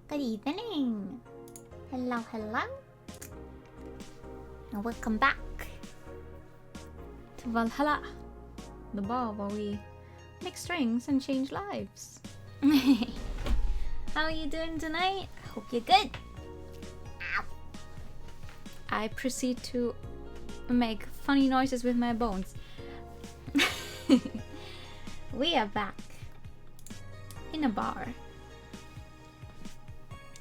Good evening. Hello, hello. And welcome back to Valhalla, the bar where we make strings and change lives. How are you doing tonight? I hope you're good. Ow. I proceed to make funny noises with my bones. We are back in a bar.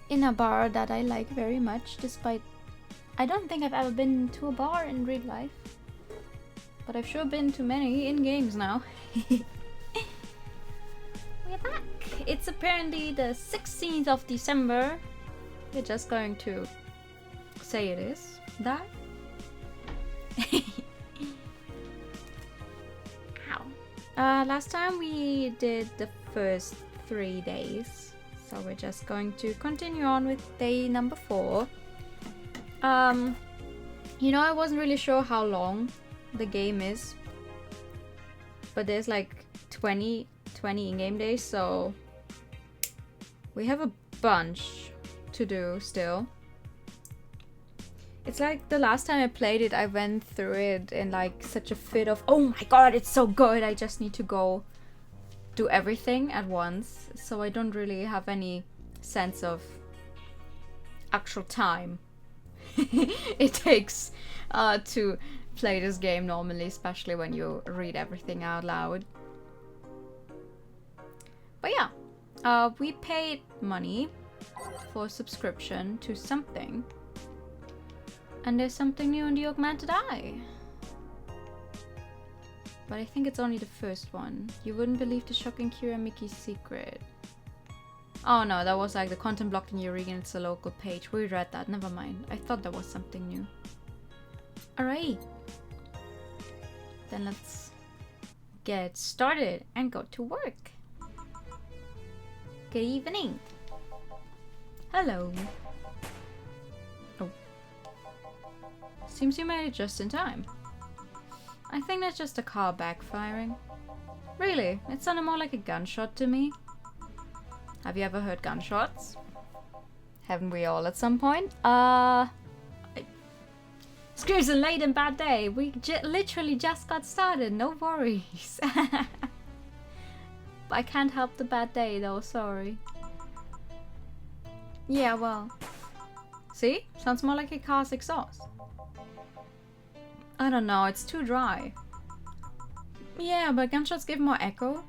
In a bar that I like very much, despite I don't think I've ever been to a bar in real life, but I've sure been to many in games now. We're back. It's apparently the 16th of December. We're just going to say it is that. Ow. Last time we did the first 3 days. So we're just going to continue on with day number 4. You know, I wasn't really sure how long the game is, but there's like 20 in-game days, so we have a bunch to do still. It's like the last time I played it, I went through it in like such a fit of, oh my god, it's so good, I just need to go do everything at once, so I don't really have any sense of actual time it takes to play this game normally, especially when you read everything out loud. But yeah, we paid money for subscription to something, and there's something new in the Augmented Eye. But I think it's only the first one. You wouldn't believe the shocking Kira Mickey's secret. Oh no, that was like the content blocked in Eureka. It's a local page. We read that. Never mind. I thought that was something new. Alright. Then let's get started and go to work. Good evening. Hello. Oh. Seems you made it just in time. I think that's just a car backfiring. Really, it sounded more like a gunshot to me. Have you ever heard gunshots? Haven't we all at some point? Excuse a late and bad day. We literally just got started, no worries. I can't help the bad day though, sorry. Yeah, well. See? Sounds more like a car's exhaust. I don't know, it's too dry. Yeah, but gunshots give more echo.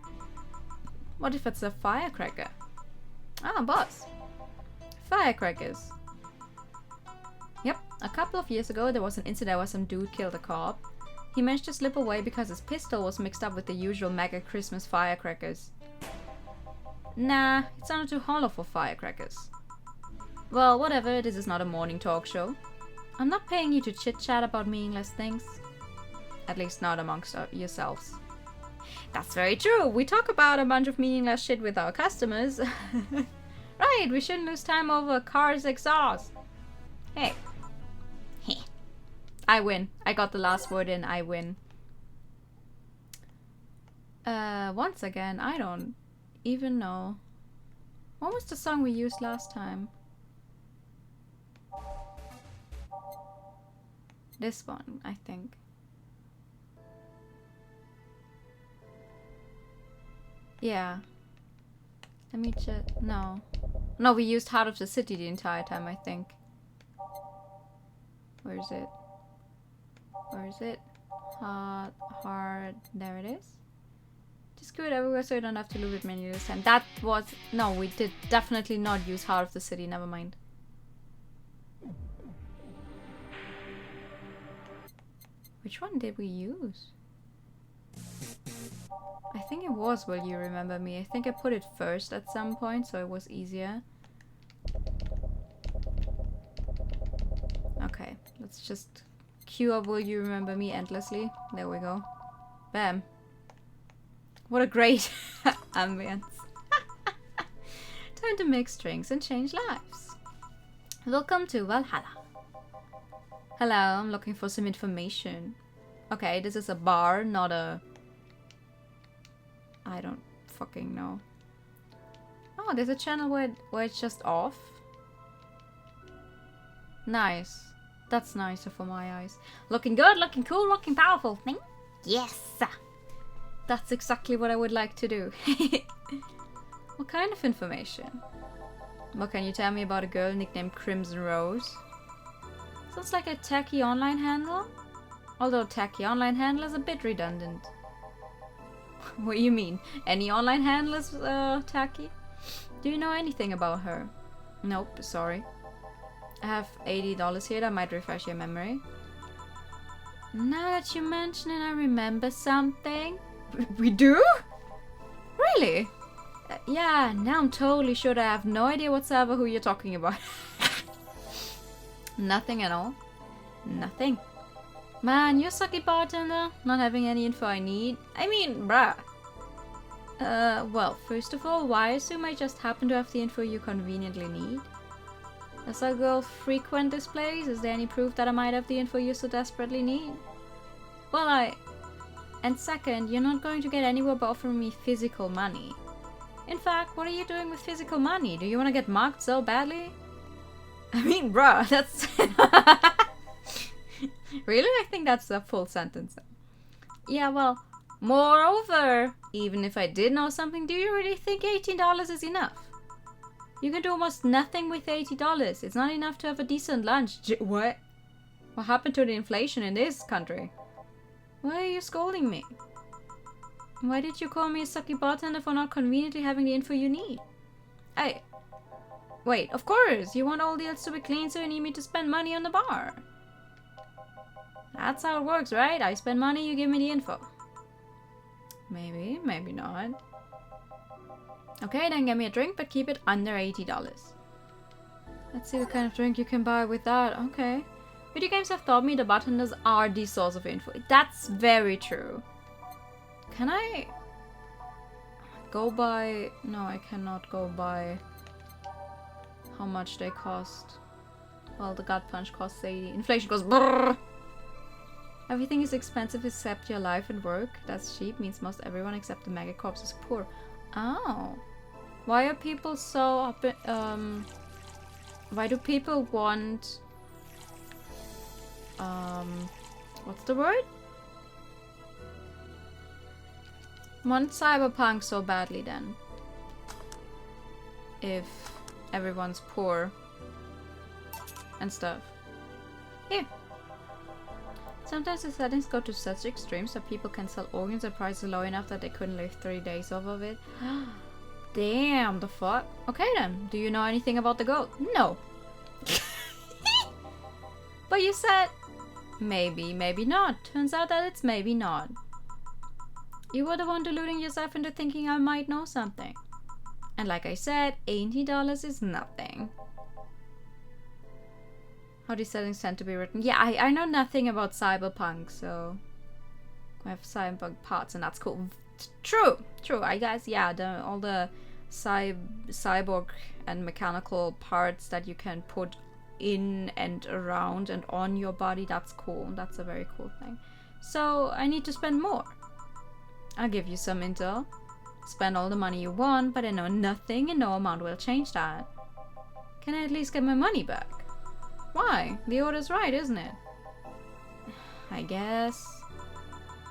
What if it's a firecracker? Ah, boss. Firecrackers. Yep, a couple of years ago there was an incident where some dude killed a cop. He managed to slip away because his pistol was mixed up with the usual mega Christmas firecrackers. Nah, it sounded too hollow for firecrackers. Well, whatever, this is not a morning talk show. I'm not paying you to chit-chat about meaningless things. At least not amongst yourselves. That's very true. We talk about a bunch of meaningless shit with our customers. Right, we shouldn't lose time over a car's exhaust. Hey. Hey. I win. I got the last word in. I win. Once again, I don't even know. What was the song we used last time? This one, I think. Yeah. Let me check. No. No, we used Heart of the City the entire time, I think. Where is it? Where is it? Heart. There it is. Just screw it everywhere so you don't have to loop it menu this time. That was... No, we did definitely not use Heart of the City. Never mind. Which one did we use? I think it was Will You Remember Me. I think I put it first at some point, so it was easier. Okay, let's just queue up Will You Remember Me endlessly. There we go. Bam. What a great ambience. Time to mix drinks and change lives. Welcome to Valhalla. Hello, I'm looking for some information. Okay, this is a bar, not a... I don't fucking know. Oh, there's a channel where it's just off. Nice. That's nicer for my eyes. Looking good, looking cool, looking powerful. Yes! That's exactly what I would like to do. What kind of information? What can you tell me about a girl nicknamed Crimson Rose? Sounds like a tacky online handle. Although tacky online handle is a bit redundant. What do you mean? Any online handle is tacky? Do you know anything about her? Nope, sorry. I have $80 here that might refresh your memory. Now that you mention it, I remember something. We do? Really? Yeah, now I'm totally sure that I have no idea whatsoever who you're talking about. Nothing at all. Nothing. Man, you're a sucky bartender. Not having any info I need. I mean, bruh. Well, first of all, why assume I just happen to have the info you conveniently need? Does that girl frequent this place? Is there any proof that I might have the info you so desperately need? Well, And second, you're not going to get anywhere by offering me physical money. In fact, what are you doing with physical money? Do you want to get mugged so badly? I mean, bruh, that's... Really? I think that's a full sentence. Yeah, well, moreover, even if I did know something, do you really think $18 is enough? You can do almost nothing with $80. It's not enough to have a decent lunch. What? What happened to the inflation in this country? Why are you scolding me? Why did you call me a sucky bartender for not conveniently having the info you need? Hey. Wait, of course! You want all deals to be clean, so you need me to spend money on the bar. That's how it works, right? I spend money, you give me the info. Maybe, maybe not. Okay, then get me a drink, but keep it under $80. Let's see what kind of drink you can buy with that. Okay. Video games have taught me the bartenders are the source of info. That's very true. Can I go by... No, I cannot go by how much they cost. Well, the gut punch costs 80. Inflation goes brrr. Everything is expensive except your life and work. That's cheap means most everyone except the megacorps is poor. Oh. Why are people so up in, why do people want what's the word? Want cyberpunk so badly then? If everyone's poor and stuff. Here. Sometimes the settings go to such extremes that people can sell organs at prices low enough that they couldn't live 3 days off of it. Damn, the fuck? Okay then, do you know anything about the goat? No. But you said maybe, maybe not. Turns out that it's maybe not. You were the one deluding yourself into thinking I might know something. And like I said, $80 is nothing. How these settings tend to be written. Yeah, I know nothing about cyberpunk, so I have cyberpunk parts and that's cool. True, I guess, yeah, all the cyborg and mechanical parts that you can put in and around and on your body. That's cool. That's a very cool thing. So I need to spend more. I'll give you some intel. Spend all the money you want, but I know nothing and no amount will change that. Can I at least get my money back? Why? The order's right, isn't it? I guess.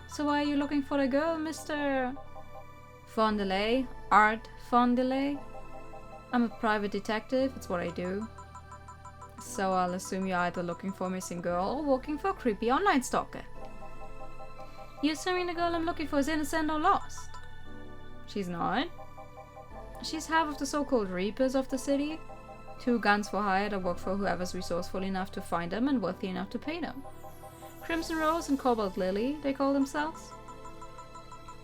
So why are you looking for a girl, Mr. Fondelay? Art Fondelay? I'm a private detective, it's what I do. So I'll assume you're either looking for a missing girl or working for a creepy online stalker. You assuming the girl I'm looking for is innocent or lost? She's not. She's half of the so-called Reapers of the city. 2 guns for hire that work for whoever's resourceful enough to find them and worthy enough to pay them. Crimson Rose and Cobalt Lily, they call themselves.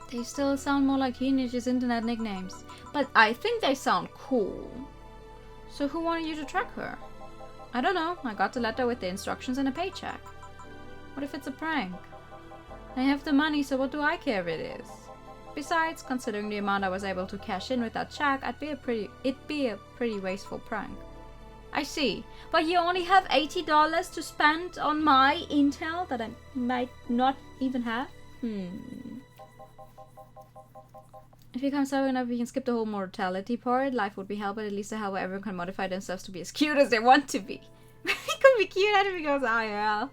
They still sound more like teenagers' internet nicknames. But I think they sound cool. So who wanted you to track her? I don't know. I got the letter with the instructions and a paycheck. What if it's a prank? I have the money, so what do I care if it is? Besides, considering the amount I was able to cash in with that check, it'd be a pretty wasteful prank. I see. But you only have $80 to spend on my intel that I might not even have? If you come sober enough, we can skip the whole mortality part. Life would be hell, but at least how everyone can modify themselves to be as cute as they want to be. It could be cute and if he goes IRL.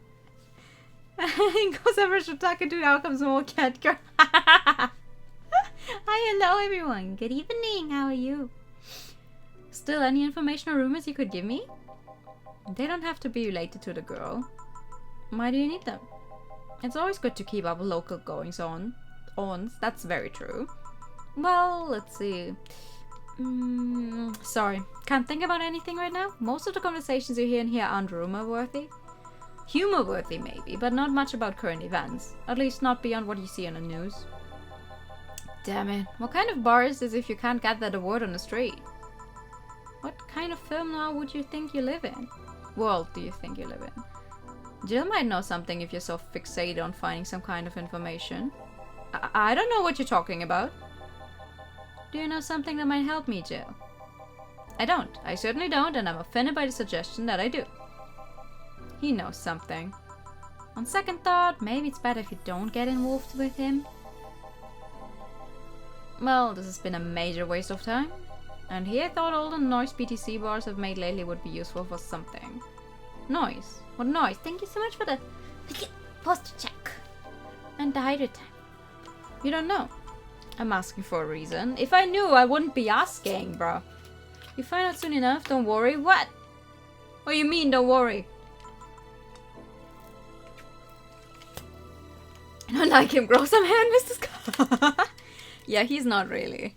He goes over to talk to the outcomes more cat girl. Hi, hello everyone. Good evening. How are you? Still any information or rumors you could give me? They don't have to be related to the girl. Why do you need them? It's always good to keep up with local goings-on. That's very true. Well, let's see. Sorry, can't think about anything right now. Most of the conversations you hear in here aren't rumor-worthy. Humor-worthy maybe, but not much about current events. At least not beyond what you see on the news. Damn it. What kind of bar is this if you can't get that word on the street? What kind of film noir would you think you live in? World do you think you live in? Jill might know something if you're so fixated on finding some kind of information. I don't know what you're talking about. Do you know something that might help me, Jill? I don't. I certainly don't, and I'm offended by the suggestion that I do. He knows something. On second thought, maybe it's better if you don't get involved with him. Well, this has been a major waste of time. And he thought all the noise BTC bars have made lately would be useful for something. Noise? What noise? Thank you so much for the posture check. And the hydrate time. You don't know. I'm asking for a reason. If I knew, I wouldn't be asking, bro. You find out soon enough, don't worry. What? What do you mean, don't worry? I don't like him. Grow some hand, Mr. Scott. Yeah, he's not really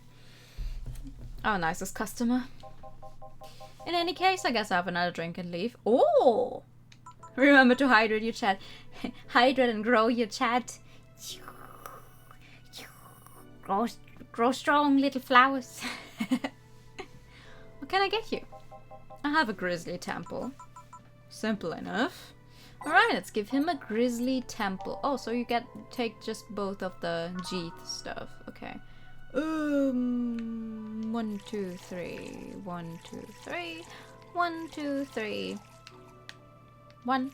our nicest customer. In any case, I guess I have another drink and leave. Oh! Remember to hydrate your chat. Hydrate and grow your chat. Grow strong little flowers. What can I get you? I have a grizzly temple. Simple enough. Alright, let's give him a grizzly temple. Oh, so you take just both of the Jeeth stuff. Okay. 1, 2, 3. 1, 2, 3. 1, 2, 3. 1.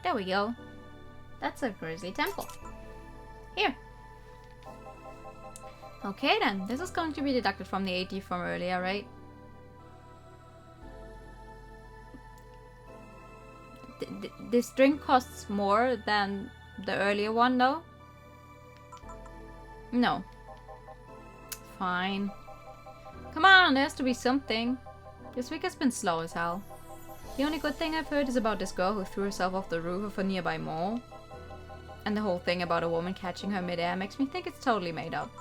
There we go. That's a grizzly temple. Here. Okay then, this is going to be deducted from the 80 from earlier, right? This drink costs more than the earlier one though? No. Fine. Come on, there has to be something. This week has been slow as hell. The only good thing I've heard is about this girl who threw herself off the roof of a nearby mall. And the whole thing about a woman catching her midair makes me think it's totally made up.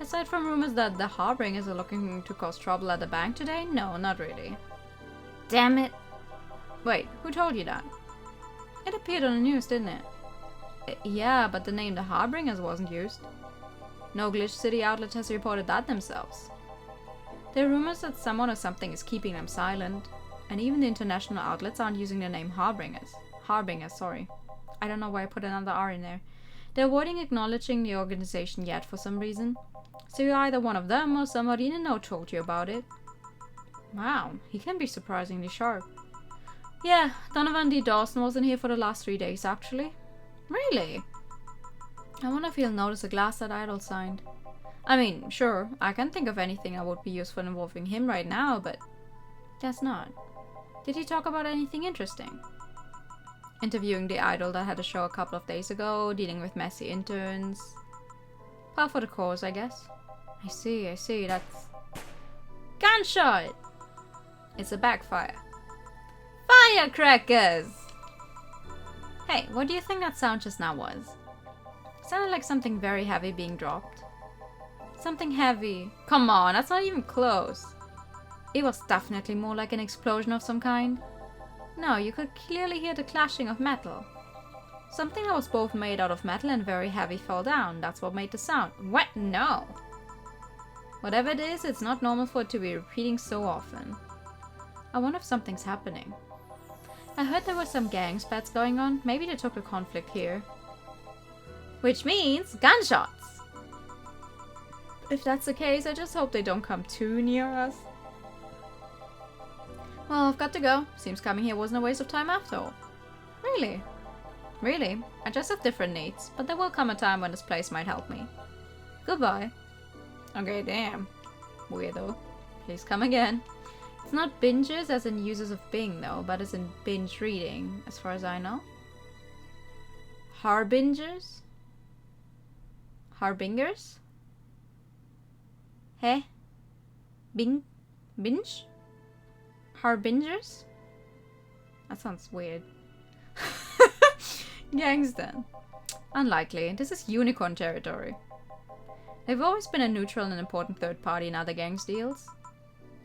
Aside from rumors that the Harbingers are looking to cause trouble at the bank today, no, not really. Damn it. Wait, who told you that? It appeared on the news, didn't it? Yeah, but the name the Harbingers wasn't used. No Glitch City outlet has reported that themselves. There are rumors that someone or something is keeping them silent, and even the international outlets aren't using the name Harbingers. Harbingers, sorry. I don't know why I put another R in there. They're avoiding acknowledging the organization yet for some reason. So you're either one of them or somebody in the know told you about it. Wow, he can be surprisingly sharp. Yeah, Donovan D. Dawson wasn't here for the last 3 days, actually. Really? I wonder if he'll notice a glass that Idol signed. I mean, sure, I can't think of anything that would be useful involving him right now, but guess not. Did he talk about anything interesting? Interviewing the idol that had a show a couple of days ago, dealing with messy interns. Par for the course, I guess. I see, that's... Gunshot! It's a backfire. Firecrackers! Hey, what do you think that sound just now was? It sounded like something very heavy being dropped. Something heavy. Come on, that's not even close. It was definitely more like an explosion of some kind. No, you could clearly hear the clashing of metal. Something that was both made out of metal and very heavy fell down. That's what made the sound. What? No. Whatever it is, it's not normal for it to be repeating so often. I wonder if something's happening. I heard there were some gang spats going on. Maybe they took the conflict here. Which means gunshots! If that's the case, I just hope they don't come too near us. Well, I've got to go. Seems coming here wasn't a waste of time after all. Really? Really? I just have different needs, but there will come a time when this place might help me. Goodbye. Okay, damn. Weirdo. Please come again. It's not binges as in users of Bing though, but as in binge reading, as far as I know. Harbingers? Harbingers? Hey? Binge? Harbingers? That sounds weird. Gangs then. Unlikely. This is unicorn territory. They've always been a neutral and important third party in other gangs deals.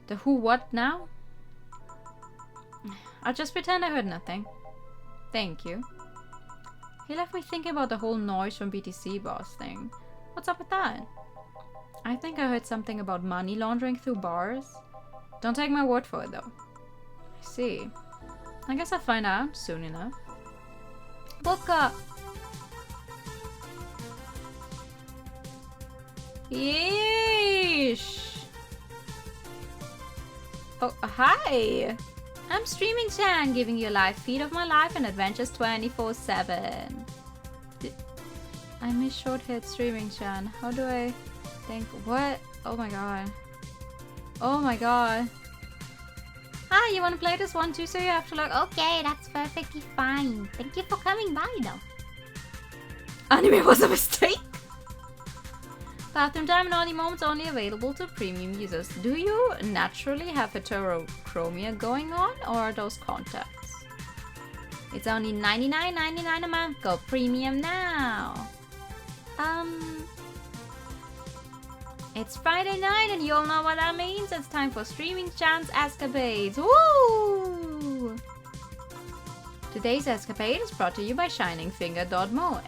The who what now? I'll just pretend I heard nothing. Thank you. He left me thinking about the whole noise from BTC boss thing. What's up with that? I think I heard something about money laundering through bars. Don't take my word for it though. I see. I guess I'll find out soon enough. Book up! Yeesh! Oh, hi! I'm Streaming Chan, giving you a live feed of my life and adventures 24/7. I miss short-haired Streaming Chan. How do I think? What? Oh my god. Oh my god. Ah, you wanna play this one too, so you have to look. Okay, that's perfectly fine. Thank you for coming by though. Anime was a mistake! Bathroom time and naughty moments only available to premium users. Do you naturally have heterochromia going on, or are those contacts? It's only $99.99 a month. Go premium now. It's Friday night and you all know what that means. It's time for Streaming Chan's Escapades. Woo! Today's escapade is brought to you by ShiningFinger.moe.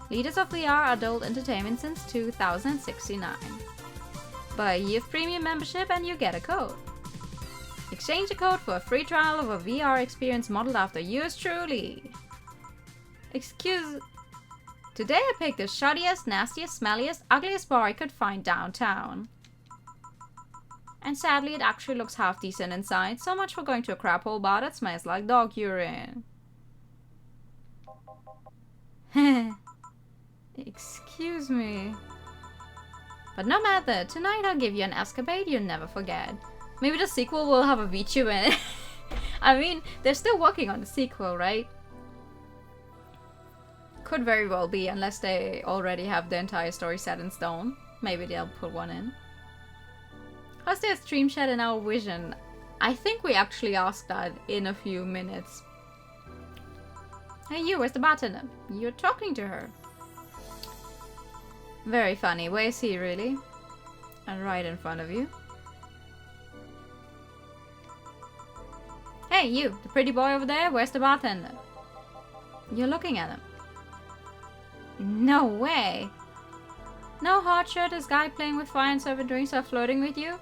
Leaders of VR adult entertainment since 2069. Buy a year of premium membership and you get a code. Exchange a code for a free trial of a VR experience modeled after yours truly. Today I picked the shoddiest, nastiest, smelliest, ugliest bar I could find downtown. And sadly it actually looks half decent inside, so much for going to a crap hole bar that smells like dog urine. Excuse me. But no matter, tonight I'll give you an escapade you'll never forget. Maybe the sequel will have a VTuber in it. I mean, they're still working on the sequel, right? Could very well be, unless they already have the entire story set in stone. Maybe they'll put one in. How's their stream chat in our vision? I think we actually asked that in a few minutes. Hey you, where's the bartender? You're talking to her. Very funny. Where is he really? And right in front of you. Hey you, the pretty boy over there, where's the bartender? You're looking at him. No way! No hot shirtless guy playing with fire and serving drinks or flirting with you?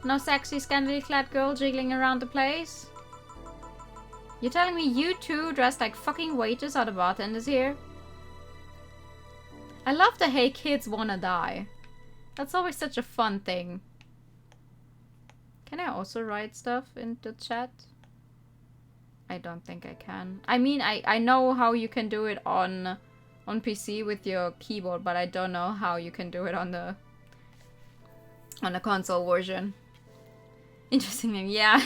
No sexy scantily clad girl jiggling around the place? You're telling me you two dressed like fucking waiters are the bartenders here? I love the hey kids wanna die. That's always such a fun thing. Can I also write stuff in the chat? I don't think I can. I mean, I know how you can do it on PC with your keyboard, but I don't know how you can do it on the console version. Interesting name, yeah.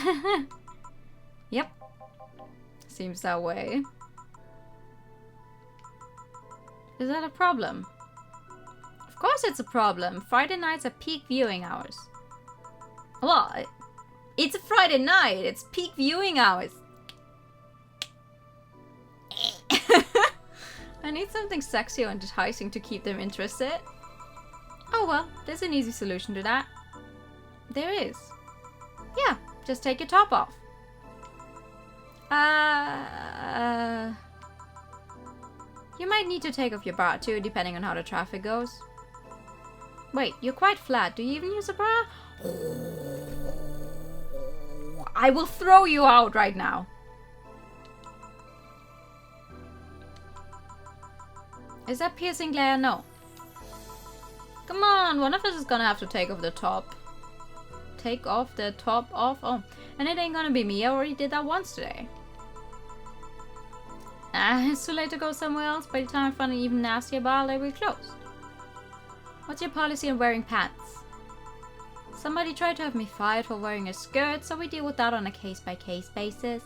Yep. Seems that way. Is that a problem? Of course it's a problem. Friday nights are peak viewing hours. Well, it's a Friday night. It's peak viewing hours. I need something sexy or enticing to keep them interested. Oh well, there's an easy solution to that. There is. Yeah, just take your top off. You might need to take off your bra too, depending on how the traffic goes. Wait, you're quite flat. Do you even use a bra? I will throw you out right now. Is that piercing glare? No. Come on, one of us is gonna have to take off the top. Take off the top off? Oh, and it ain't gonna be me. I already did that once today. It's too late to go somewhere else. By the time I find an even nastier bar, they'll be closed. What's your policy on wearing pants? Somebody tried to have me fired for wearing a skirt, so we deal with that on a case-by-case basis.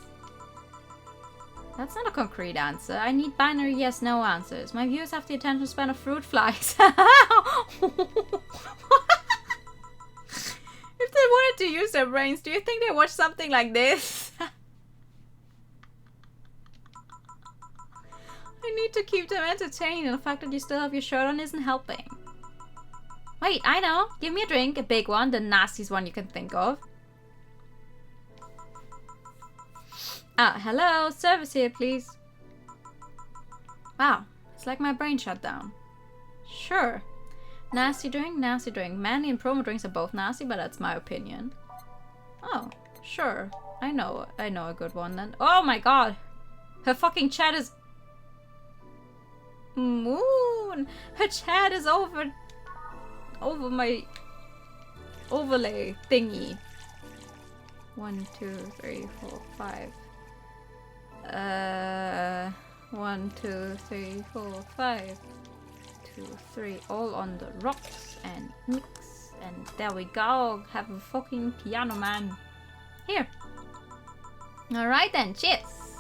That's not a concrete answer. I need binary yes-no answers. My viewers have the attention span of fruit flies. If they wanted to use their brains, do you think they watch something like this? I need to keep them entertained, and the fact that you still have your shirt on isn't helping. Wait, I know. Give me a drink, a big one, the nastiest one you can think of. Hello, service here, please. Wow, it's like my brain shut down. Sure. Nasty drink, nasty drink. Manly and promo drinks are both nasty, but that's my opinion. Oh, sure. I know a good one then. Oh my god! Her fucking chat is... Moon! Her chat is over my overlay thingy. 1, 2, 3, 4, 5. 1, 2, 3, 4, 5. 2, 3. All on the rocks and mix. And there we go. Have a fucking piano man. Here. Alright then, cheers.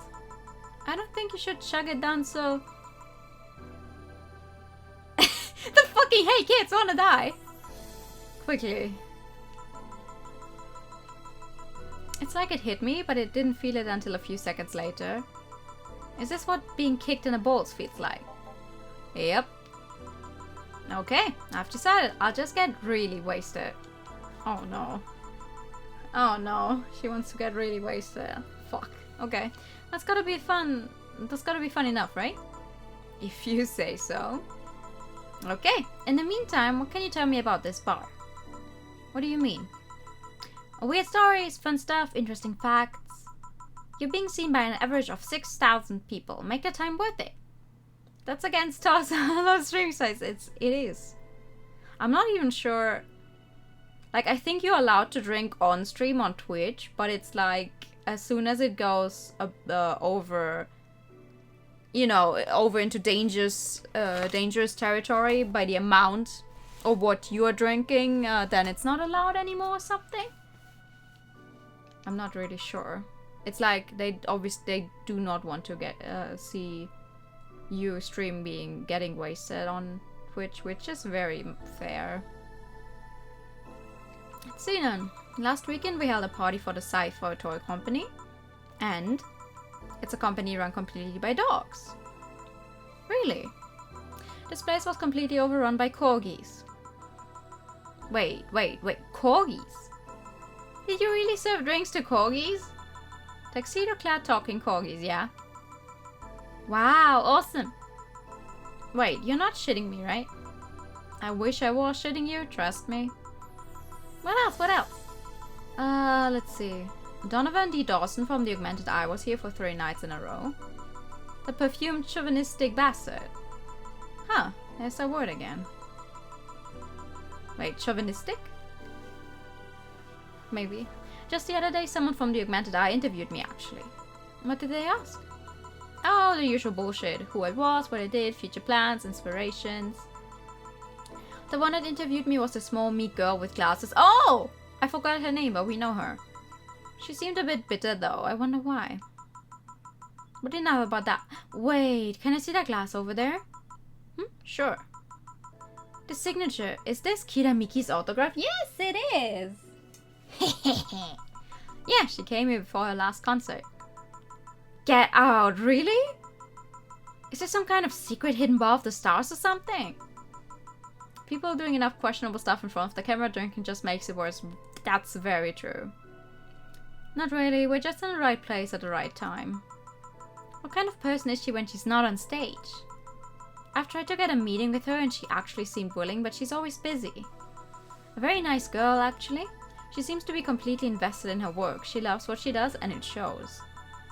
I don't think you should chug it down so... The fucking hey kids wanna die! Quickly. It's like it hit me, but it didn't feel it until a few seconds later. Is this what being kicked in the balls feels like? Yep. Okay, I've decided. I'll just get really wasted. Oh no. Oh no, she wants to get really wasted. Fuck. Okay. That's gotta be fun. That's gotta be fun enough, right? If you say so. Okay, in the meantime, what can you tell me about this bar? What do you mean? Weird stories, fun stuff, interesting facts. You're being seen by an average of 6,000 people. Make the time worth it. That's against us on stream size. It is. I'm not even sure. Like, I think you're allowed to drink on stream on Twitch, but it's like as soon as it goes over, you know, over into dangerous territory by the amount of what you are drinking, then it's not allowed anymore or something. I'm not really sure. It's like they do not want to get see you stream getting wasted on Twitch, which is very fair. Let's see then. Last weekend we held a party for the site for a toy company, and it's a company run completely by dogs. Really? This place was completely overrun by corgis. Wait, corgis? Did you really serve drinks to corgis? Tuxedo-clad talking corgis, yeah? Wow, awesome! Wait, you're not shitting me, right? I wish I was shitting you, trust me. What else? Let's see. Donovan D. Dawson from the Augmented Eye was here for 3 nights in a row. The perfumed chauvinistic bastard. Huh, There's that word again. Wait, chauvinistic? Maybe. Just the other day, someone from the Augmented Eye interviewed me, actually. What did they ask? Oh, the usual bullshit. Who I was, what I did, future plans, inspirations. The one that interviewed me was the small, meek girl with glasses. Oh! I forgot her name, but we know her. She seemed a bit bitter, though. I wonder why. What do you know about that? Wait, can I see that glass over there? Sure. The signature. Is this Kira Miki's autograph? Yes, it is! Yeah, she came here before her last concert. Get out, really? Is there some kind of secret hidden bar of the stars or something? People doing enough questionable stuff in front of the camera drinking just makes it worse. That's very true. Not really, we're just in the right place at the right time. What kind of person is she when she's not on stage? I've tried to get a meeting with her and she actually seemed willing, but she's always busy. A very nice girl, actually. She seems to be completely invested in her work. She loves what she does and it shows.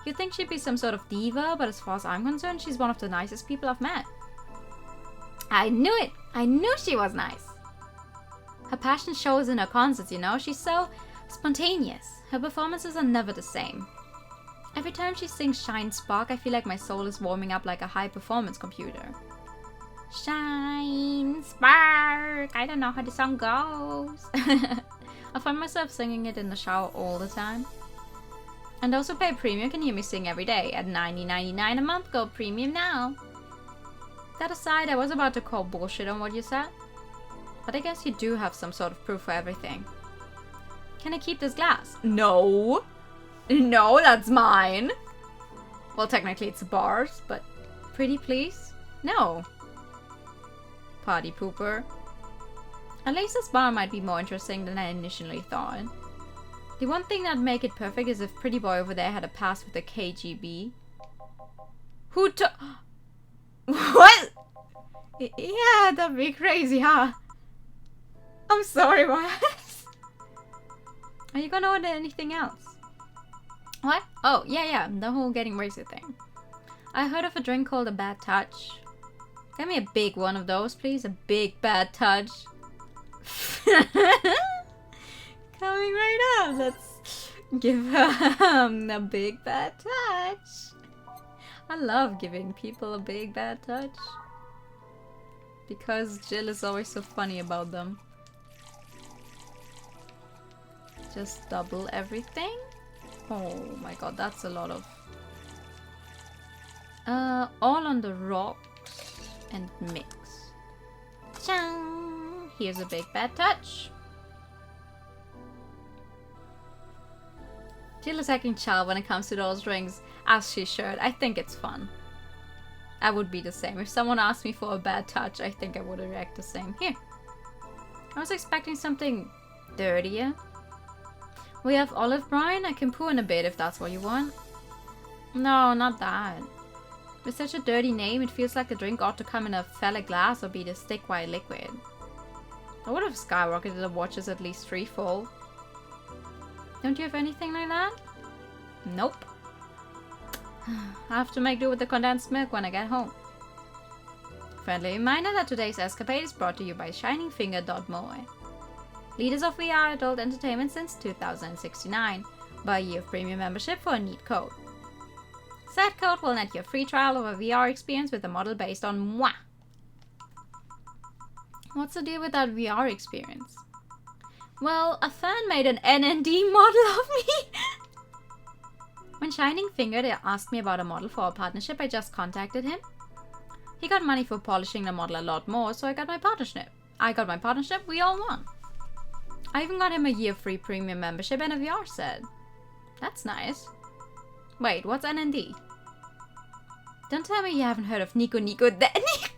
You'd think she'd be some sort of diva, but as far as I'm concerned, she's one of the nicest people I've met. I knew it! I knew she was nice! Her passion shows in her concerts, you know? She's so spontaneous. Her performances are never the same. Every time she sings Shine Spark, I feel like my soul is warming up like a high-performance computer. Shine Spark! I don't know how the song goes. I find myself singing it in the shower all the time. And those who pay premium can hear me sing every day at $90.99 a month. Go premium now! That aside, I was about to call bullshit on what you said. But I guess you do have some sort of proof for everything. Can I keep this glass? No! No, that's mine! Well, technically it's bars, but... Pretty please? No. Party pooper. At least this bar might be more interesting than I initially thought. The one thing that'd make it perfect is if Pretty Boy over there had a pass with the KGB. Who to- What? Yeah, that'd be crazy, huh? I'm sorry, what? Are you gonna order anything else? What? Oh, yeah, the whole getting racist thing. I heard of a drink called a Bad Touch. Get me a big one of those, please. A big bad touch. Coming right up. Let's give her a big bad touch. I love giving people a big bad touch. Because Jill is always so funny about them. Just double everything. Oh my god, that's a lot of... all on the rocks and mix. Chang! Here's a big bad touch. Jill is acting child when it comes to those drinks, as she should. I think it's fun. I would be the same. If someone asked me for a bad touch, I think I would react the same. Here. I was expecting something dirtier. We have olive brine. I can poo in a bit if that's what you want. No, not that. With such a dirty name, it feels like the drink ought to come in a phallic glass or be the stick white liquid. I would have skyrocketed the watches at least threefold. Don't you have anything like that? Nope. I have to make do with the condensed milk when I get home. Friendly reminder that today's escapade is brought to you by ShiningFinger.moe. Leaders of VR adult entertainment since 2069. Buy a year of premium membership for a neat code. Said code will net you a free trial of a VR experience with a model based on moi. What's the deal with that VR experience? Well, a fan made an NND model of me. When Shining Finger asked me about a model for our partnership, I just contacted him. He got money for polishing the model a lot more, so I got my partnership. We all won. I even got him a year free premium membership and a VR set. That's nice. Wait, what's NND? Don't tell me you haven't heard of Nico Nico Dance.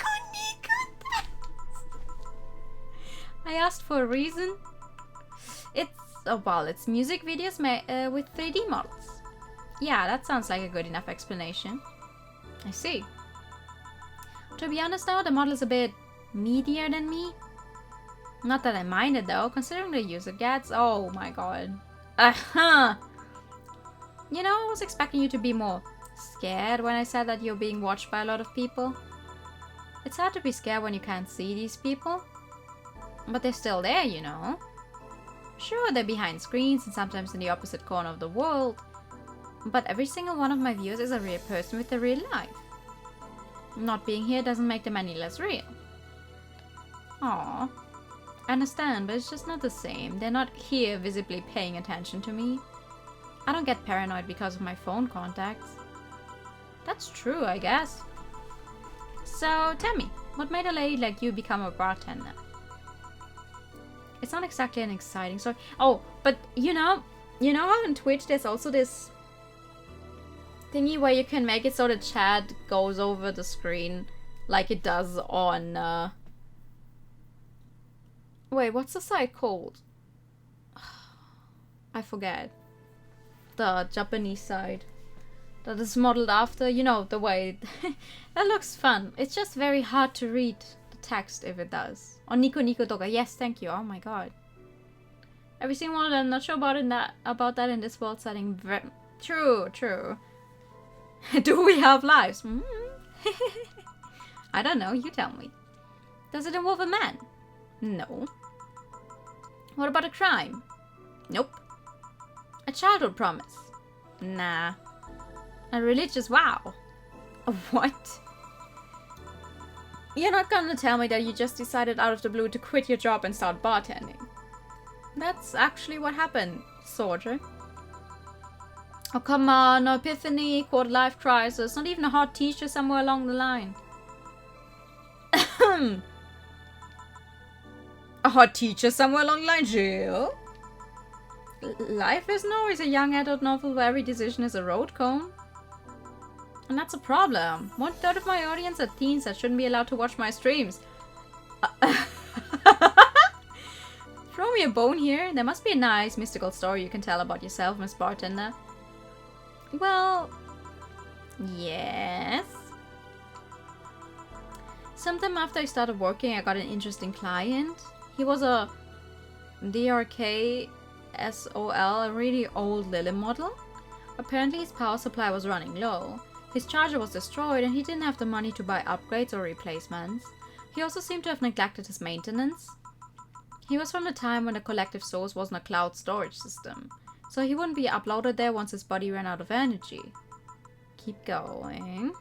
I asked for a reason. It's music videos with 3D models. Yeah, that sounds like a good enough explanation. I see. To be honest though, the model is a bit meatier than me. Not that I mind it though, considering the user gets. Oh my god. You know, I was expecting you to be more scared when I said that you're being watched by a lot of people. It's hard to be scared when you can't see these people. But they're still there, you know. Sure, they're behind screens and sometimes in the opposite corner of the world. But every single one of my viewers is a real person with a real life. Not being here doesn't make them any less real. Aww. I understand, but it's just not the same. They're not here visibly paying attention to me. I don't get paranoid because of my phone contacts. That's true, I guess. So, tell me, what made a lady like you become a bartender? It's not exactly an exciting story. Oh, but you know how on Twitch there's also this thingy where you can make it so the chat goes over the screen like it does on wait, what's the site called? I forget. The Japanese side that is modeled after, you know, the way that looks fun. It's just very hard to read the text if it does. On Nico Nico Doga. Yes, thank you. Oh my god. Every single one of them. Not sure about that in this world setting. True. Do we have lives? I don't know. You tell me. Does it involve a man? No. What about a crime? Nope. A childhood promise? Nah. A religious vow? What? You're not gonna tell me that you just decided out of the blue to quit your job and start bartending. That's actually what happened, soldier. Oh, come on, no epiphany, quarter-life crisis, not even a hot teacher somewhere along the line. A hot teacher somewhere along the line, Jill? Life isn't always a young adult novel where every decision is a road comb. And that's a problem. 1/3 of my audience are teens that shouldn't be allowed to watch my streams. Throw me a bone here. There must be a nice mystical story you can tell about yourself, Miss Bartender. Well, yes. Sometime after I started working, I got an interesting client. He was a DRK SOL, a really old Lily model. Apparently his power supply was running low. His charger was destroyed and he didn't have the money to buy upgrades or replacements. He also seemed to have neglected his maintenance. He was from the time when the collective source wasn't a cloud storage system, so he wouldn't be uploaded there once his body ran out of energy. Keep going.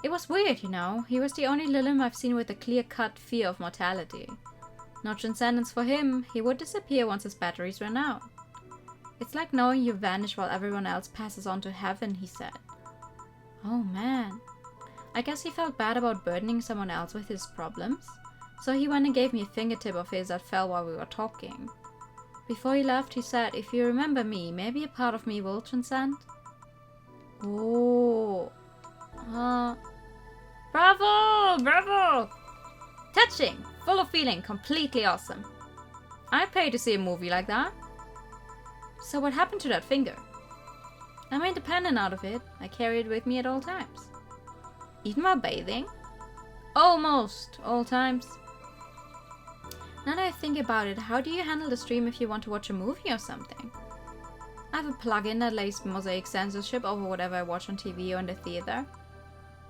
It was weird, you know. He was the only Lilim I've seen with a clear-cut fear of mortality. No transcendence for him. He would disappear once his batteries ran out. It's like knowing you vanish while everyone else passes on to heaven, he said. Oh man. I guess he felt bad about burdening someone else with his problems. So he went and gave me a fingertip of his that fell while we were talking. Before he left, he said, if you remember me, maybe a part of me will transcend. Oh. Bravo! Touching, full of feeling, completely awesome. I'd pay to see a movie like that. So what happened to that finger? I'm independent out of it. I carry it with me at all times. Even while bathing? Almost all times. Now that I think about it, how do you handle the stream if you want to watch a movie or something? I have a plugin that lays mosaic censorship over whatever I watch on TV or in the theater.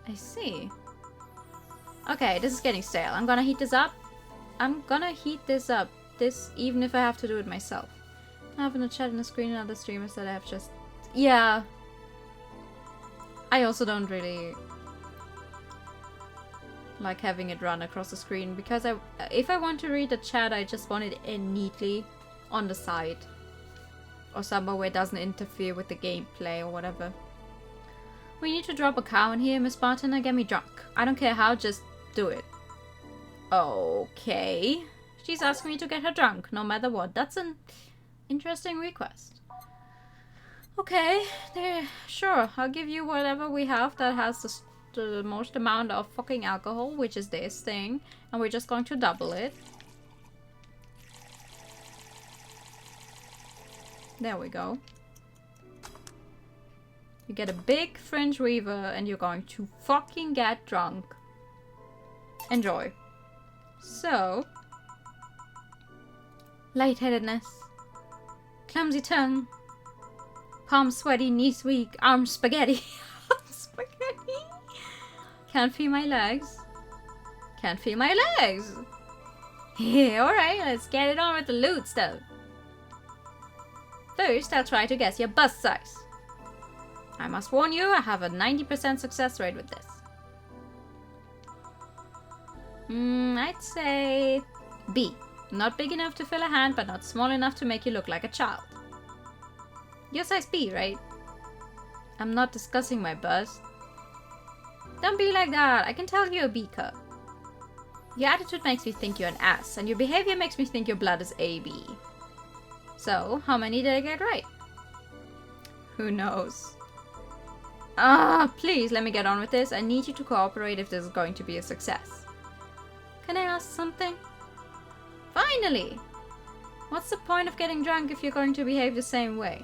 I see. Okay, this is getting stale. I'm gonna heat this up. This, even if I have to do it myself. Having a chat on the screen and other streamers that I have just... Yeah. I also don't really like having it run across the screen because if I want to read the chat, I just want it in neatly on the side. Or somewhere where it doesn't interfere with the gameplay or whatever. We need to drop a cow in here, Miss Bartender. Get me drunk. I don't care how, just do it. Okay. She's asking me to get her drunk, no matter what. That's an interesting request. Okay, there. Sure, I'll give you whatever we have that has the most amount of fucking alcohol, which is this thing. And we're just going to double it. There we go. You get a big French Weaver and you're going to fucking get drunk. Enjoy. So, lightheadedness, clumsy tongue, palms sweaty, knees weak, arms spaghetti. Spaghetti. Can't feel my legs. Can't feel my legs. Yeah, alright, let's get it on with the loot stuff. First, I'll try to guess your bust size. I must warn you, I have a 90% success rate with this. I'd say B. Not big enough to fill a hand, but not small enough to make you look like a child. You're size B, right? I'm not discussing my bust. Don't be like that. I can tell you're a B cup. Your attitude makes me think you're an ass, and your behavior makes me think your blood is AB. So, how many did I get right? Who knows? Please let me get on with this. I need you to cooperate if this is going to be a success. Can I ask something? Finally! What's the point of getting drunk if you're going to behave the same way?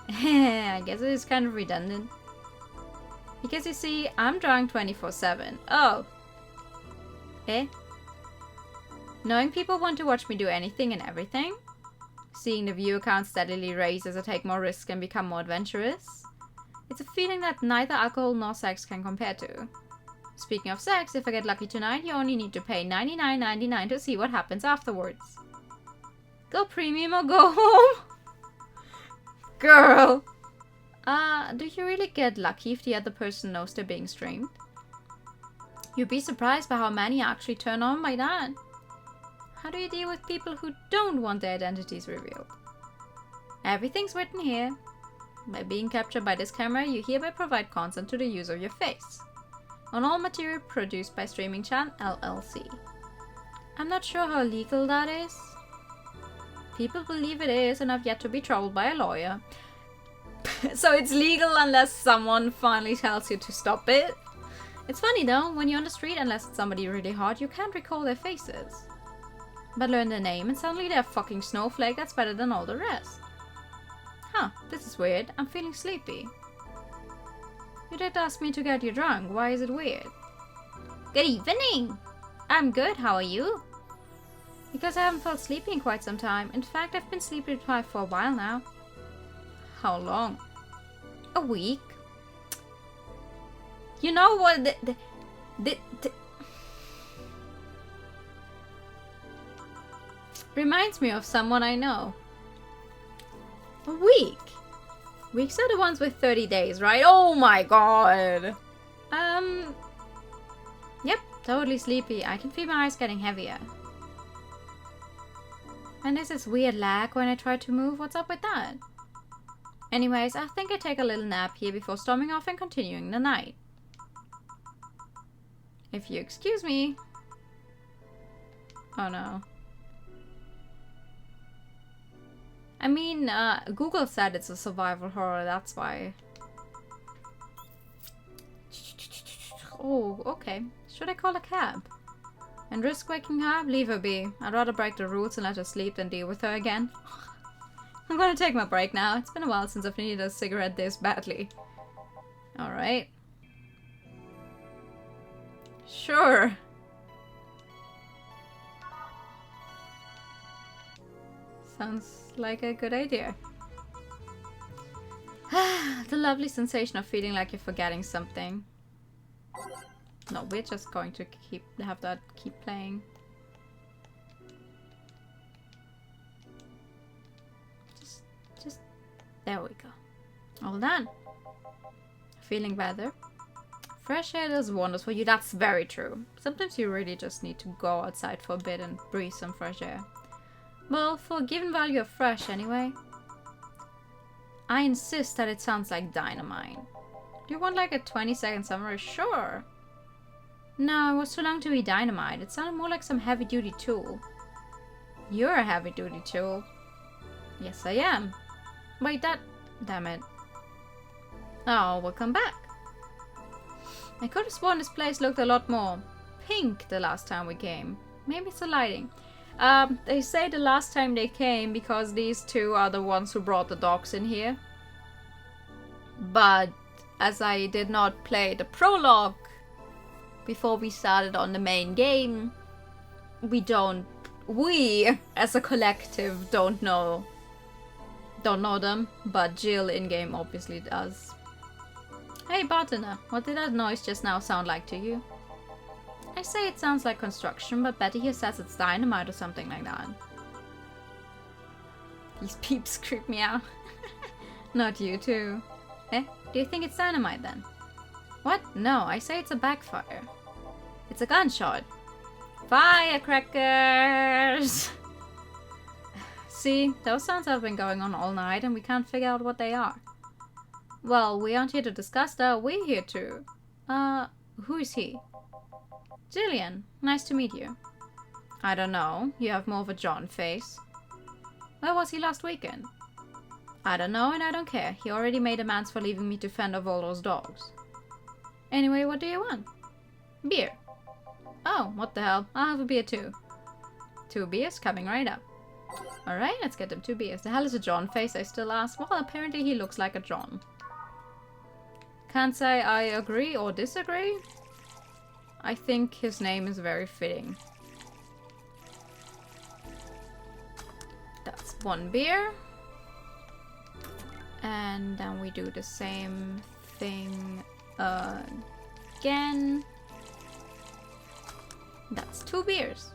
I guess it is kind of redundant. Because you see, I'm drunk 24/7. Oh. Eh? Knowing people want to watch me do anything and everything? Seeing the viewer count steadily raise as I take more risks and become more adventurous? It's a feeling that neither alcohol nor sex can compare to. Speaking of sex, if I get lucky tonight, you only need to pay $99.99 to see what happens afterwards. Go premium or go home! Girl! Do you really get lucky if the other person knows they're being streamed? You'd be surprised by how many actually turn on by that. How do you deal with people who don't want their identities revealed? Everything's written here. By being captured by this camera, you hereby provide consent to the use of your face. On all material produced by Streaming Chan LLC. I'm not sure how legal that is. People believe it is and have yet to be troubled by a lawyer. So it's legal unless someone finally tells you to stop it? It's funny though, when you're on the street, unless it's somebody really hot, you can't recall their faces. But learn their name and suddenly they're a fucking snowflake that's better than all the rest. Huh, this is weird. I'm feeling sleepy. You did ask me to get you drunk. Why is it weird? Good evening! I'm good, how are you? Because I haven't felt sleepy in quite some time. In fact, I've been sleep deprived for a while now. How long? A week. You know what? Reminds me of someone I know. A week? Weeks are the ones with 30 days, right? Oh my god! Yep, totally sleepy. I can feel my eyes getting heavier. And there's this weird lag when I try to move. What's up with that? Anyways, I think I take a little nap here before storming off and continuing the night. If you excuse me. Oh no. I mean, Google said it's a survival horror, that's why. Oh, okay. Should I call a cab? And risk waking her? Leave her be. I'd rather break the rules and let her sleep than deal with her again. I'm gonna take my break now. It's been a while since I've needed a cigarette this badly. Alright. Sure. Sounds like a good idea. The lovely sensation of feeling like you're forgetting something. No, we're just going to have that keep playing. Just there we go. All done. Feeling better. Fresh air does wonders for you. That's very true. Sometimes you really just need to go outside for a bit and breathe some fresh air. Well, for a given value of fresh anyway. I insist that it sounds like dynamite. Do you want like a 20-second summary? Sure. No, it was too long to be dynamite. It sounded more like some heavy-duty tool. You're a heavy-duty tool. Yes, I am. Wait, that... Damn it. Oh, welcome back. I could have sworn this place looked a lot more pink the last time we came. Maybe it's the lighting. They say the last time they came because these two are the ones who brought the dogs in here. But as I did not play the prologue before we started on the main game, we as a collective don't know them, but Jill in-game obviously does. Hey bartender, what did that noise just now sound like to you? I say it sounds like construction, but Betty here says it's dynamite or something like that. These peeps creep me out. Not you too. Eh? Do you think it's dynamite then? What? No, I say it's a backfire. It's a gunshot. Firecrackers! See, those sounds have been going on all night and we can't figure out what they are. Well, we aren't here to discuss that, we're here to... who is he? Jillian, nice to meet you. I don't know, you have more of a John face. Where was he last weekend? I don't know and I don't care, he already made amends for leaving me to fend off all those dogs. Anyway, what do you want? Beer. Oh, what the hell, I'll have a beer too. 2 beers coming right up. Alright, let's get them 2 beers. The hell is a John face, I still ask? Well, apparently he looks like a John. Can't say I agree or disagree. I think his name is very fitting. That's 1 beer. And then we do the same thing again. That's 2 beers.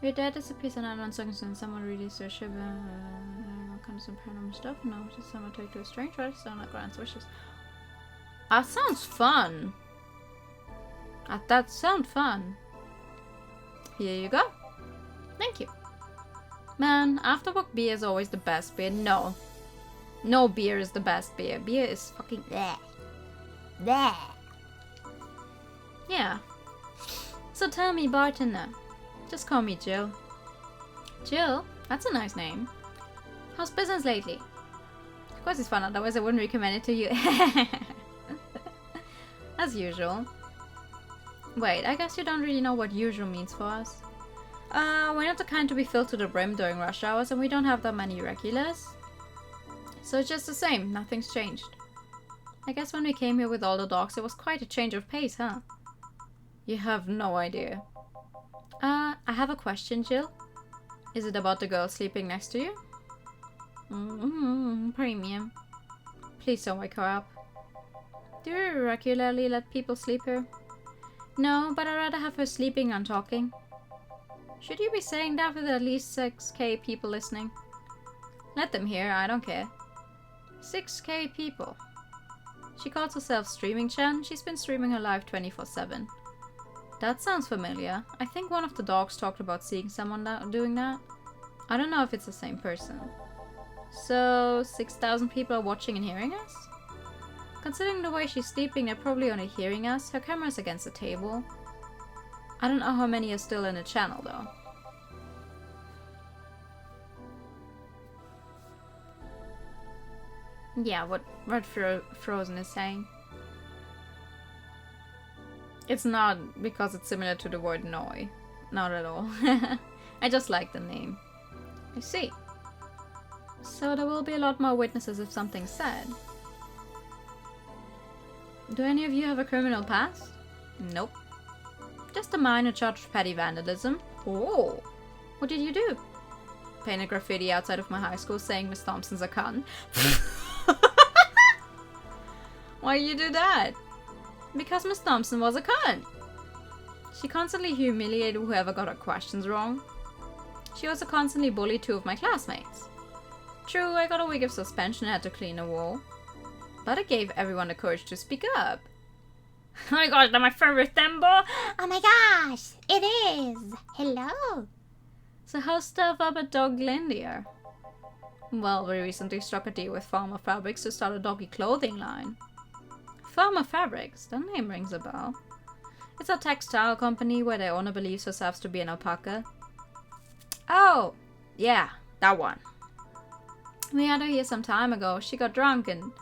Your dad disappears and 1 second and someone releases their ship. What kind of some paranormal stuff? No, just someone take to a strange right? Sound like grand wishes. That sounds fun. That sounds fun. Here you go. Thank you. Man, afterwork beer is always the best beer. No. No beer is the best beer. Beer is fucking bleh. Bleh. Yeah. So tell me, bartender. Just call me Jill. Jill? That's a nice name. How's business lately? Of course it's fun, otherwise I wouldn't recommend it to you. As usual. Wait, I guess you don't really know what usual means for us. We're not the kind to be filled to the brim during rush hours and we don't have that many regulars. So it's just the same, nothing's changed. I guess when we came here with all the dogs it was quite a change of pace, huh? You have no idea. I have a question, Jill. Is it about the girl sleeping next to you? Premium. Please don't wake her up. Do you regularly let people sleep here? No, but I'd rather have her sleeping than talking. Should you be saying that with at least 6k people listening? Let them hear, I don't care. 6k people. She calls herself Streaming Chan. She's been streaming her live 24/7. That sounds familiar. I think one of the dogs talked about seeing someone doing that. I don't know if it's the same person. So, 6,000 people are watching and hearing us? Considering the way she's sleeping, they're probably only hearing us. Her camera's against the table. I don't know how many are still in the channel, though. Yeah, what Frozen is saying. It's not because it's similar to the word noi. Not at all. I just like the name. I see. So there will be a lot more witnesses if something's said. Do any of you have a criminal past? Nope. Just a minor charge of petty vandalism. Oh! What did you do? Paint a graffiti outside of my high school saying Miss Thompson's a cunt. Why you do that? Because Miss Thompson was a cunt. She constantly humiliated whoever got her questions wrong. She also constantly bullied 2 of my classmates. True, I got a week of suspension and had to clean a wall. But it gave everyone the courage to speak up. Oh my gosh, that's my favorite Thembo! Oh my gosh, it is! Hello! So how's stuff up at Dog Glendier? Well, we recently struck a deal with Farmer Fabrics to start a doggy clothing line. Farmer Fabrics? That name rings a bell. It's a textile company where the owner believes herself to be an alpaca. Oh, yeah, that one. We had her here some time ago. She got drunk and...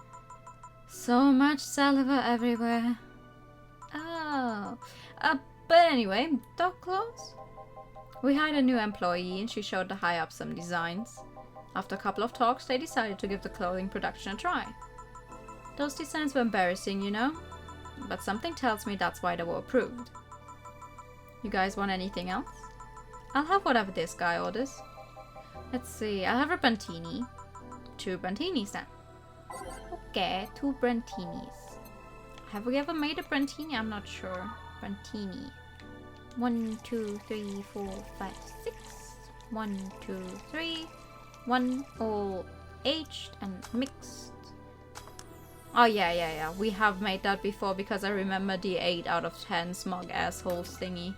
so much saliva everywhere. Oh. But anyway, dog clothes? We hired a new employee and she showed the high-ups some designs. After a couple of talks, they decided to give the clothing production a try. Those designs were embarrassing, you know? But something tells me that's why they were approved. You guys want anything else? I'll have whatever this guy orders. Let's see, I'll have a Brantini. 2 Brantinis then. Okay, 2 Brantinis. Have we ever made a Brantini? I'm not sure. Brantini. 1, 2, 3, 4, 5, 6. 1, 2, 3. 1 all aged and mixed. Oh yeah. We have made that before because I remember the 8 out of 10 smug assholes thingy.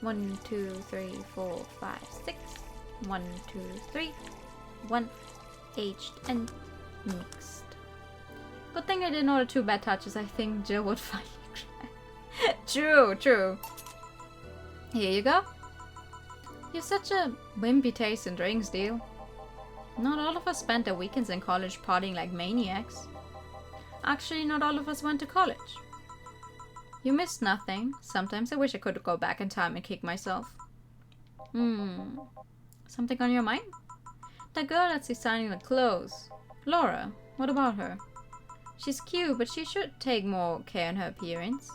1, 2, 3, 4, 5, 6. 1, 2, 3. 1 aged and mixed. Good thing I didn't order 2 bad touches. I think Jill would finally cry. True. Here you go. You're such a wimpy taste in drinks, deal. Not all of us spent their weekends in college partying like maniacs. Actually, not all of us went to college. You missed nothing. Sometimes I wish I could go back in time and kick myself. Something on your mind? The girl that's designing the clothes. Laura, what about her? She's cute, but she should take more care in her appearance.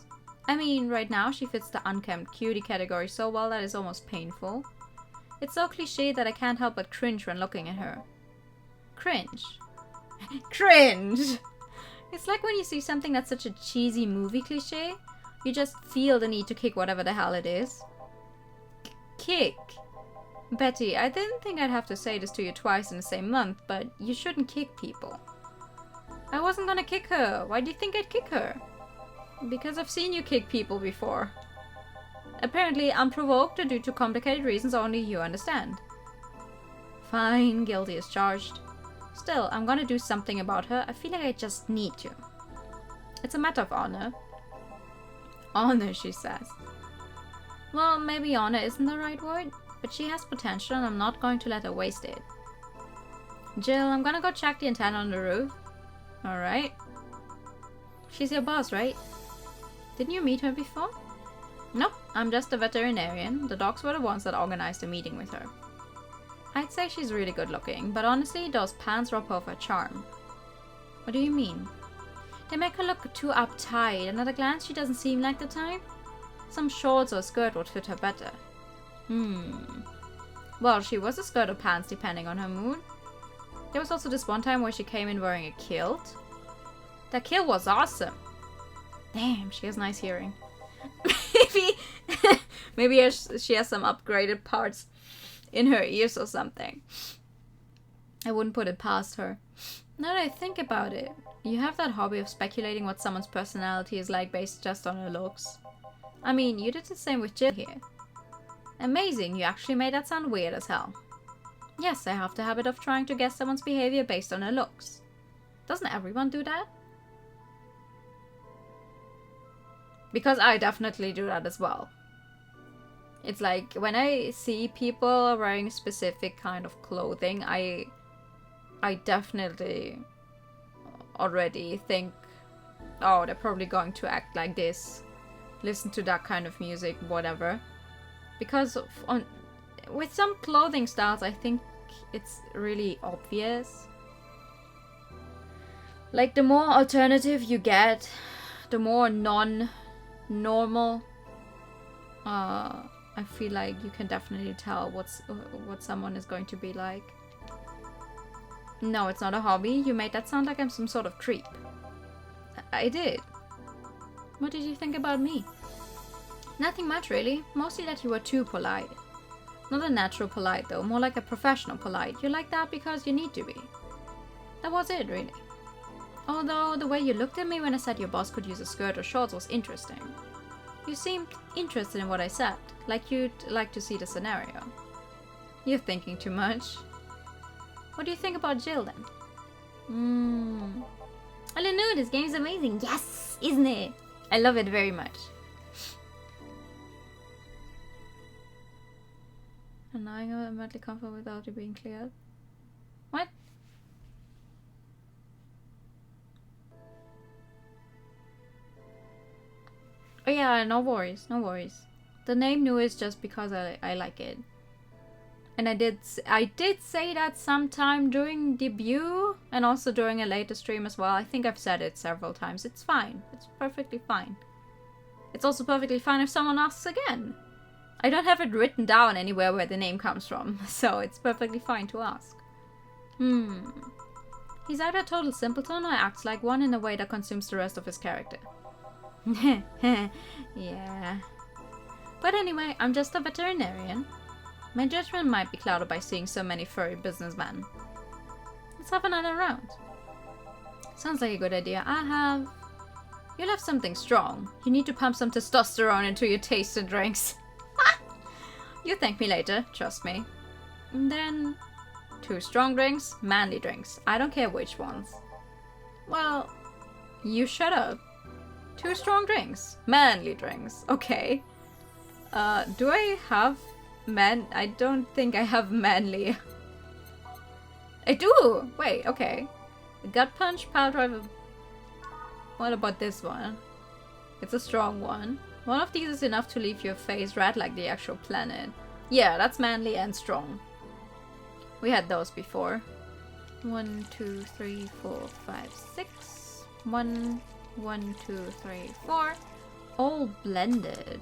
I mean, right now she fits the unkempt cutie category so well that it's almost painful. It's so cliche that I can't help but cringe when looking at her. Cringe. Cringe! It's like when you see something that's such a cheesy movie cliche, you just feel the need to kick whatever the hell it is. Kick. Betty, I didn't think I'd have to say this to you twice in the same month, but you shouldn't kick people. I wasn't gonna kick her. Why do you think I'd kick her? Because I've seen you kick people before. Apparently unprovoked or due to complicated reasons only you understand. Fine, guilty as charged. Still, I'm gonna do something about her. I feel like I just need to. It's a matter of honor. Honor, she says. Well, maybe honor isn't the right word, but she has potential and I'm not going to let her waste it. Jill, I'm gonna go check the antenna on the roof. Alright. She's your boss, right? Didn't you meet her before? Nope, I'm just a veterinarian. The dogs were the ones that organized the meeting with her. I'd say she's really good looking, but honestly, those pants rob off her charm. What do you mean? They make her look too uptight, and at a glance she doesn't seem like the type. Some shorts or a skirt would fit her better. Well, she was a skirt or pants depending on her mood. There was also this one time where she came in wearing a kilt. That kilt was awesome. Damn, she has nice hearing. Maybe she has some upgraded parts in her ears or something. I wouldn't put it past her. Now that I think about it, you have that hobby of speculating what someone's personality is like based just on her looks. I mean, you did the same with Jill here. Amazing, you actually made that sound weird as hell. Yes, I have the habit of trying to guess someone's behavior based on her looks. Doesn't everyone do that? Because I definitely do that as well. It's like, when I see people wearing specific kind of clothing, I definitely already think, oh, they're probably going to act like this, listen to that kind of music, whatever. Because with some clothing styles, I think it's really obvious. Like, the more alternative you get, the more non-normal, I feel like you can definitely tell what someone is going to be like. No, it's not a hobby. You made that sound like I'm some sort of creep. I did. What did you think about me? Nothing much, really. Mostly that you were too polite. Not a natural polite, though. More like a professional polite. You're like that because you need to be. That was it, really. Although, the way you looked at me when I said your boss could use a skirt or shorts was interesting. You seemed interested in what I said, like you'd like to see the scenario. You're thinking too much. What do you think about Jill, then? I don't know, this game's amazing. Yes, isn't it? I love it very much. And now I'm automatically comfortable without it being cleared. What? Oh yeah, no worries, no worries. The name new is just because I like it. And I did say that sometime during debut and also during a later stream as well. I think I've said it several times. It's fine. It's perfectly fine. It's also perfectly fine if someone asks again. I don't have it written down anywhere where the name comes from, so it's perfectly fine to ask. He's either a total simpleton or acts like one in a way that consumes the rest of his character. Yeah. But anyway, I'm just a veterinarian. My judgment might be clouded by seeing so many furry businessmen. Let's have another round. Sounds like a good idea. You'll have something strong. You need to pump some testosterone into your tasted drinks. You thank me later, trust me. And then 2 strong drinks, manly drinks. I don't care which ones. Well, you shut up. 2 strong drinks, manly drinks. Okay. Do I have I don't think I have manly. I do! Wait, okay. Gut punch, pile driver. What about this one? It's a strong one. One of these is enough to leave your face red like the actual planet. Yeah, that's manly and strong. We had those before. 1, 2, 3, 4, 5, 6. 1, 1, 2, 3, 4. All blended.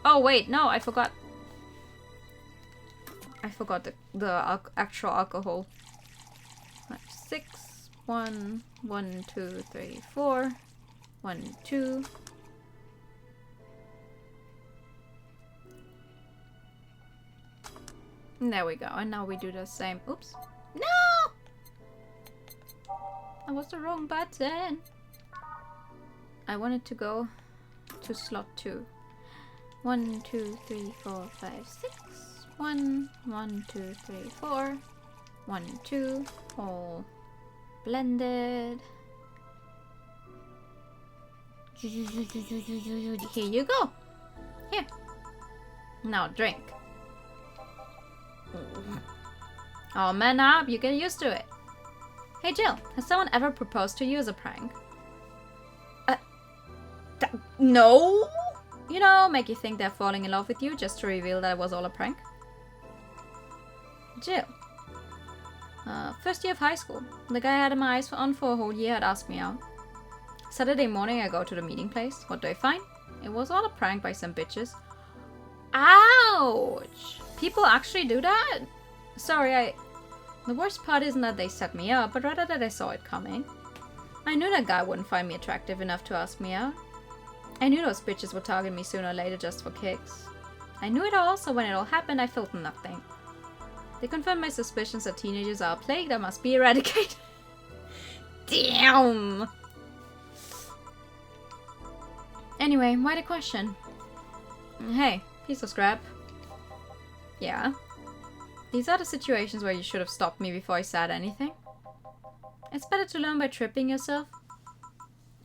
Oh wait, no, I forgot. The actual alcohol. 5, 6. 1, 1, 2, 3, 4. 1, 2. And there we go. And now we do the same. Oops. No! That was the wrong button. I wanted to go to slot 2. 1, 2, 3, 4, 5, 6. 1, 1, 2, 3, 4. 1, 2. All blended. Here you go. Here. Now drink. Oh, man up. You get used to it. Hey, Jill. Has someone ever proposed to you as a prank? No. You know, make you think they're falling in love with you just to reveal that it was all a prank. Jill. First year of high school. The guy I had my eyes on for a whole year had asked me out. Saturday morning I go to the meeting place. What do I find? It was all a prank by some bitches. Ouch! People actually do that? Sorry, The worst part isn't that they set me up, but rather that I saw it coming. I knew that guy wouldn't find me attractive enough to ask me out. I knew those bitches would target me sooner or later just for kicks. I knew it all, so when it all happened, I felt nothing. They confirmed my suspicions that teenagers are a plague that must be eradicated. Damn! Anyway, why the question? Hey, piece of scrap. Yeah? These are the situations where you should have stopped me before I said anything. It's better to learn by tripping yourself.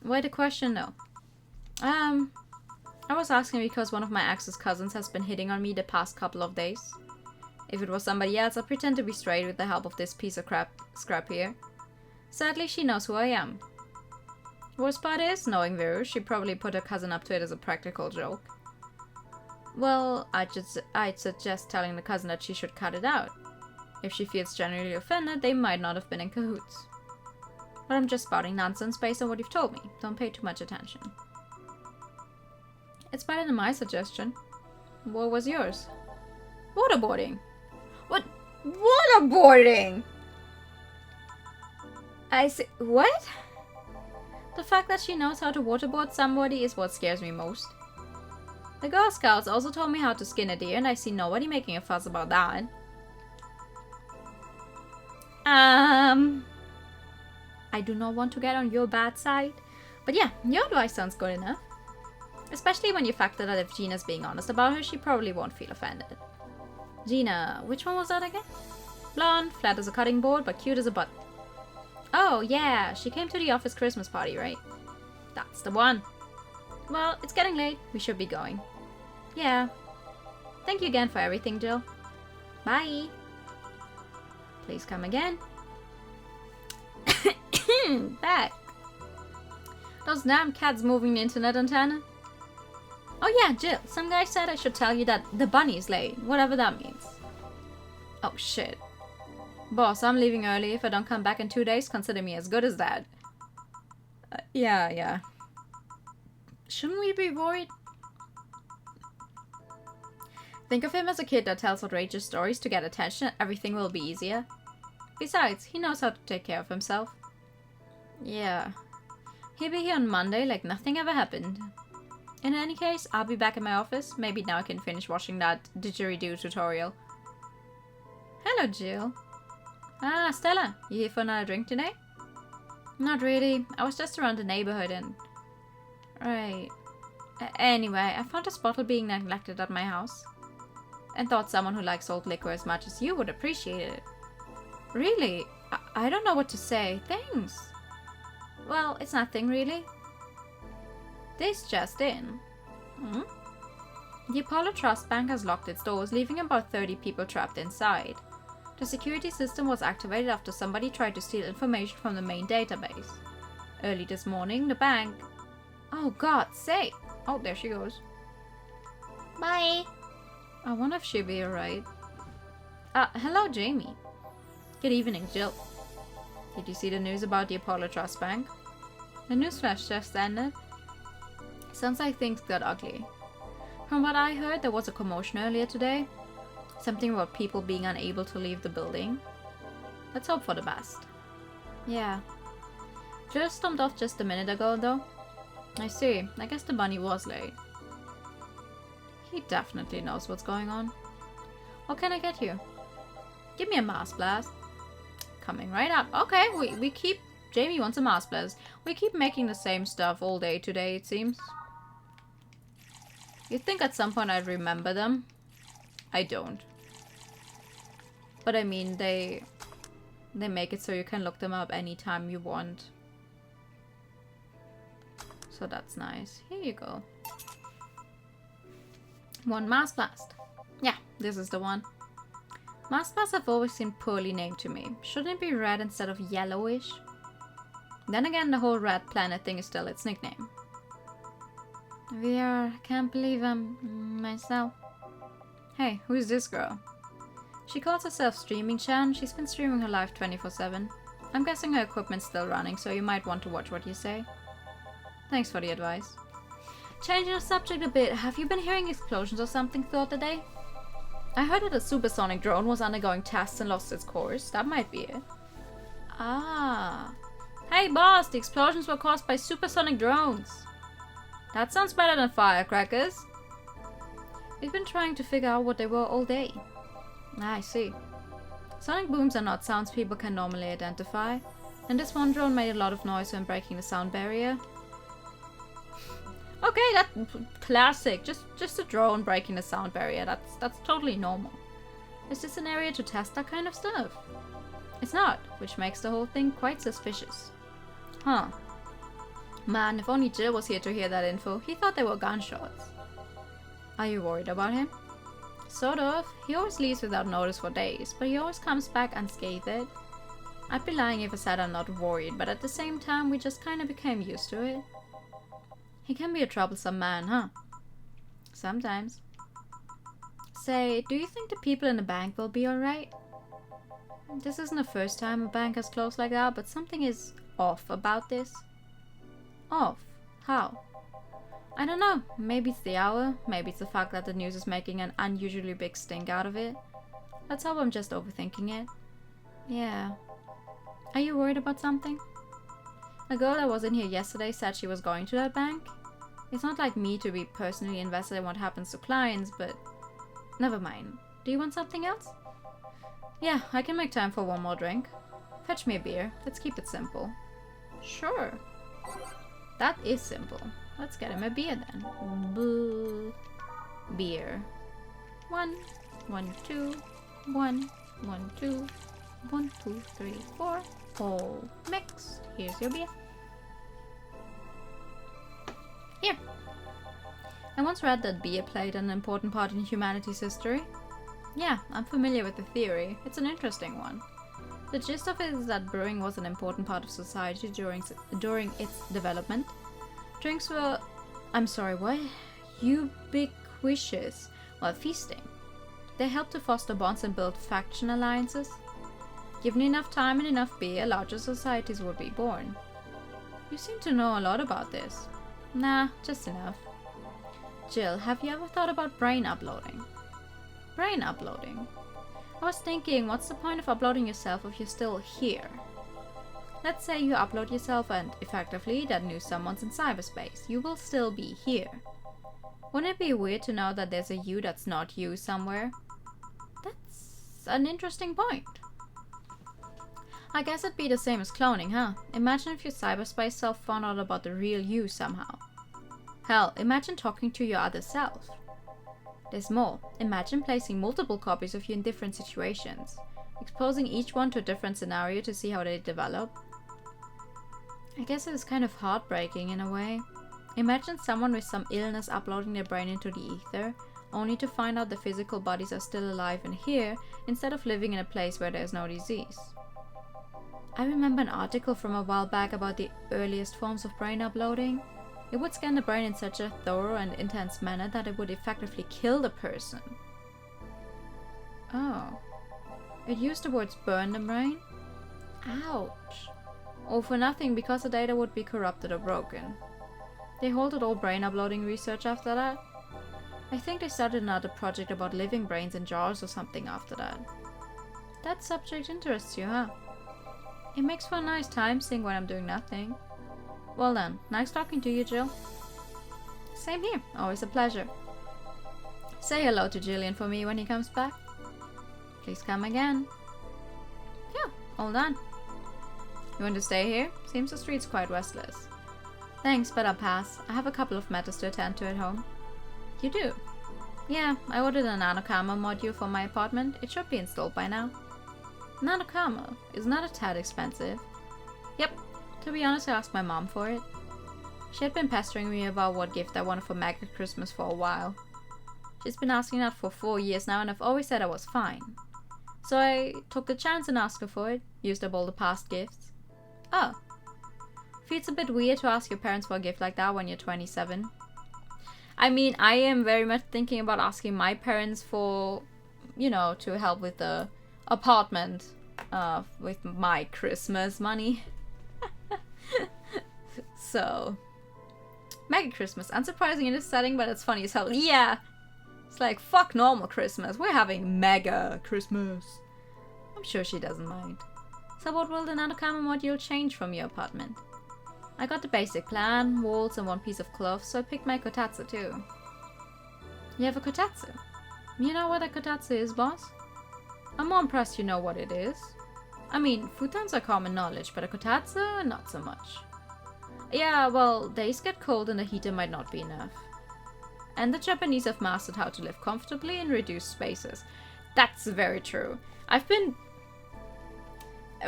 Why the question, though? I was asking because one of my ex's cousins has been hitting on me the past couple of days. If it was somebody else, I'd pretend to be straight with the help of this piece of scrap here. Sadly, she knows who I am. Worst part is, knowing Viru, she probably put her cousin up to it as a practical joke. Well, I'd suggest telling the cousin that she should cut it out. If she feels genuinely offended, they might not have been in cahoots. But I'm just spouting nonsense based on what you've told me. Don't pay too much attention. It's better than my suggestion. What was yours? Waterboarding. What? Waterboarding? I see. What? The fact that she knows how to waterboard somebody is what scares me most. The Girl Scouts also told me how to skin a deer, and I see nobody making a fuss about that. I do not want to get on your bad side. But yeah, your advice sounds good enough. Especially when you factor that if Gina's being honest about her, she probably won't feel offended. Gina, which one was that again? Blonde, flat as a cutting board, but cute as a butt. Oh, yeah, she came to the office Christmas party, right? That's the one. Well, it's getting late. We should be going. Yeah. Thank you again for everything, Jill. Bye. Please come again. Back. Those damn cats moving the internet antenna. Oh yeah, Jill, some guy said I should tell you that the bunny's late, whatever that means. Oh shit. Boss, I'm leaving early. If I don't come back in 2 days, consider me as good as that. Yeah. Shouldn't we be worried? Think of him as a kid that tells outrageous stories to get attention and everything will be easier. Besides, he knows how to take care of himself. Yeah. He'll be here on Monday like nothing ever happened. In any case, I'll be back in my office. Maybe now I can finish watching that didgeridoo tutorial. Hello, Jill. Ah, Stella, you here for another drink today? Not really. I was just around the neighborhood and... Right. Anyway, I found this bottle being neglected at my house. And thought someone who likes old liquor as much as you would appreciate it. Really? I don't know what to say. Thanks. Well, it's nothing really. This just in. The Apollo Trust Bank has locked its doors, leaving about 30 people trapped inside. The security system was activated after somebody tried to steal information from the main database. Early this morning, the bank... Oh, God's sake! Oh, there she goes. Bye. I wonder if she'll be alright. Hello, Jamie. Good evening, Jill. Did you see the news about the Apollo Trust Bank? The newsflash just ended. Sounds like things got ugly. From what I heard, there was a commotion earlier today. Something about people being unable to leave the building. Let's hope for the best. Yeah. Jill stomped off just a minute ago, though. I see. I guess the bunny was late. He definitely knows what's going on. What can I get you? Give me a Mars Blast. Coming right up. Okay, we keep... Jamie wants a Mars Blast. We keep making the same stuff all day today, it seems. You'd think at some point I'd remember them. I don't. But I mean, they make it so you can look them up anytime you want. So that's nice. Here you go. One Mars Blast. Yeah, this is the one. Mars Blasts have always seemed poorly named to me. Shouldn't it be red instead of yellowish? Then again, the whole red planet thing is still its nickname. I can't believe I'm myself. Hey, who's this girl? She calls herself Streaming Chan. She's been streaming her live 24/7. I'm guessing her equipment's still running, so you might want to watch what you say. Thanks for the advice. Changing the subject a bit, have you been hearing explosions or something throughout the day? I heard that a supersonic drone was undergoing tests and lost its course. That might be it. Ah. Hey boss, the explosions were caused by supersonic drones. That sounds better than firecrackers. We've been trying to figure out what they were all day. I see. Sonic booms are not sounds people can normally identify, and this one drone made a lot of noise when breaking the sound barrier. Okay, that's classic. Just a drone breaking the sound barrier. That's totally normal. Is this an area to test that kind of stuff? It's not, which makes the whole thing quite suspicious. Huh. Man, if only Jill was here to hear that info. He thought they were gunshots. Are you worried about him? Sort of. He always leaves without notice for days, but he always comes back unscathed. I'd be lying if I said I'm not worried, but at the same time, we just kinda became used to it. He can be a troublesome man, huh? Sometimes. Say, do you think the people in the bank will be alright? This isn't the first time a bank has closed like that, but something is off about this. Off? How? I don't know. Maybe it's the hour. Maybe it's the fact that the news is making an unusually big stink out of it. Let's hope I'm just overthinking it. Yeah. Are you worried about something? The girl that was in here yesterday said she was going to that bank. It's not like me to be personally invested in what happens to clients, but... Never mind. Do you want something else? Yeah, I can make time for one more drink. Fetch me a beer. Let's keep it simple. Sure. That is simple. Let's get him a beer then. Boo. Beer. 1, 1, 2, 1, 1, 2, 1, 2, 3, 4. All mixed. Here's your beer. Here. I once read that beer played an important part in humanity's history. Yeah, I'm familiar with the theory. It's an interesting one. The gist of it is that brewing was an important part of society during its development. Drinks were... I'm sorry, what? Ubiquitous while feasting. They helped to foster bonds and build faction alliances. Given enough time and enough beer, larger societies would be born. You seem to know a lot about this. Nah, just enough. Jill, have you ever thought about brain uploading? Brain uploading? I was thinking, what's the point of uploading yourself if you're still here? Let's say you upload yourself and, effectively, that news someone's in cyberspace. You will still be here. Wouldn't it be weird to know that there's a you that's not you somewhere? That's an interesting point. I guess it'd be the same as cloning, huh? Imagine if your cyberspace self found out about the real you somehow. Hell, imagine talking to your other self. There's more. Imagine placing multiple copies of you in different situations, exposing each one to a different scenario to see how they develop. I guess it's kind of heartbreaking in a way. Imagine someone with some illness uploading their brain into the ether, only to find out the physical bodies are still alive and here, instead of living in a place where there's no disease. I remember an article from a while back about the earliest forms of brain uploading. It would scan the brain in such a thorough and intense manner that it would effectively kill the person. Oh. It used the words burn the brain? Ouch. All for nothing because the data would be corrupted or broken. They halted all brain uploading research after that. I think they started another project about living brains in jars or something after that. That subject interests you, huh? It makes for a nice time seeing when I'm doing nothing. Well then, nice talking to you, Jill. Same here, always a pleasure. Say hello to Jillian for me when he comes back. Please come again. Yeah, all done. You want to stay here? Seems the street's quite restless. Thanks, but I'll pass. I have a couple of matters to attend to at home. You do? Yeah, I ordered a nanocamera module for my apartment. It should be installed by now. Nanocamera? Isn't that a tad expensive? Yep. To be honest, I asked my mom for it. She had been pestering me about what gift I wanted for Meg at Christmas for a while. She's been asking that for 4 years now and I've always said I was fine. So I took the chance and asked her for it, used up all the past gifts. Oh. Feels a bit weird to ask your parents for a gift like that when you're 27. I mean, I am very much thinking about asking my parents for, you know, to help with the apartment with my Christmas money. So, Mega Christmas. Unsurprising in this setting, but it's funny as hell. Yeah! It's like, fuck normal Christmas. We're having Mega Christmas. I'm sure she doesn't mind. So what will the nanocamera module change from your apartment? I got the basic plan, walls and one piece of cloth, so I picked my kotatsu too. You have a kotatsu? You know what a kotatsu is, boss? I'm more impressed you know what it is. I mean, futons are common knowledge, but a kotatsu, not so much. Yeah, well, days get cold and the heater might not be enough. And the Japanese have mastered how to live comfortably in reduced spaces. That's very true. I've been...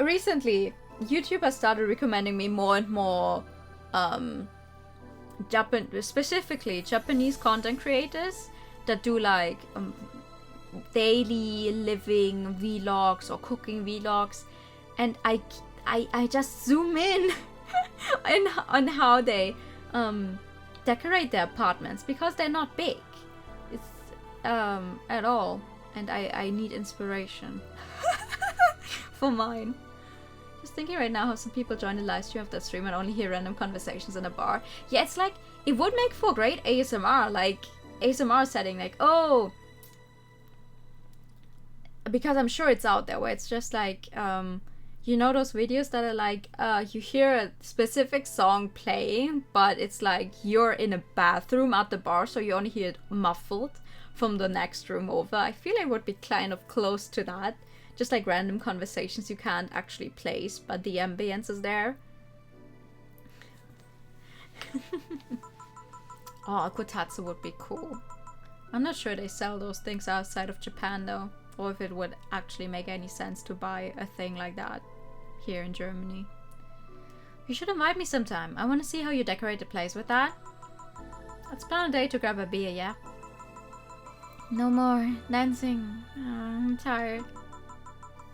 Recently, YouTube has started recommending me more and more specifically Japanese content creators that do like daily living vlogs or cooking vlogs, and I just zoom in on how they decorate their apartments because they're not big. It's at all, and I need inspiration for mine. Just thinking right now how some people join the live stream of that stream and only hear random conversations in a bar. Yeah, it's like, it would make for great ASMR, like ASMR setting, like, oh, because I'm sure it's out there where it's just like, you know those videos that are like, you hear a specific song playing, but it's like you're in a bathroom at the bar, so you only hear it muffled from the next room over. I feel like it would be kind of close to that. Just like random conversations you can't actually place, but the ambience is there. Oh, a kotatsu would be cool. I'm not sure they sell those things outside of Japan though, or if it would actually make any sense to buy a thing like that here in Germany. You should invite me sometime. I want to see how you decorate the place with that. Let's plan a day to grab a beer, yeah? No more dancing. Oh, I'm tired.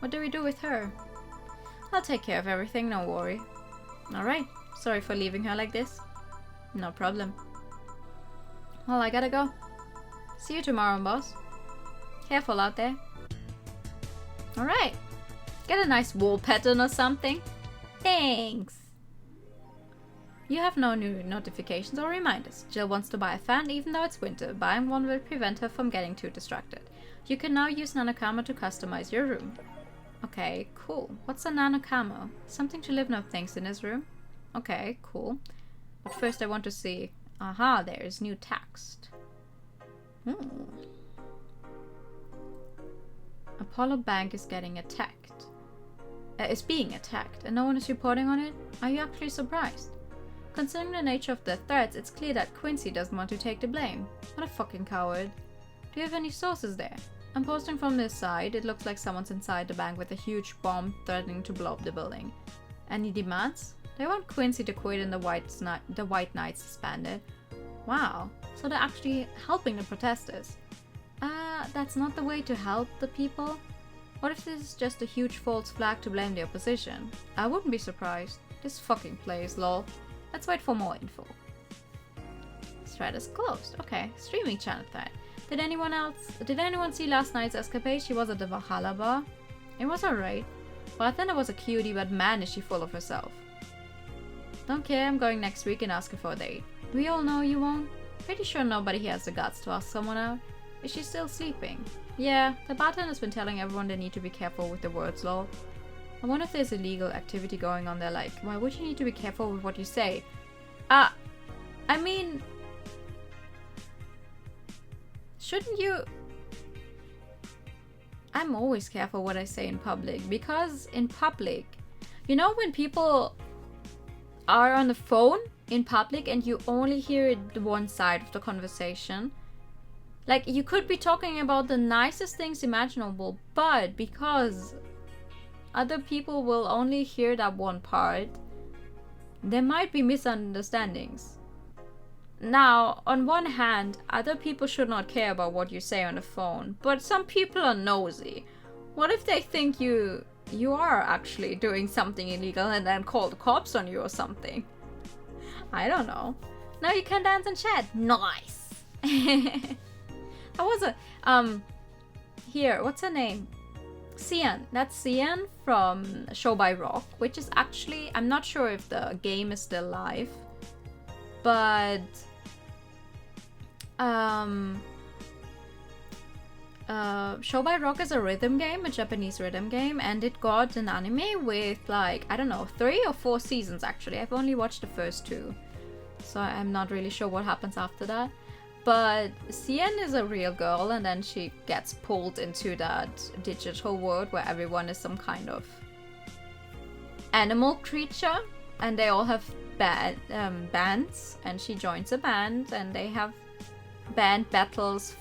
What do we do with her? I'll take care of everything, no worry. Alright, sorry for leaving her like this. No problem. Well, I gotta go. See you tomorrow, boss. Careful out there. Alright. Get a nice wall pattern or something. Thanks. You have no new notifications or reminders. Jill wants to buy a fan even though it's winter. Buying one will prevent her from getting too distracted. You can now use nanocamera to customize your room. Okay, cool. What's a nanocamera? Something to live note things in his room? Okay, cool. But first I want to see Aha, there's new text. Apollo Bank is getting attacked. Is being attacked, and no one is reporting on it? Are you actually surprised? Considering the nature of the threats, it's clear that Quincy doesn't want to take the blame. What a fucking coward. Do you have any sources there? I'm posting from this side. It looks like someone's inside the bank with a huge bomb threatening to blow up the building. Any demands? They want Quincy to quit and the White Knights disbanded. Wow, so they're actually helping the protesters. That's not the way to help the people. What if this is just a huge false flag to blame the opposition? I wouldn't be surprised. This fucking place, lol. Let's wait for more info. Thread is closed. Okay, streaming channel thread. Did anyone see last night's escapade? She was at the Valhalla bar. It was alright. Bartender was a cutie, but man is she full of herself. Don't care, I'm going next week and ask her for a date. We all know you won't. Pretty sure nobody here has the guts to ask someone out. Is she still sleeping? Yeah, the bartender's been telling everyone they need to be careful with the words, lol. I wonder if there's illegal activity going on there, like, why would you need to be careful with what you say? I mean... Shouldn't you... I'm always careful what I say in public, because in public, you know when people are on the phone in public and you only hear the one side of the conversation? Like, you could be talking about the nicest things imaginable, but because other people will only hear that one part, there might be misunderstandings. Now, on one hand, other people should not care about what you say on the phone, but some people are nosy. What if they think you are actually doing something illegal and then call the cops on you or something? I don't know. Now you can dance and chat. Nice! That was a... Here, what's her name? Cian. That's Cian from Show by Rock, which is actually... I'm not sure if the game is still live. But... Show by Rock is a rhythm game, a Japanese rhythm game, and it got an anime with, like, I don't know, 3 or 4 seasons actually. I've only watched the first 2, so I'm not really sure what happens after that. But Cian is a real girl, and then she gets pulled into that digital world where everyone is some kind of animal creature, and they all have bands, and she joins a band, and they have band battles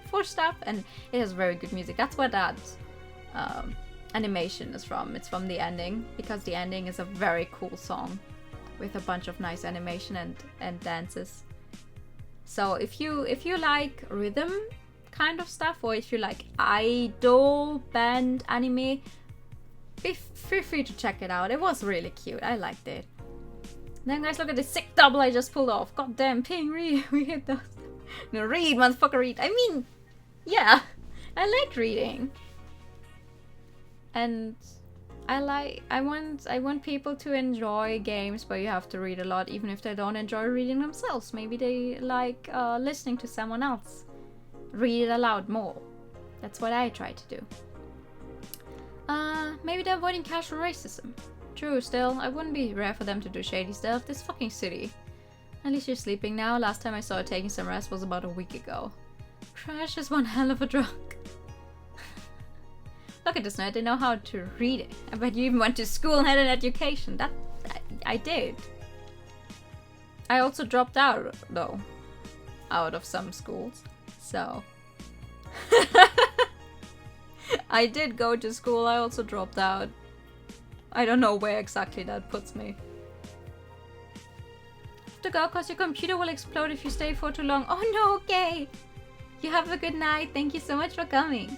for stuff, and it has very good music. That's where that animation is from. It's from the ending, because the ending is a very cool song with a bunch of nice animation and dances. So if you like rhythm kind of stuff, or if you like idol band anime, feel free to check it out. It was really cute. I liked it. Then guys, look at the sick double I just pulled off. Goddamn, ping, we hit those. No, read, motherfucker, read. I mean, yeah, I like reading. And I want people to enjoy games where you have to read a lot, even if they don't enjoy reading themselves. Maybe they like listening to someone else read it aloud more. That's what I try to do. Maybe they're avoiding casual racism. True, still, I wouldn't be rare for them to do shady stuff. This fucking city. At least you're sleeping now. Last time I saw her taking some rest was about a week ago. Trash is one hell of a drug. Look at this nerd, they know how to read it. I bet you even went to school and had an education. That I did. I also dropped out, though. Out of some schools. So. I did go to school, I also dropped out. I don't know where exactly that puts me. Have to go cause your computer will explode if you stay for too long. Oh no, okay. You have a good night. Thank you so much for coming.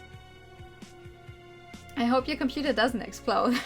I hope your computer doesn't explode.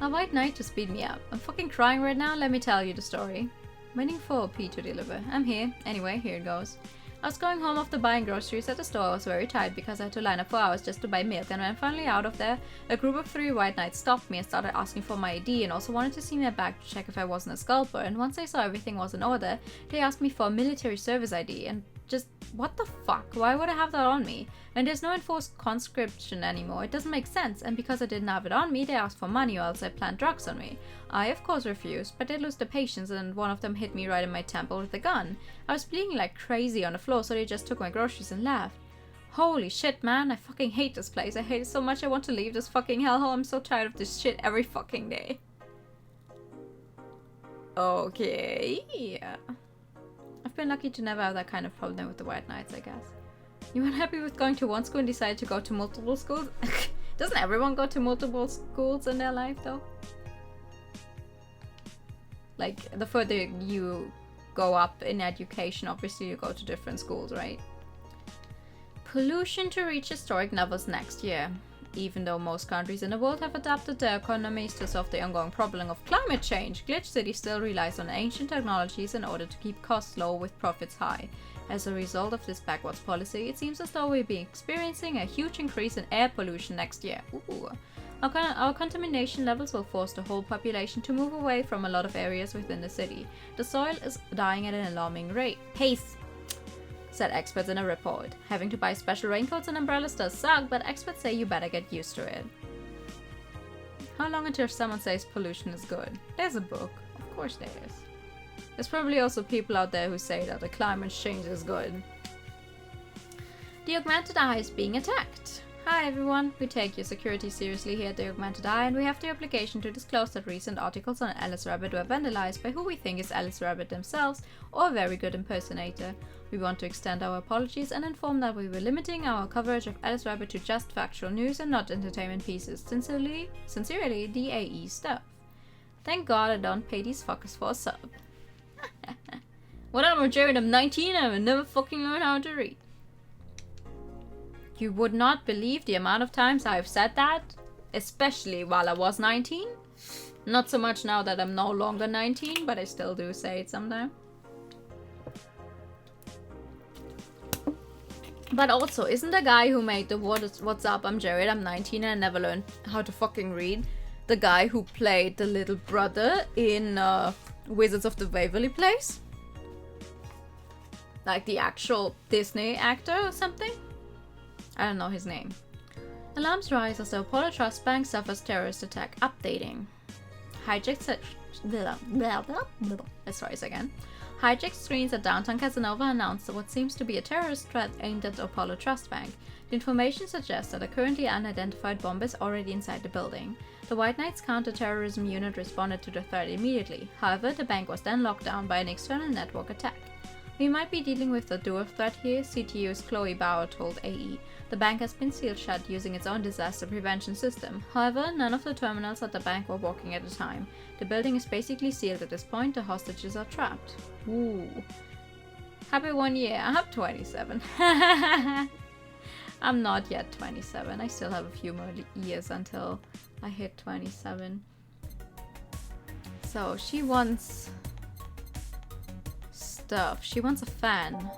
A White Knight to speed me up. I'm fucking crying right now, let me tell you the story. Waiting for a P to deliver. I'm here. Anyway, here it goes. I was going home after buying groceries at the store. I was very tired because I had to line up for hours just to buy milk, and when I'm finally out of there, a group of 3 White Knights stopped me and started asking for my ID and also wanted to see my bag to check if I wasn't a scalper, and once they saw everything was in order, they asked me for a military service ID, and Just, what the fuck? Why would I have that on me? And there's no enforced conscription anymore. It doesn't make sense. And because I didn't have it on me, they asked for money or else they planned drugs on me. I, of course, refused, but they lost their patience and one of them hit me right in my temple with a gun. I was bleeding like crazy on the floor, so they just took my groceries and left. Holy shit, man. I fucking hate this place. I hate it so much I want to leave this fucking hellhole. I'm so tired of this shit every fucking day. Okay, yeah. I've been lucky to never have that kind of problem with the White Knights, I guess. You weren't happy with going to one school and decided to go to multiple schools? Doesn't everyone go to multiple schools in their life, though? Like, the further you go up in education, obviously you go to different schools, right? Pollution to reach historic levels next year. Even though most countries in the world have adapted their economies to solve the ongoing problem of climate change, Glitch City still relies on ancient technologies in order to keep costs low with profits high. As a result of this backwards policy, it seems as though we'll be experiencing a huge increase in air pollution next year. Ooh. Our contamination levels will force the whole population to move away from a lot of areas within the city. The soil is dying at an alarming pace, said experts in a report. Having to buy special raincoats and umbrellas does suck, but experts say you better get used to it. How long until someone says pollution is good? There's a book. Of course there is. There's probably also people out there who say that the climate change is good. The Augmented Eye is being attacked. Hi everyone, we take your security seriously here at the Augmented Eye, and we have the obligation to disclose that recent articles on Alice Rabbit were vandalized by who we think is Alice Rabbit themselves or a very good impersonator. We want to extend our apologies and inform that we were limiting our coverage of Alice Rabbit to just factual news and not entertainment pieces. Sincerely, the AE stuff. Thank God I don't pay these fuckers for a sub. When I'm a Jared, I'm 19 and I will never fucking learn how to read. You would not believe the amount of times I've said that, especially while I was 19. Not so much now that I'm no longer 19, but I still do say it sometimes. But also, isn't the guy who made the What's Up, I'm Jared, I'm 19 and I never learned how to fucking read the guy who played the little brother in Wizards of the Waverly Place? Like the actual Disney actor or something? I don't know his name. Alarms rise as the Apollo Trust Bank suffers terrorist attack. Updating. Hijacked Let's try this again. Hijacked screens at downtown Casanova announced what seems to be a terrorist threat aimed at the Apollo Trust Bank. The information suggests that a currently unidentified bomb is already inside the building. The White Knights counter-terrorism unit responded to the threat immediately. However, the bank was then locked down by an external network attack. We might be dealing with a dual threat here, CTU's Chloe Bauer told AE. The bank has been sealed shut using its own disaster prevention system. However, none of the terminals at the bank were working at the time. The building is basically sealed at this point, the hostages are trapped. Ooh. Happy 1 year, I'm 27. I'm not yet 27, I still have a few more years until I hit 27. So, she wants stuff. She wants a fan.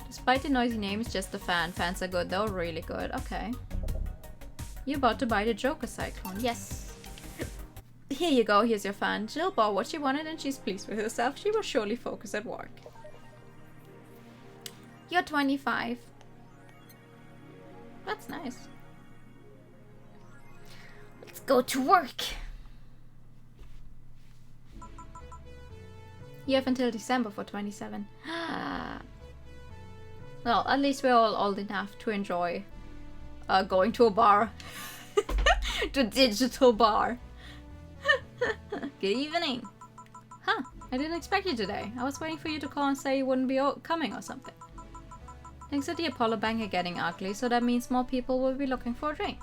Despite the noisy name, it's just a fan. Fans are good though, really good. Okay. You're about to buy the Joker Cyclone. Yes. Here you go, here's your fan. Jill bought what she wanted and she's pleased with herself. She will surely focus at work. You're 25. That's nice. Let's go to work. You have until December for 27. Well, at least we're all old enough to enjoy going to a bar. To digital bar. Good evening. Huh, I didn't expect you today. I was waiting for you to call and say you wouldn't be coming or something. Things at the Apollo Bank are getting ugly, so that means more people will be looking for a drink.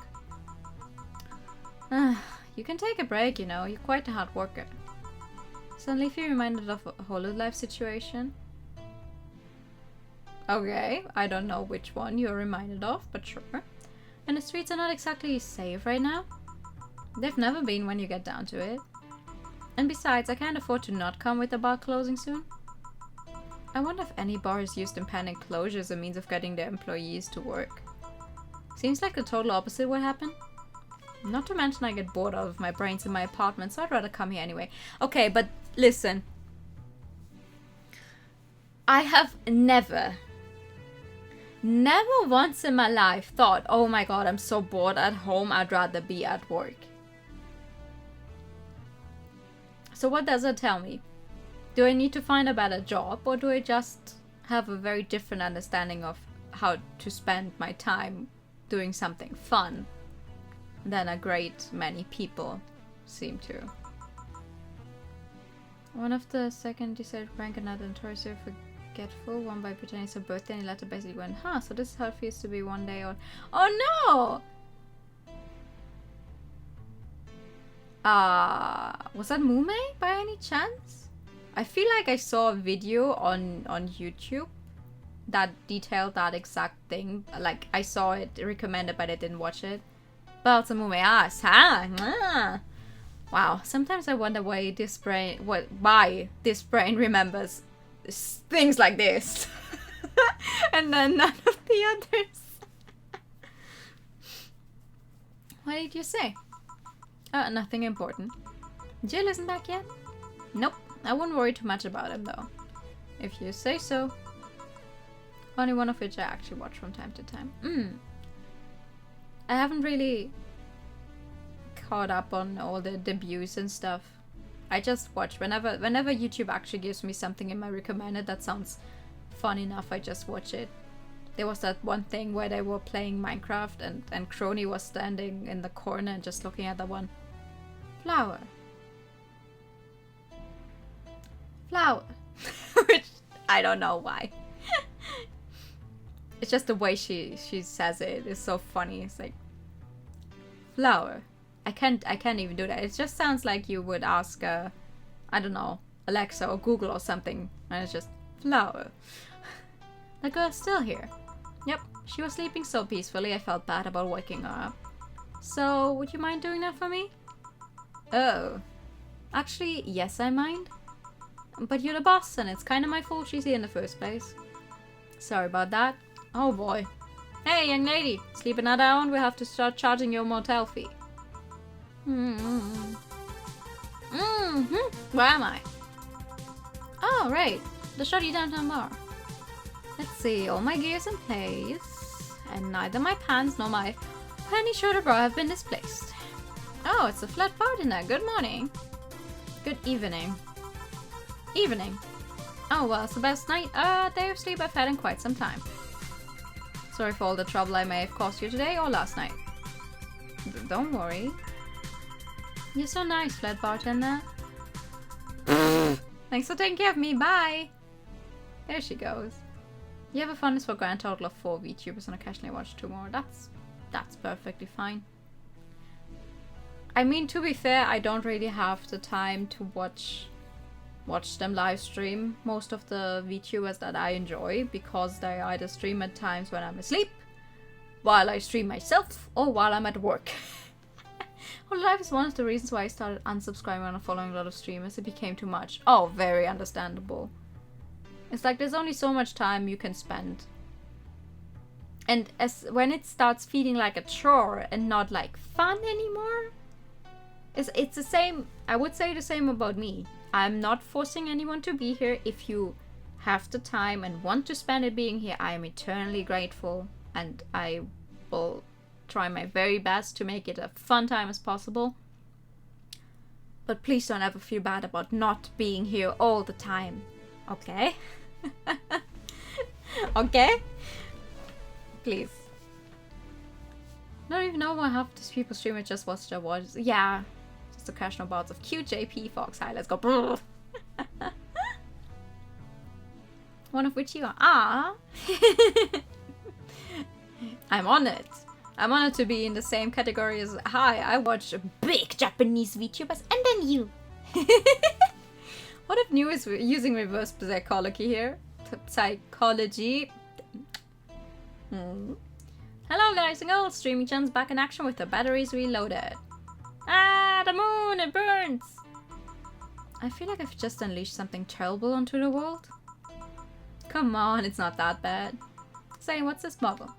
You can take a break, you know. You're quite a hard worker. Suddenly feel reminded of a Hololive situation. Okay, I don't know which one you're reminded of, but sure. And the streets are not exactly safe right now. They've never been when you get down to it. And besides, I can't afford to not come with the bar closing soon. I wonder if any bar is used impending closure as a means of getting their employees to work. Seems like the total opposite would happen. Not to mention I get bored out of my brains in my apartment, so I'd rather come here anyway. Okay, but Listen. I have never once in my life thought, oh my god, I'm so bored at home, I'd rather be at work. So what does it tell me? Do I need to find a better job, or do I just have a very different understanding of how to spend my time doing something fun than a great many people seem to? One of the second decided prank another notoriously forgetful, one by pretending it's her birthday, and the letter basically went, huh, so this is how it feels to be one day on. Oh no! Was that Mume by any chance? I feel like I saw a video on YouTube that detailed that exact thing. Like, I saw it recommended, but I didn't watch it. But it's a Mume ass, huh? Wow, sometimes I wonder why this brain remembers things like this. And then none of the others. What did you say? Nothing important. Did you listen back yet? Nope, I wouldn't worry too much about him though. If you say so. Only one of which I actually watch from time to time. I haven't really caught up on all the debuts and stuff. I just watch whenever YouTube actually gives me something in my recommended that sounds fun enough, I just watch it. There was that one thing where they were playing Minecraft and Crony was standing in the corner and just looking at the one flower. Which I don't know why. It's just the way she says it is so funny. It's like flower. I can't even do that. It just sounds like you would ask I don't know, Alexa or Google or something, and it's just flower. The girl's still here. Yep, she was sleeping so peacefully I felt bad about waking her up. So, would you mind doing that for me? Oh. Actually, yes, I mind. But you're the boss, and it's kind of my fault she's here in the first place. Sorry about that. Oh boy. Hey, young lady, sleep another hour and we'll have to start charging your motel fee. Where am I? Oh, right. The shoddy downtown bar. Let's see, all my gear's in place. And neither my pants nor my penny shoulder bra have been displaced. Oh, it's a flat bartender. Good morning. Good evening. Evening. Oh, well, it's the best day of sleep I've had in quite some time. Sorry for all the trouble I may have caused you today or last night. Don't worry. You're so nice, flat bartender. Thanks for taking care of me. Bye. There she goes. You have a fondness for a grand total of 4 VTubers and occasionally watch 2 more. That's perfectly fine. I mean, to be fair, I don't really have the time to watch them live stream most of the VTubers that I enjoy, because they either stream at times when I'm asleep, while I stream myself, or while I'm at work. Well, life is one of the reasons why I started unsubscribing and following a lot of streamers. It became too much. Oh, very understandable. It's like there's only so much time you can spend. And when it starts feeling like a chore and not like fun anymore, it's the same. I would say the same about me. I'm not forcing anyone to be here. If you have the time and want to spend it being here, I am eternally grateful, and I will try my very best to make it a fun time as possible. But please don't ever feel bad about not being here all the time. Okay? Okay? Please. I don't even know why half these people stream it, just watch their watches. Yeah. Just occasional bouts of cute JP Fox. Hi, let's go. One of which you are. Ah. I'm honored. I'm honored to be in the same category as hi, I watch big Japanese VTubers, and then you. What if New is using reverse psychology here? Psychology. Hello guys and girls, Streaming Chan's back in action with the batteries reloaded. Ah, the moon, it burns! I feel like I've just unleashed something terrible onto the world. Come on, it's not that bad. Say, what's this bottle?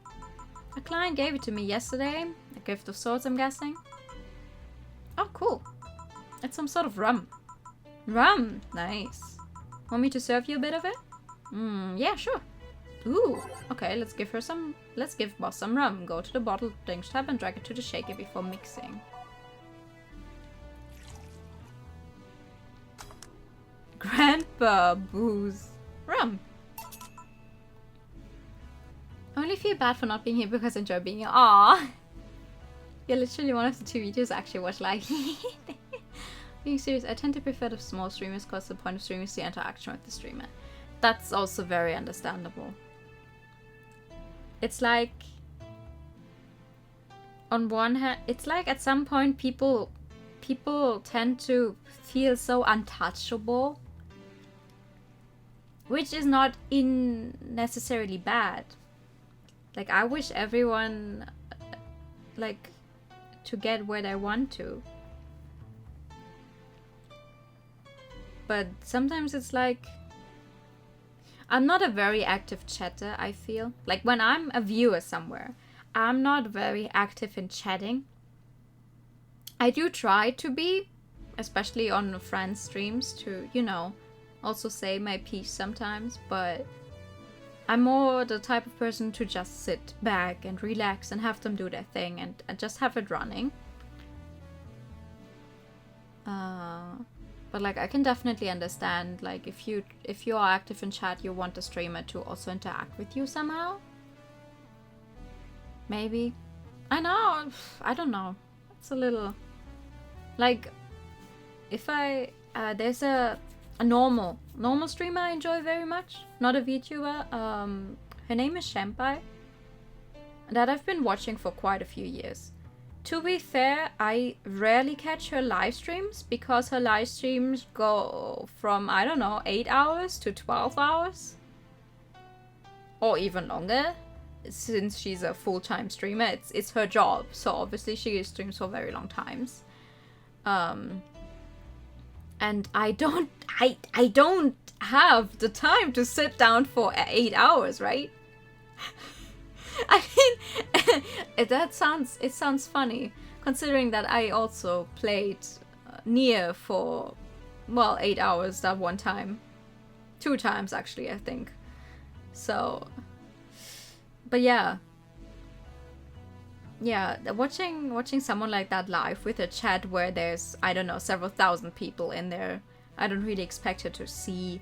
A client gave it to me yesterday. A gift of sorts, I'm guessing. Oh, cool. It's some sort of rum. Rum. Nice. Want me to serve you a bit of it? Yeah, sure. Ooh. Okay, let's give boss some rum. Go to the bottle drink tab and drag it to the shaker before mixing. Grandpa booze. Rum. Only feel bad for not being here because I enjoy being here. Aww. You're literally one of the 2 videos I actually watch live. Being serious, I tend to prefer the small streamers because the point of streaming is the interaction with the streamer. That's also very understandable. It's like, on one hand, it's like at some point people tend to feel so untouchable, which is not necessarily bad. Like, I wish everyone, like, to get where they want to. But sometimes it's like, I'm not a very active chatter, I feel. Like, when I'm a viewer somewhere, I'm not very active in chatting. I do try to be, especially on friends' streams, to, you know, also say my piece sometimes, but I'm more the type of person to just sit back and relax and have them do their thing and just have it running. But like, I can definitely understand, like, if you are active in chat, you want the streamer to also interact with you somehow. Maybe. I don't know. It's a little, like, if there's a normal streamer I enjoy very much, not a VTuber. Her name is Shampai, that I've been watching for quite a few years. To be fair, I rarely catch her live streams because her live streams go from, I don't know, 8 hours to 12 hours. Or even longer, since she's a full-time streamer. It's her job, so obviously she streams for very long times. And I don't have the time to sit down for 8 hours, right? I mean, it sounds funny, considering that I also played Nier for, well, 8 hours that one time. 2 times, actually, I think. So, but yeah. Yeah, watching someone like that live with a chat where there's, I don't know, several thousand people in there, I don't really expect her to see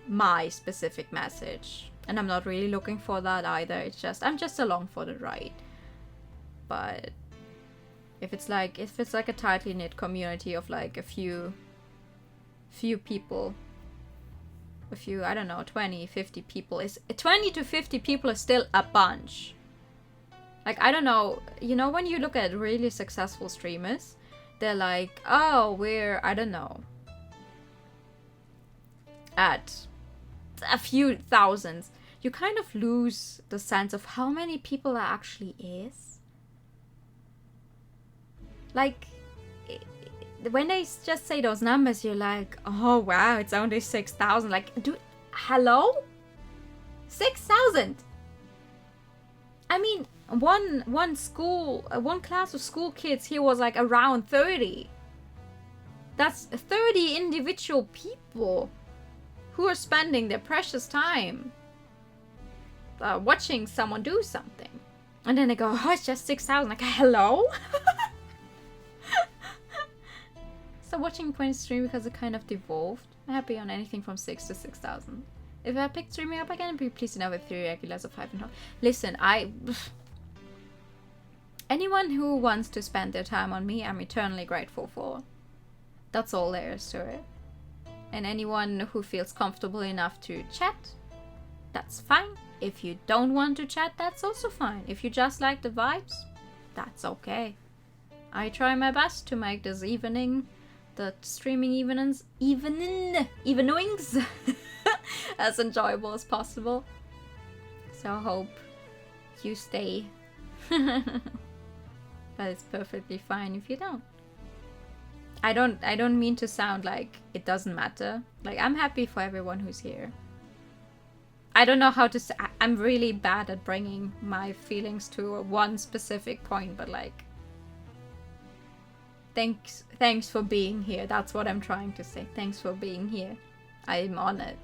my specific message. And I'm not really looking for that either. It's just, I'm just along for the ride. But if it's like a tightly knit community of like a few people, I don't know, 20, 50 people, 20 to 50 people is still a bunch. Like, I don't know, you know, when you look at really successful streamers, they're like, oh, we're, I don't know, at a few thousands. You kind of lose the sense of how many people there actually is. Like, when they just say those numbers, you're like, oh wow, it's only 6,000. Like, dude, hello? 6,000? I mean, one class of school kids here was like around 30. That's 30 individual people who are spending their precious time watching someone do something. And then they go, oh, it's just 6,000. Like, hello? So watching point stream because it kind of devolved. I'm happy on anything from 6 to 6,000. If I picked streaming up again, I'd be pleased enough with 3 regulars or 5 and 12. Listen, anyone who wants to spend their time on me, I'm eternally grateful for. That's all there is to it. And anyone who feels comfortable enough to chat, that's fine. If you don't want to chat, that's also fine. If you just like the vibes, that's okay. I try my best to make this evening, the streaming evenings, as enjoyable as possible. So I hope you stay. But it's perfectly fine if you don't. I don't mean to sound like it doesn't matter. Like, I'm happy for everyone who's here. I don't know how to say, I'm really bad at bringing my feelings to one specific point, but like, Thanks for being here. That's what I'm trying to say. Thanks for being here. I'm honored.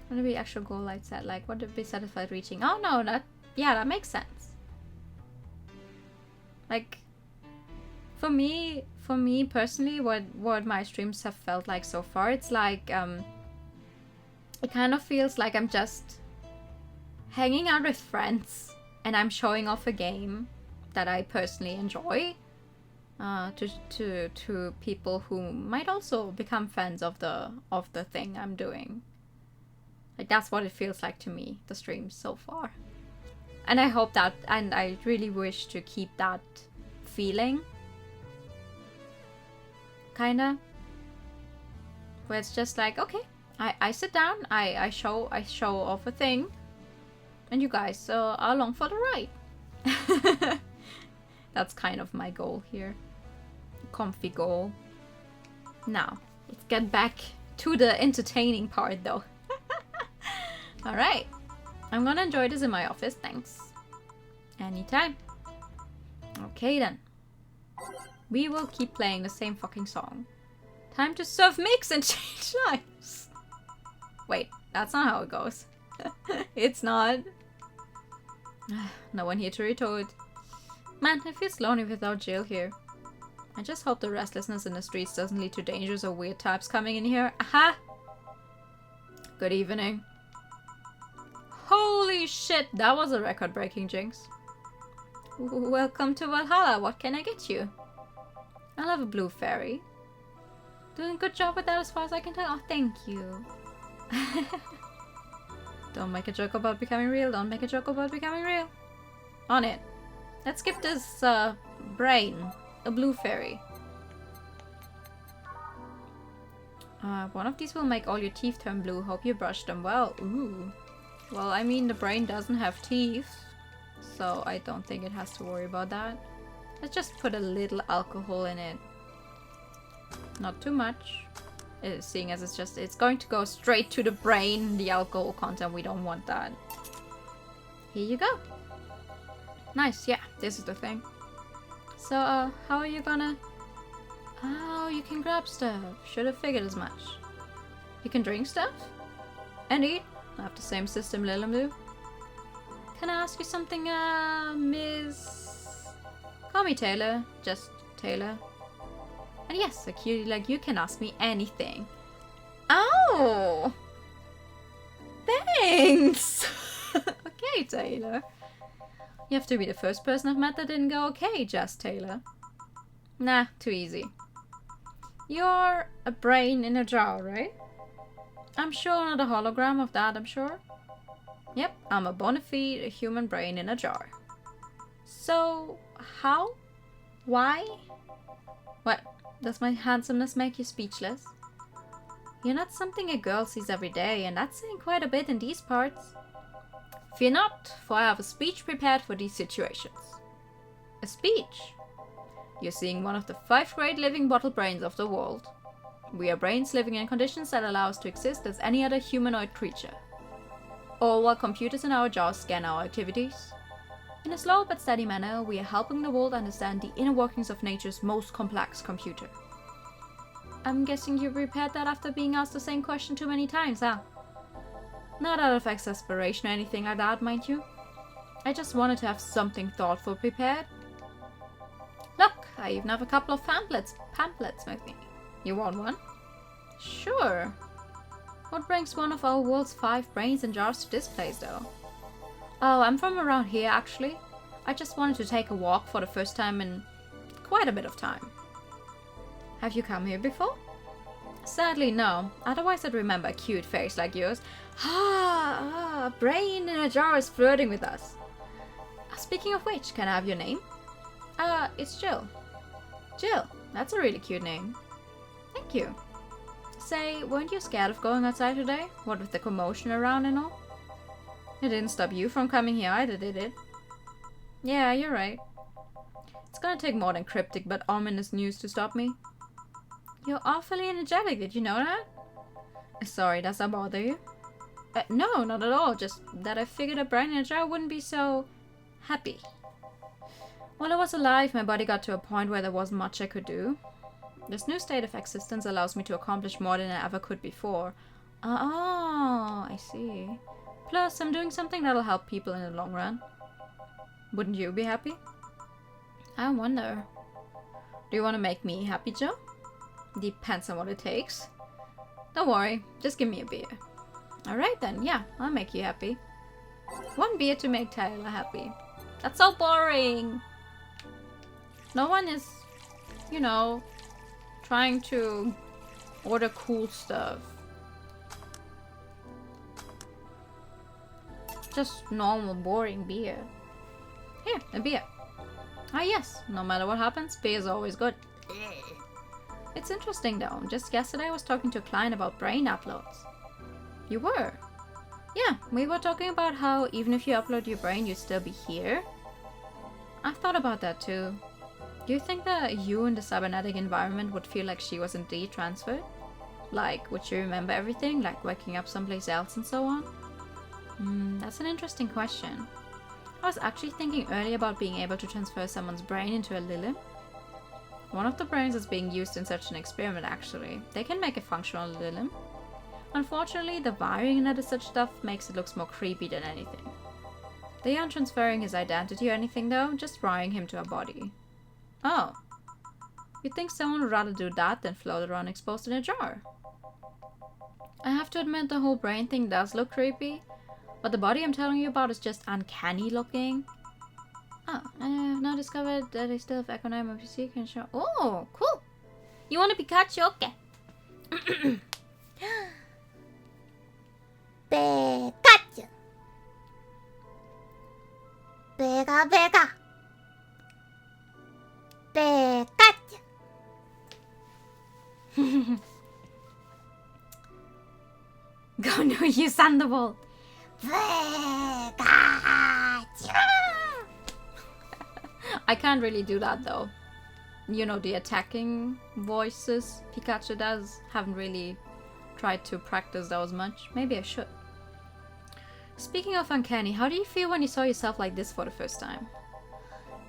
What would be actual goal I set? Like, what would be satisfied reaching? Oh no, that makes sense. Like, for me personally, what my streams have felt like so far, it's like, it kind of feels like I'm just hanging out with friends and I'm showing off a game that I personally enjoy to people who might also become fans of the thing I'm doing. Like, that's what it feels like to me, the streams so far. And I hope that, and I really wish to keep that feeling. Kinda. Where it's just like, okay, I sit down, I show off a thing, and you guys are along for the ride. That's kind of my goal here. Comfy goal. Now, let's get back to the entertaining part though. Alright. I'm gonna enjoy this in my office, thanks. Anytime. Okay then. We will keep playing the same fucking song. Time to serve mix and change lives. Wait, that's not how it goes. It's not. No one here to retort. Man, it feels lonely without Jill here. I just hope the restlessness in the streets doesn't lead to dangerous or weird types coming in here. Aha! Good evening. Holy shit, that was a record-breaking jinx. Welcome to Valhalla, what can I get you? I'll have a blue fairy. Doing a good job with that as far as I can tell. Oh, thank you. Don't make a joke about becoming real, don't make a joke about becoming real. On it. Let's give this brain a blue fairy. One of these will make all your teeth turn blue. Hope you brushed them well. Ooh. Well, I mean, the brain doesn't have teeth, so I don't think it has to worry about that. Let's just put a little alcohol in it. Not too much. Seeing as it's going to go straight to the brain, the alcohol content, we don't want that. Here you go. Nice, yeah, this is the thing. So, how are you gonna... Oh, you can grab stuff. Should have figured as much. You can drink stuff? And eat? I have the same system Lilum do. Can I ask you something, Miss... Call me Taylor. Just Taylor. And yes, a cutie like you can ask me anything. Oh! Thanks! Okay, Taylor. You have to be the first person I've met that didn't go, okay, just Taylor. Nah, too easy. You're a brain in a jar, right? I'm sure not a hologram of that, I'm sure. Yep, I'm a bona fide human brain in a jar. So, how? Why? What? Does my handsomeness make you speechless? You're not something a girl sees every day, and that's saying quite a bit in these parts. Fear not, for I have a speech prepared for these situations. A speech? You're seeing one of the 5 great living bottle brains of the world. We are brains living in conditions that allow us to exist as any other humanoid creature. All while computers in our jars scan our activities. In a slow but steady manner, we are helping the world understand the inner workings of nature's most complex computer. I'm guessing you prepared that after being asked the same question too many times, huh? Not out of exasperation or anything like that, mind you. I just wanted to have something thoughtful prepared. Look, I even have a couple of pamphlets with me. You want one? Sure. What brings one of our world's 5 brains in jars to this place, though? Oh, I'm from around here, actually. I just wanted to take a walk for the first time in quite a bit of time. Have you come here before? Sadly, no. Otherwise, I'd remember a cute face like yours. A brain in a jar is flirting with us. Speaking of which, can I have your name? It's Jill. Jill, that's a really cute name. Thank you. Say, weren't you scared of going outside today? What with the commotion around and all? It didn't stop you from coming here either, did it? Yeah, you're right. It's gonna take more than cryptic but ominous news to stop me. You're awfully energetic, did you know that? Sorry, does that bother you? No, not at all, just that I figured a brain in a jar wouldn't be so... happy. While I was alive, my body got to a point where there wasn't much I could do. This new state of existence allows me to accomplish more than I ever could before. Oh, I see. Plus, I'm doing something that'll help people in the long run. Wouldn't you be happy? I wonder. Do you want to make me happy, Joe? Depends on what it takes. Don't worry, just give me a beer. Alright then, yeah, I'll make you happy. 1 beer to make Tyler happy. That's so boring! No one is, you know, trying to order cool stuff. Just normal, boring beer. Here, a beer. Ah yes, no matter what happens, beer is always good. It's interesting though, just yesterday I was talking to a client about brain uploads. You were? Yeah, we were talking about how even if you upload your brain, you'd still be here. I've thought about that too. Do you think that you in the cybernetic environment would feel like she was indeed transferred? Like, would she remember everything, like waking up someplace else and so on? That's an interesting question. I was actually thinking earlier about being able to transfer someone's brain into a Lilim. One of the brains is being used in such an experiment actually. They can make a functional Lilim. Unfortunately, the wiring and other such stuff makes it look more creepy than anything. They aren't transferring his identity or anything though, just wiring him to a body. Oh. You'd think someone would rather do that than float around exposed in a jar. I have to admit the whole brain thing does look creepy, but the body I'm telling you about is just uncanny looking. Oh, I have now discovered that I still have Econome of PC can show. Oh, cool! You want to Pikachu? Okay. Pikachu. Pega, pega. Pikachu. Go no, you Thunderbolt! Pikachu. I can't really do that though. You know, the attacking voices Pikachu does. Haven't really tried to practice those much. Maybe I should. Speaking of uncanny, how do you feel when you saw yourself like this for the first time?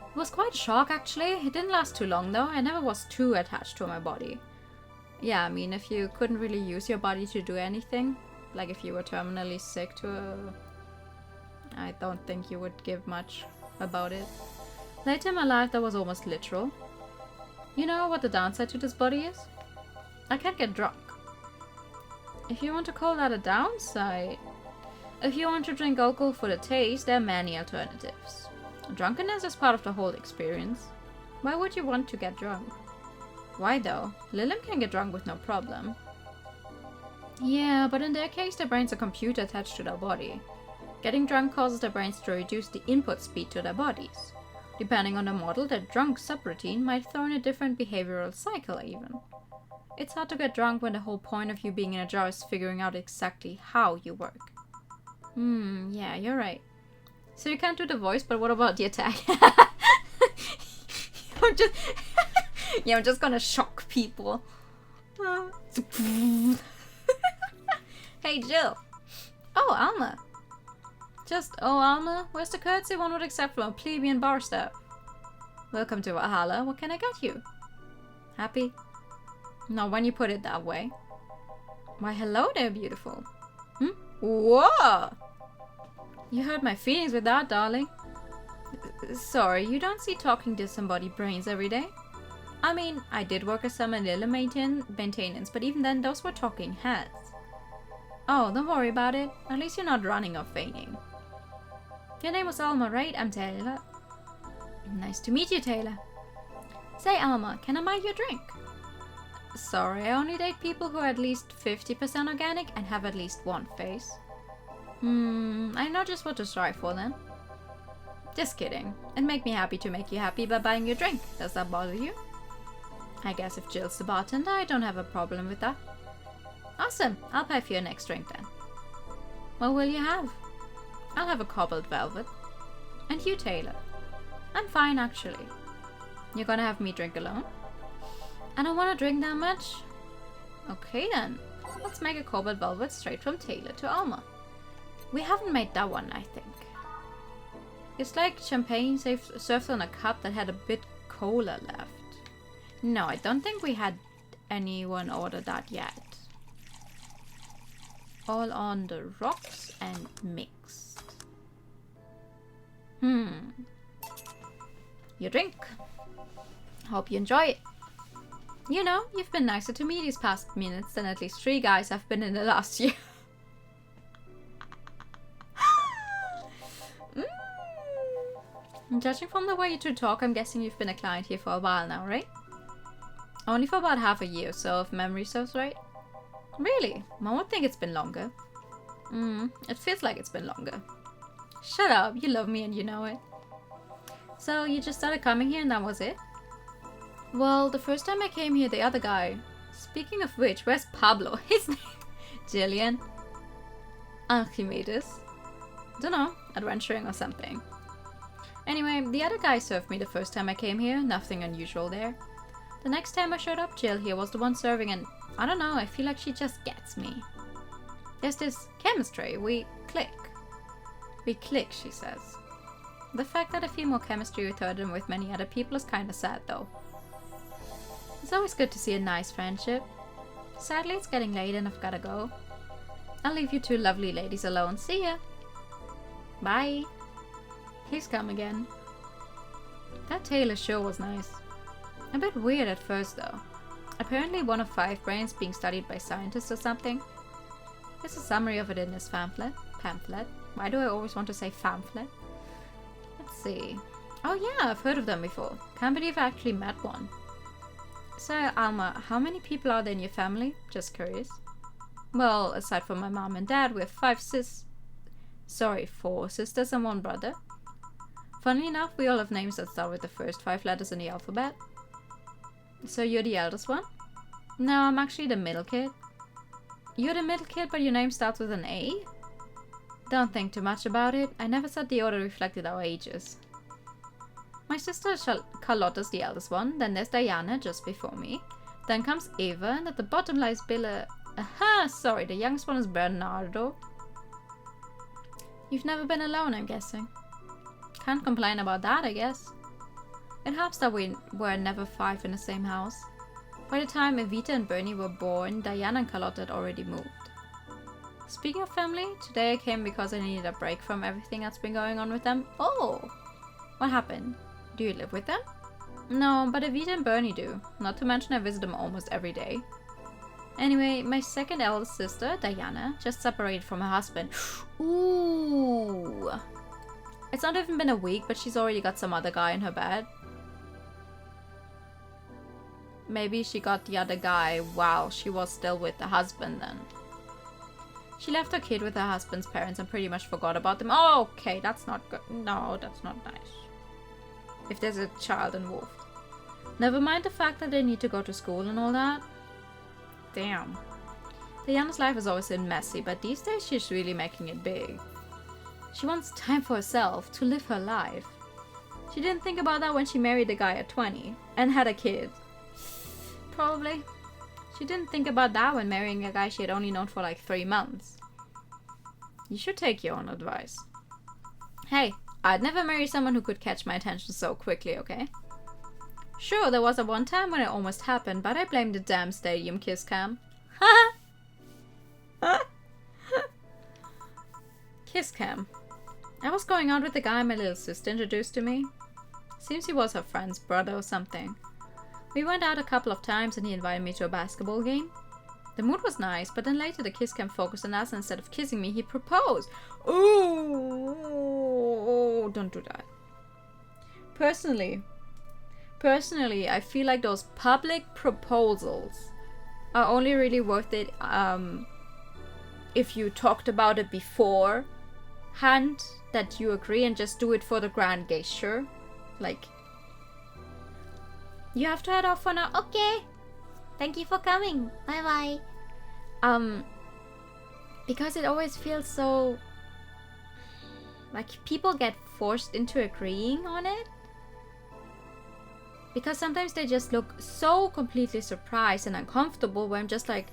It was quite a shock actually. It didn't last too long though. I never was too attached to my body. Yeah, I mean, if you couldn't really use your body to do anything, like if you were terminally sick I don't think you would give much about it. Later in my life that was almost literal. You know what the downside to this body is? I can't get drunk. If you want to call that a downside, if you want to drink alcohol for the taste, there are many alternatives. Drunkenness is part of the whole experience. Why would you want to get drunk? Why though? Lilim can get drunk with no problem. Yeah, but in their case their brain's a computer attached to their body. Getting drunk causes their brains to reduce the input speed to their bodies. Depending on the model, their drunk subroutine might throw in a different behavioral cycle even. It's hard to get drunk when the whole point of you being in a jar is figuring out exactly how you work. Yeah, you're right. So you can't do the voice, but what about the attack? I'm just gonna shock people. Hey Jill. Oh, Alma. Alma, where's the courtesy one would accept from a plebeian bar staff? Welcome to Valhalla, what can I get you? Happy? No, when you put it that way. Why hello there, beautiful. Whoa! You hurt my feelings with that, darling. Sorry, you don't see talking to somebody brains every day? I mean, I did work as some Manila maintenance, but even then those were talking heads. Oh, don't worry about it. At least you're not running or fainting. Your name was Alma, right? I'm Taylor. Nice to meet you, Taylor. Say, Alma, can I buy you a drink? Sorry, I only date people who are at least 50% organic and have at least one face. I know just what to strive for then. Just kidding. It'd make me happy to make you happy by buying you a drink. Does that bother you? I guess if Jill's the bartender, I don't have a problem with that. Awesome, I'll pay for your next drink then. What will you have? I'll have a cobbled velvet. And you, Taylor? I'm fine, actually. You're gonna have me drink alone? I don't want to drink that much. Okay then, let's make a cobbled velvet straight from Taylor to Alma. We haven't made that one, I think. It's like champagne served on a cup that had a bit cola left. No, I don't think we had anyone order that yet. All on the rocks and mixed. Your drink. Hope you enjoy it. You know, you've been nicer to me these past minutes than at least 3 guys have been in the last year. Judging from the way you two talk, I'm guessing you've been a client here for a while now, right? Only for about half a year, so if memory serves right. Really? One would think it's been longer. It feels like it's been longer. Shut up, you love me and you know it. So you just started coming here and that was it? Well, the first time I came here, the other guy... Speaking of which, where's Pablo? His name... Jillian. Archimedes. Dunno, adventuring or something. Anyway, the other guy served me the first time I came here, nothing unusual there. The next time I showed up, Jill here was the one serving and... I don't know, I feel like she just gets me. There's this chemistry, we click. We click, she says. The fact that I feel more chemistry with her than with many other people is kinda sad though. It's always good to see a nice friendship. Sadly, it's getting late and I've gotta go. I'll leave you two lovely ladies alone. See ya! Bye! Please come again. That tailor sure was nice. A bit weird at first though. Apparently one of 5 brains being studied by scientists or something. There's a summary of it in this pamphlet. Why do I always want to say pamphlet? Let's see. Oh yeah, I've heard of them before. Can't believe I actually met one. So Alma, how many people are there in your family? Just curious. Well, aside from my mom and dad, we have 4 sisters and 1 brother. Funnily enough, we all have names that start with the first 5 letters in the alphabet. So you're the eldest one? No, I'm actually the middle kid. You're the middle kid, but your name starts with an A? Don't think too much about it. I never said the order reflected our ages. My sister Carlotta's the eldest one, then there's Diana just before me. Then comes Eva, and at the bottom lies Billa. Sorry, the youngest one is Bernardo. You've never been alone, I'm guessing. Can't complain about that, I guess. It helps that we were never 5 in the same house. By the time Evita and Bernie were born, Diana and Carlotta had already moved. Speaking of family, today I came because I needed a break from everything that's been going on with them. Oh! What happened? Do you live with them? No, but Evita and Bernie do. Not to mention I visit them almost every day. Anyway, my second eldest sister, Diana, just separated from her husband. Ooh! It's not even been a week, but she's already got some other guy in her bed. Maybe she got the other guy while she was still with the husband then. She left her kid with her husband's parents and pretty much forgot about them. Oh, okay, that's not good. No, that's not nice. If there's a child involved. Never mind the fact that they need to go to school and all that. Damn. Diana's life has always been messy, but these days she's really making it big. She wants time for herself, to live her life. She didn't think about that when she married the guy at 20 and had a kid. Probably. She didn't think about that when marrying a guy she had only known for like 3 months. You should take your own advice. Hey, I'd never marry someone who could catch my attention so quickly, okay? Sure, there was a one time when it almost happened, but I blame the damn stadium kiss cam. Kiss cam. I was going out with the guy my little sister introduced to me. Seems he was her friend's brother or something. We went out a couple of times and he invited me to a basketball game. The mood was nice, but then later the kiss cam focused on us and instead of kissing me, he proposed. Ooh, don't do that. Personally, I feel like those public proposals are only really worth it if you talked about it beforehand, that you agree and just do it for the grand gesture. Like, you have to head off for now. Okay. Thank you for coming. Bye bye. Because it always feels so like people get forced into agreeing on it. Because sometimes they just look so completely surprised and uncomfortable where I'm just like,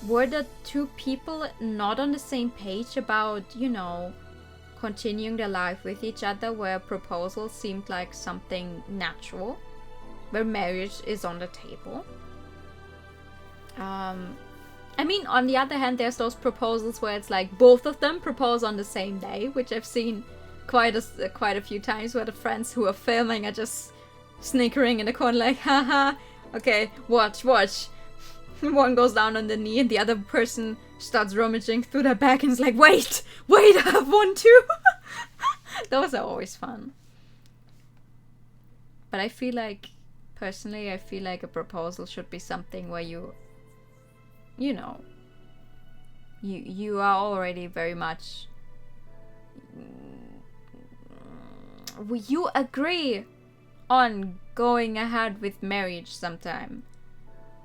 were the 2 people not on the same page about, you know, continuing their life with each other, where proposal seemed like something natural, where marriage is on the table. I mean, on the other hand, there's those proposals where it's like both of them propose on the same day, which I've seen quite a few times, where the friends who are filming are just snickering in the corner like, haha, okay, watch. One goes down on the knee and the other person starts rummaging through their bag and is like, wait, I have one too. Those are always fun. But I feel like, personally, a proposal should be something where you know, you are already very much, you agree on going ahead with marriage sometime.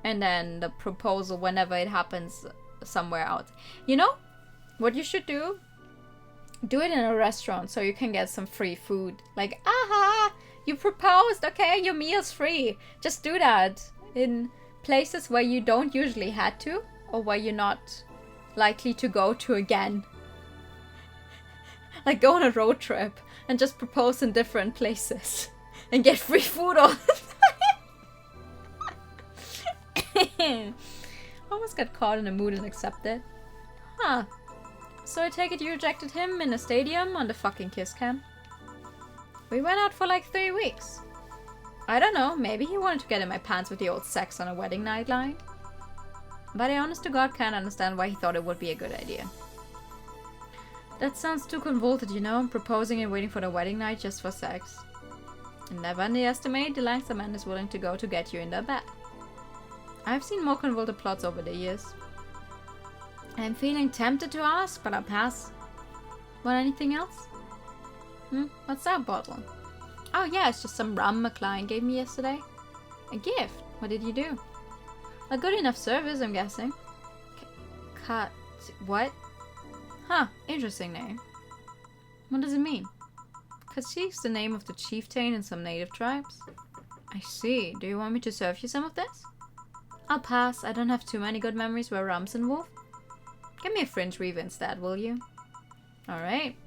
And then the proposal, whenever it happens somewhere else. You know what you should do? Do it in a restaurant so you can get some free food. Like, aha, you proposed, okay, your meal's free. Just do that in places where you don't usually had to, or where you're not likely to go to again. Like, go on a road trip and just propose in different places and get free food all the time. Almost got caught in a mood and accepted. Huh. So I take it you rejected him in a stadium on the fucking kiss cam? We went out for like 3 weeks. I don't know, maybe he wanted to get in my pants with the old sex on a wedding night line. But I honest to God can't understand why he thought it would be a good idea. That sounds too convoluted, you know, proposing and waiting for the wedding night just for sex. And never underestimate the lengths a man is willing to go to get you in their bed. I've seen more convoluted plots over the years. I'm feeling tempted to ask, but I'll pass. Want anything else? What's that bottle? Oh yeah, it's just some rum a client gave me yesterday. A gift? What did you do? A good enough service, I'm guessing. What? Huh, interesting name. What does it mean? Kashi's the name of the chieftain in some native tribes. I see. Do you want me to serve you some of this? I'll pass. I don't have too many good memories where rum's involved. Give me a fringe weaver instead, will you? Alright.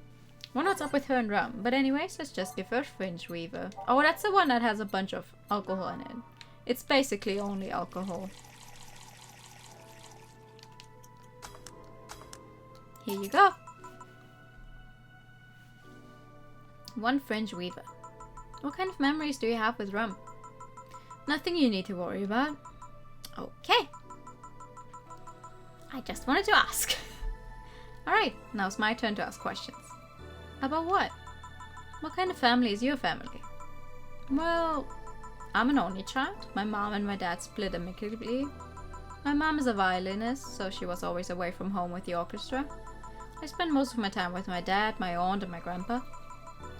Wonder what's up with her and rum. But anyways, let's just give her fringe weaver. Oh, that's the one that has a bunch of alcohol in it. It's basically only alcohol. Here you go. One fringe weaver. What kind of memories do you have with rum? Nothing you need to worry about. Okay. I just wanted to ask. Alright, now it's my turn to ask questions. About what? What kind of family is your family? Well, I'm an only child. My mom and my dad split amicably. My mom is a violinist, so she was always away from home with the orchestra. I spent most of my time with my dad, my aunt, and my grandpa.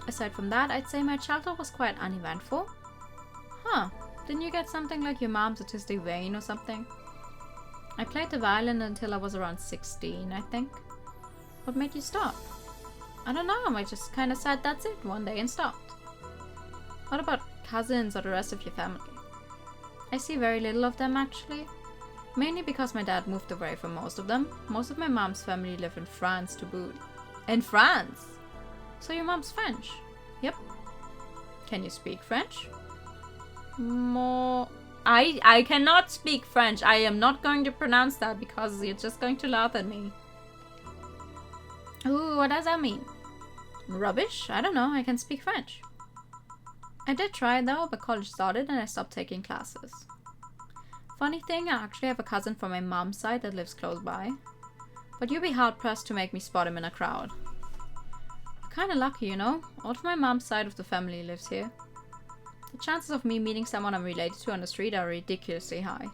Aside from that, I'd say my childhood was quite uneventful. Huh. Didn't you get something like your mom's autistic vein or something? I played the violin until I was around 16, I think. What made you stop? I don't know, I just kind of said that's it one day and stopped. What about cousins or the rest of your family? I see very little of them actually. Mainly because my dad moved away from most of them. Most of my mom's family live in France to boot. In France? So your mom's French? Yep. Can you speak French? More... I cannot speak French. I am not going to pronounce that because you're just going to laugh at me. Ooh, what does that mean? Rubbish? I don't know. I can speak French. I did try though, but college started and I stopped taking classes. Funny thing, I actually have a cousin from my mom's side that lives close by. But you'd be hard-pressed to make me spot him in a crowd. I'm kinda lucky, you know? All of my mom's side of the family lives here. The chances of me meeting someone I'm related to on the street are ridiculously high.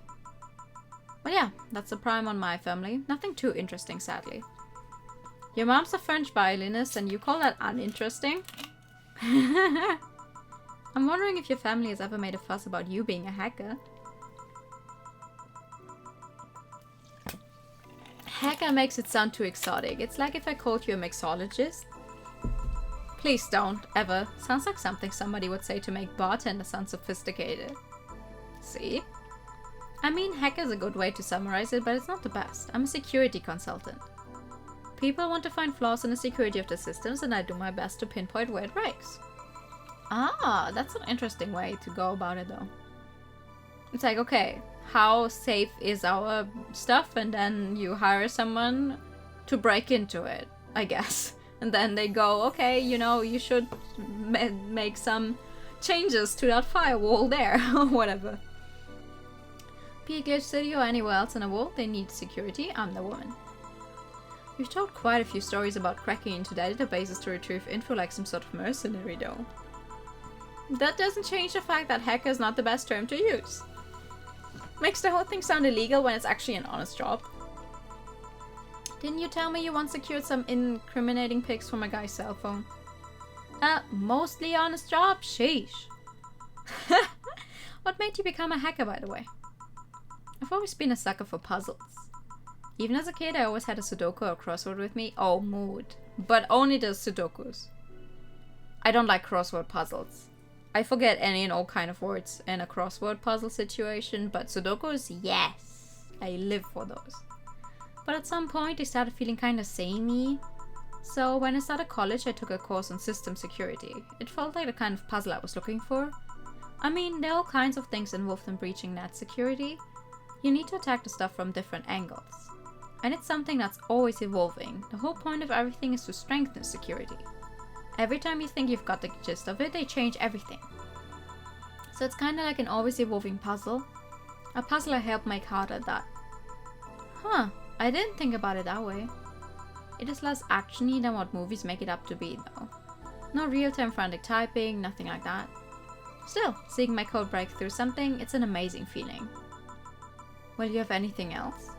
But yeah, that's the prime on my family. Nothing too interesting, sadly. Your mom's a French violinist and you call that uninteresting? I'm wondering if your family has ever made a fuss about you being a hacker. Hacker makes it sound too exotic. It's like if I called you a mixologist. Please don't, ever. Sounds like something somebody would say to make bartender sound sophisticated. See? I mean, hacker's a good way to summarize it, but it's not the best. I'm a security consultant. People want to find flaws in the security of the systems, and I do my best to pinpoint where it breaks. Ah, that's an interesting way to go about it, though. It's like, okay, how safe is our stuff? And then you hire someone to break into it, I guess. And then they go, okay, you know, you should make some changes to that firewall there, or whatever. Glitch City or anywhere else in the world, they need security. I'm the woman. You've told quite a few stories about cracking into databases to retrieve info like some sort of mercenary, though. That doesn't change the fact that hacker is not the best term to use. Makes the whole thing sound illegal when it's actually an honest job. Didn't you tell me you once secured some incriminating pics from a guy's cell phone? Mostly honest job? Sheesh. What made you become a hacker, by the way? I've always been a sucker for puzzles. Even as a kid, I always had a Sudoku or crossword with me. Oh, mood. But only the Sudokus. I don't like crossword puzzles. I forget any and all kind of words in a crossword puzzle situation, but Sudokus, yes. I live for those. But at some point, they started feeling kind of samey. So when I started college, I took a course on system security. It felt like the kind of puzzle I was looking for. I mean, there are all kinds of things involved in breaching net security. You need to attack the stuff from different angles. And it's something that's always evolving. The whole point of everything is to strengthen security. Every time you think you've got the gist of it, they change everything. So it's kind of like an always evolving puzzle. A puzzle I help make harder at that. Huh, I didn't think about it that way. It is less actiony than what movies make it up to be, though. No real-time frantic typing, nothing like that. Still, seeing my code break through something, it's an amazing feeling. Well, you have anything else?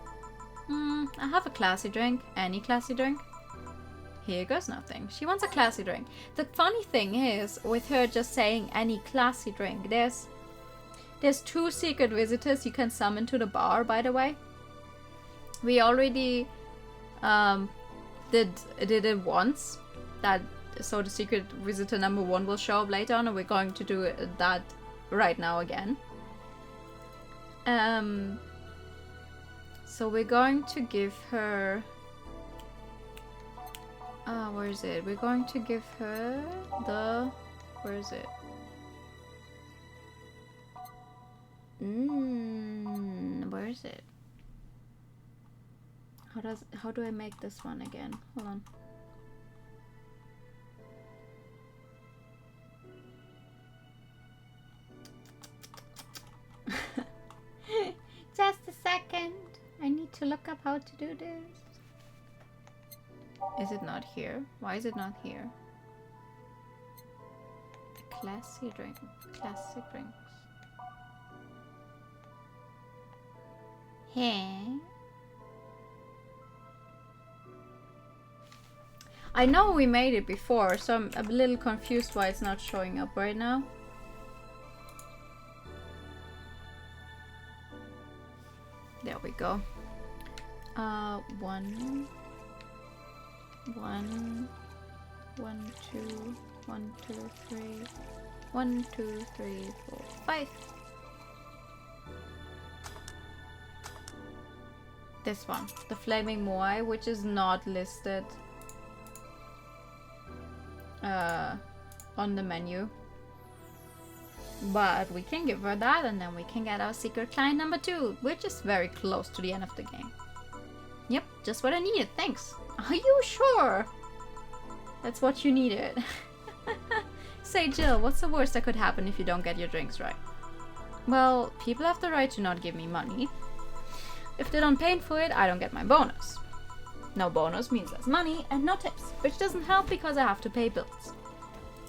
I have a classy drink. Any classy drink? Here goes nothing. She wants a classy drink. The funny thing is, with her just saying any classy drink, there's 2 secret visitors you can summon to the bar, by the way. We already did it once. So the secret visitor number 1 will show up later on, and we're going to do that right now again. So we're going to give her... where is it? We're going to give her the... Where is it? Where is it? How do I make this one again? Hold on. Just a second. I need to look up how to do this. Is it not here? Why is it not here? A classy drink. Classic drinks. Hey. I know we made it before, so I'm a little confused why it's not showing up right now. There we go. 1, 2, 1, 2, 3, 1, 2, 3, 4, 5. This one, the Flaming Moai, which is not listed on the menu. But we can give her that, and then we can get our secret client number 2, which is very close to the end of the game. Yep, just what I needed, thanks. Are you sure? That's what you needed. Say, Jill, what's the worst that could happen if you don't get your drinks right? Well, people have the right to not give me money. If they don't pay for it, I don't get my bonus. No bonus means less money and no tips, which doesn't help because I have to pay bills.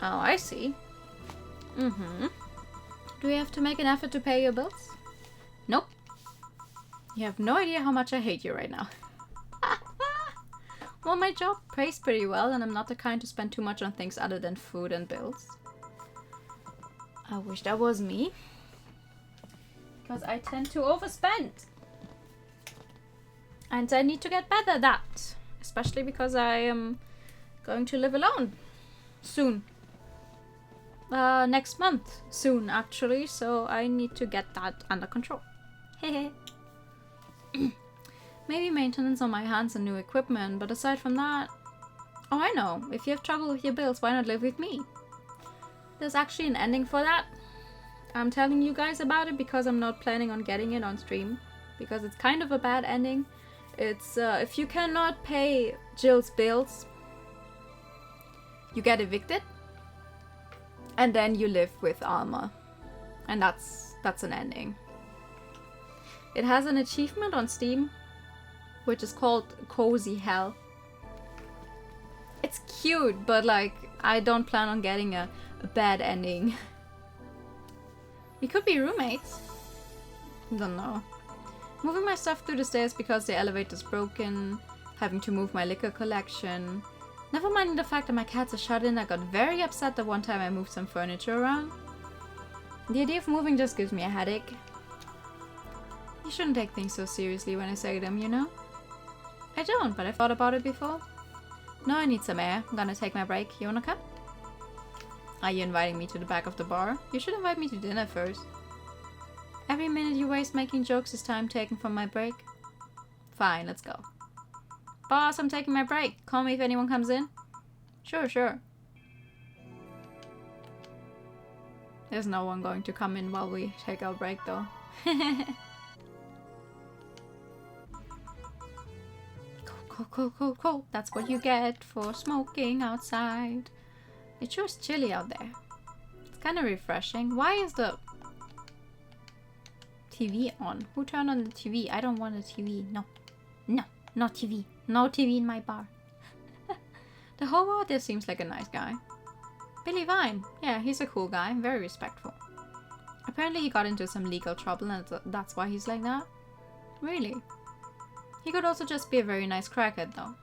Oh, I see. Do you have to make an effort to pay your bills? Nope. You have no idea how much I hate you right now. Well, my job pays pretty well, and I'm not the kind to spend too much on things other than food and bills. I wish that was me. Because I tend to overspend. And I need to get better at that. Especially because I am going to live alone soon. Next month soon, actually. So I need to get that under control. Hehe. Maybe maintenance on my hands and new equipment, but aside from that... Oh, I know. If you have trouble with your bills, why not live with me? There's actually an ending for that. I'm telling you guys about it because I'm not planning on getting it on stream. Because it's kind of a bad ending. It's, if you cannot pay Jill's bills, you get evicted. And then you live with Alma. And that's an ending. It has an achievement on Steam, which is called Cozy Hell. It's cute, but like, I don't plan on getting a bad ending. We could be roommates. Don't know. Moving my stuff through the stairs because the elevator's broken. Having to move my liquor collection. Never mind the fact that my cats are shut in, I got very upset the one time I moved some furniture around. The idea of moving just gives me a headache. You shouldn't take things so seriously when I say them, you know? I don't, but I've thought about it before. No, I need some air. I'm gonna take my break. You wanna come? Are you inviting me to the back of the bar? You should invite me to dinner first. Every minute you waste making jokes is time taken from my break. Fine, let's go. Boss, I'm taking my break. Call me if anyone comes in. Sure, sure. There's no one going to come in while we take our break, though. Cool. That's what you get for smoking outside. It sure is chilly out there. It's kind of refreshing. Why is the TV on? Who turned on the TV? I don't want a TV. No, TV. No TV in my bar. The hobo out there seems like a nice guy. Billy Vine. Yeah, he's a cool guy. Very respectful. Apparently he got into some legal trouble and that's why he's like that. Really? He could also just be a very nice crackhead though.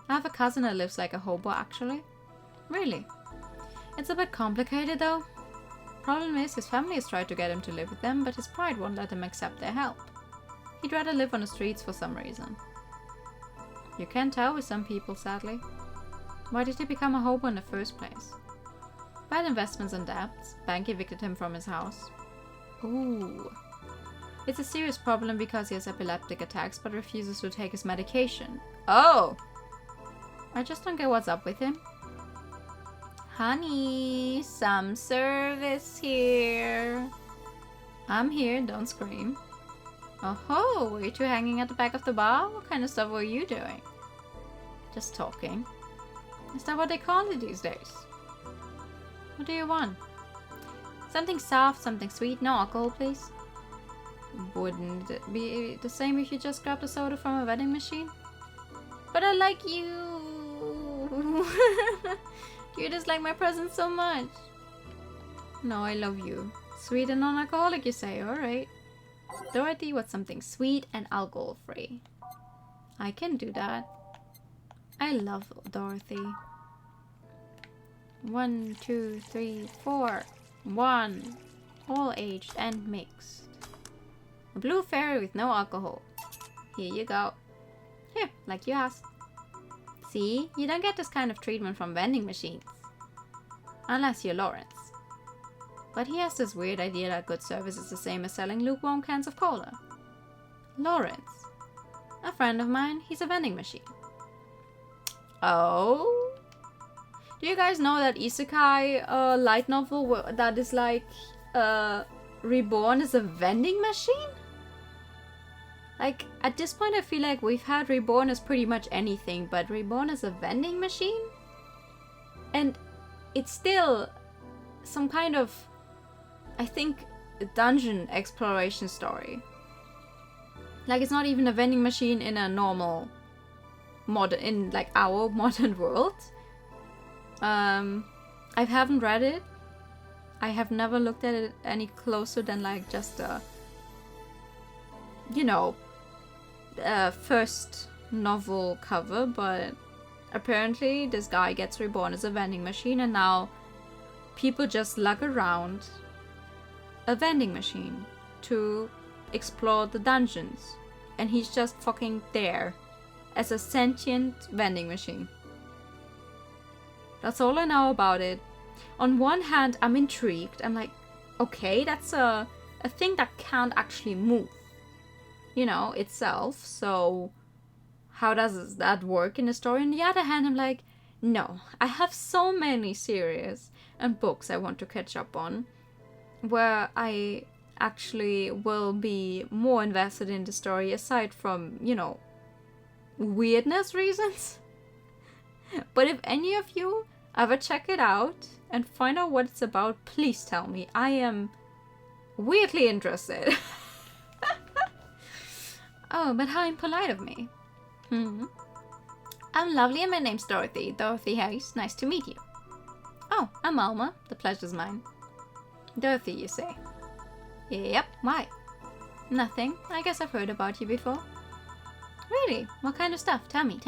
I have a cousin that lives like a hobo actually. Really? It's a bit complicated though. Problem is his family has tried to get him to live with them, but his pride won't let him accept their help. He'd rather live on the streets for some reason. You can't tell with some people, sadly. Why did he become a hobo in the first place? Bad investments and debts. Bank evicted him from his house. Ooh. It's a serious problem because he has epileptic attacks but refuses to take his medication. Oh! I just don't get what's up with him. Honey, some service here. I'm here, don't scream. Oh-ho, were you two hanging at the back of the bar? What kind of stuff were you doing? Just talking. Is that what they call it these days? What do you want? Something soft, something sweet, no alcohol, please. Wouldn't it be the same if you just grabbed a soda from a vending machine? But I like you! You just like my presents so much. No, I love you. Sweet and non-alcoholic, you say? Alright. Dorothy wants something sweet and alcohol-free. I can do that. I love Dorothy. 1, 2, 3, 4. 1. All aged and mixed. A blue fairy with no alcohol. Here you go. Here, like you asked. See, you don't get this kind of treatment from vending machines. Unless you're Lawrence. But he has this weird idea that good service is the same as selling lukewarm cans of cola. Lawrence. A friend of mine, he's a vending machine. Oh? Do you guys know that isekai light novel that is like Reborn is a vending machine? Like, at this point I feel like we've had Reborn as pretty much anything, but Reborn is a vending machine? And it's still some kind of, I think, a dungeon exploration story. Like, it's not even a vending machine in a normal in like our modern world. I haven't read it. I have never looked at it any closer than like just a, you know, first novel cover, but apparently this guy gets reborn as a vending machine and now people just lug around a vending machine to explore the dungeons and he's just fucking there as a sentient vending machine. That's all I know about it. On one hand, I'm intrigued. I'm like, okay, that's a thing that can't actually move. itself, so how does that work in the story? On the other hand, I'm like, no, I have so many series and books I want to catch up on where I actually will be more invested in the story aside from, weirdness reasons. But if any of you ever check it out and find out what it's about, please tell me. I am weirdly interested. Oh, but how impolite of me. I'm lovely and my name's Dorothy. Dorothy Hayes. Nice to meet you. Oh, I'm Alma. The pleasure's mine. Dorothy, you say? Yep, why? Nothing. I guess I've heard about you before. Really? What kind of stuff? Tell me.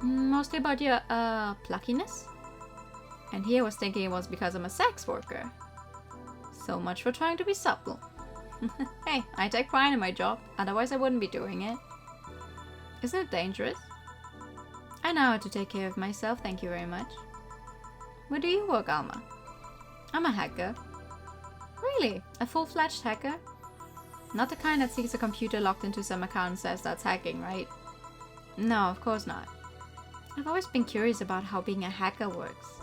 Mostly about your, pluckiness? And he was thinking it was because I'm a sex worker. So much for trying to be subtle. Hey, I take pride in my job, otherwise I wouldn't be doing it. Isn't it dangerous? I know how to take care of myself, thank you very much. Where do you work, Alma? I'm a hacker. Really? A full-fledged hacker? Not the kind that sees a computer locked into some account and says that's hacking, right? No, of course not. I've always been curious about how being a hacker works.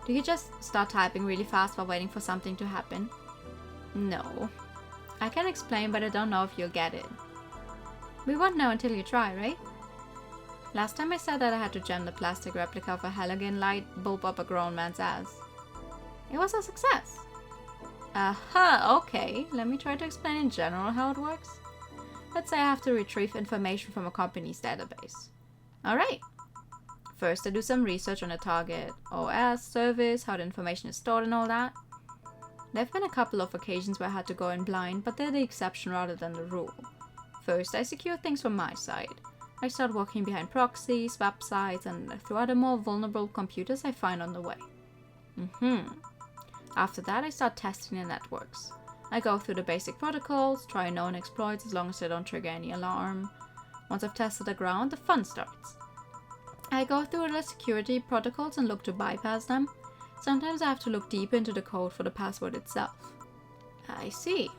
Do you just start typing really fast while waiting for something to happen? No. I can explain, but I don't know if you'll get it. We won't know until you try, right? Last time I said that I had to jam the plastic replica of a halogen light bulb up a grown man's ass. It was a success. Okay. Let me try to explain in general how it works. Let's say I have to retrieve information from a company's database. Alright. First I do some research on the target OS, service, how the information is stored and all that. There have been a couple of occasions where I had to go in blind, but they're the exception rather than the rule. First, I secure things from my side. I start working behind proxies, websites, and through other more vulnerable computers I find on the way. After that, I start testing the networks. I go through the basic protocols, try known exploits as long as they don't trigger any alarm. Once I've tested the ground, the fun starts. I go through the security protocols and look to bypass them. Sometimes I have to look deeper into the code for the password itself. I see.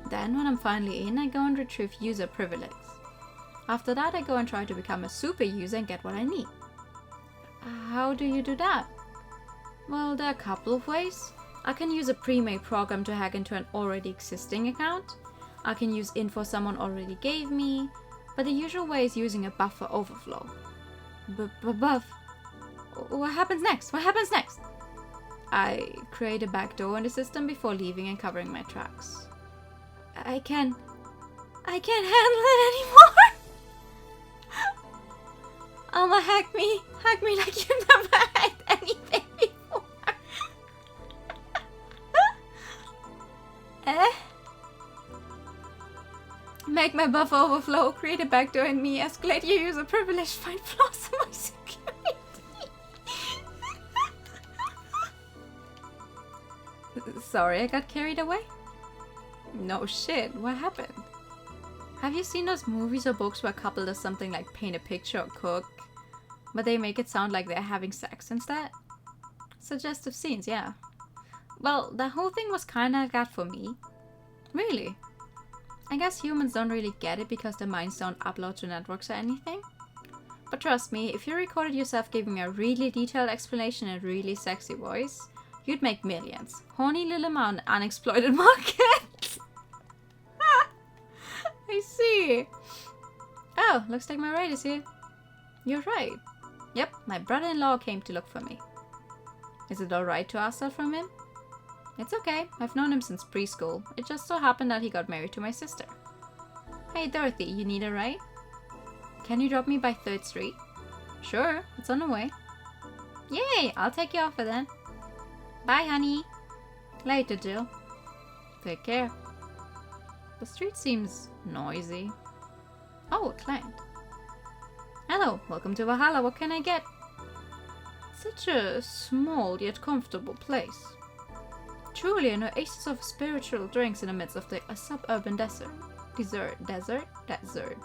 Then, when I'm finally in, I go and retrieve user privileges. After that, I go and try to become a super user and get what I need. How do you do that? Well, there are a couple of ways. I can use a pre-made program to hack into an already existing account. I can use info someone already gave me. But the usual way is using a buffer overflow. Buff? What happens next? I create a backdoor in the system before leaving and covering my tracks. I can't handle it anymore! Alma, hack me like you've never hacked anything before! Make my buffer overflow, create a backdoor in me, escalate your user privilege, find flaws in my security. Sorry, I got carried away? No shit, what happened? Have you seen those movies or books where a couple does something like paint a picture or cook, but they make it sound like they're having sex instead? Suggestive scenes, yeah. Well, the whole thing was kinda like that for me. Really. I guess humans don't really get it because their minds don't upload to networks or anything. But trust me, if you recorded yourself giving me a really detailed explanation in a really sexy voice, you'd make millions. Horny little amount unexploited market. I see. Oh, looks like my ride is here. You're right. Yep, my brother-in-law came to look for me. Is it alright to ask that from him? It's okay, I've known him since preschool. It just so happened that he got married to my sister. Hey Dorothy, you need a ride? Can you drop me by 3rd Street? Sure, it's on the way. Yay, I'll take you off then. Bye, honey. Later, Jill. Take care. The street seems noisy. Oh, a client. Hello, welcome to Valhalla. What can I get? Such a small yet comfortable place. Truly an oasis of spiritual drinks in the midst of a suburban desert. Desert.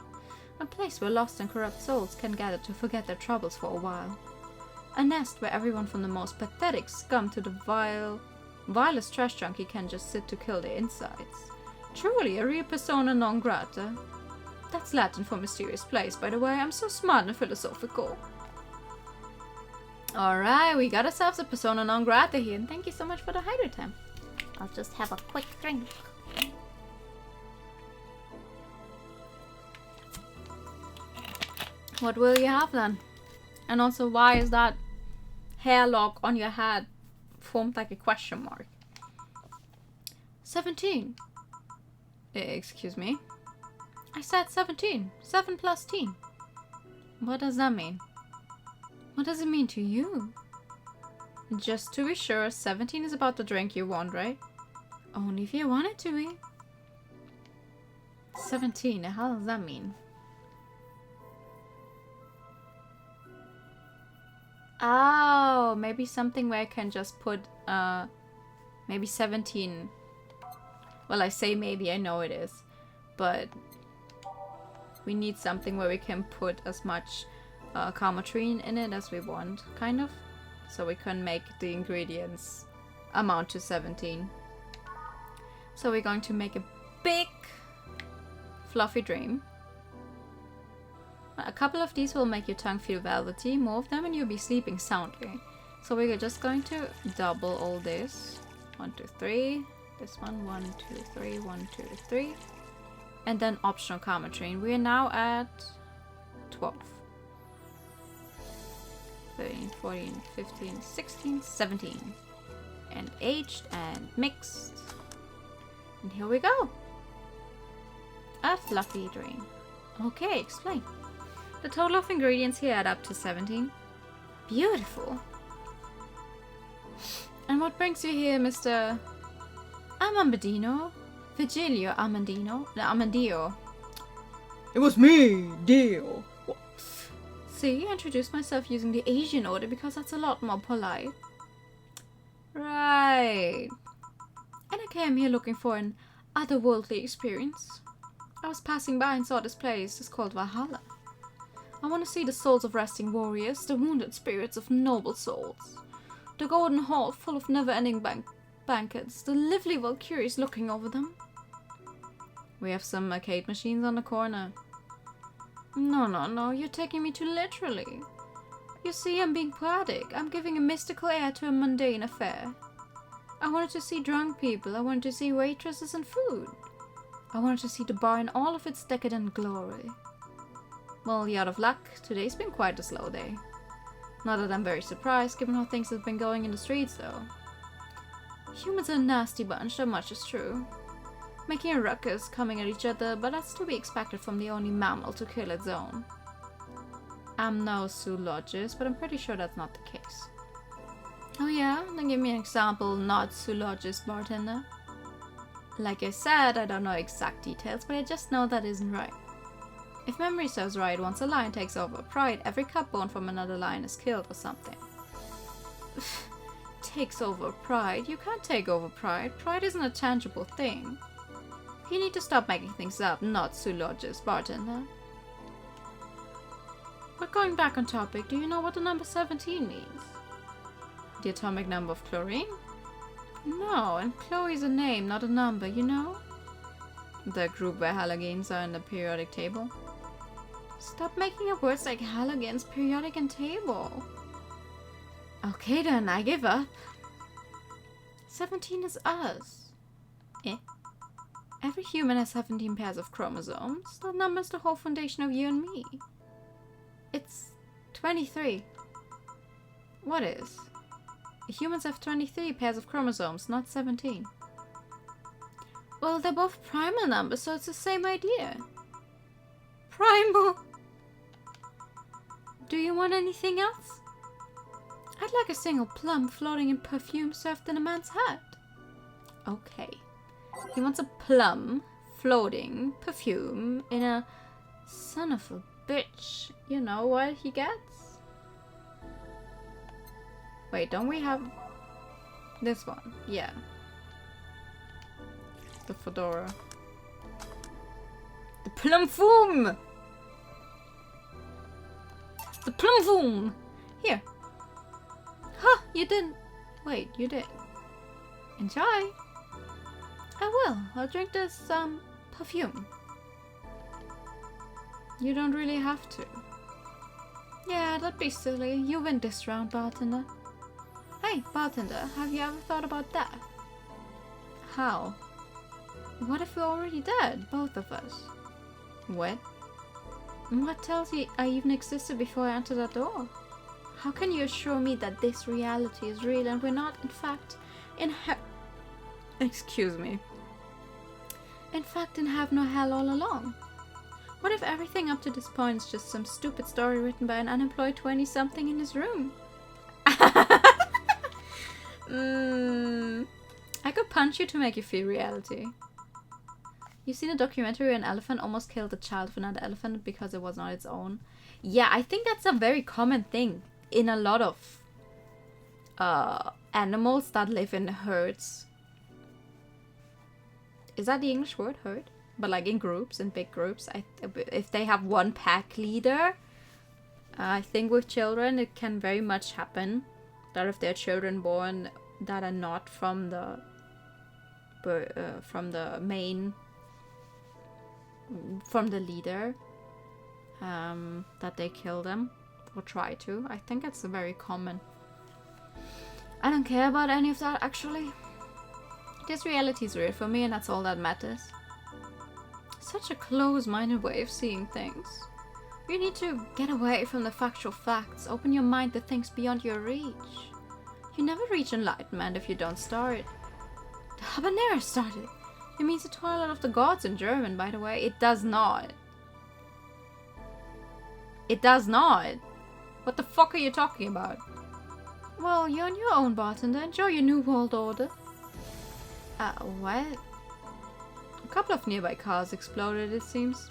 A place where lost and corrupt souls can gather to forget their troubles for a while. A nest where everyone from the most pathetic scum to the vilest trash junkie can just sit to kill their insides. Truly a real persona non grata. That's Latin for mysterious place, by the way. I'm so smart and philosophical. Alright, we got ourselves a persona non grata here, and thank you so much for the hydrate time. I'll just have a quick drink. What will you have then? And also, why is that hair lock on your head formed like a question mark? 17. Excuse me? I said 17. 7 plus teen. What does that mean? What does it mean to you? Just to be sure, 17 is about the drink you want, right? Only if you want it to be. 17, the hell does that mean? Oh, maybe something where I can just put, maybe 17. Well, I say maybe, I know it is. But we need something where we can put as much carmotrine in it as we want, kind of. So we can make the ingredients amount to 17. So we're going to make a big fluffy dream. A couple of these will make your tongue feel velvety, more of them and you'll be sleeping soundly. So we're just going to double all this. 1, 2, 3. This one, 1, 2, 3, 1, 2, 3. And then optional carmotrine. We are now at 12. 13, 14, 15, 16, 17. And aged and mixed. And here we go. A fluffy dream. Okay, explain. The total of ingredients here add up to 17. Beautiful. And what brings you here, Mr. Amandino? Virgilio Amandio. It was me, Dio. See, I introduced myself using the Asian order because that's a lot more polite. Right. And I came here looking for an otherworldly experience. I was passing by and saw this place. It's called Valhalla. I want to see the souls of resting warriors, the wounded spirits of noble souls. The golden hall full of never-ending banquets, the lively Valkyries looking over them. We have some arcade machines on the corner. No, you're taking me too literally. You see, I'm being poetic. I'm giving a mystical air to a mundane affair. I wanted to see drunk people, I wanted to see waitresses and food. I wanted to see the bar in all of its decadent glory. Well, you're out of luck. Today's been quite a slow day. Not that I'm very surprised, given how things have been going in the streets, though. Humans are a nasty bunch, that much is true. Making a ruckus, coming at each other, but that's to be expected from the only mammal to kill its own. I'm no zoologist, but I'm pretty sure that's not the case. Oh yeah? Then give me an example, not zoologist bartender. Like I said, I don't know exact details, but I just know that isn't right. If memory serves right, once a lion takes over a pride, every cub born from another lion is killed or something. Takes over pride? You can't take over pride. Pride isn't a tangible thing. You need to stop making things up, not zoologist bartender. But going back on topic, do you know what the number 17 means? The atomic number of chlorine? No, and Chloe's a name, not a number, you know? The group where halogens are in the periodic table. Stop making up words like halogens, periodic, and table. Okay then, I give up. 17 is us. Every human has 17 pairs of chromosomes. That number is the whole foundation of you and me. It's 23. What is? Humans have 23 pairs of chromosomes, not 17. Well, they're both primal numbers, so it's the same idea. Primal? Do you want anything else? I'd like a single plum floating in perfume served in a man's hat. Okay. He wants a plum floating perfume in a son of a bitch. You know what he gets? Wait, don't we have this one? Yeah. The fedora. The plum foom! The plum foom! Here. Huh, you didn't. Wait, you did. Enjoy. will. I'll drink this, perfume. You don't really have to. Yeah, that'd be silly. You win this round, bartender. Hey, bartender, have you ever thought about that? How? What if we're already dead, both of us? What? What tells you I even existed before I entered that door? How can you assure me that this reality is real and we're not, in fact, excuse me. In fact, in heaven or hell all along? What if everything up to this point is just some stupid story written by an unemployed 20-something in his room? I could punch you to make you feel reality. You've seen a documentary where an elephant almost killed a child of another elephant because it was not its own? Yeah, I think that's a very common thing in a lot of animals that live in herds. Is that the English word, herd? But like in groups, in big groups, if they have one pack leader, I think with children it can very much happen that if there are children born that are not from the leader, that they kill them or try to. I think it's very common. I don't care about any of that actually. This reality is real for me and that's all that matters. Such a close-minded way of seeing things. You need to get away from the factual facts, open your mind to things beyond your reach. You never reach enlightenment if you don't start. The habanero started. It means the toilet of the gods in German, by the way. It does not. It does not. What the fuck are you talking about? Well, you're on your own, bartender. Enjoy your new world order. What? A couple of nearby cars exploded, it seems.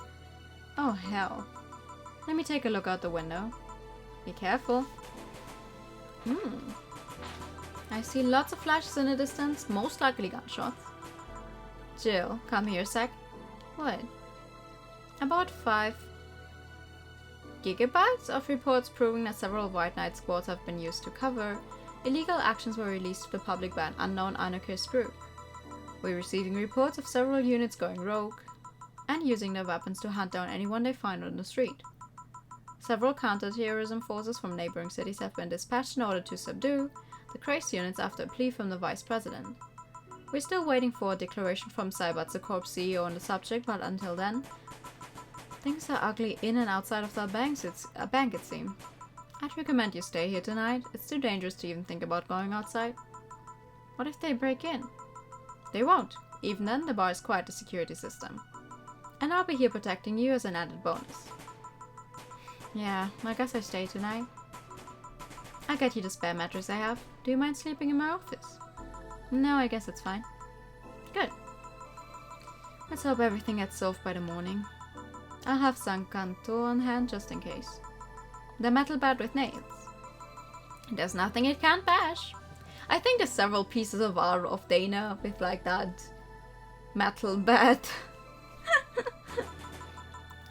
Oh, hell. Let me take a look out the window. Be careful. I see lots of flashes in the distance, most likely gunshots. Jill, come here a sec. What? About 5 gigabytes of reports proving that several White Knight squads have been used to cover illegal actions were released to the public by an unknown anarchist group. We're receiving reports of several units going rogue and using their weapons to hunt down anyone they find on the street. Several counter-terrorism forces from neighboring cities have been dispatched in order to subdue the crazed units after a plea from the Vice President. We're still waiting for a declaration from Saibatsa Corp CEO on the subject, but until then, things are ugly in and outside of that bank, it seems. I'd recommend you stay here tonight. It's too dangerous to even think about going outside. What if they break in? They won't. Even then, the bar is quite a security system. And I'll be here protecting you as an added bonus. Yeah, I guess I stay tonight. I'll get you the spare mattress I have. Do you mind sleeping in my office? No, I guess it's fine. Good. Let's hope everything gets solved by the morning. I'll have Sankanto on hand just in case. The metal bed with nails. There's nothing it can't bash. I think there's several pieces of art of Dana with like that metal bed.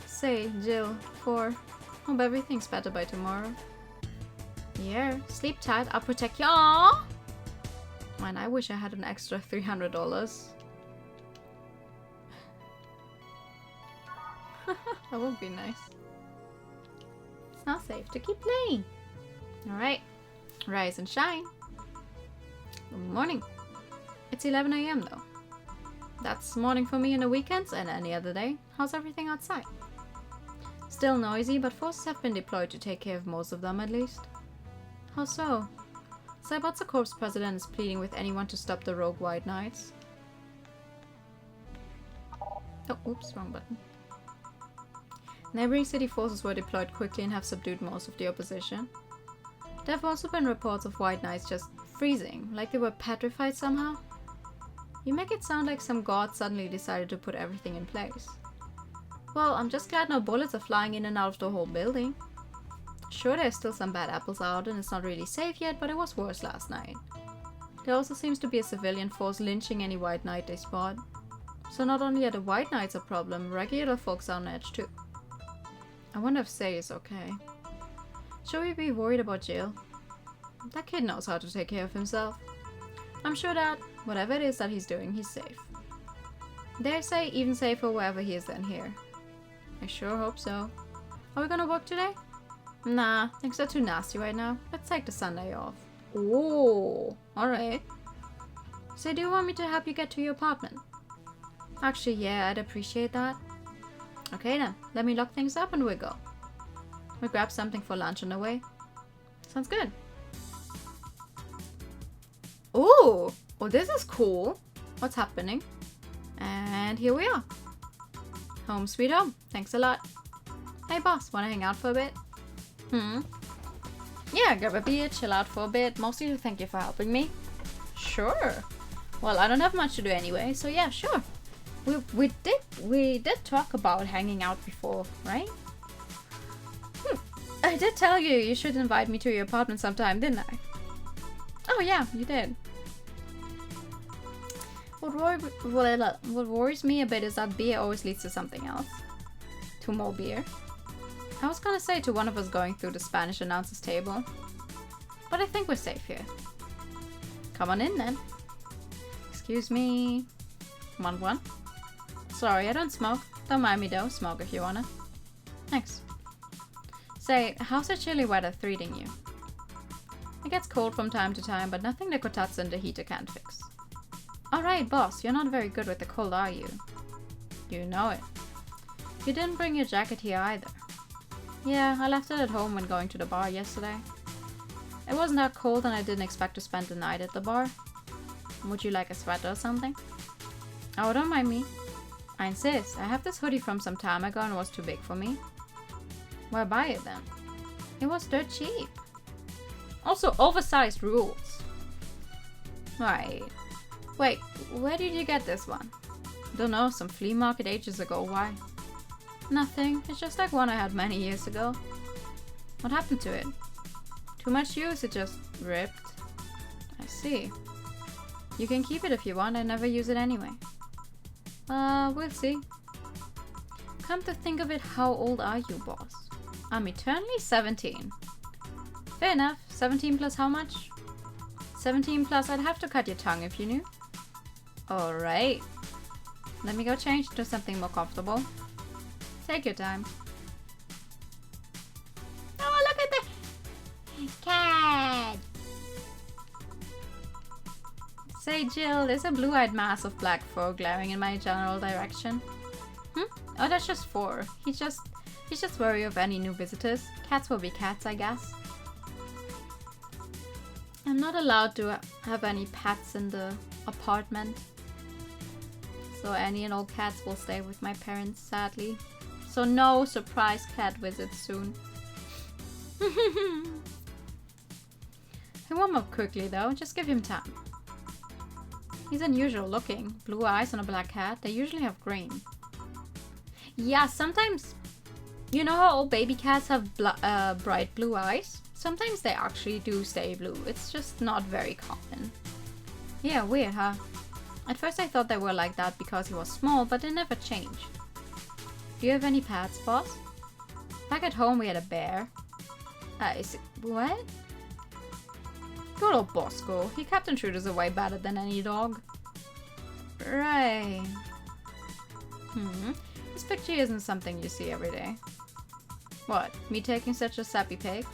Say, Jill, 4. Hope everything's better by tomorrow. Yeah, sleep tight, I'll protect you. Aww! Man, I wish I had an extra $300. That would be nice. It's not safe to keep playing. Alright, rise and shine. Good morning. It's 11 AM though. That's morning for me on the weekends and any other day. How's everything outside? Still noisy, but forces have been deployed to take care of most of them at least. How so? Saibatsa Corp's president is pleading with anyone to stop the rogue White Knights. Oh, oops, wrong button. Neighboring city forces were deployed quickly and have subdued most of the opposition. There have also been reports of White Knights just freezing, like they were petrified somehow. You make it sound like some god suddenly decided to put everything in place. Well, I'm just glad no bullets are flying in and out of the whole building. Sure, there's still some bad apples out and it's not really safe yet, but it was worse last night. There also seems to be a civilian force lynching any White Knight they spot. So not only are the White Knights a problem, regular folks are on edge too. I wonder if Say is okay. Should we be worried about Jill? That kid knows how to take care of himself. I'm sure that, whatever it is that he's doing, he's safe. Dare say even safer wherever he is than here. I sure hope so. Are we gonna work today? Nah, things are too nasty right now. Let's take the Sunday off. Oh, alright. So do you want me to help you get to your apartment? Actually, yeah, I'd appreciate that. Okay then, let me lock things up and we'll go. We'll grab something for lunch on the way. Sounds good. Ooh, well this is cool. What's happening? And here we are. Home sweet home. Thanks a lot. Hey boss, wanna hang out for a bit? Yeah, grab a beer, chill out for a bit. Mostly to thank you for helping me. Sure. Well, I don't have much to do anyway, so yeah, sure. We did talk about hanging out before, right? I did tell you you should invite me to your apartment sometime, didn't I? Oh yeah, you did. What worries me a bit is that beer always leads to something else. To more beer. I was gonna say to one of us going through the Spanish announcer's table. But I think we're safe here. Come on in then. Excuse me. Want one? Sorry, I don't smoke. Don't mind me though. Smoke if you wanna. Thanks. Say, how's the chilly weather treating you? It gets cold from time to time, but nothing the kotatsu and the heater can't fix. Alright, boss, you're not very good with the cold, are you? You know it. You didn't bring your jacket here either. Yeah, I left it at home when going to the bar yesterday. It wasn't that cold and I didn't expect to spend the night at the bar. Would you like a sweater or something? Oh, don't mind me. I insist. I have this hoodie from some time ago and it was too big for me. Why buy it then? It was dirt cheap. Also, oversized rules. Right. Wait, where did you get this one? Don't know, some flea market ages ago. Why? Nothing. It's just like one I had many years ago. What happened to it? Too much use, it just ripped. I see. You can keep it if you want, I never use it anyway. We'll see. Come to think of it, how old are you, boss? I'm eternally 17. Fair enough. 17 plus how much? 17 plus I'd have to cut your tongue if you knew. Alright. Let me go change to something more comfortable. Take your time. Oh, look at the cat! Say, Jill, there's a blue-eyed mass of black fur glaring in my general direction. Oh, that's just fur. He's just wary of any new visitors. Cats will be cats, I guess. I'm not allowed to have any pets in the apartment. So any and all cats will stay with my parents, sadly. So no surprise cat visits soon. He'll warm up quickly though, just give him time. He's unusual looking. Blue eyes on a black cat. They usually have green. Yeah, sometimes... You know how all baby cats have bright blue eyes? Sometimes they actually do stay blue. It's just not very common. Yeah, weird, huh? At first I thought they were like that because he was small, but they never changed. Do you have any pets, boss? Back at home we had a bear. What? Good old Bosco. He kept intruders away better than any dog. Right. This picture isn't something you see every day. What? Me taking such a sappy pic?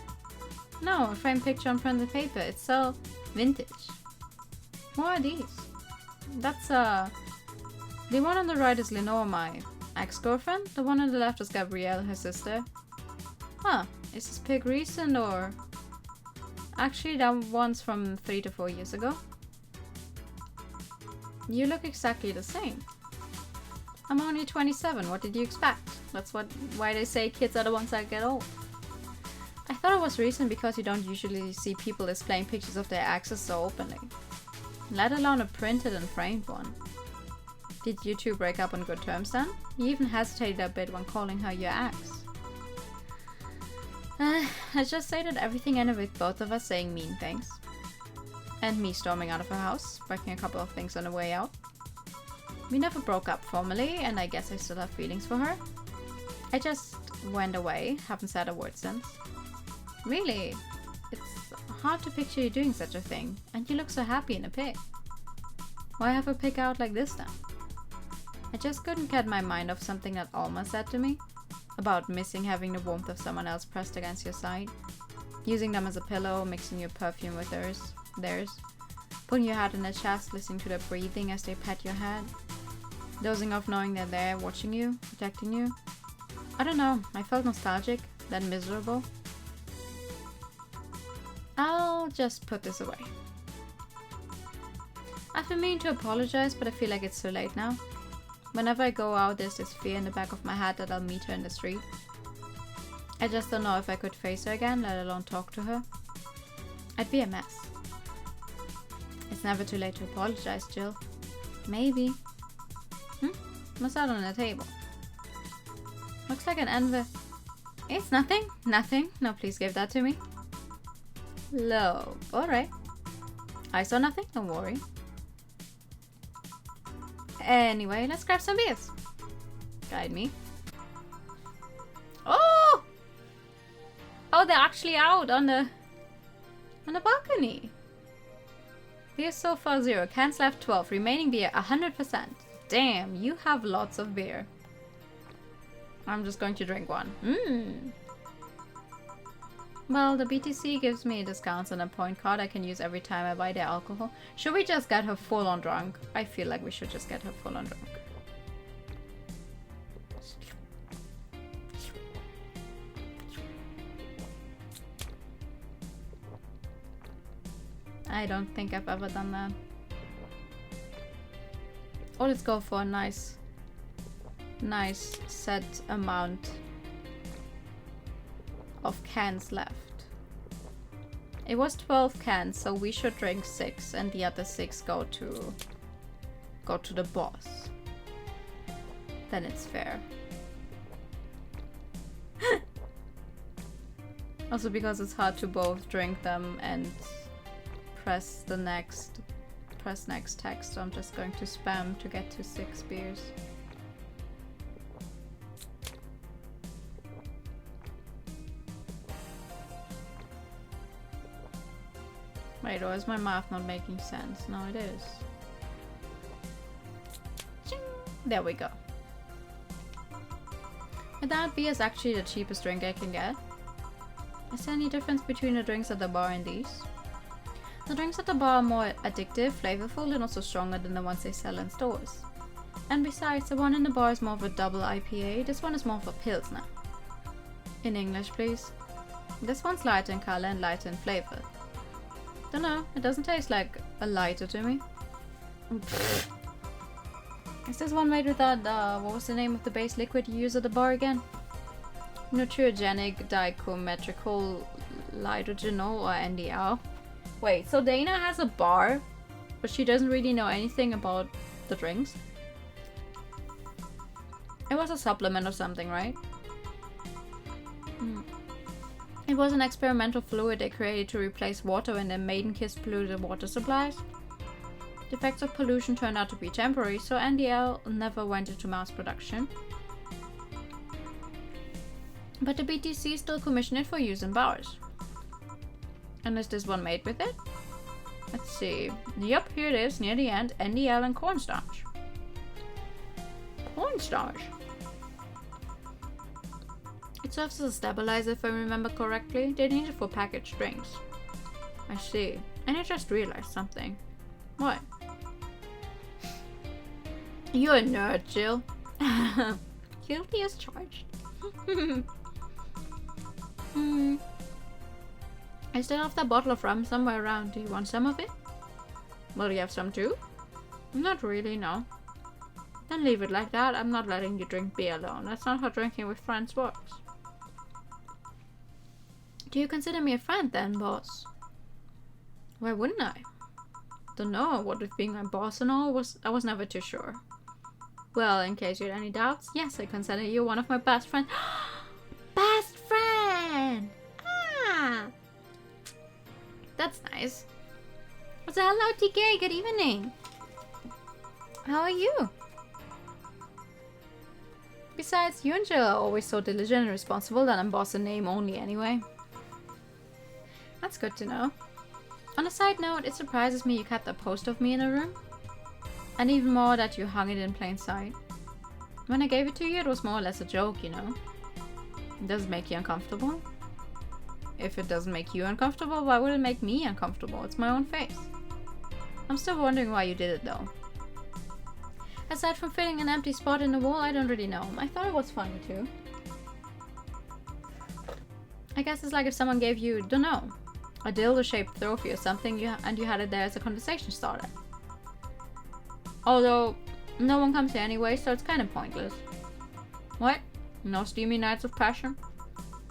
No, a framed picture on printed paper. It's so vintage. What are these? That's the one on the right is Lenore, my ex-girlfriend. The one on the left is Gabrielle, her sister. Huh. Is this pic recent or... Actually, that one's from 3 to 4 years ago. You look exactly the same. I'm only 27, what did you expect? That's why they say kids are the ones that get old. I thought it was recent because you don't usually see people displaying pictures of their exes so openly. Let alone a printed and framed one. Did you two break up on good terms then? You even hesitated a bit when calling her your ex. I just say that everything ended with both of us saying mean things. And me storming out of her house, breaking a couple of things on the way out. We never broke up formally, and I guess I still have feelings for her. I just went away, haven't said a word since. Really, it's hard to picture you doing such a thing, and you look so happy in a pic. Why have a pic out like this then? I just couldn't get my mind off something that Alma said to me. About missing having the warmth of someone else pressed against your side. Using them as a pillow, mixing your perfume with theirs. Putting your head in their chest, listening to their breathing as they pet your head. Dozing off knowing they're there, watching you, protecting you. I don't know, I felt nostalgic, then miserable. I'll just put this away. I've been meaning to apologize, but I feel like it's too late now. Whenever I go out, there's this fear in the back of my head that I'll meet her in the street. I just don't know if I could face her again, let alone talk to her. I'd be a mess. It's never too late to apologize, Jill. Maybe. What's that on the table? Looks like an envelope. It's nothing. Nothing. No, please give that to me. Low. Alright. I saw nothing. Don't worry. Anyway, let's grab some beers. Guide me. Oh! Oh, they're actually out on the balcony. Beer so far 0. Cans left 12. Remaining beer 100%. Damn, you have lots of beer. I'm just going to drink one. Well, the BTC gives me discounts on a point card I can use every time I buy their alcohol. Should we just get her full on drunk? I feel like we should just get her full on drunk. I don't think I've ever done that. Or let's go for a nice set amount of cans left. It was 12 cans, so we should drink 6 and the other 6 go to the boss. Then it's fair. Also because it's hard to both drink them and press next text, so I'm just going to spam to get to 6 beers. Wait, or is my math not making sense? No, it is. Ching! There we go. Without beer is actually the cheapest drink I can get. Is there any difference between the drinks at the bar and these? The drinks at the bar are more addictive, flavorful, and also stronger than the ones they sell in stores. And besides, the one in the bar is more of a double IPA, this one is more of a Pilsner. In English, please. This one's lighter in color and lighter in flavor. Don't know, it doesn't taste like a lighter to me. Is this one made without, what was the name of the base liquid you use at the bar again? Nutriogenic dichrometrical hydrogenol or NDL. Wait, so Dana has a bar, but she doesn't really know anything about the drinks? It was a supplement or something, right? It was an experimental fluid they created to replace water when the maiden kiss polluted water supplies. The effects of pollution turned out to be temporary, so NDL never went into mass production. But the BTC still commissioned it for use in bars. And is this one made with it? Let's see. Yep, here it is, near the end. NDL and cornstarch. Cornstarch. It serves as a stabilizer if I remember correctly. They need it for packaged drinks. I see. And I just realized something. What? You're a nerd, Jill. Guilty as charged. I still have that bottle of rum somewhere around. Do you want some of it? Will you have some too? Not really, no. Then leave it like that. I'm not letting you drink beer alone. That's not how drinking with friends works. Do you consider me a friend then, boss? Why wouldn't I? Don't know. What with being my boss and all, I was never too sure. Well, in case you had any doubts, yes, I consider you one of my best friends. Best friend! Ah! That's nice. What's the hello, TK? Good evening. How are you? Besides, you and Jill are always so diligent and responsible that I'm boss in name only anyway. That's good to know. On a side note, it surprises me you kept a poster of me in a room. And even more that you hung it in plain sight. When I gave it to you, it was more or less a joke, you know? Does it make you uncomfortable? If it doesn't make you uncomfortable, why would it make me uncomfortable? It's my own face. I'm still wondering why you did it though. Aside from filling an empty spot in the wall, I don't really know. I thought it was funny too. I guess it's like if someone gave you, don't know, a dildo-shaped trophy or something and you had it there as a conversation starter. Although, no one comes here anyway, so it's kind of pointless. What? No steamy nights of passion?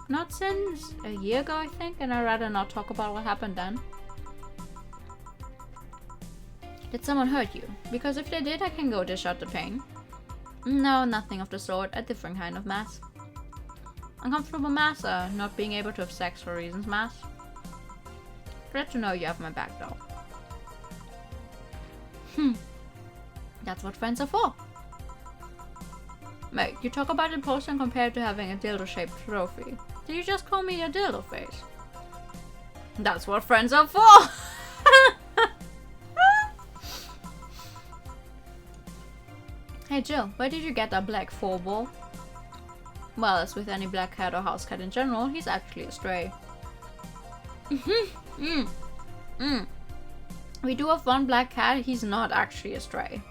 Not since a year ago, I think, and I'd rather not talk about what happened then. Did someone hurt you? Because if they did, I can go dish out the pain. No, nothing of the sort. A different kind of mess. Uncomfortable mess, not being able to have sex for reasons mess. Glad to know you have my back though. That's what friends are for. Mate, you talk about impulsion compared to having a dildo-shaped trophy. Did you just call me a dildo face? That's what friends are for! Hey Jill, where did you get that black 4-ball? Well, as with any black cat or house cat in general, he's actually a stray. We do have one black cat, he's not actually a stray.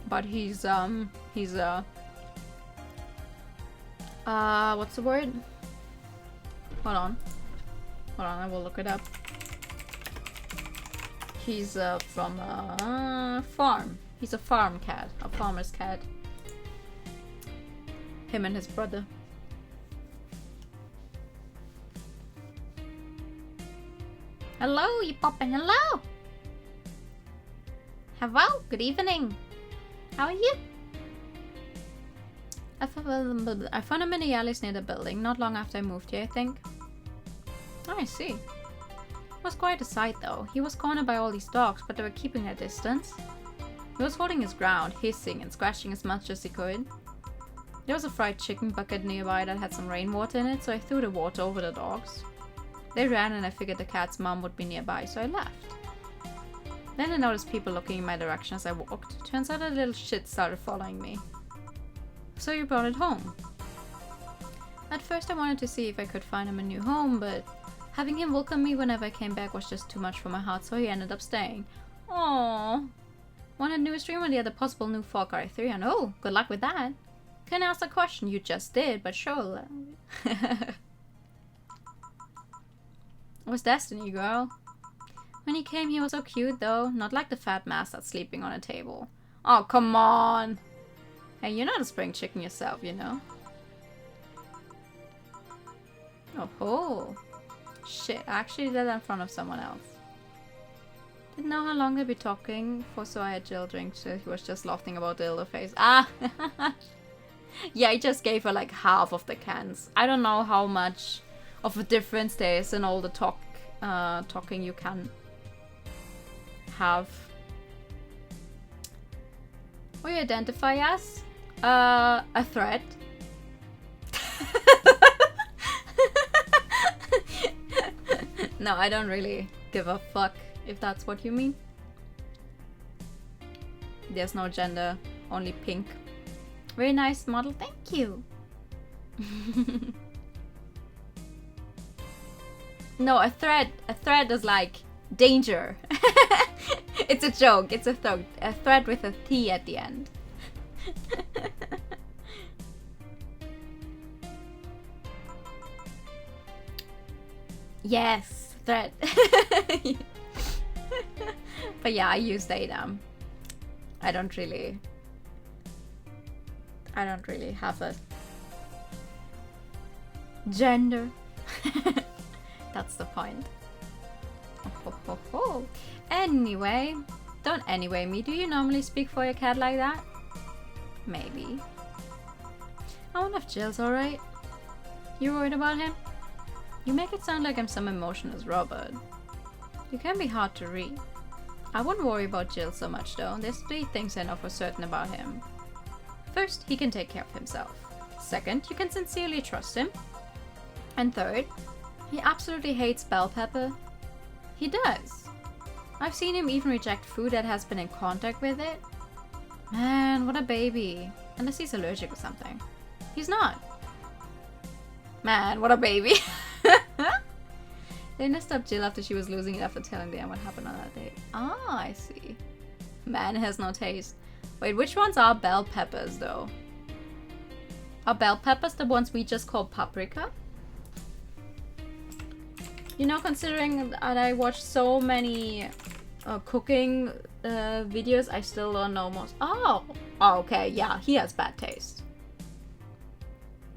But he's what's the word? Hold on, I will look it up. He's from a farm. He's a farm cat, a farmer's cat. Him and his brother. Hello, you poppin', hello! Hello, good evening. How are you? I found him in the alleys near the building, not long after I moved here, I think. Oh, I see. It was quite a sight though. He was cornered by all these dogs, but they were keeping their distance. He was holding his ground, hissing and scratching as much as he could. There was a fried chicken bucket nearby that had some rainwater in it, so I threw the water over the dogs. They ran and I figured the cat's mom would be nearby, so I left. Then I noticed people looking in my direction as I walked. Turns out a little shit started following me. So you brought it home. At first I wanted to see if I could find him a new home, but having him welcome me whenever I came back was just too much for my heart, so he ended up staying. Aww. One had newest dream on the other possible new Far Cry 3, and oh, good luck with that. Couldn't ask the question you just did, but sure. It was destiny, girl. When he came, he was so cute, though. Not like the fat mass that's sleeping on a table. Oh, come on! Hey, you're not a spring chicken yourself, you know? Oh ho! Shit, I actually did that in front of someone else. Didn't know how long they'd be talking for, so I had Jill drink, so he was just laughing about the dildo face. Ah! Yeah, I just gave her like half of the cans. I don't know how much of a difference there is in all the talking you can have. What do you identify as? A threat. No, I don't really give a fuck if that's what you mean. There's no gender, only pink. Very nice model, thank you. No, a threat is like danger. It's a joke, it's a threat with a T at the end. Yes, threat. But yeah, I use they them. I don't really have a gender. That's the point. Anyway, don't anyway me. Do you normally speak for your cat like that? Maybe. I wonder if Jill's alright. You worried about him? You make it sound like I'm some emotionless robot. You can be hard to read. I wouldn't worry about Jill so much though. There's 3 things I know for certain about him. First, he can take care of himself. Second, you can sincerely trust him. And third, he absolutely hates bell pepper. He does. I've seen him even reject food that has been in contact with it. Man, what a baby. Unless he's allergic or something. He's not. Man, what a baby. They messed up Jill after she was losing it after telling them what happened on that day. Ah, I see. Man has no taste. Wait, which ones are bell peppers though? Are bell peppers the ones we just call paprika? You know, considering that I watched so many cooking videos, I still don't know most. Oh, okay, yeah, he has bad taste.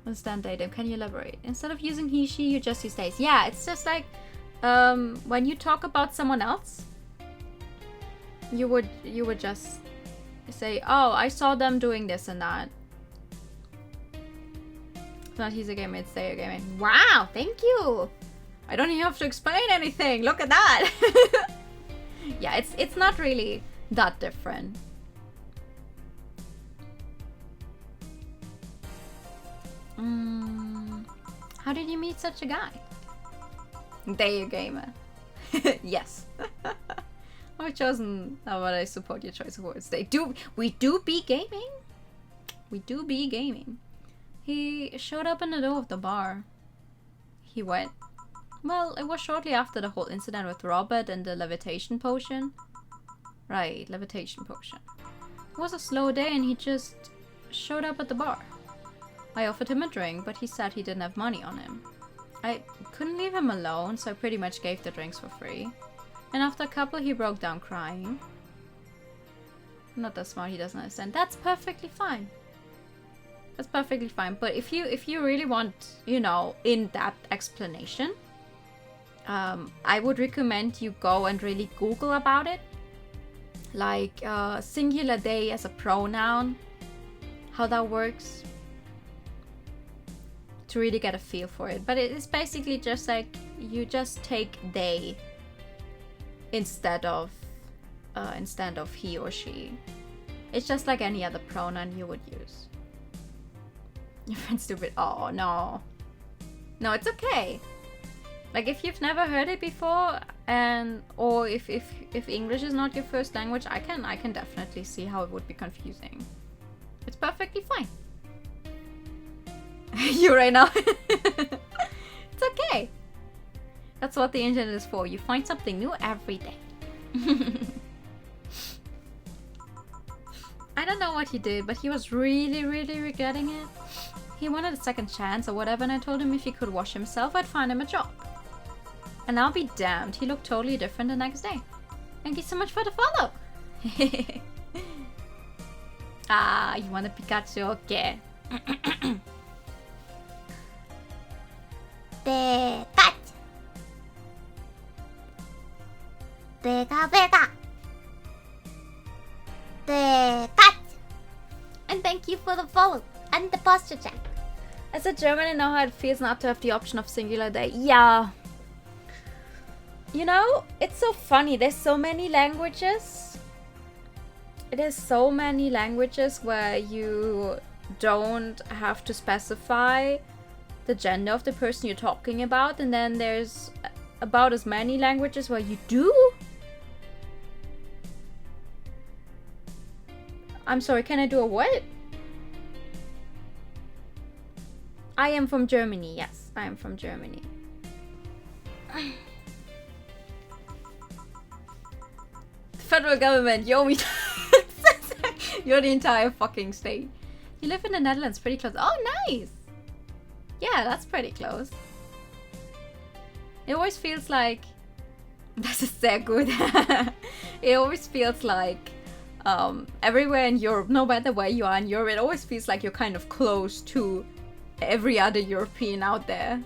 Understand datum, can you elaborate? Instead of using he, she, you just use taste. Yeah, it's just like when you talk about someone else, you would just say, oh, I saw them doing this and that. It's not he's a gamer, it's they a gamer. Wow, thank you. I don't even have to explain anything. Look at that. Yeah, it's not really that different. How did you meet such a guy? They a gamer. Yes. I've chosen how would I support your choice of words. We do be gaming. We do be gaming. He showed up in the door of the bar. He went. Well, it was shortly after the whole incident with Robert and the levitation potion. Right, levitation potion. It was a slow day and he just showed up at the bar. I offered him a drink, but he said he didn't have money on him. I couldn't leave him alone, so I pretty much gave the drinks for free. And after a couple, he broke down crying. Not that smart, he doesn't understand. That's perfectly fine. That's perfectly fine. But if you really want, you know, in-depth explanation, I would recommend you go and really Google about it. Like singular they as a pronoun, how that works. To really get a feel for it. But it is basically just like you just take they instead of he or she. It's just like any other pronoun you would use. Your friend's stupid. Oh no. No, it's okay. Like if you've never heard it before or if English is not your first language, I can definitely see how it would be confusing. It's perfectly fine. You right now. It's okay. That's what the internet is for. You find something new every day. I don't know what he did, but he was really, really regretting it. He wanted a second chance or whatever, and I told him if he could wash himself, I'd find him a job. And I'll be damned, he looked totally different the next day. Thank you so much for the follow. Ah, you want a Pikachu? Okay. And thank you for the follow and the posture check. As a German, I know how it feels not to have the option of singular they. Yeah. You know, it's so funny. There's so many languages. There's so many languages where you don't have to specify the gender of the person you're talking about, and then there's about as many languages where you do. I'm sorry, can I do a what? I am from Germany, yes, I am from Germany. The federal government, you owe me. You're the entire fucking state. You live in the Netherlands, pretty close. Oh, nice! Yeah, that's pretty close. It always feels like... This is so good. It always feels like everywhere in Europe, no matter where you are in Europe, it always feels like you're kind of close to every other European out there.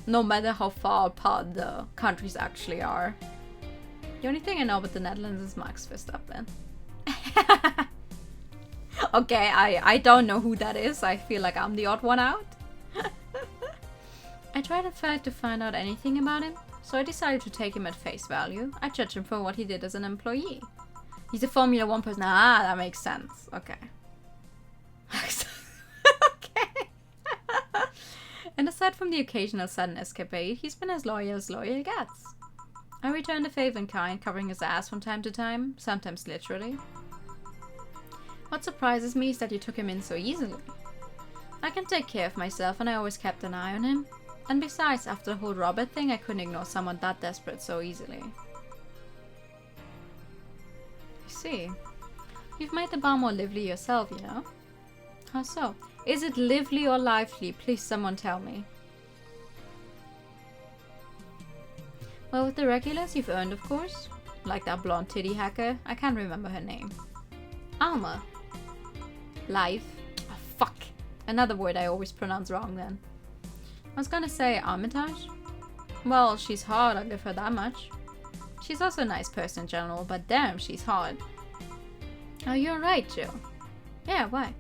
No matter how far apart the countries actually are. The only thing I know about the Netherlands is Max Verstappen. Okay, I don't know who that is. I feel like I'm the odd one out. I tried in fact to find out anything about him, so I decided to take him at face value. I judge him for what he did as an employee. He's a Formula 1 person. Ah, that makes sense. Okay. Okay. And aside from the occasional sudden escapade, he's been as loyal gets. I returned a favor in kind, covering his ass from time to time, sometimes literally. What surprises me is that you took him in so easily. I can take care of myself and I always kept an eye on him. And besides, after the whole Robert thing, I couldn't ignore someone that desperate so easily. I see. You've made the bar more lively yourself, you know? How so? Is it lively or lively? Please someone tell me. Well, with the regulars you've earned, of course. Like that blonde titty hacker. I can't remember her name. Alma. Live. Oh, fuck. Another word I always pronounce wrong then. I was gonna say Armitage. Well, she's hot, I'll give her that much. She's also a nice person in general, but damn, she's hot. Oh, you're right, Jill. Yeah, why?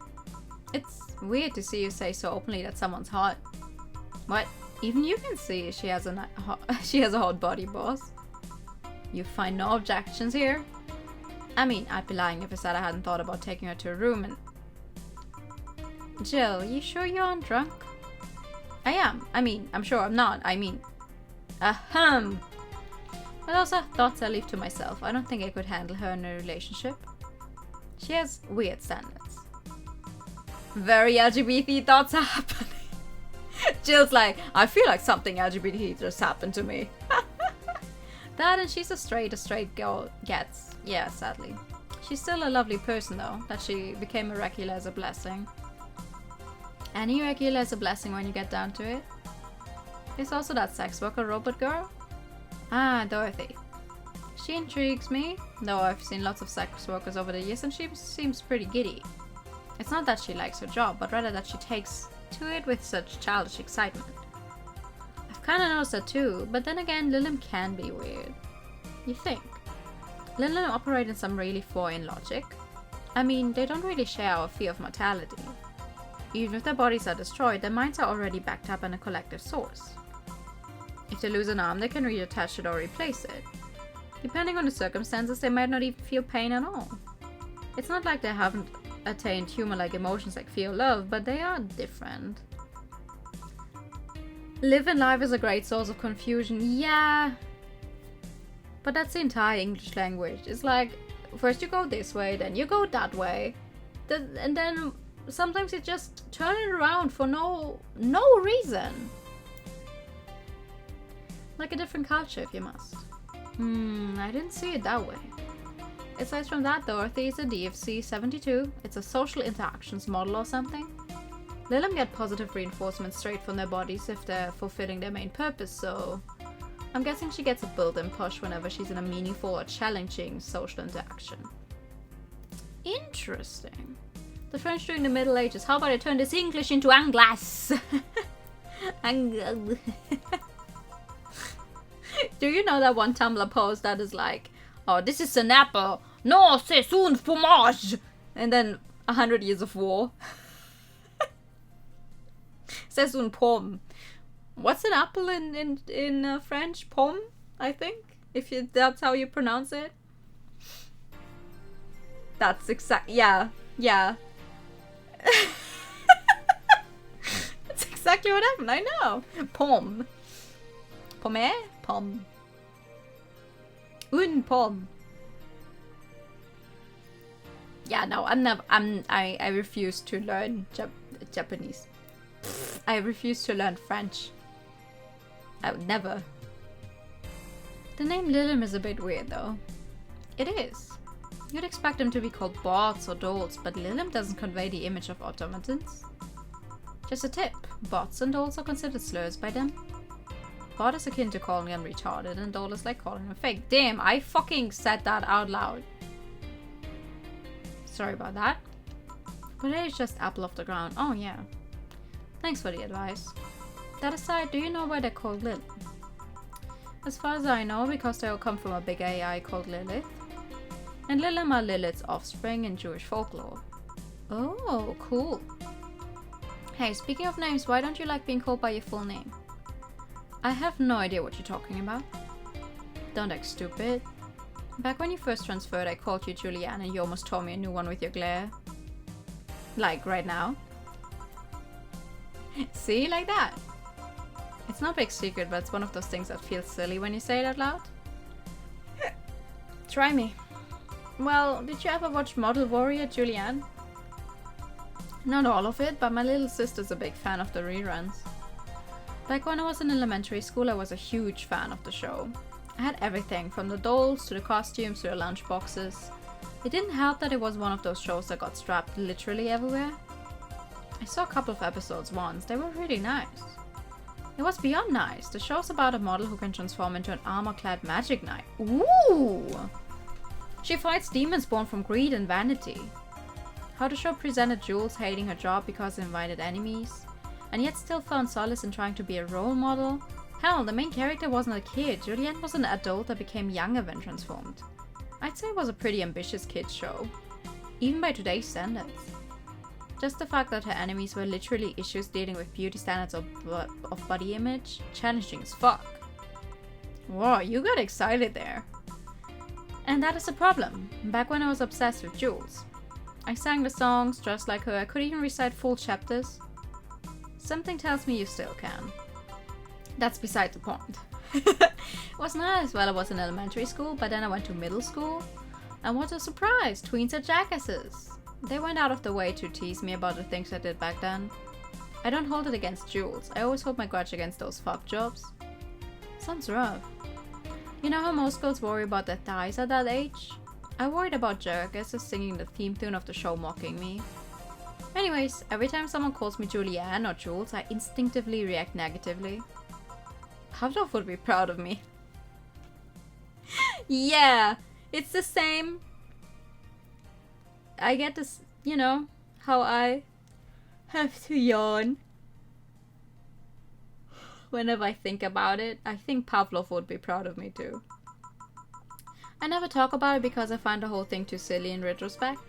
It's weird to see you say so openly that someone's hot. What? Even you can see she has a hot body, boss. You find no objections here? I mean, I'd be lying if I said I hadn't thought about taking her to a room and... Jill, you sure you aren't drunk? I am. I mean, I'm sure I'm not. I mean... Ahem! But also, thoughts I leave to myself. I don't think I could handle her in a relationship. She has weird standards. Very LGBT thoughts are happening. Jill's like, I feel like something LGBT just happened to me. That and she's as straight girl gets. Yeah, sadly. She's still a lovely person though, that she became a regular is a blessing. Any regular is a blessing when you get down to it. There's also that sex worker robot girl. Ah, Dorothy. She intrigues me, though I've seen lots of sex workers over the years and she seems pretty giddy. It's not that she likes her job, but rather that she takes to it with such childish excitement. I've kinda noticed that too, but then again, Lilim can be weird. You think? Lilim operate in some really foreign logic. I mean, they don't really share our fear of mortality. Even if their bodies are destroyed, their minds are already backed up in a collective source. If they lose an arm, they can reattach it or replace it. Depending on the circumstances, they might not even feel pain at all. It's not like they haven't attained human-like emotions like fear or love, but they are different. Living life is a great source of confusion, yeah. But that's the entire English language. It's like, first you go this way, then you go that way. And then sometimes you just turn it around for no reason. Like a different culture, if you must. I didn't see it that way. Aside from that, Dorothy is a DFC-72. It's a social interactions model or something. Lilim get positive reinforcement straight from their bodies if they're fulfilling their main purpose, so... I'm guessing she gets a built-in push whenever she's in a meaningful or challenging social interaction. Interesting. The French during the Middle Ages. How about I turn this English into Anglas? Do you know that one Tumblr post that is like, oh, this is an apple. No, c'est un fromage. And then 100 years of war. C'est une pomme. What's an apple in French? Pomme, I think. That's how you pronounce it. That's yeah. That's exactly what happened. I know. Pomme. Pomme? Pomme. Une pomme. Yeah, no, I refuse to learn Japanese. I refuse to learn French. I would never. The name Lilim is a bit weird though. It is. You'd expect them to be called bots or dolls, but Lilim doesn't convey the image of automatons. Just a tip, bots and dolls are considered slurs by them. Bot is akin to calling them retarded and doll is like calling them fake. Damn, I fucking said that out loud. Sorry about that. But it is just apple off the ground. Oh yeah. Thanks for the advice. That aside, do you know why they're called Lilith? As far as I know, because they all come from a big AI called Lilith. And Lilim are Lilith's offspring in Jewish folklore. Oh, cool. Hey, speaking of names, why don't you like being called by your full name? I have no idea what you're talking about. Don't act stupid. Back when you first transferred, I called you Julianne and you almost tore me a new one with your glare. Like, right now. See, like that. It's not a big secret, but it's one of those things that feels silly when you say it out loud. Try me. Well, did you ever watch Model Warrior, Julianne? Not all of it, but my little sister's a big fan of the reruns. Back when I was in elementary school, I was a huge fan of the show. I had everything, from the dolls to the costumes to the lunchboxes. It didn't help that it was one of those shows that got strapped literally everywhere. I saw a couple of episodes once, they were really nice. It was beyond nice. The show's about a model who can transform into an armor-clad magic knight. Ooh! She fights demons born from greed and vanity. How the show presented Jules hating her job because it invited enemies, and yet still found solace in trying to be a role model. Hell, the main character wasn't a kid. Julianne was an adult that became younger when transformed. I'd say it was a pretty ambitious kids show, even by today's standards. Just the fact that her enemies were literally issues dealing with beauty standards of body image, challenging as fuck. Whoa, you got excited there. And that is a problem. Back when I was obsessed with Jules. I sang the songs, dressed like her, I could even recite full chapters. Something tells me you still can. That's beside the point. It was nice while I was in elementary school, but then I went to middle school. And what a surprise! Tweens are jackasses! They went out of the way to tease me about the things I did back then. I don't hold it against Jules. I always hold my grudge against those fuck jobs. Sounds rough. You know how most girls worry about their thighs at that age? I worried about jackasses singing the theme tune of the show mocking me. Anyways, every time someone calls me Julianne or Jules, I instinctively react negatively. Pavlov would be proud of me. Yeah, it's the same. I get this, you know, how I have to yawn whenever I think about it. I think Pavlov would be proud of me too. I never talk about it because I find the whole thing too silly in retrospect.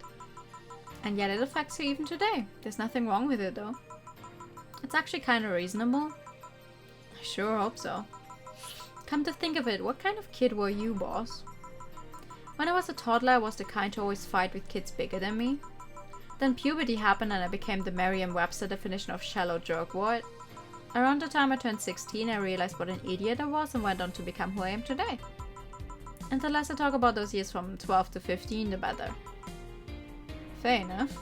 And yet it affects her even today. There's nothing wrong with it though. It's actually kind of reasonable. I sure hope so. Come to think of it, what kind of kid were you, boss? When I was a toddler, I was the kind to always fight with kids bigger than me. Then puberty happened and I became the Merriam-Webster definition of shallow jerkwad. Around the time I turned 16, I realized what an idiot I was and went on to become who I am today. And the less I talk about those years from 12 to 15, the better. Fair enough.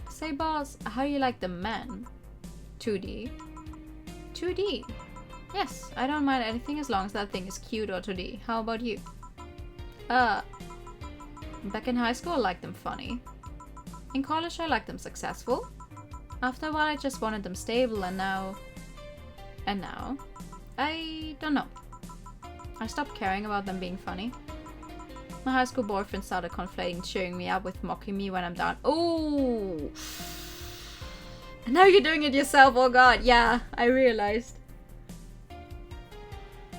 Say boss, how do you like the men? 2D. 2D. Yes, I don't mind anything as long as that thing is cute or 2D. How about you? Back in high school I liked them funny. In college I liked them successful. After a while I just wanted them stable and now... I don't know. I stopped caring about them being funny. My high school boyfriend started conflating cheering me up with mocking me when I'm down. Ooh! And now you're doing it yourself, oh god, yeah, I realized.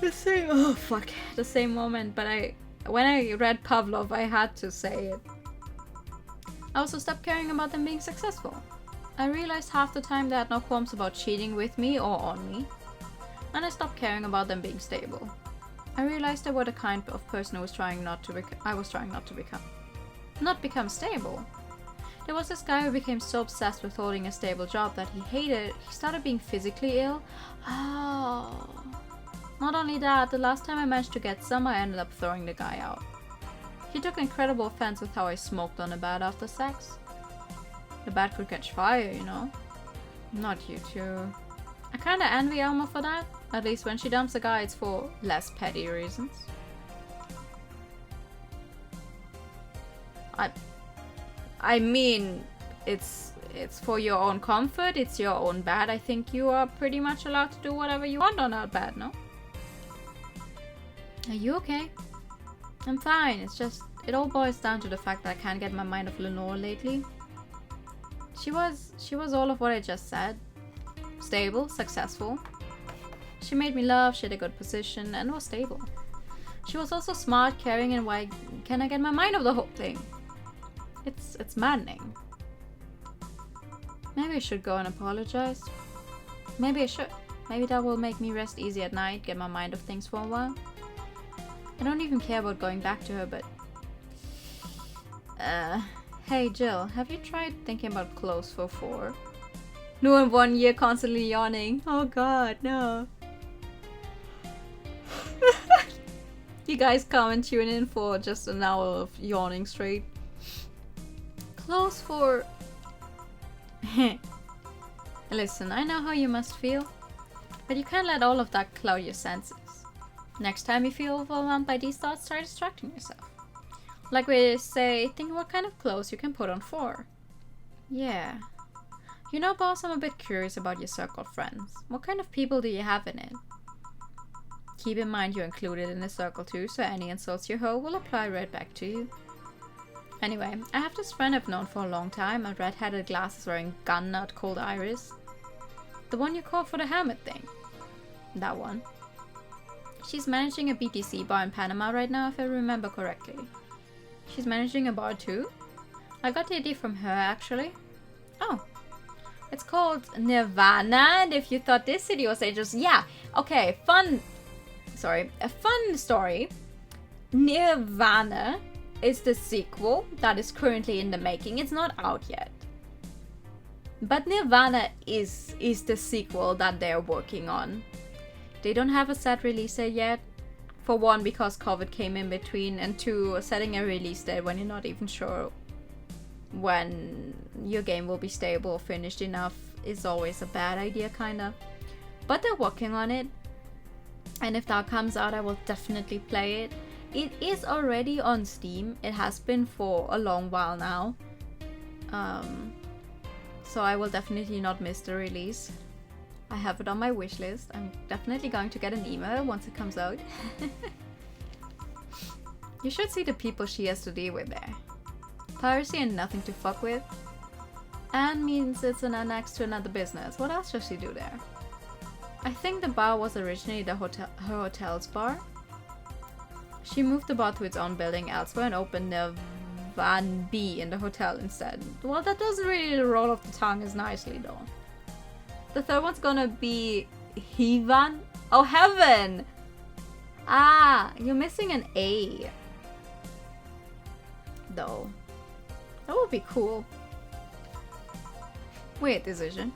The same moment, but when I read Pavlov, I had to say it. I also stopped caring about them being successful. I realized half the time they had no qualms about cheating with me or on me. And I stopped caring about them being stable. I realized they were the kind of person I was trying not to become. Not become stable. There was this guy who became so obsessed with holding a stable job that he started being physically ill. Oh. Not only that, the last time I managed to get some, I ended up throwing the guy out. He took incredible offense with how I smoked on the bed after sex. The bed could catch fire, you know. Not you too. I kinda envy Elma for that. At least when she dumps a guy, it's for less petty reasons. I mean, it's for your own comfort, it's your own bed. I think you are pretty much allowed to do whatever you want on that bed, no? Are you okay? I'm fine, it's just, it all boils down to the fact that I can't get my mind off Lenore lately. She was all of what I just said. Stable, successful. She made me laugh, she had a good position, and was stable. She was also smart, caring, and why can I get my mind off the whole thing? It's maddening. Maybe I should go and apologize. Maybe I should. Maybe that will make me rest easy at night, get my mind off things for a while. I don't even care about going back to her, but... Hey Jill, have you tried thinking about clothes for 4? No, in 1 year constantly yawning. Oh god, no. You guys come and tune in for just an hour of yawning straight. Clothes for Listen, I know how you must feel, but you can't let all of that cloud your senses. Next time you feel overwhelmed by these thoughts, try distracting yourself. Like we say, think what kind of clothes you can put on for. Yeah. You know, boss, I'm a bit curious about your circle of friends. What kind of people do you have in it? Keep in mind you're included in the circle too, so any insults you hold will apply right back to you. Anyway, I have this friend I've known for a long time, a red-headed glasses-wearing gun nut called Iris. The one you called for the helmet thing. That one. She's managing a BTC bar in Panama right now, if I remember correctly. She's managing a bar too? I got the idea from her, actually. Oh. It's called Nirvana, and if you thought this city was dangerous, yeah. Okay, a fun story. Nirvana is the sequel that is currently in the making. It's not out yet. But Nirvana is the sequel that they're working on. They don't have a set release date yet. For one, because COVID came in between, and two, setting a release date when you're not even sure when your game will be stable or finished enough is always a bad idea, kinda. But they're working on it, and if that comes out, I will definitely play it. It is already on Steam. It has been for a long while now. So I will definitely not miss the release. I have it on my wish list. I'm definitely going to get an email once it comes out. You should see the people she has to deal with there. Piracy and nothing to fuck with. And means it's an annex to another business. What else does she do there? I think the bar was originally her hotel's bar. She moved the bar to its own building elsewhere and opened the Van B in the hotel instead. Well, that doesn't really roll off the tongue as nicely though. The third one's gonna be Heaven. Oh, Heaven! Ah, you're missing an A. Though. That would be cool. Weird decision.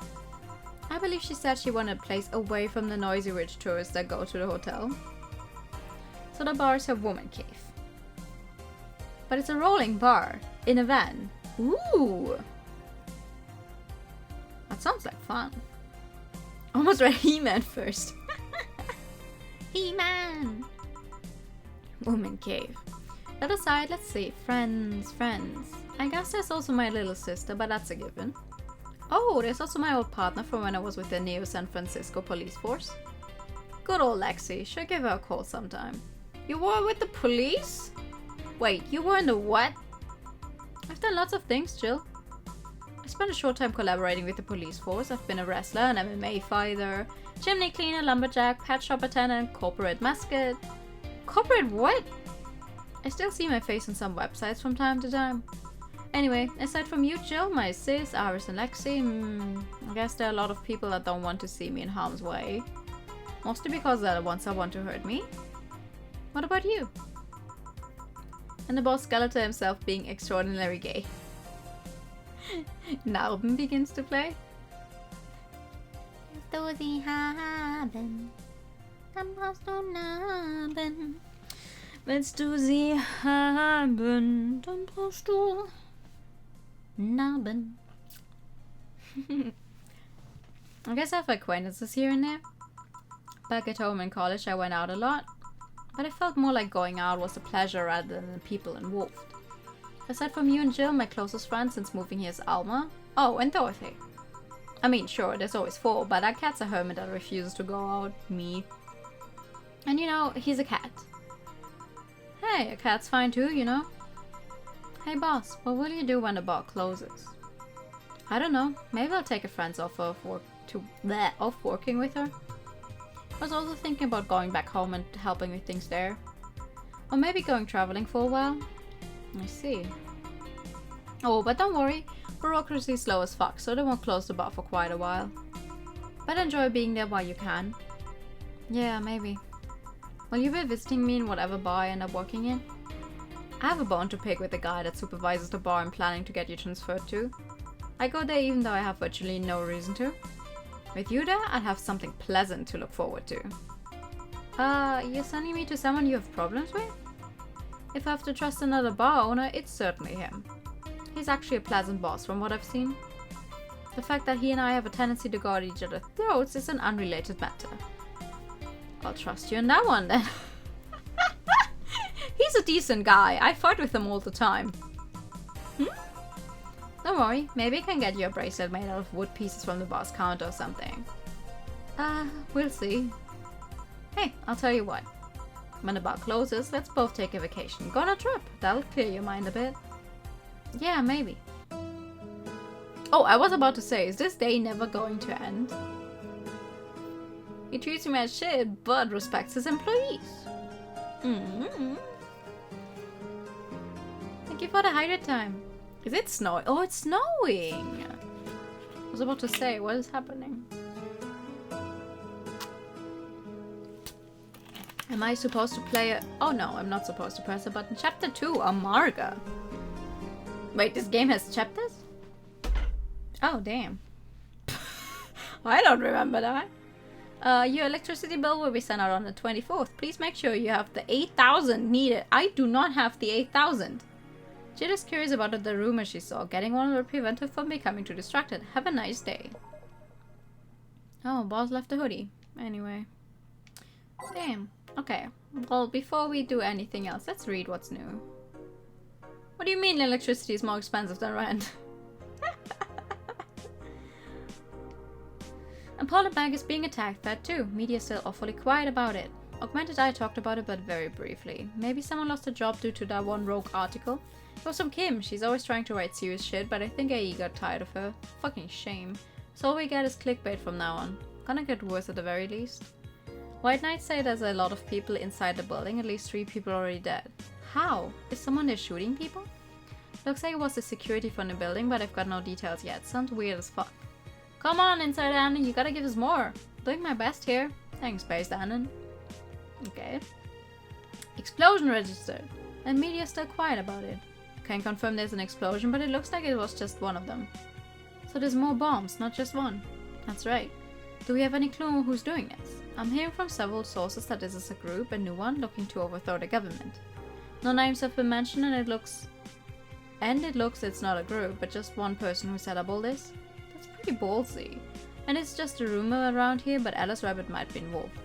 I believe she said she wanted a place away from the noisy rich tourists that go to the hotel. So the bar is her woman cave. But it's a rolling bar in a van. Ooh! That sounds like fun. Almost read He-Man first. He-Man! Woman cave. That aside, let's see. Friends. I guess there's also my little sister, but that's a given. Oh, there's also my old partner from when I was with the Neo San Francisco police force. Good old Lexi. Should give her a call sometime. You were with the police? Wait, you were in the what? I've done lots of things, Jill. I spent a short time collaborating with the police force. I've been a wrestler, an MMA fighter, chimney cleaner, lumberjack, pet shop attendant, corporate mascot. Corporate what? I still see my face on some websites from time to time. Anyway, aside from you, Jill, my sis, Iris and Lexi, I guess there are a lot of people that don't want to see me in harm's way. Mostly because they're the ones that want to hurt me. What about you? And the boss Skeletor himself being extraordinarily gay. Narben begins to play. Du sie haben, dann brauchst du Narben. Willst du sie haben, dann brauchst du Narben. I guess I have acquaintances here and there. Back at home in college I went out a lot, but I felt more like going out was a pleasure rather than the people involved. Aside from you and Jill, my closest friend since moving here is Alma. Oh, and Dorothy. I mean, sure, there's always four, but that cat's a hermit that refuses to go out. Me. And you know, he's a cat. Hey, a cat's fine too, you know? Hey boss, what will you do when the bar closes? I don't know. Maybe I'll take a friend's offer of working with her. I was also thinking about going back home and helping with things there. Or maybe going traveling for a while. I see. Oh, but don't worry. Bureaucracy's slow as fuck, so they won't close the bar for quite a while. But enjoy being there while you can. Yeah, maybe. Will you be visiting me in whatever bar I end up working in? I have a bone to pick with the guy that supervises the bar I'm planning to get you transferred to. I go there even though I have virtually no reason to. With you there, I'll have something pleasant to look forward to. You're sending me to someone you have problems with? If I have to trust another bar owner, it's certainly him. He's actually a pleasant boss from what I've seen. The fact that he and I have a tendency to go at each other's throats is an unrelated matter. I'll trust you on that one then. He's a decent guy. I fight with him all the time. Don't worry, maybe I can get you a bracelet made out of wood pieces from the boss counter or something. We'll see. Hey, I'll tell you what. When the bar closes, let's both take a vacation. Go on a trip. That'll clear your mind a bit. Yeah, maybe. Oh, I was about to say, is this day never going to end? He treats me as shit, but respects his employees. Thank you for the hydrate time. Is it snowing? Oh, it's snowing! I was about to say, what is happening? Am I supposed to play a... Oh no, I'm not supposed to press a button. Chapter 2, Amarga. Wait, this game has chapters? Oh, damn. I don't remember that. Your electricity bill will be sent out on the 24th. Please make sure you have the 8,000 needed. I do not have the 8,000. Jid is curious about the rumor she saw. Getting one will prevent her from becoming too distracted. Have a nice day. Oh, boss left the hoodie. Anyway. Damn. Okay. Well, before we do anything else, let's read what's new. What do you mean electricity is more expensive than rent? And Poland Bank is being attacked, that too. Media is still awfully quiet about it. Augmented Eye talked about it, but very briefly. Maybe someone lost a job due to that one rogue article. It was from Kim. She's always trying to write serious shit, but I think AE got tired of her. Fucking shame. So all we get is clickbait from now on. Gonna get worse at the very least. White Knights say there's a lot of people inside the building, at least 3 people already dead. How? Is someone there shooting people? Looks like it was the security from the building, but I've got no details yet. Sounds weird as fuck. Come on, Inside Annan, you gotta give us more. Doing my best here. Thanks, Based Annan. Okay. Explosion registered. And media's still quiet about it. Can't confirm there's an explosion, but it looks like it was just one of them. So there's more bombs, not just one. That's right. Do we have any clue who's doing this? I'm hearing from several sources that this is a group, a new one, looking to overthrow the government. No names have been mentioned, and it looks it's not a group, but just one person who set up all this. That's pretty ballsy. And it's just a rumor around here, but Alice Rabbit might be involved.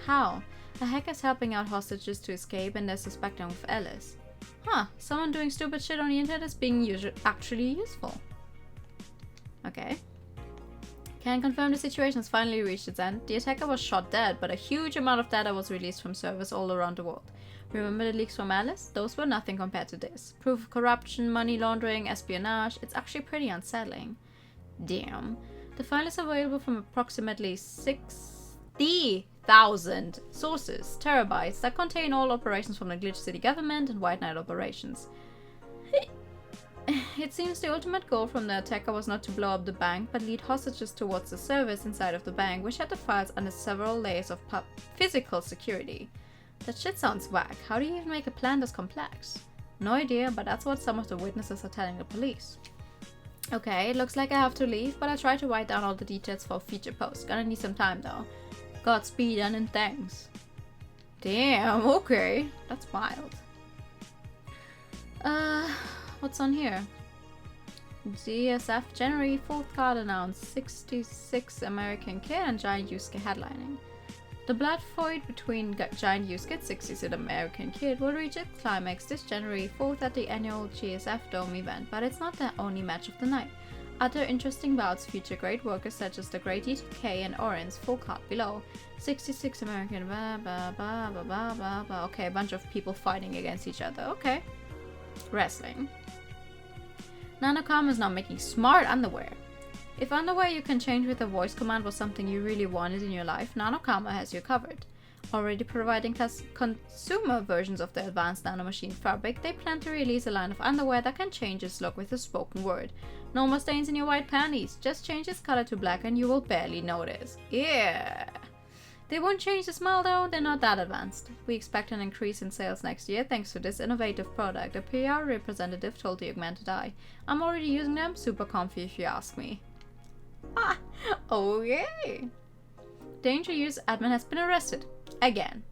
How? A hacker's helping out hostages to escape, and they're suspecting of Alice. Huh, someone doing stupid shit on the internet is being actually useful. Okay. Can confirm the situation has finally reached its end. The attacker was shot dead, but a huge amount of data was released from servers all around the world. Remember the leaks from Alice? Those were nothing compared to this. Proof of corruption, money laundering, espionage. It's actually pretty unsettling. Damn. The file is available from approximately 60,000 sources, terabytes, that contain all operations from the Glitch City government and White Knight operations. It seems the ultimate goal from the attacker was not to blow up the bank, but lead hostages towards the servers inside of the bank, which had the files under several layers of physical security. That shit sounds whack. How do you even make a plan this complex? No idea, but that's what some of the witnesses are telling the police. Okay, it looks like I have to leave, but I try to write down all the details for a future post. Gonna need some time though. Godspeed and thanks. Damn, okay. That's wild. What's on here? GSF January 4th card announced 66 American Kid and Giant Yusuke headlining. The blood feud between Giant Yusuke and 60th American Kid will reach its climax this January 4th at the annual GSF Dome event, but it's not the only match of the night. Other interesting bouts feature great workers such as the Great DTK and Orin's, full card below. 66 American Okay, a bunch of people fighting against each other. Okay. Wrestling. Nanocom is now making smart underwear. If underwear you can change with a voice command was something you really wanted in your life, Nanokama has you covered. Already providing consumer versions of the advanced nanomachine fabric, they plan to release a line of underwear that can change its look with a spoken word. No more stains in your white panties, just change its color to black and you will barely notice. Yeah! They won't change the smell though, they're not that advanced. We expect an increase in sales next year thanks to this innovative product, a PR representative told the Augmented Eye. I'm already using them, super comfy if you ask me. Ah, okay. Danger Use admin has been arrested. Again.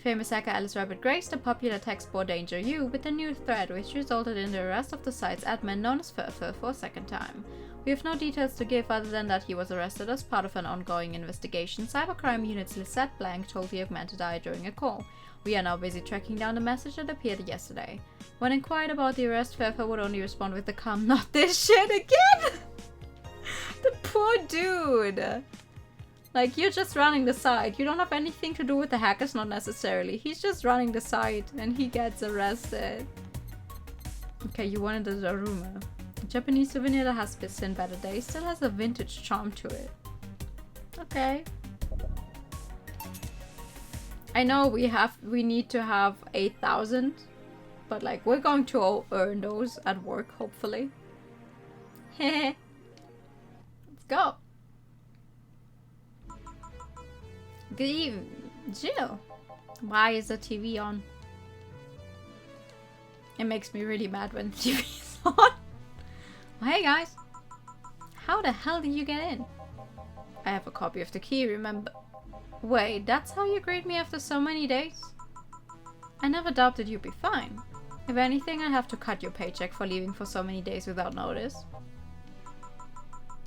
famous hacker Alice Rabbit graced the popular text board Danger U with a new thread which resulted in the arrest of the site's admin known as Furfur for a second time. We have no details to give other than that he was arrested as part of an ongoing investigation. Cybercrime Unit's Lisette Blank told the Augmented Eye during a call. We are now busy tracking down the message that appeared yesterday. When inquired about the arrest, Furfur would only respond with the calm, "Not this shit again!" The poor dude! Like, you're just running the site. You don't have anything to do with the hackers, not necessarily. He's just running the site and he gets arrested. Okay, you wanted a rumor. A Japanese souvenir that has seen better days still has a vintage charm to it. Okay. I know we need to have 8,000, but like we're going to earn those at work, hopefully. Hehe. Let's go. Good evening, Jill. Why is the TV on? It makes me really mad when the TV is on. Well, hey guys. How the hell did you get in? I have a copy of the key, remember? Wait, that's how you greet me after so many days? I never doubted you'd be fine. If anything, I have to cut your paycheck for leaving for so many days without notice.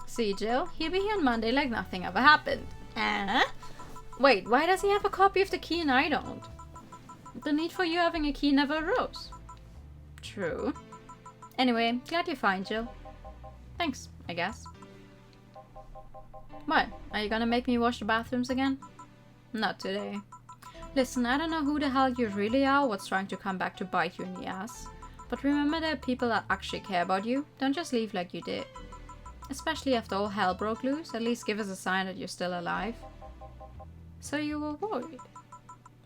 See, Jill, he'll be here on Monday like nothing ever happened. Wait, why does he have a copy of the key and I don't? The need for you having a key never arose. True. Anyway, glad you're fine, Jill. Thanks, I guess. What? Are you gonna make me wash the bathrooms again? Not today. Listen, I don't know who the hell you really are or what's trying to come back to bite you in the ass. But remember there are people that actually care about you. Don't just leave like you did. Especially after all hell broke loose, at least give us a sign that you're still alive. So you were worried.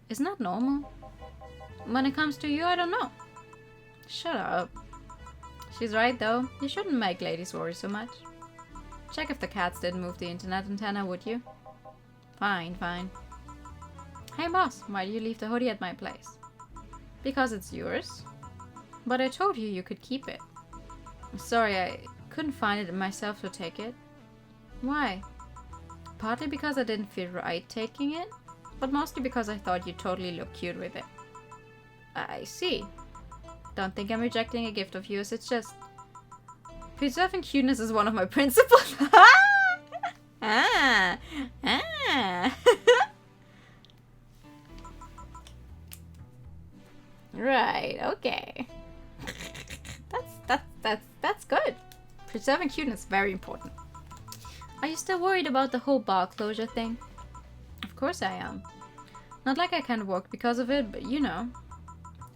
Isn't that normal? When it comes to you, I don't know. Shut up. She's right though. You shouldn't make ladies worry so much. Check if the cats didn't move the internet antenna, would you? Fine, fine. Hey boss, why do you leave the hoodie at my place? Because it's yours. But I told you you could keep it. I'm sorry, I couldn't find it myself to take it. Why? Partly because I didn't feel right taking it, but mostly because I thought you totally looked cute with it. I see. Don't think I'm rejecting a gift of yours, it's just... preserving cuteness is one of my principles. Right, okay. That's good. Preserving cuteness is very important. Are you still worried about the whole bar closure thing? Of course I am. Not like I can't work because of it, but you know.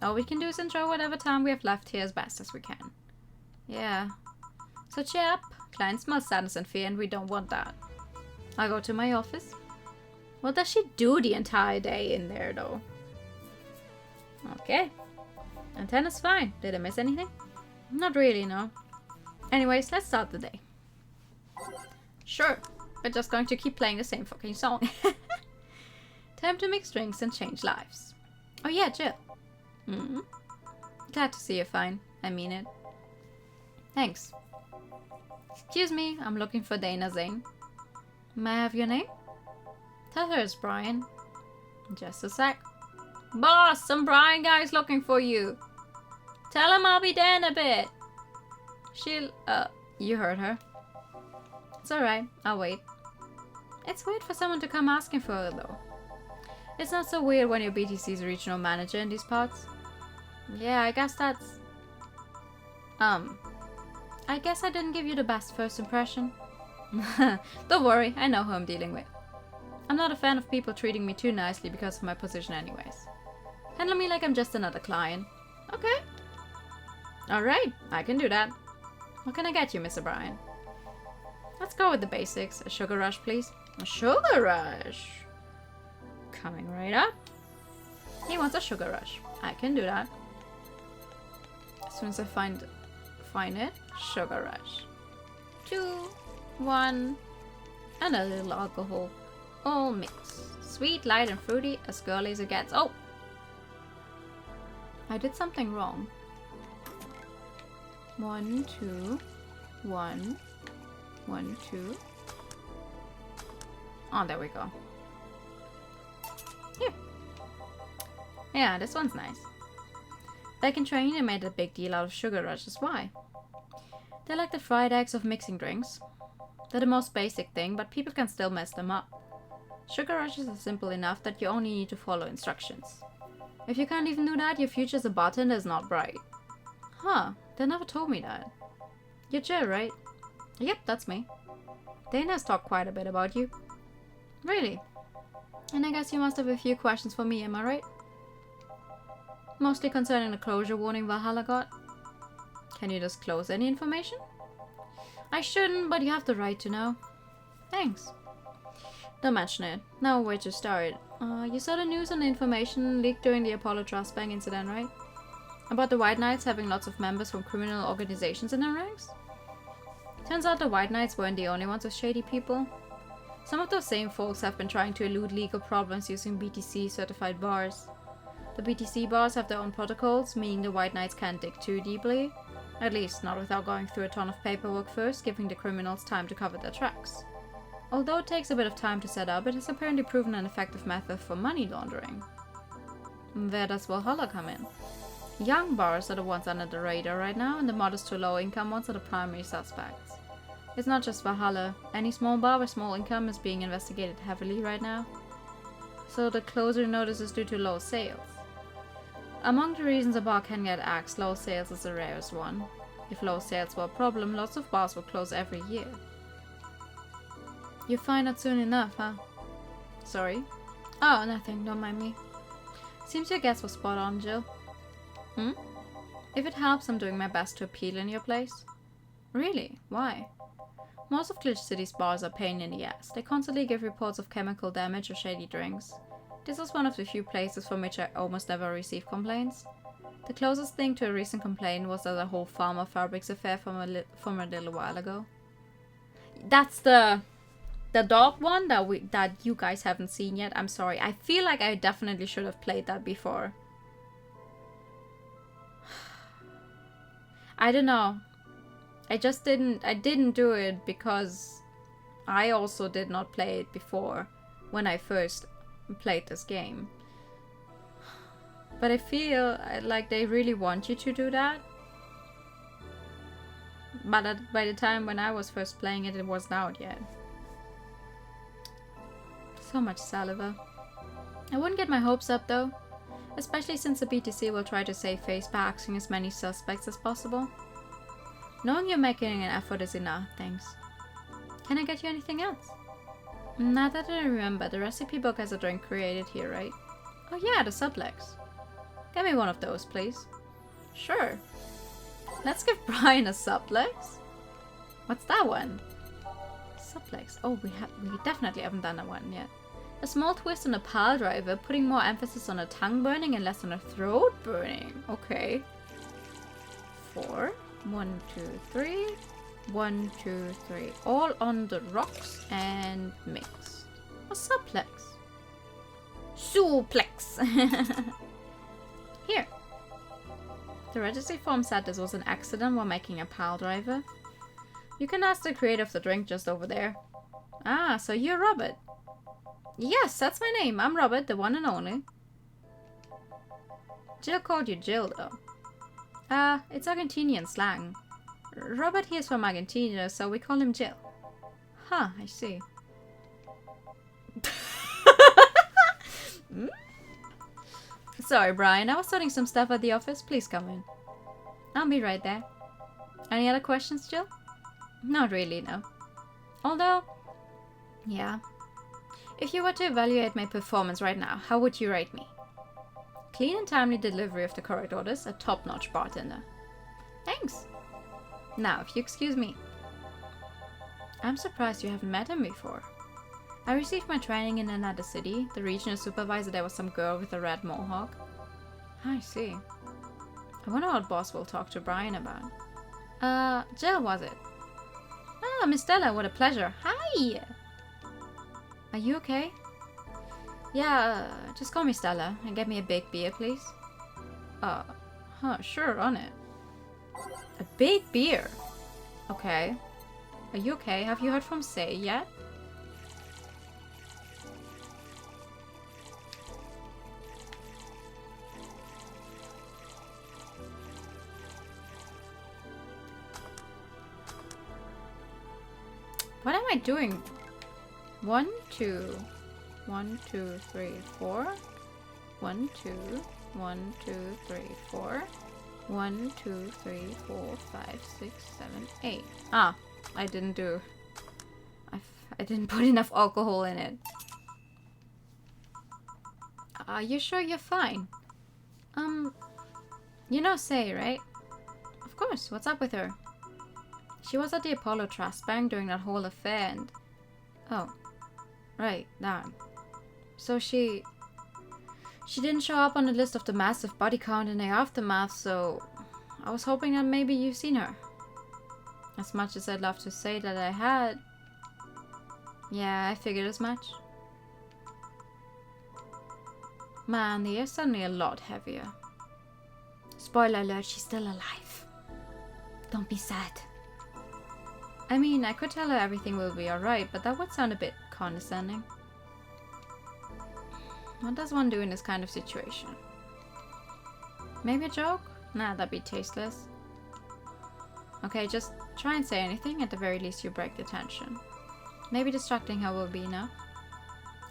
All we can do is enjoy whatever time we have left here as best as we can. Yeah. So cheer up. Clients smell sadness and fear and we don't want that. I'll go to my office. What does she do the entire day in there though? Okay. Antenna's fine. Did I miss anything? Not really, no. Anyways, let's start the day. Sure. We're just going to keep playing the same fucking song. Time to mix drinks and change lives. Oh yeah, Jill. Glad to see you're fine. I mean it. Thanks. Excuse me, I'm looking for Dana Zane. May I have your name? Tell her it's Brian. Just a sec. Boss, some Brian guy's looking for you. Tell him I'll be there in a bit. She'll... you heard her. It's alright, I'll wait. It's weird for someone to come asking for her though. It's not so weird when you're BTC's regional manager in these parts. Yeah, I guess that's... I guess I didn't give you the best first impression. Don't worry, I know who I'm dealing with. I'm not a fan of people treating me too nicely because of my position anyways. Handle me like I'm just another client. Okay. Alright, I can do that. What can I get you, Mr. Brian? Let's go with the basics. A sugar rush, please. A sugar rush? Coming right up. He wants a sugar rush. I can do that. As soon as I find it. Sugar rush. 2, 1, and a little alcohol. All mixed. Sweet, light, and fruity, as girly as it gets. Oh! I did something wrong. 1, 2, 1, 1, 2. Oh, there we go. Here. Yeah, this one's nice. Back in training, they made a big deal out of sugar rushes. Why? They're like the fried eggs of mixing drinks. They're the most basic thing, but people can still mess them up. Sugar rushes are simple enough that you only need to follow instructions. If you can't even do that, your future as a bartender is not bright. Huh, they never told me that. You're Jill, right? Yep, that's me. Dana has talked quite a bit about you. Really? And I guess you must have a few questions for me, am I right? Mostly concerning the closure warning Valhalla got. Can you disclose any information? I shouldn't, but you have the right to know. Thanks. Don't mention it. Now where to start? You saw the news and the information leaked during the Apollo Trust Bank incident, right? About the White Knights having lots of members from criminal organizations in their ranks? Turns out the White Knights weren't the only ones with shady people. Some of those same folks have been trying to elude legal problems using BTC certified bars. The BTC bars have their own protocols, meaning the White Knights can't dig too deeply. At least not without going through a ton of paperwork first, giving the criminals time to cover their tracks. Although it takes a bit of time to set up, it has apparently proven an effective method for money laundering. Where does Valhalla come in? Young bars are the ones under the radar right now, and the modest to low income ones are the primary suspects. It's not just Valhalla. Any small bar with small income is being investigated heavily right now. So the closure notice is due to low sales. Among the reasons a bar can get axed, low sales is the rarest one. If low sales were a problem, lots of bars would close every year. You find out soon enough, huh? Sorry? Oh, nothing, don't mind me. Seems your guess was spot on, Jill. If it helps, I'm doing my best to appeal in your place. Really? Why? Most of Glitch City's bars are a pain in the ass. They constantly give reports of chemical damage or shady drinks. This was one of the few places from which I almost never receive complaints. The closest thing to a recent complaint was that whole Farmer Fabrics affair from a little while ago. That's the dog one that you guys haven't seen yet. I'm sorry. I feel like I definitely should have played that before. I don't know. I didn't do it because I also did not play it before when I first played this game. But I feel like they really want you to do that. But by the time when I was first playing it, it wasn't out yet. So much saliva. I wouldn't get my hopes up though. Especially since the BTC will try to save face by axing as many suspects as possible. Knowing you're making an effort is enough, thanks. Can I get you anything else? Now that I remember, the recipe book has a drink created here, right? Oh yeah, the Suplex. Get me one of those, please. Sure. Let's give Brian a Suplex. What's that one? Suplex. Oh, we definitely haven't done that one yet. A small twist on a pile driver, putting more emphasis on a tongue burning and less on a throat burning. Okay. 4. 1, 2, 3. 1, 2, 3. All on the rocks and mixed. A suplex. Suplex. Here. The registry form said this was an accident while making a pile driver. You can ask the creator of the drink just over there. Ah, so you're Robert. Yes, that's my name. I'm Robert, the one and only. Jill called you Jill, though. It's Argentinian slang. Robert here's from Argentina, so we call him Jill. Huh, I see. Sorry, Brian. I was sorting some stuff at the office. Please come in. I'll be right there. Any other questions, Jill? Not really, no. Although, yeah. If you were to evaluate my performance right now, how would you rate me? Clean and timely delivery of the correct orders, a top-notch bartender. Thanks. Now, if you excuse me. I'm surprised you haven't met him before. I received my training in another city. The regional supervisor there was some girl with a red mohawk. I see. I wonder what boss will talk to Brian about. Jill, was it? Ah, Miss Stella, what a pleasure. Hi! Are you okay? Yeah, just call me Stella and get me a big beer, please. Sure, on it. A big beer? Okay. Are you okay? Have you heard from Say yet? What am I doing? 1, 2. 1, 2, 3, 4. 1, 2. 1, 2, 3, 4. 1, 2, 3, 4, 5, 6, 7, 8. Ah, I didn't do... I didn't put enough alcohol in it. Are you sure you're fine? You know Say, right? Of course, what's up with her? She was at the Apollo Trust Bank during that whole affair and... Oh. Right, that. So she didn't show up on the list of the massive body count in the aftermath, so... I was hoping that maybe you've seen her. As much as I'd love to say that I had... Yeah, I figured as much. Man, the air's suddenly a lot heavier. Spoiler alert, she's still alive. Don't be sad. I mean, I could tell her everything will be alright, but that would sound a bit condescending. What does one do in this kind of situation? Maybe a joke? Nah, that'd be tasteless. Okay, just try and say anything, at the very least you break the tension. Maybe distracting her will be enough.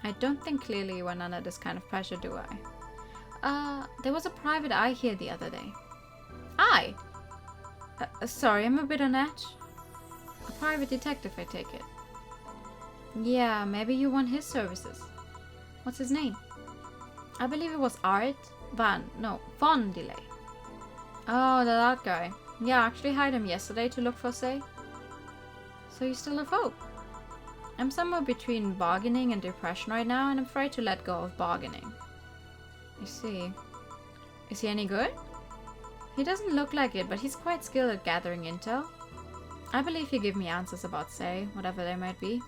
I don't think clearly when under this kind of pressure, do I? There was a private eye here the other day. Eye? Sorry, I'm a bit on edge. A private detective, I take it. Yeah, maybe you want his services. What's his name? I believe it was Von Delay. Oh, that guy. Yeah, I actually hired him yesterday to look for Say. So you still have hope? I'm somewhere between bargaining and depression right now, and I'm afraid to let go of bargaining. I see. Is he any good? He doesn't look like it, but he's quite skilled at gathering intel. I believe he'll give me answers about Say, whatever they might be.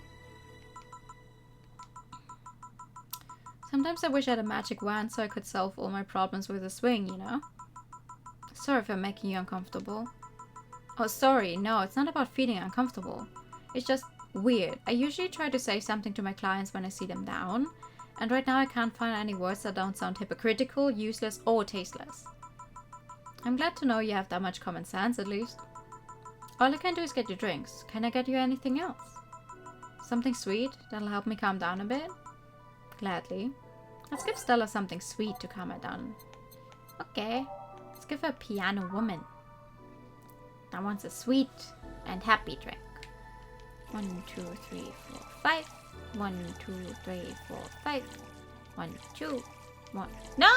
Sometimes I wish I had a magic wand so I could solve all my problems with a swing, you know? Sorry if I'm making you uncomfortable. Oh, sorry, no, it's not about feeling uncomfortable. It's just weird. I usually try to say something to my clients when I see them down, and right now I can't find any words that don't sound hypocritical, useless, or tasteless. I'm glad to know you have that much common sense, at least. All I can do is get you drinks. Can I get you anything else? Something sweet that'll help me calm down a bit? Gladly. Let's give Stella something sweet to calm her down. Okay. Let's give her a piano woman. That one's a sweet and happy drink. 1, 2, 3, 4, 5. 1, 2, 3, 4, 5. 1, 2, 1. No!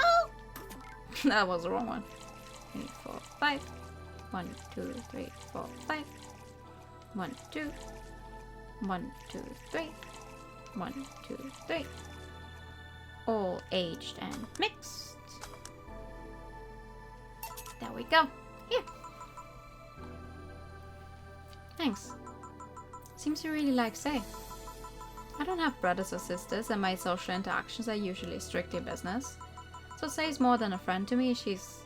That was the wrong one. 3, 4, 5. 1, 2, 3, 4, 5. 1, 2. 1, 2, 3. 1, 2, 3. All aged and mixed. There we go. Here. Thanks. Seems you really like Say. I don't have brothers or sisters, and my social interactions are usually strictly business. So Say's more than a friend to me. She's...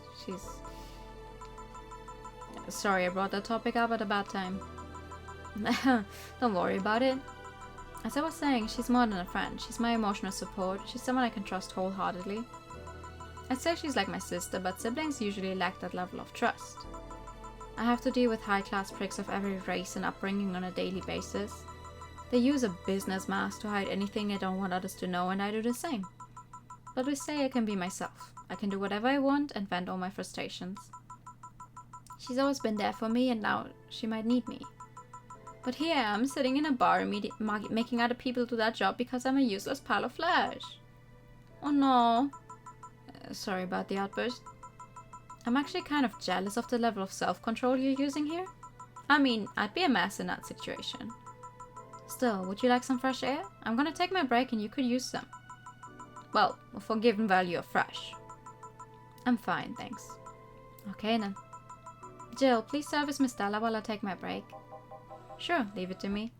Sorry I brought that topic up at a bad time. Don't worry about it. As I was saying, she's more than a friend. She's my emotional support. She's someone I can trust wholeheartedly. I'd say she's like my sister, but siblings usually lack that level of trust. I have to deal with high-class pricks of every race and upbringing on a daily basis. They use a business mask to hide anything they don't want others to know, and I do the same. But with Say, I can be myself. I can do whatever I want and vent all my frustrations. She's always been there for me, and now she might need me. But here I am, sitting in a bar making other people do that job because I'm a useless pile of flesh. Oh no. Sorry about the outburst. I'm actually kind of jealous of the level of self-control you're using here. I mean, I'd be a mess in that situation. Still, would you like some fresh air? I'm gonna take my break and you could use some. Well, for given value of fresh. I'm fine, thanks. Okay then. Jill, please service Miss Stella while I take my break. Sure, leave it to me.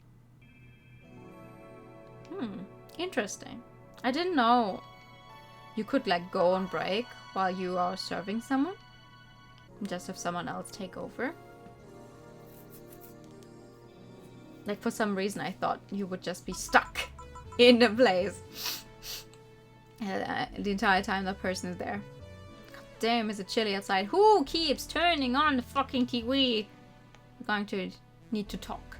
Interesting. I didn't know you could like go on break while you are serving someone. Just have someone else take over. Like for some reason I thought you would just be stuck in the place the entire time that person is there. God damn, is it chilly outside? Who keeps turning on the fucking TV? I'm going to need to talk.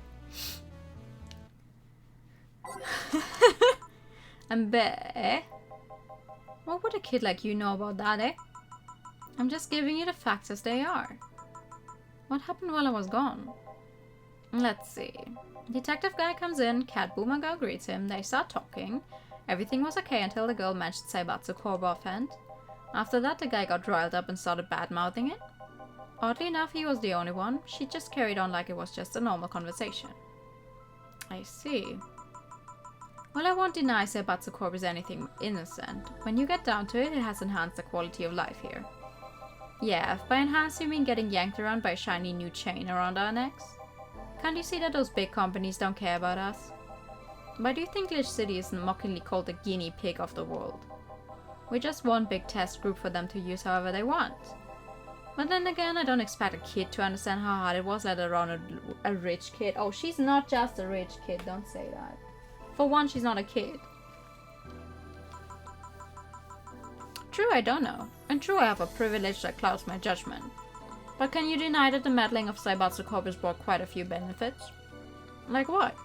And eh? What would a kid like you know about that, eh? I'm just giving you the facts as they are. What happened while I was gone? Let's see. Detective guy comes in, Cat Boomer girl greets him, they start talking. Everything was okay until the girl mentioned Seibatsu Korba offhand. After that, the guy got riled up and started bad-mouthing it. Oddly enough, he was the only one. She just carried on like it was just a normal conversation. I see. Well, I won't deny Seibatsu Korba is anything innocent. When you get down to it, it has enhanced the quality of life here. Yeah, if by enhanced you mean getting yanked around by a shiny new chain around our necks. Can't you see that those big companies don't care about us? Why do you think Glitch City is mockingly called the guinea pig of the world? We're just one big test group for them to use however they want. But then again, I don't expect a kid to understand how hard it was, let alone a rich kid. Oh, she's not just a rich kid, don't say that. For one, she's not a kid. True, I don't know. And true, I have a privilege that clouds my judgment. But can you deny that the meddling of Seibatsu Korba's brought quite a few benefits? Like what?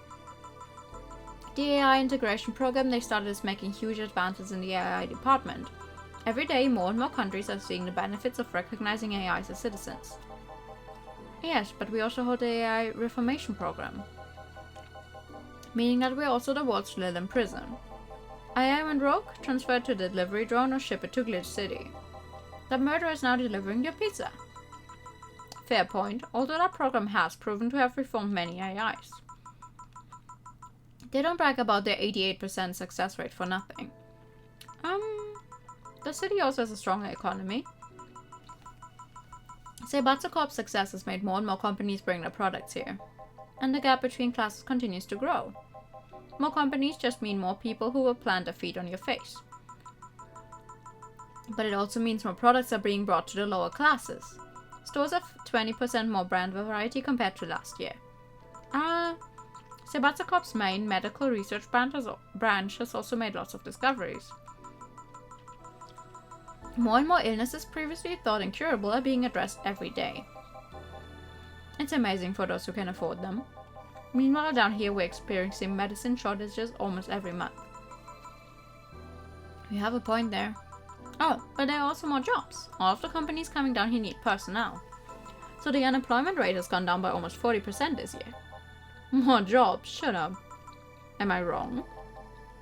The AI integration program they started is making huge advances in the AI department. Every day, more and more countries are seeing the benefits of recognizing AIs as citizens. Yes, but we also hold the AI reformation program. Meaning that we're also the world's little in prison. AI went rogue, transferred to the delivery drone or ship it to Glitch City. That murderer is now delivering your pizza. Fair point, although that program has proven to have reformed many AIs. They don't brag about their 88% success rate for nothing. The city also has a stronger economy. Seibatsu Corp's success has made more and more companies bring their products here. And the gap between classes continues to grow. More companies just mean more people who will plant their feet on your face. But it also means more products are being brought to the lower classes. Stores have 20% more brand variety compared to last year. Seibatsu Corp's main medical research branch has also made lots of discoveries. More and more illnesses previously thought incurable are being addressed every day. It's amazing for those who can afford them. Meanwhile, down here we're experiencing medicine shortages almost every month. You have a point there. Oh, but there are also more jobs. All of the companies coming down here need personnel. So the unemployment rate has gone down by almost 40% this year. More jobs? Shut up. Am I wrong?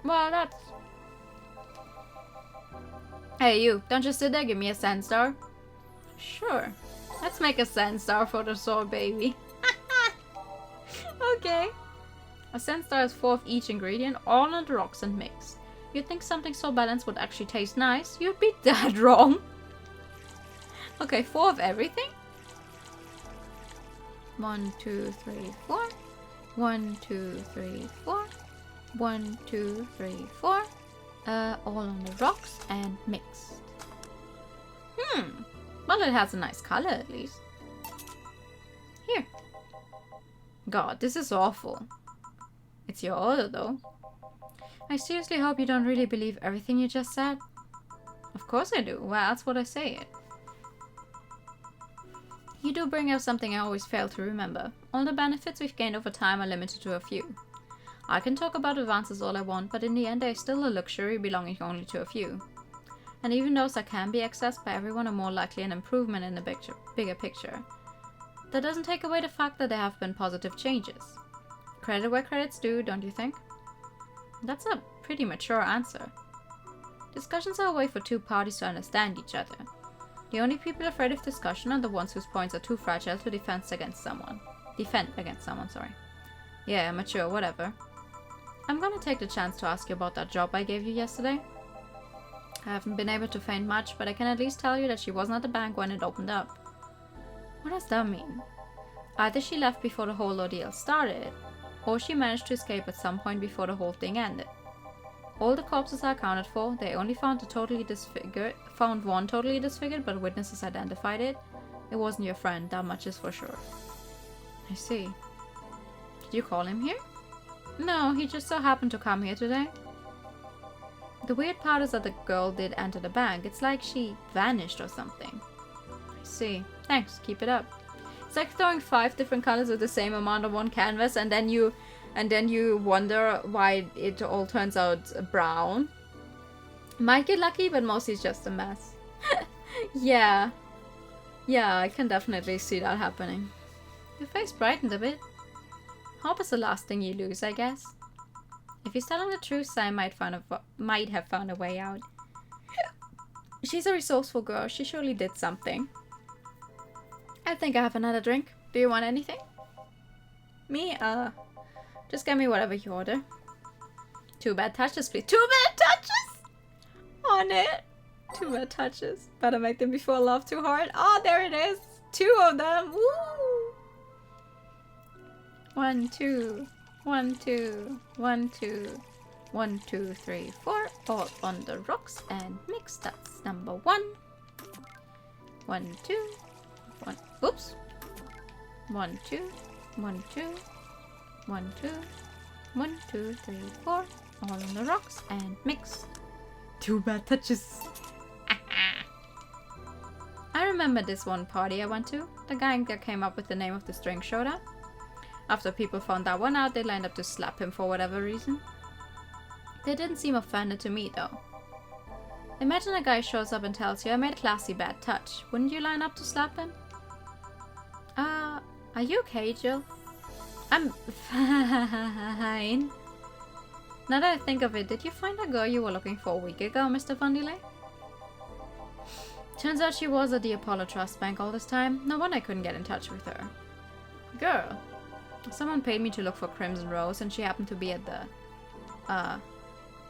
Well, that's... Hey you, don't just sit there, give me a sand star. Sure. Let's make a sand star for the soul baby. Okay. A sand star has 4 of each ingredient, all on the rocks and mixed. You'd think something so balanced would actually taste nice. You'd be dead wrong. Okay, 4 of everything? 1, 2, 3, 4. 1, 2, 3, 4. 1, 2, 3, 4. All on the rocks and mixed. Well, it has a nice color at least. Here. God, this is awful. It's your order though. I seriously hope you don't really believe everything you just said. Of course I do. Well, that's what I say it. You do bring up something I always fail to remember. All the benefits we've gained over time are limited to a few. I can talk about advances all I want, but in the end there is still a luxury belonging only to a few. And even those that can be accessed by everyone are more likely an improvement in the bigger picture. That doesn't take away the fact that there have been positive changes. Credit where credit's due, don't you think? That's a pretty mature answer. Discussions are a way for two parties to understand each other. The only people afraid of discussion are the ones whose points are too fragile to defend against someone, sorry. Yeah, mature, whatever. I'm gonna take the chance to ask you about that job I gave you yesterday. I haven't been able to find much, but I can at least tell you that she wasn't at the bank when it opened up. What does that mean? Either she left before the whole ordeal started, or she managed to escape at some point before the whole thing ended. All the corpses are accounted for. They only found one totally disfigured, but witnesses identified it. It wasn't your friend, that much is for sure. I see. Did you call him here? No, he just so happened to come here today. The weird part is that the girl did enter the bank. It's like she vanished or something. I see. Thanks, keep it up. It's like throwing 5 different colors with the same amount on one canvas and then you and then you wonder why it all turns out brown. Might get lucky, but mostly it's just a mess. Yeah. Yeah, I can definitely see that happening. Your face brightened a bit. Hope is the last thing you lose, I guess. If he's telling the truth, Sam might have found a way out. She's a resourceful girl. She surely did something. I think I have another drink. Do you want anything? Me? Just get me whatever you order. 2 bad touches, please. 2 bad touches? On it. 2 bad touches. Better make them before love too hard. Oh, there it is. 2 of them. Woo! 1, 2. 1, 2. 1, 2. 1, 2, 3, 4. All on the rocks and mix. That's number 1. 1, 2. 1. Oops. 1, 2. 1, 2. 1, 2. 1, 2, 3, 4. All on the rocks and mix. 2 bad touches. I remember this one party I went to. The gang that came up with the name of the string showed up. After people found that one out, they lined up to slap him for whatever reason. They didn't seem offended to me though. Imagine a guy shows up and tells you, I made a classy bad touch. Wouldn't you line up to slap him? Are you okay, Jill? I'm fine. Now that I think of it, did you find a girl you were looking for a week ago, Mr. Vandelay? Turns out she was at the Apollo Trust Bank all this time. No wonder I couldn't get in touch with her. Girl. Someone paid me to look for Crimson Rose and she happened to be at the...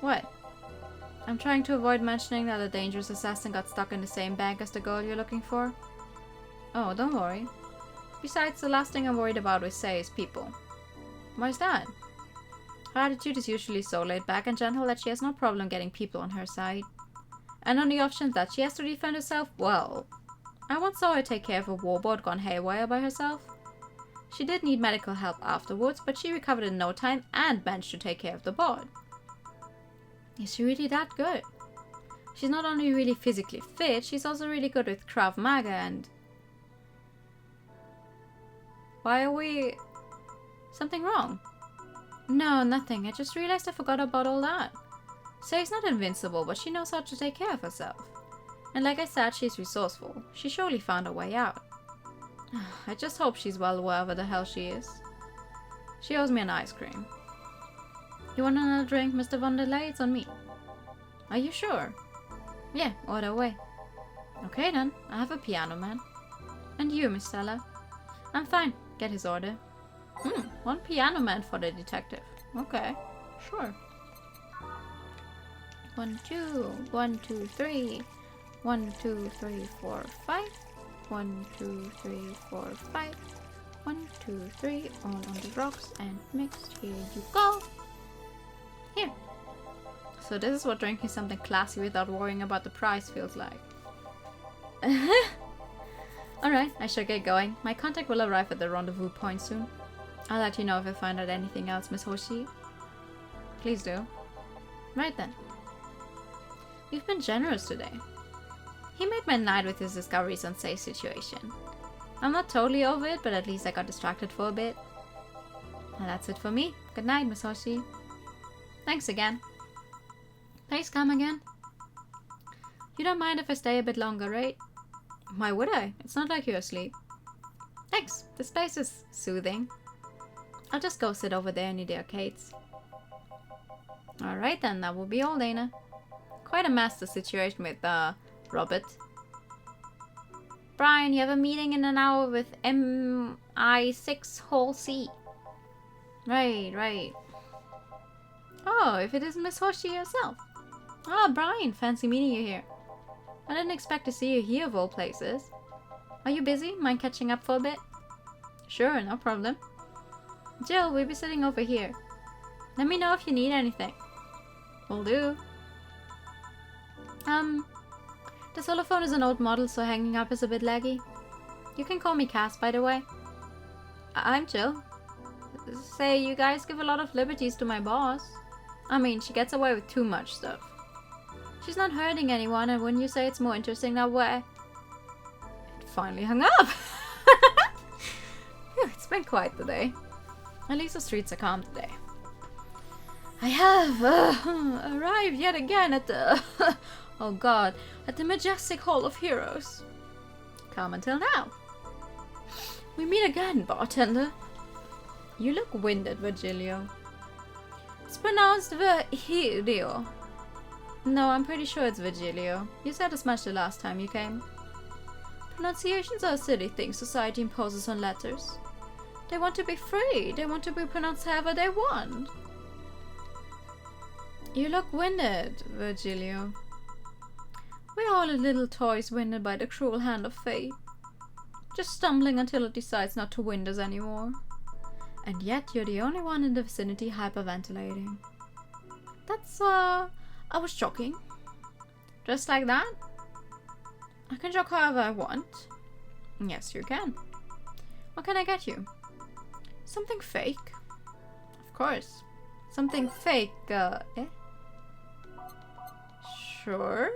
What? I'm trying to avoid mentioning that a dangerous assassin got stuck in the same bank as the girl you're looking for. Oh, don't worry. Besides, the last thing I'm worried about with Say is people. Why's that? Her attitude is usually so laid back and gentle that she has no problem getting people on her side. And on the off chance that she has to defend herself, well... I once saw her take care of a warboard gone haywire by herself. She did need medical help afterwards, but she recovered in no time and managed to take care of the board. Is she really that good? She's not only really physically fit, she's also really good with Krav Maga and... Why are we... Something wrong? No, nothing. I just realized I forgot about all that. Say's not invincible, but she knows how to take care of herself. And like I said, she's resourceful. She surely found a way out. I just hope she's well wherever the hell she is. She owes me an ice cream. You want another drink, Mr. Vandelay? It's on me. Are you sure? Yeah, order away. Okay then, I have a piano man. And you, Miss Stella? I'm fine. Get his order. 1 piano man for the detective. Okay, sure. 1, 2, 1, 2, 3. 1, 2, 3, 4, 5. 1, 2, 3, 4, 5. 1, 2, 3. All on the rocks and mixed. Here you go. Here. So this is what drinking something classy without worrying about the price feels like. Alright, I should get going. My contact will arrive at the rendezvous point soon. I'll let you know if I find out anything else, Miss Hoshi. Please do. Right then. You've been generous today. He made my night with his discoveries on Say's situation. I'm not totally over it, but at least I got distracted for a bit. And that's it for me. Good night, Miss Hoshi. Thanks again. Please come again. You don't mind if I stay a bit longer, right? Why would I? It's not like you're asleep. Thanks. This place is soothing. I'll just go sit over there near the arcades. Alright then, that will be all, Dana. Quite a mess, the situation with, Robert. Brian, you have a meeting in an hour with MI6 Hall C. Right. Oh, if it isn't Miss Hoshi herself. Oh, Brian, fancy meeting you here. I didn't expect to see you here of all places. Are you busy? Mind catching up for a bit? Sure, no problem. Jill, we'll be sitting over here. Let me know if you need anything. Will do. The solar phone is an old model, so hanging up is a bit laggy. You can call me Cass, by the way. I'm Jill. Say, you guys give a lot of liberties to my boss. I mean, she gets away with too much stuff. She's not hurting anyone, and wouldn't you say it's more interesting that way? It finally hung up! Phew, it's been quiet today. At least the streets are calm today. I have arrived yet again at the... oh god, at the majestic Hall of Heroes. Come until now. We meet again, bartender. You look winded, Virgilio. It's pronounced Virgilio. No, I'm pretty sure it's Virgilio. You said as much the last time you came. Pronunciations are a silly thing society imposes on letters. They want to be free. They want to be pronounced however they want. You look winded, Virgilio. We're all little toys winded by the cruel hand of fate. Just stumbling until it decides not to wind us anymore. And yet you're the only one in the vicinity hyperventilating. That's, I was joking. Just like that? I can joke however I want. Yes, you can. What can I get you? Something fake? Of course. Something fake, eh? Sure.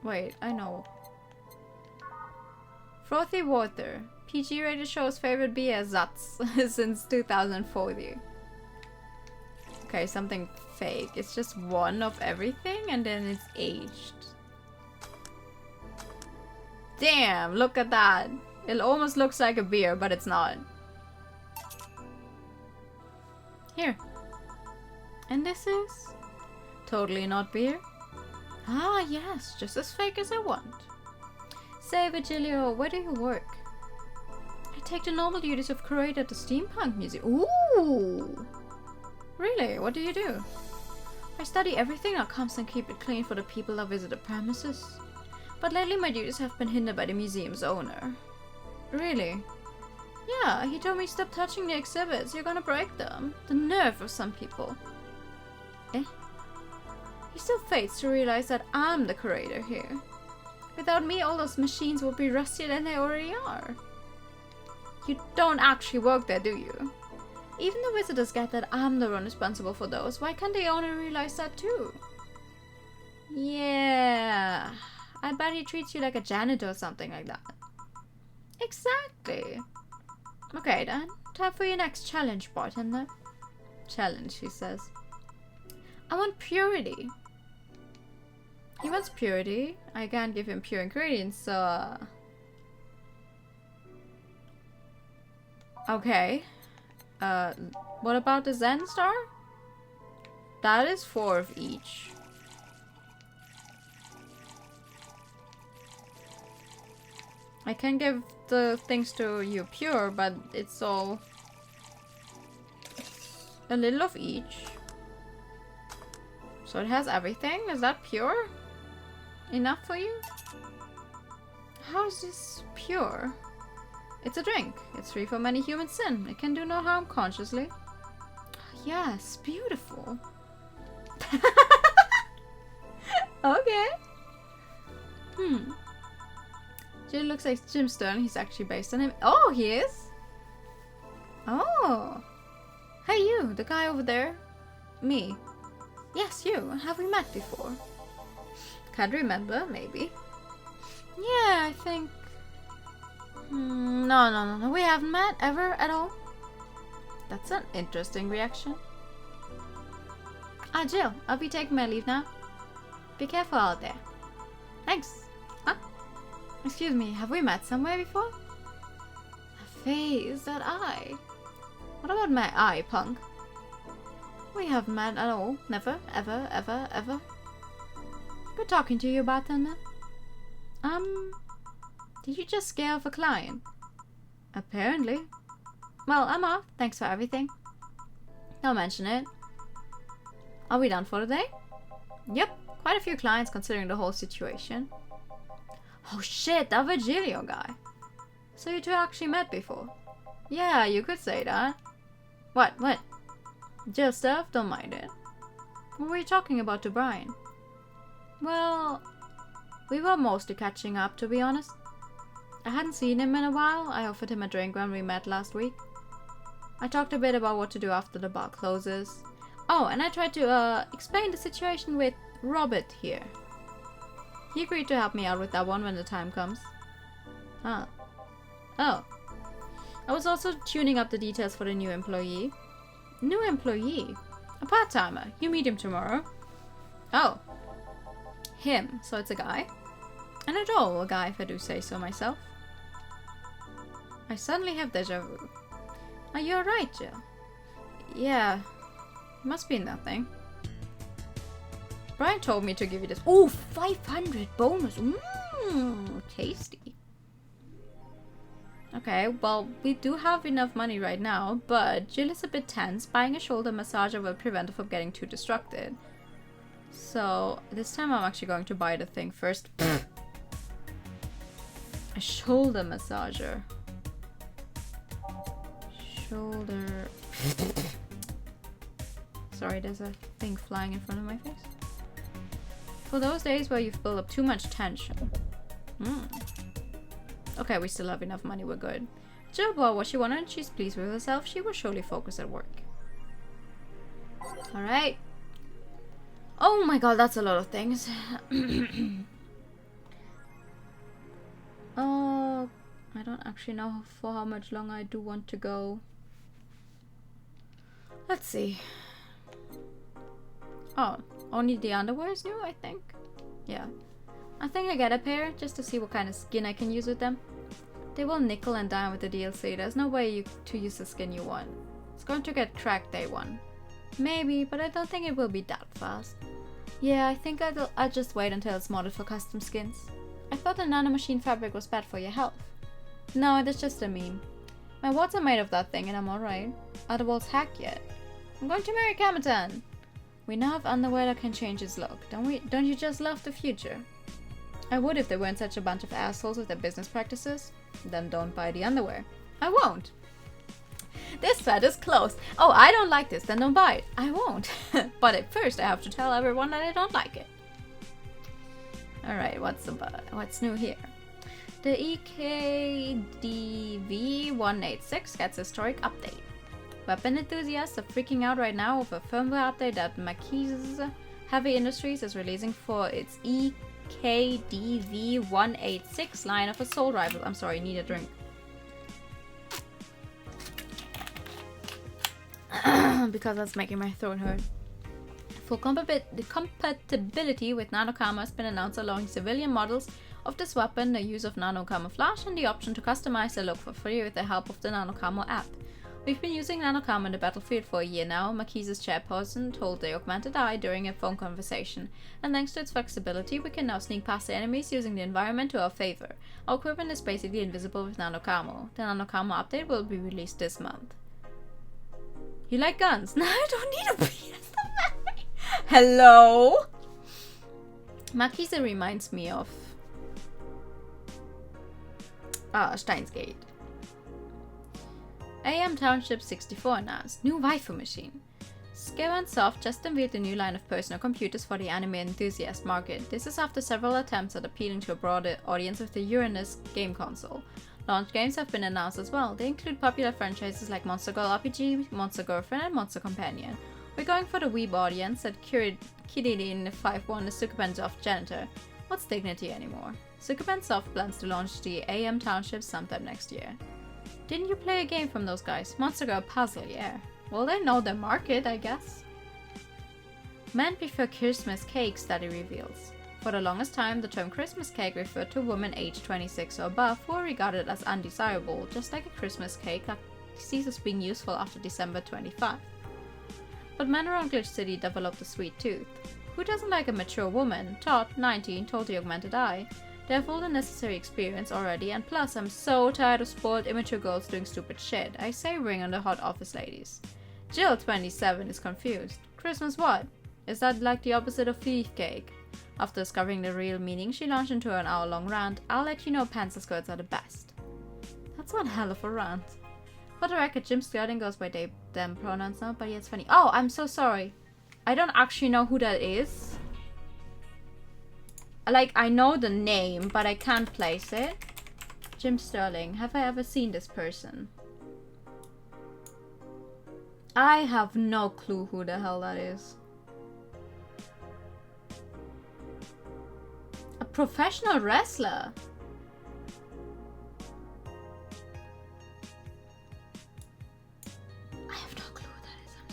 Wait, I know. Frothy water. PG rated show's favorite beer, Zatz, since 2040. Okay, something fake. It's just one of everything and then it's aged. Damn, look at that. It almost looks like a beer, but it's not. Here. And this is? Totally not beer. Ah, yes, just as fake as I want. Say, Virgilio, where do you work? I take the normal duties of curator at the Steampunk Museum. Ooh! Really? What do you do? I study everything that comes and keep it clean for the people that visit the premises. But lately my duties have been hindered by the museum's owner. Really? Yeah, he told me stop touching the exhibits, you're gonna break them. The nerve of some people. Eh? He still fails to realize that I'm the curator here. Without me, all those machines would be rustier than they already are. You don't actually work there, do you? Even the visitors get that I'm the one responsible for those. Why can't the owner realize that too? Yeah. I bet he treats you like a janitor or something like that. Exactly. Okay then. Time for your next challenge, bartender. Challenge, he says. I want purity. He wants purity. I can't give him pure ingredients, so... Okay. What about the Zen Star? That is 4 of each. I can give the things to you pure, but it's all a little of each. So it has everything. Is that pure? Enough for you? How is this pure? It's a drink. It's free from any human sin. It can do no harm consciously. Yes, beautiful. Okay. Jim looks like Jim Stern. He's actually based on him. Oh, he is? Oh. Hey, you, the guy over there. Me. Yes, you. Have we met before? Can't remember, maybe. Yeah, I think... No. We haven't met ever at all. That's an interesting reaction. Ah, Jill, I'll be taking my leave now. Be careful out there. Thanks. Huh? Excuse me, have we met somewhere before? A face, that eye. What about my eye, punk? We haven't met at all. Never, ever, ever, ever. Good talking to you, bartender. Did you just scare off a client? Apparently. Well, I'm off. Thanks for everything. Don't mention it. Are we done for the day? Yep. Quite a few clients considering the whole situation. Oh shit, that Virgilio guy. So you two actually met before? Yeah, you could say that. What? Jill stuff? Don't mind it. What were you talking about to Brian? Well, we were mostly catching up, to be honest. I hadn't seen him in a while. I offered him a drink when we met last week. I talked a bit about what to do after the bar closes. Oh, and I tried to explain the situation with Robert here. He agreed to help me out with that one when the time comes. Ah. Oh. I was also tuning up the details for the new employee. New employee. A part-timer. You meet him tomorrow. Oh. Him. So it's a guy. An adorable guy, if I do say so myself. I suddenly have deja vu. Are you alright, Jill? Yeah. Must be nothing. Brian told me to give you this. Ooh, 500 bonus. Mmm, tasty. Okay, well, we do have enough money right now, but Jill is a bit tense. Buying a shoulder massager will prevent her from getting too distracted. So, this time I'm actually going to buy the thing first. A shoulder massager. Shoulder. Sorry, there's a thing flying in front of my face. For those days where you've built up too much tension. Okay, we still have enough money, we're good. Jill bought what she wanted and she's pleased with herself. She will surely focus at work. Alright. Oh my god, that's a lot of things. Oh, I don't actually know for how much longer I do want to go. Let's see. Oh, only the underwear is new, I think. Yeah. I think I get a pair just to see what kind of skin I can use with them. They will nickel and dime with the DLC. There's no way to use the skin you want. It's going to get cracked day one. Maybe, but I don't think it will be that fast. Yeah, I think I'll just wait until it's modded for custom skins. I thought the nanomachine fabric was bad for your health. No, it's just a meme. My wards are made of that thing and I'm alright. Are the walls hacked yet? I'm going to marry Kamatan. We now have underwear that can change its look. Don't you just love the future? I would if they weren't such a bunch of assholes with their business practices. Then don't buy the underwear. I won't. This set is closed. Oh, I don't like this, then don't buy it. I won't. But at first I have to tell everyone that I don't like it. Alright, what's new here? The EKDV-186 gets a historic update. Weapon enthusiasts are freaking out right now over a firmware update that Marquis Heavy Industries is releasing for its EKDV-186 line of assault rifles. I'm sorry, need a drink. Because that's making my throat hurt. Full compatibility with nanocamo has been announced, allowing civilian models of this weapon the use of nano camouflage and the option to customize their look for free with the help of the nanocamo app. We've been using nanocamo in the battlefield for a year now, Marquise's chairperson told the augmented eye during a phone conversation, and thanks to its flexibility we can now sneak past the enemies using the environment to our favor. Our equipment is basically invisible with nanocamo. The nanocamo update will be released this month. You like guns? No, I don't need a PS. Hello? Marquise reminds me of Steins Gate. AM Township 64 announced new waifu machine. Scareman Soft just unveiled a new line of personal computers for the anime enthusiast market. This is after several attempts at appealing to a broader audience with the Uranus game console. Launch games have been announced as well. They include popular franchises like Monster Girl RPG, Monster Girlfriend, and Monster Companion. We're going for the weeb audience that Kirilin 5-1 is Sukuban Soft janitor. What's dignity anymore? Sukuban Soft plans to launch the AM Township sometime next year. Didn't you play a game from those guys? Monster Girl Puzzle, yeah. Well, they know their market, I guess. Men prefer Christmas cake, study reveals. For the longest time, the term Christmas cake referred to women aged 26 or above who are regarded as undesirable, just like a Christmas cake that ceases being useful after December 25. But men around Glitch City developed a sweet tooth. Who doesn't like a mature woman? Todd, 19, told the augmented eye. They have all the necessary experience already, and plus I'm so tired of spoiled immature girls doing stupid shit. I say ring on the hot office ladies. Jill, 27, is confused. Christmas what? Is that like the opposite of thief cake? After discovering the real meaning, she launched into an hour-long rant. I'll let you know pants and skirts are the best. That's one hell of a rant. For the record, Jim Sterling goes by they, them pronouns now, but yeah, it's funny. Oh, I'm so sorry. I don't actually know who that is. Like, I know the name, but I can't place it. Jim Sterling. Have I ever seen this person? I have no clue who the hell that is. A professional wrestler? I have no clue who that is. I'm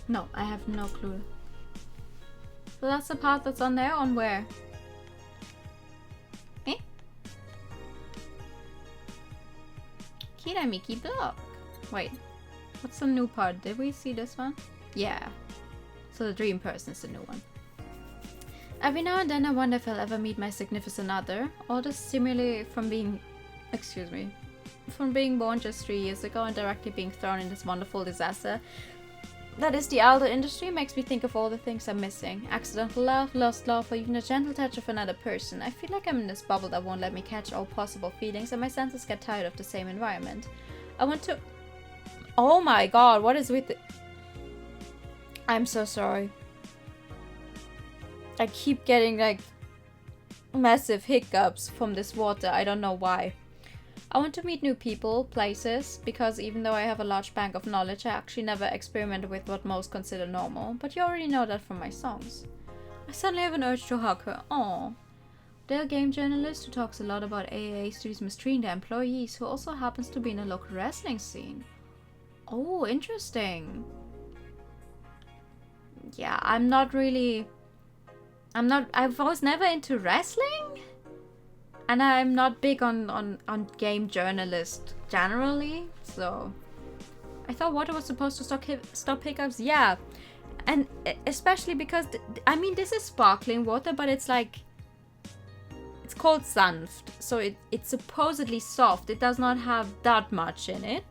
No, I have no clue. So that's the part that's on there, on where? Eh? Kiramiki block. Wait, what's the new part? Did we see this one? Yeah. So the dream person is the new one. Every now and then I wonder if I'll ever meet my significant other. All the stimuli from being... Excuse me. From being born just 3 years ago and directly being thrown in this wonderful disaster that is the elder industry makes me think of all the things I'm missing. Accidental love, lost love, or even a gentle touch of another person. I feel like I'm in this bubble that won't let me catch all possible feelings and my senses get tired of the same environment. I want to... Oh my god, what is with it? I'm so sorry. I keep getting like massive hiccups from this water. I don't know why. I want to meet new people, places, because even though I have a large bank of knowledge, I actually never experimented with what most consider normal. But you already know that from my songs. I suddenly have an urge to hug her. Aww. They're a game journalist who talks a lot about AAA studios mistreating their employees, who also happens to be in a local wrestling scene. Oh, interesting. Yeah, I was never into wrestling. And I'm not big on game journalists generally, so I thought water was supposed to stop hiccups. Yeah, and especially because I mean this is sparkling water, but it's like it's called sanft, so it's supposedly soft. It does not have that much in it,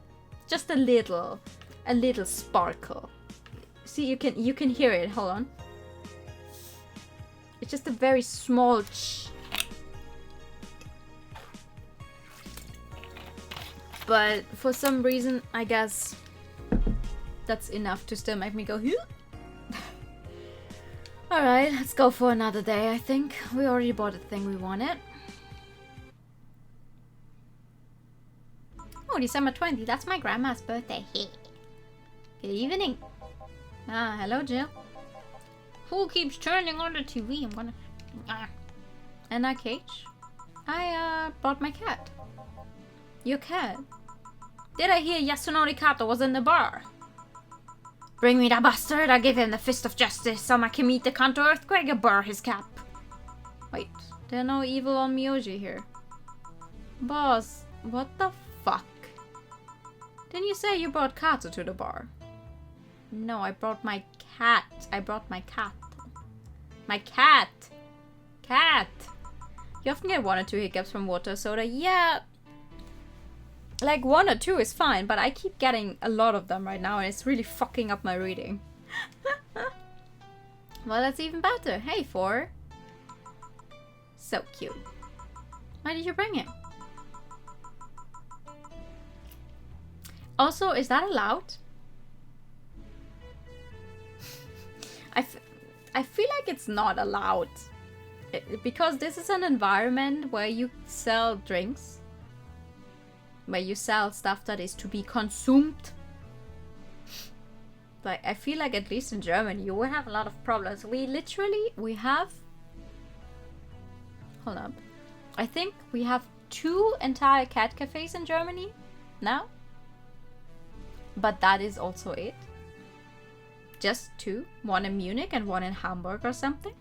just a little sparkle. See, you can hear it. Hold on, it's just a very small. But for some reason, I guess that's enough to still make me go, Hoo! Alright, let's go for another day, I think. We already bought the thing we wanted. Oh, December 20th, that's my grandma's birthday. Good evening. Ah, hello, Jill. Who keeps turning on the TV? I'm gonna... Anna Cage? I brought my cat. Your cat? Did I hear Yasunori Kato was in the bar? Bring me that bastard, I'll give him the fist of justice so I can meet the Kanto earthquake and burr his cap. Wait, there's no evil on Miyoji here. Boss, what the fuck? Didn't you say you brought Kato to the bar? No, I brought my cat. I brought my cat. My cat! Cat! You often get 1 or 2 hiccups from water soda. Yeah, like 1 or 2 is fine, but I keep getting a lot of them right now and it's really fucking up my reading. Well, that's even better. Hey, 4. So cute. Why did you bring it? Also, is that allowed? I feel like it's not allowed. Because this is an environment where you sell drinks. Where you sell stuff that is to be consumed. Like, I feel like at least in Germany you will have a lot of problems. We have... Hold up. I think we have 2 entire cat cafes in Germany now. But that is also it. Just 2. 1 in Munich and 1 in Hamburg or something.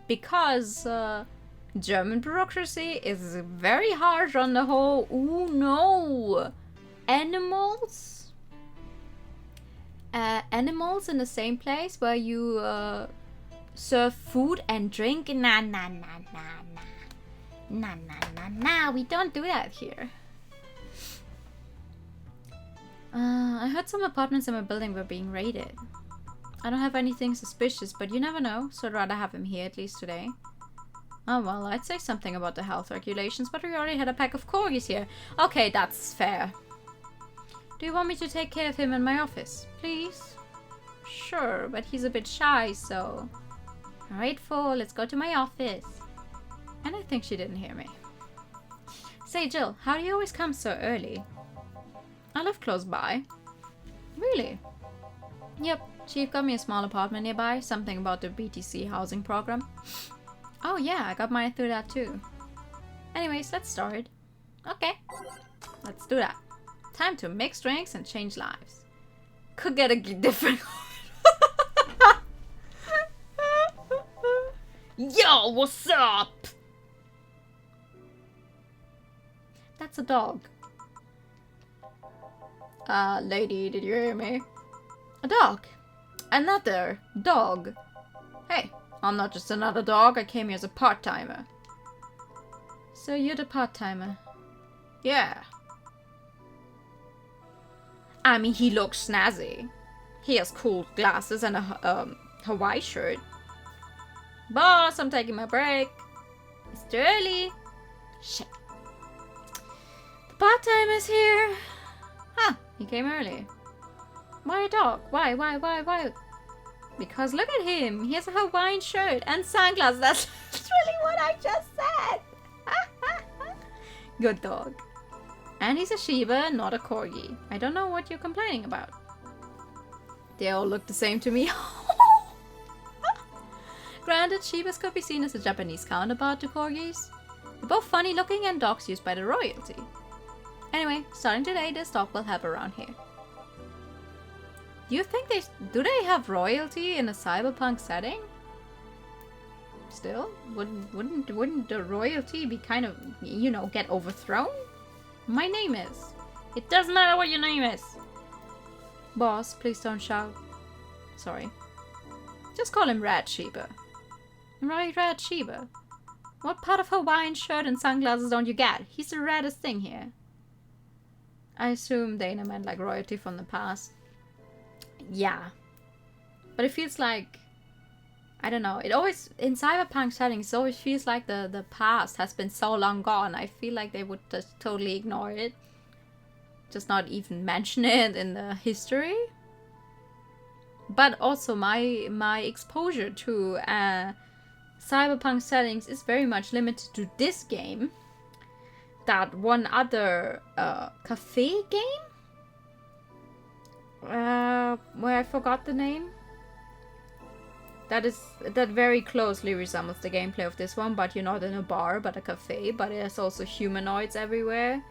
Because... German bureaucracy is very harsh on the whole, ooh no, animals in the same place where you serve food and drink, nah, we don't do that here. I heard some apartments in my building were being raided. I don't have anything suspicious, but you never know, so I'd rather have him here at least today. Oh well, I'd say something about the health regulations, but we already had a pack of corgis here. Okay, that's fair. Do you want me to take care of him in my office? Please? Sure, but he's a bit shy, so... Alright, 4, let's go to my office. And I think she didn't hear me. Say, Jill, how do you always come so early? I live close by. Really? Yep, Chief got me a small apartment nearby, something about the BTC housing program. Oh yeah, I got mine through that too. Anyways, let's start. Okay, let's do that. Time to mix drinks and change lives. Could get a different Yo, what's up? That's a dog. Lady, did you hear me? A dog. Another dog. Hey, I'm not just another dog, I came here as a part-timer. So you're the part-timer? Yeah. I mean, he looks snazzy. He has cool glasses and a Hawaii shirt. Boss, I'm taking my break. It's too early. Shit. The part-timer's here. Huh, he came early. Why a dog? Why? Because look at him. He has a Hawaiian shirt and sunglasses. That's literally what I just said. Good dog. And he's a Shiba, not a Corgi. I don't know what you're complaining about. They all look the same to me. Granted, Shibas could be seen as a Japanese counterpart to Corgis. They're both funny looking and dogs used by the royalty. Anyway, starting today, this dog will help around here. Do you think do they have royalty in a cyberpunk setting? Still? Wouldn't the royalty be kind of, you know, get overthrown? My name is. It doesn't matter what your name is. Boss, please don't shout. Sorry. Just call him Red Shiba. Right, Red Shiba. What part of Hawaiian shirt and sunglasses don't you get? He's the reddest thing here. I assume Dana meant like royalty from the past. Yeah. But it feels like, I don't know, it always, in cyberpunk settings, it always feels like the past has been so long gone. I feel like they would just totally ignore it. Just not even mention it in the history. But also my exposure to cyberpunk settings is very much limited to this game. That one other cafe game? Where I forgot the name. That very closely resembles the gameplay of this one, but you're not in a bar, but a cafe. But there's also humanoids everywhere.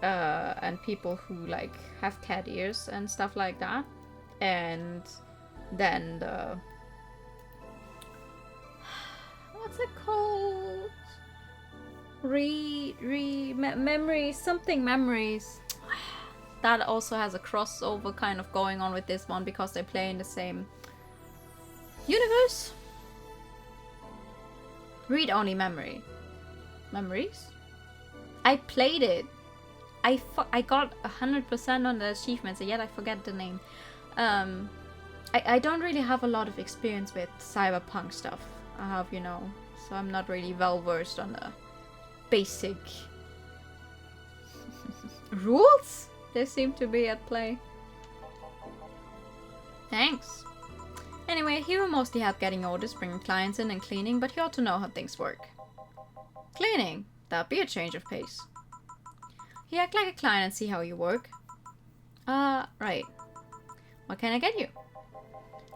And people who like have cat ears and stuff like that. And then the... What's it called? Memories, something memories. That also has a crossover kind of going on with this one because they play in the same universe. Read-only memory. Memories? I played it. I got 100% on the achievements, and yet I forget the name. I don't really have a lot of experience with cyberpunk stuff. I have, you know, so I'm not really well versed on the basic rules they seem to be at play. Thanks. Anyway, he will mostly help getting orders, bringing clients in and cleaning, but he ought to know how things work. Cleaning? That'd be a change of pace. He act like a client and see how you work. Right. What can I get you?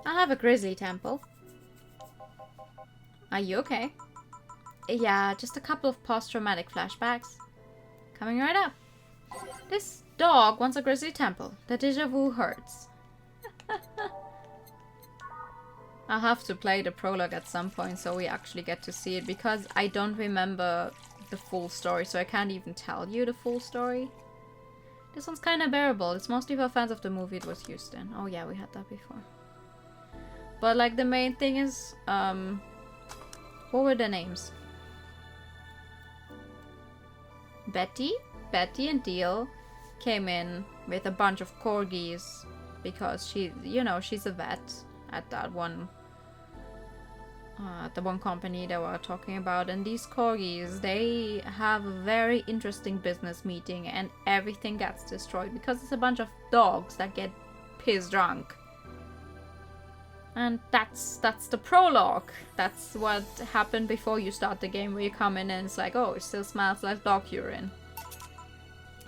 I'll have a grizzly temple. Are you okay? Yeah, just a couple of post-traumatic flashbacks. Coming right up. This dog wants a grizzly temple. The deja vu hurts. I'll have to play the prologue at some point so we actually get to see it, because I don't remember the full story, so I can't even tell you the full story. This one's kind of bearable. It's mostly for fans of the movie it was used in. Oh yeah, we had that before. But like the main thing is, what were their names? Betty and Deal came in with a bunch of corgis because she, you know, she's a vet at that one, the one company that we're talking about. And these corgis, they have a very interesting business meeting and everything gets destroyed because it's a bunch of dogs that get piss drunk. And that's the prologue. That's what happened before you start the game, where you come in and it's like, oh, it still smells like dog urine.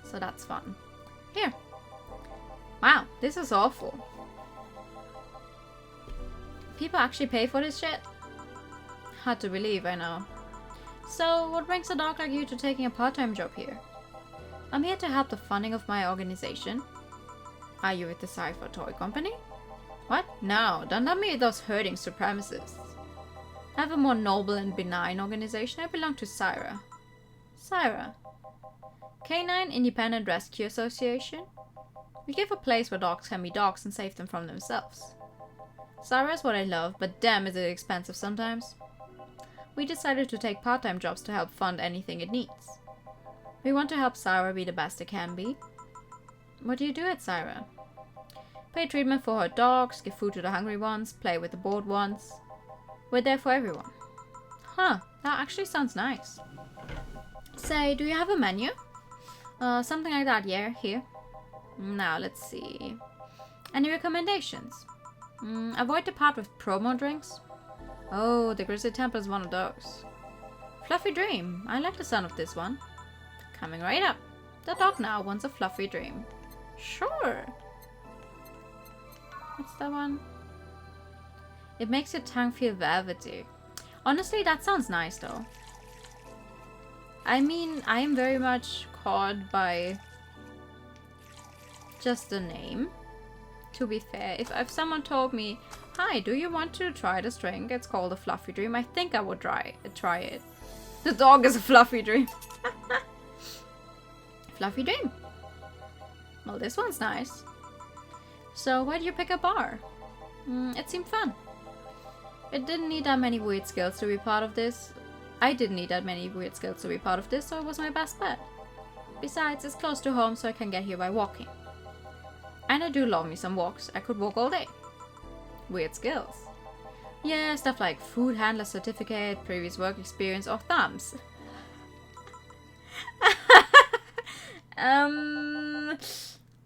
So that's fun. Here. Wow, this is awful. People actually pay for this shit? Hard to believe, I know. So, what brings a dog like you to taking a part-time job here? I'm here to help the funding of my organization. Are you with the Cypher Toy Company? What? No, don't let me with those herding supremacists. I have a more noble and benign organization. I belong to Syra. Syra. Canine Independent Rescue Association. We give a place where dogs can be dogs and save them from themselves. Syra is what I love, but damn is it expensive sometimes. We decided to take part-time jobs to help fund anything it needs. We want to help Syra be the best it can be. What do you do at Syra? Pay treatment for her dogs, give food to the hungry ones, play with the bored ones. We're there for everyone. Huh, that actually sounds nice. Say, do you have a menu? Something like that, yeah, here. Now, let's see. Any recommendations? Avoid the part with promo drinks. Oh, the Grizzly Temple is one of those. Fluffy Dream. I like the sound of this one. Coming right up. The dog now wants a fluffy dream. Sure. What's that one? It makes your tongue feel velvety. Honestly, that sounds nice though. I mean, I am very much caught by just the name. To be fair, if someone told me, hi, do you want to try this drink? It's called a Fluffy Dream. I think I would try it. The dog is a Fluffy Dream. Fluffy Dream. Well, this one's nice. So, why did you pick a bar? It seemed fun. It didn't need that many weird skills to be part of this. I didn't need that many weird skills to be part of this, so it was my best bet. Besides, it's close to home, so I can get here by walking. And I do love me some walks. I could walk all day. Weird skills. Yeah, stuff like food handler certificate, previous work experience, or thumbs.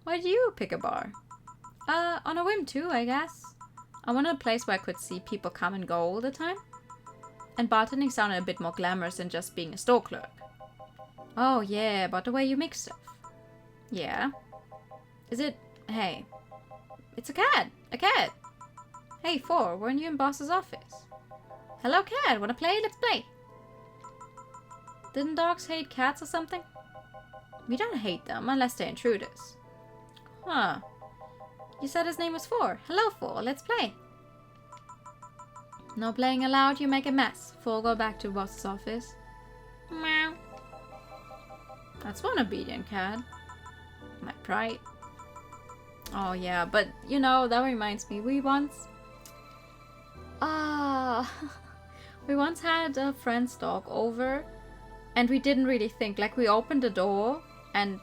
Why do you pick a bar? On a whim too, I guess. I wanted a place where I could see people come and go all the time. And bartending sounded a bit more glamorous than just being a store clerk. Oh yeah, about the way you mix stuff. Yeah. Is it... Hey. It's a cat! A cat! Hey, 4, weren't you in boss's office? Hello, cat! Wanna play? Let's play! Didn't dogs hate cats or something? We don't hate them, unless they're intruders. Huh. You said his name was 4. Hello, 4. Let's play. No playing allowed, you make a mess. 4, go back to boss's office. Meow. That's one obedient cat. My pride. Oh yeah, but you know, that reminds me, we once had a friend's dog over and we didn't really think, like we opened the door and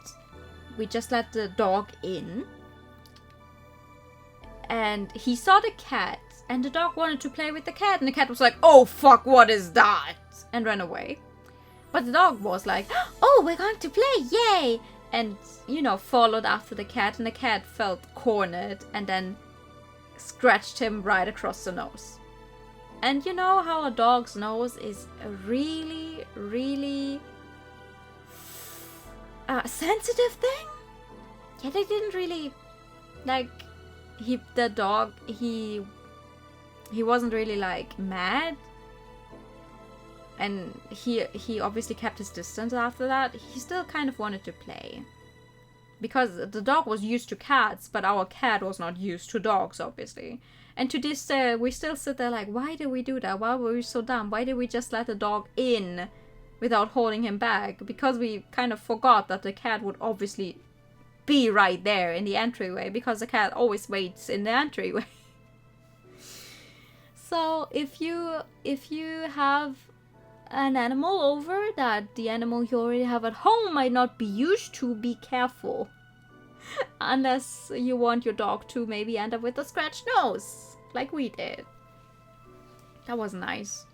we just let the dog in and he saw the cat and the dog wanted to play with the cat and the cat was like, oh fuck, what is that? And ran away. But the dog was like, oh, we're going to play, yay! And, you know, followed after the cat, and the cat felt cornered and then scratched him right across the nose. And you know how a dog's nose is a really, really sensitive thing? Yeah, they didn't really, like, the dog, he wasn't really, like, mad. And he obviously kept his distance after that. He still kind of wanted to play. Because the dog was used to cats, but our cat was not used to dogs, obviously. And to this day, we still sit there like, why did we do that? Why were we so dumb? Why did we just let the dog in without holding him back? Because we kind of forgot that the cat would obviously be right there in the entryway, because the cat always waits in the entryway. So if you have an animal over that the animal you already have at home might not be used to, be careful. Unless you want your dog to maybe end up with a scratched nose, like we did. That was nice.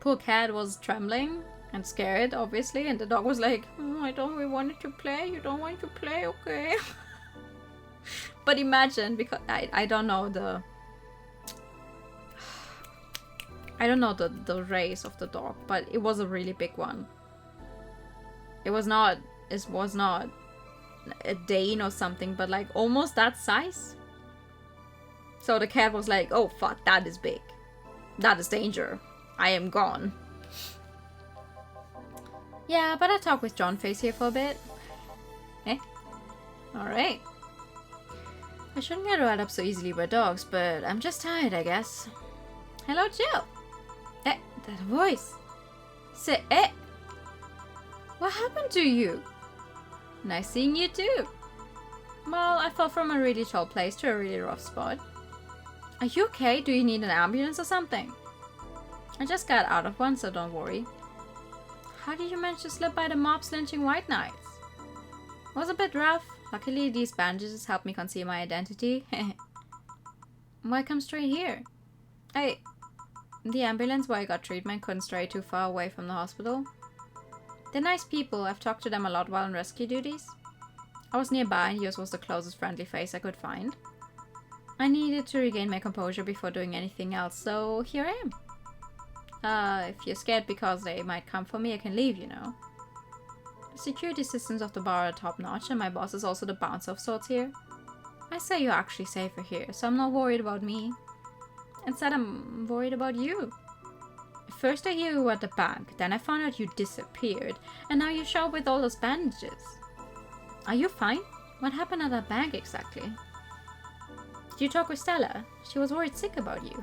Poor cat was trembling and scared, obviously, and the dog was like, oh, I don't really want to play. You don't want to play? Okay. But imagine, because I don't know the race of the dog, but it was a really big one. It was not a Dane or something, but like almost that size. So the cat was like, oh fuck, that is big. That is danger. I am gone. Yeah, but I talked with John Face here for a bit. Eh? Alright. I shouldn't get riled up so easily by dogs, but I'm just tired, I guess. Hello, Jill. That voice. Say it. What happened to you? Nice seeing you too. Well, I fell from a really tall place to a really rough spot. Are you okay? Do you need an ambulance or something? I just got out of one, so don't worry. How did you manage to slip by the mobs lynching white knights? It was a bit rough. Luckily, these bandages helped me conceal my identity. Why come straight here? The ambulance where I got treatment couldn't stray too far away from the hospital. They're nice people. I've talked to them a lot while on rescue duties. I was nearby and yours was the closest friendly face I could find. I needed to regain my composure before doing anything else, so here I am. If you're scared because they might come for me, I can leave, you know. The security systems of the bar are top notch and my boss is also the bouncer of sorts here. I say you're actually safer here, so I'm not worried about me. Instead, I'm worried about you. First I hear you were at the bank, then I found out you disappeared, and now you show up with all those bandages. Are you fine? What happened at that bank exactly? Did you talk with Stella? She was worried sick about you.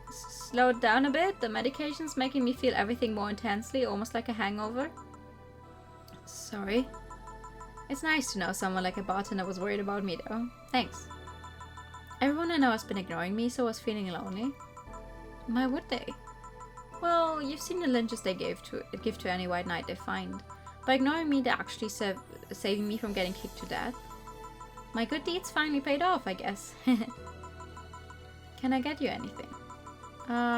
Slow it down a bit, the medication's making me feel everything more intensely, almost like a hangover. Sorry. It's nice to know someone like a bartender was worried about me though. Thanks. Everyone I know has been ignoring me, so I was feeling lonely. Why would they? Well, you've seen the lynches they give to any white knight they find. By ignoring me, they're actually saving me from getting kicked to death. My good deeds finally paid off, I guess. Can I get you anything?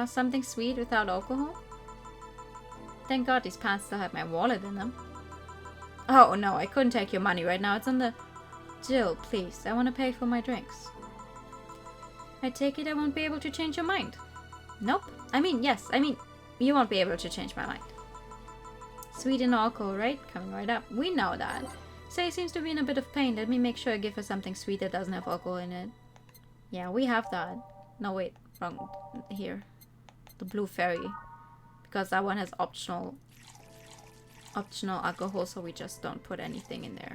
Something sweet without alcohol? Thank God these pants still have my wallet in them. Oh no, I couldn't take your money right now. It's on the... Jill, please, I want to pay for my drinks. I take it I won't be able to change your mind. Nope. Yes. You won't be able to change my mind. Sweet and alcohol, right? Coming right up. We know that. Say seems to be in a bit of pain. Let me make sure I give her something sweet that doesn't have alcohol in it. Yeah, we have that. No, wait. Wrong. Here. The blue fairy. Because that one has optional alcohol, so we just don't put anything in there.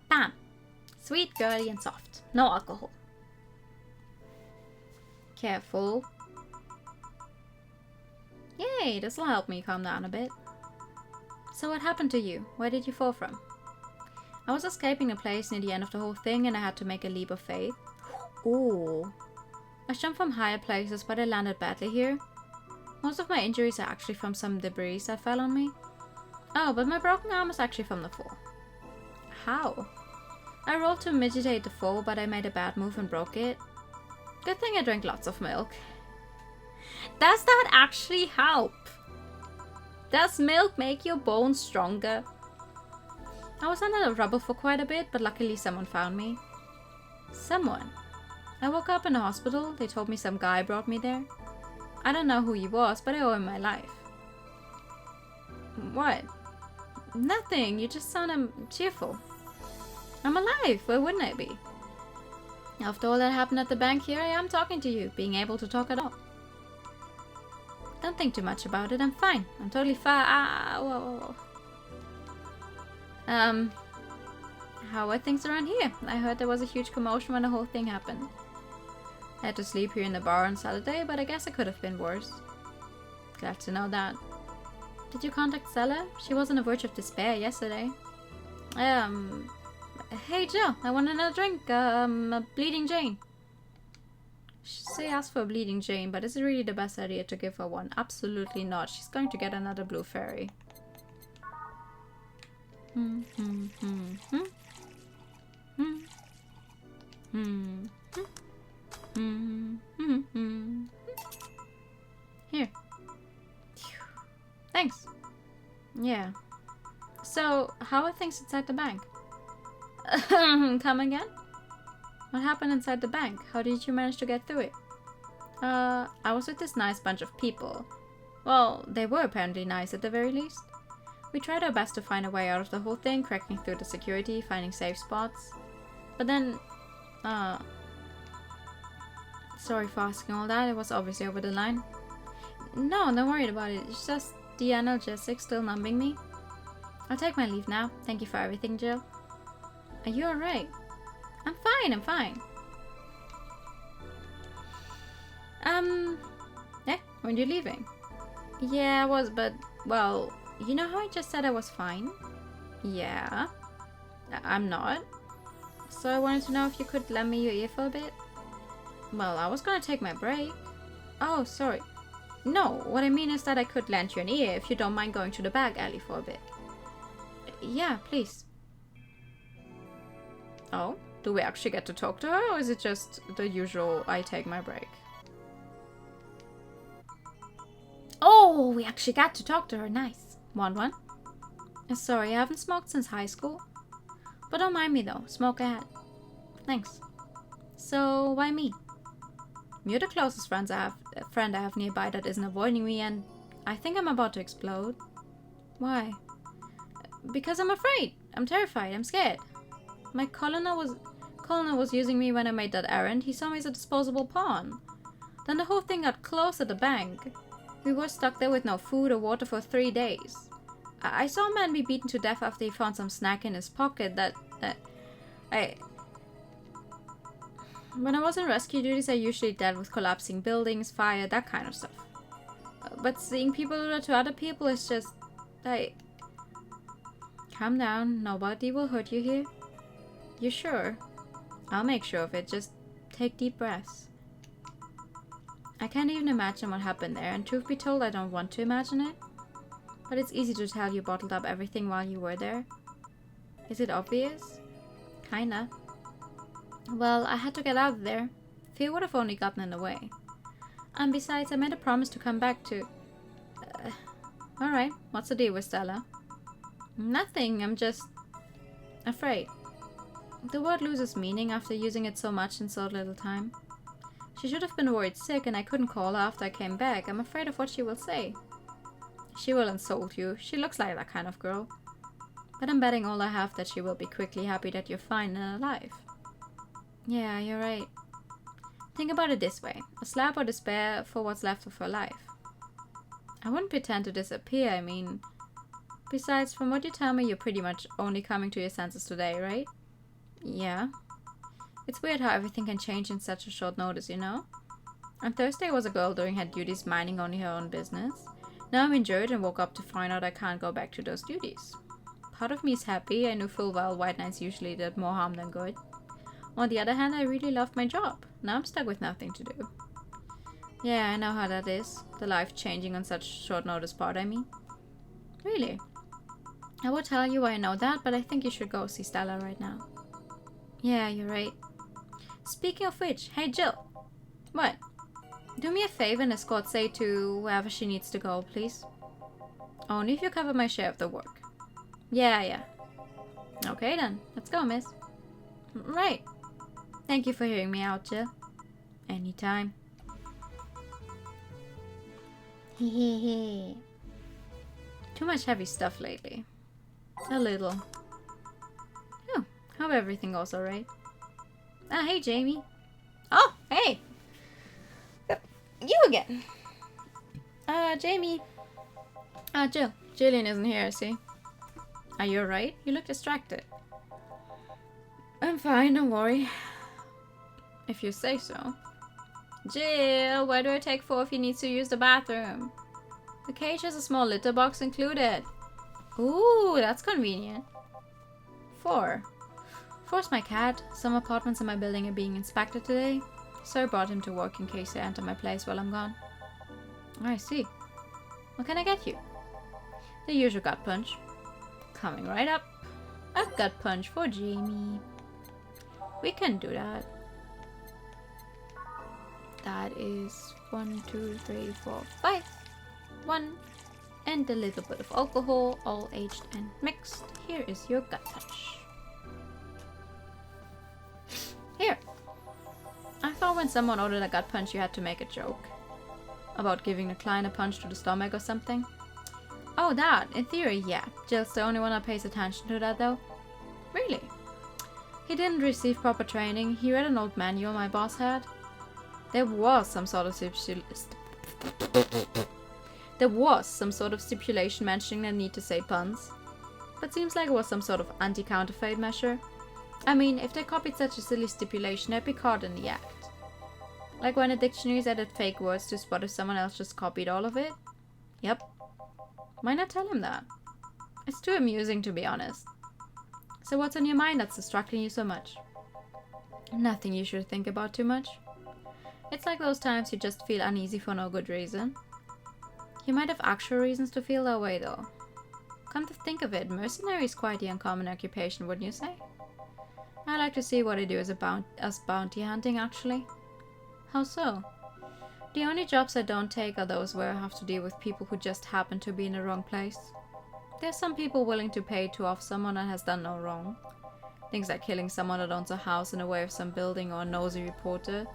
Bam! Sweet, girly, and soft. No alcohol. Careful. Yay, this'll help me calm down a bit. So what happened to you? Where did you fall from? I was escaping a place near the end of the whole thing and I had to make a leap of faith. Ooh. I jumped from higher places but I landed badly here. Most of my injuries are actually from some debris that fell on me. Oh, but my broken arm is actually from the fall. How? I rolled to mitigate the fall, but I made a bad move and broke it. Good thing I drank lots of milk. Does that actually help? Does milk make your bones stronger? I was under the rubble for quite a bit, but luckily someone found me. Someone? I woke up in the hospital. They told me some guy brought me there. I don't know who he was, but I owe him my life. What? Nothing. You just sound cheerful. I'm alive. Why wouldn't I be? After all that happened at the bank, here I am talking to you, being able to talk at all. Don't think too much about it. I'm fine. I'm totally fine. Whoa. How are things around here? I heard there was a huge commotion when the whole thing happened. I had to sleep here in the bar on Saturday, but I guess it could have been worse. Glad to know that. Did you contact Stella? She was on the verge of despair yesterday. Hey Jill, I want another drink. A Bleeding Jane. She asked for a Bleeding Jane, but is it really the best idea to give her one? Absolutely not. She's going to get another blue fairy. Here. Thanks. Yeah. So, how are things inside the bank? Come again? What happened inside the bank? How did you manage to get through it? I was with this nice bunch of people. Well, they were apparently nice at the very least. We tried our best to find a way out of the whole thing, cracking through the security, finding safe spots. But then, sorry for asking all that, it was obviously over the line. No, don't worry about it, it's just the analgesic still numbing me. I'll take my leave now. Thank you for everything, Jill. Are you alright? I'm fine. When you're leaving? Yeah, I was, but, well, you know how I just said I was fine? Yeah. I'm not. So I wanted to know if you could lend me your ear for a bit? Well, I was gonna take my break. Oh, sorry. No, what I mean is that I could lend you an ear if you don't mind going to the back alley for a bit. Yeah, please. Oh, do we actually get to talk to her, or is it just the usual I take my break? Oh, we actually got to talk to her. Nice. Want one? Sorry, I haven't smoked since high school. But don't mind me though, smoke ahead. Thanks. So, why me? You're the closest friend I have nearby that isn't avoiding me, and I think I'm about to explode. Why? Because I'm afraid. I'm terrified. I'm scared. My colonel was using me when I made that errand. He saw me as a disposable pawn. Then the whole thing got closed at the bank. We were stuck there with no food or water for 3 days. I saw a man be beaten to death after he found some snack in his pocket When I was on rescue duties, I usually dealt with collapsing buildings, fire, that kind of stuff. But seeing people do that to other people is just... Calm down, nobody will hurt you here. You sure? I'll make sure of it, just take deep breaths. I can't even imagine what happened there, and truth be told, I don't want to imagine it. But it's easy to tell you bottled up everything while you were there. Is it obvious? Kinda. Well, I had to get out of there. Fear would have only gotten in the way. And besides, I made a promise to come back to... Alright, what's the deal with Stella? Nothing, I'm just... afraid. The word loses meaning after using it so much in so little time. She should have been worried sick and I couldn't call her after I came back. I'm afraid of what she will say. She will insult you. She looks like that kind of girl. But I'm betting all I have that she will be quickly happy that you're fine and alive. Yeah, you're right. Think about it this way. A slap or despair for what's left of her life. I wouldn't pretend to disappear, I mean... Besides, from what you tell me, you're pretty much only coming to your senses today, right? Yeah. It's weird how everything can change in such a short notice, you know? On Thursday was a girl doing her duties minding only her own business. Now I'm injured and woke up to find out I can't go back to those duties. Part of me is happy. I knew full well white nights usually did more harm than good. On the other hand, I really loved my job. Now I'm stuck with nothing to do. Yeah, I know how that is. The life changing on such short notice part, I mean. Really? I would tell you why I know that, but I think you should go see Stella right now. Yeah, you're right. Speaking of which, hey Jill. What? Do me a favor and escort Say to wherever she needs to go, please. Only if you cover my share of the work. Yeah. Okay then, let's go, miss. Right. Thank you for hearing me out, Jill. Anytime. Hehehe. Too much heavy stuff lately. A little. Oh, hope everything goes alright. Ah, hey, Jamie. Oh, hey! You again. Jamie. Jill. Jillian isn't here, see? Are you alright? You look distracted. I'm fine, don't worry. If you say so. Jill, where do I take 4 if he needs to use the bathroom? The cage has a small litter box included. Ooh, that's convenient. 4. 4's my cat. Some apartments in my building are being inspected today, so I brought him to work in case they enter my place while I'm gone. I see. What can I get you? The usual gut punch. Coming right up. A gut punch for Jamie. We can do that. That is 1, 2, 3, 4, 5. 1. And a little bit of alcohol, all aged and mixed. Here is your gut punch. Here. I thought when someone ordered a gut punch you had to make a joke. About giving the client a punch to the stomach or something. Oh, that. In theory, yeah. Jill's the only one that pays attention to that, though. Really? He didn't receive proper training. He read an old manual my boss had. There was some sort of stipulation mentioning the need to say puns. But seems like it was some sort of anti-counterfeit measure. I mean, if they copied such a silly stipulation, they'd be caught in the act. Like when a dictionary added fake words to spot if someone else just copied all of it? Yep. Why not tell him that? It's too amusing, to be honest. So what's on your mind that's distracting you so much? Nothing you should think about too much. It's like those times you just feel uneasy for no good reason. You might have actual reasons to feel that way, though. Come to think of it, mercenary is quite the uncommon occupation, wouldn't you say? I like to see what they do as bounty hunting, actually. How so? The only jobs I don't take are those where I have to deal with people who just happen to be in the wrong place. There's some people willing to pay to off someone that has done no wrong. Things like killing someone that owns a house in the way of some building or a nosy reporter.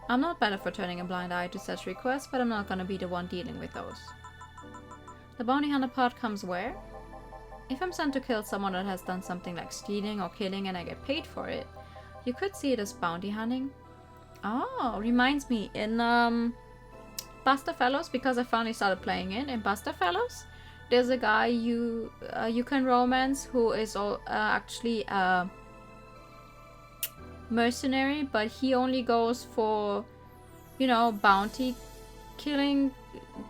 I'm not better for turning a blind eye to such requests, but I'm not gonna be the one dealing with those. The bounty hunter part comes where? If I'm sent to kill someone that has done something like stealing or killing and I get paid for it, you could see it as bounty hunting. Oh, reminds me, in Buster Fellows, because I finally started playing it, in Buster Fellows, there's a guy you can romance who is actually a mercenary, but he only goes for, you know, bounty killing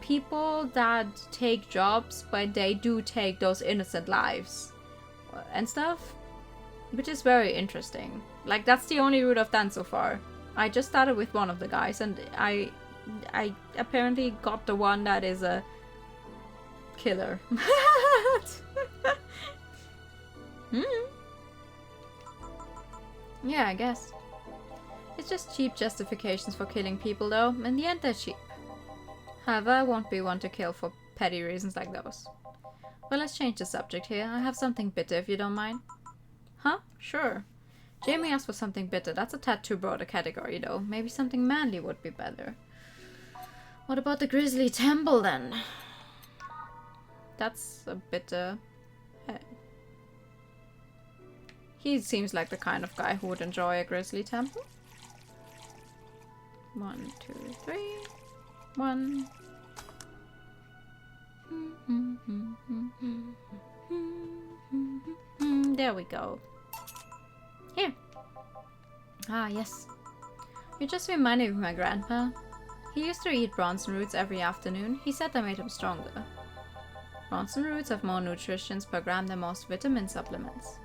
people that take jobs, but they do take those innocent lives and stuff, which is very interesting. Like, that's the only route I've done so far. I just started with one of the guys, and I apparently got the one that is a killer. Yeah, I guess. It's just cheap justifications for killing people, though. In the end, they're cheap. However, I won't be one to kill for petty reasons like those. Well, let's change the subject here. I have something bitter, if you don't mind. Huh? Sure. Jamie asked for something bitter. That's a tad too broad a category, though. Maybe something manly would be better. What about the Grizzly Temple, then? That's a bitter... He seems like the kind of guy who would enjoy a Grizzly Temple. 1, 2, 3... 1. There we go. Here. Ah, yes. You just reminded me of my grandpa. He used to eat bronson roots every afternoon. He said they made him stronger. Bronson roots have more nutrients per gram than most vitamin supplements.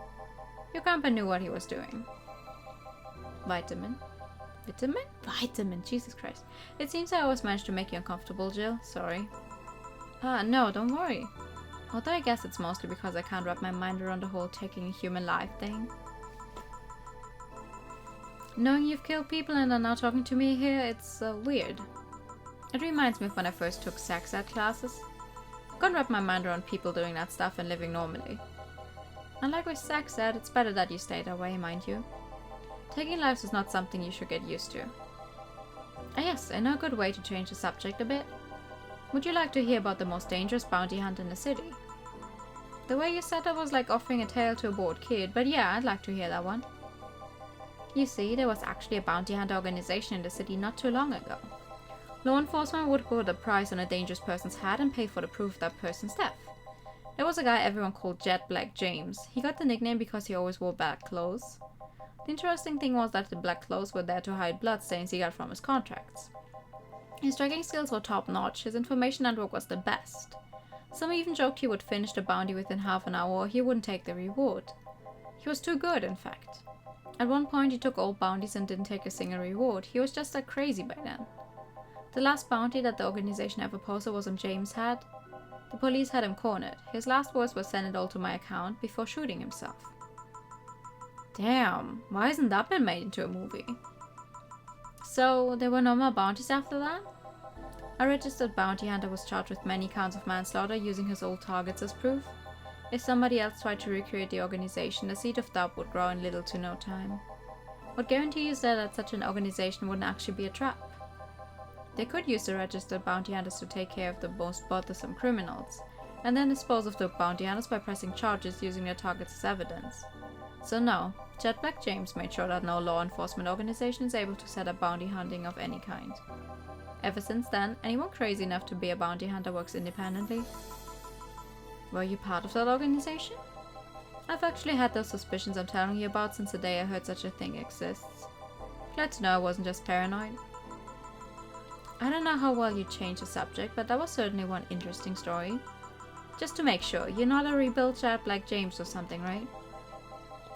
Your grandpa knew what he was doing. Vitamin? Vitamin? Vitamin, Jesus Christ. It seems I always manage to make you uncomfortable, Jill. Sorry. No, don't worry. Although I guess it's mostly because I can't wrap my mind around the whole taking a human life thing. Knowing you've killed people and are now talking to me here, it's weird. It reminds me of when I first took sex ed classes. I couldn't wrap my mind around people doing that stuff and living normally. Unlike with sex ed, it's better that you stay that way, mind you. Taking lives is not something you should get used to. Ah yes, I know a good way to change the subject a bit. Would you like to hear about the most dangerous bounty hunt in the city? The way you said that was like offering a tale to a bored kid, but yeah, I'd like to hear that one. You see, there was actually a bounty hunter organization in the city not too long ago. Law enforcement would put a price on a dangerous person's head and pay for the proof of that person's death. There was a guy everyone called Jet Black James. He got the nickname because he always wore black clothes. The interesting thing was that the black clothes were there to hide bloodstains he got from his contracts. His tracking skills were top-notch, his information network was the best. Some even joked he would finish the bounty within half an hour or he wouldn't take the reward. He was too good, in fact. At one point he took all bounties and didn't take a single reward. He was just that crazy by then. The last bounty that the organization ever posted was on James' head. The police had him cornered. His last words were send it all to my account before shooting himself. Damn, why hasn't that been made into a movie? So, there were no more bounties after that? A registered bounty hunter was charged with many counts of manslaughter using his old targets as proof. If somebody else tried to recreate the organization, the seed of doubt would grow in little to no time. What guarantee is there that such an organization wouldn't actually be a trap? They could use the registered bounty hunters to take care of the most bothersome criminals, and then dispose of the bounty hunters by pressing charges using their targets as evidence. So no, Jet Black James made sure that no law enforcement organization is able to set up bounty hunting of any kind. Ever since then, anyone crazy enough to be a bounty hunter works independently. Were you part of that organization? I've actually had those suspicions I'm telling you about since the day I heard such a thing exists. Glad to know I wasn't just paranoid. I don't know how well you changed the subject, but that was certainly one interesting story. Just to make sure, you're not a rebuild chap like James or something, right?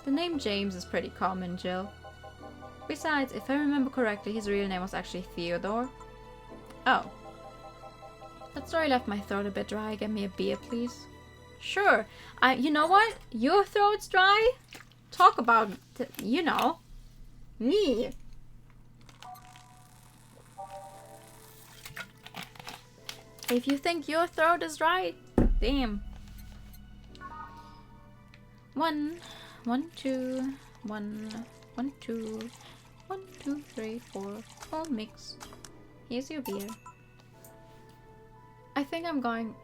The name James is pretty common, Jill. Besides, if I remember correctly, his real name was actually Theodore. Oh. That story left my throat a bit dry. Get me a beer, please. Sure. You know what? Your throat's dry? Talk about, you know, me. If you think your throat is dry, damn. 1, 1, 2, 1, 1, 2, 1, 2, 3, 4. All mix. Here's your beer. I think I'm going.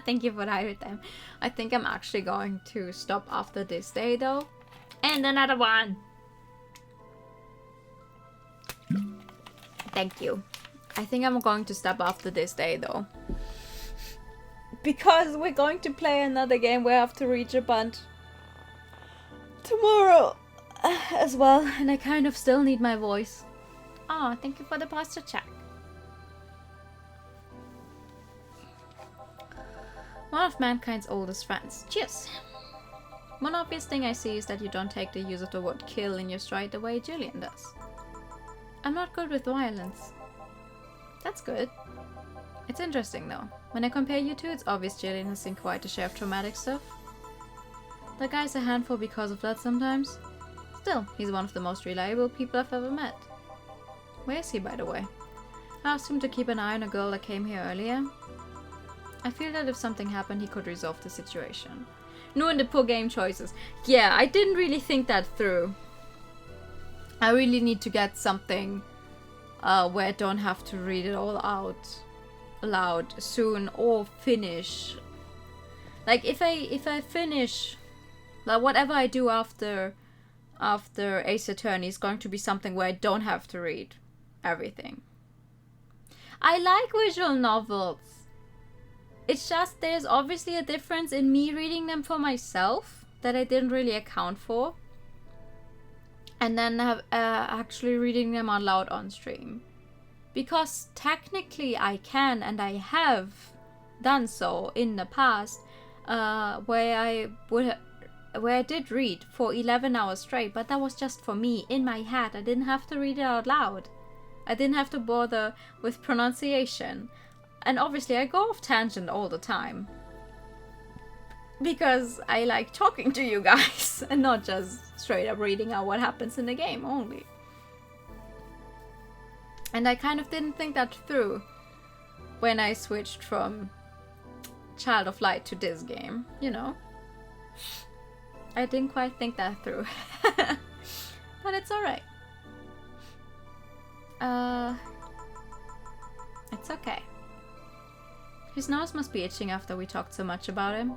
Thank you for that time. I think I'm actually going to stop after this day though. And another one. Thank you. I think I'm going to stop after this day though. Because we're going to play another game where I have to reach a bunch tomorrow as well. And I kind of still need my voice. Oh, thank you for the posture check. One of mankind's oldest friends. Cheers! One obvious thing I see is that you don't take the use of the word kill in your stride the way Julian does. I'm not good with violence. That's good. It's interesting though. When I compare you two, it's obvious Julian has seen quite a share of traumatic stuff. That guy's a handful because of that sometimes. Still, he's one of the most reliable people I've ever met. Where is he, by the way? I asked him to keep an eye on a girl that came here earlier. I feel that if something happened, he could resolve the situation. Knowing the poor game choices. Yeah, I didn't really think that through. I really need to get something where I don't have to read it all out loud soon or finish. Like if I finish, like whatever I do after Ace Attorney is going to be something where I don't have to read everything. I like visual novels. It's just there's obviously a difference in me reading them for myself that I didn't really account for. And then have actually reading them out loud on stream. Because technically I can and I have done so in the past where I did read for 11 hours straight, but that was just for me in my head. I didn't have to read it out loud. I didn't have to bother with pronunciation. And obviously I go off tangent all the time. Because I like talking to you guys and not just straight up reading out what happens in the game only. And I kind of didn't think that through when I switched from Child of Light to this game, you know. I didn't quite think that through. But it's alright. It's okay. His nose must be itching after we talked so much about him.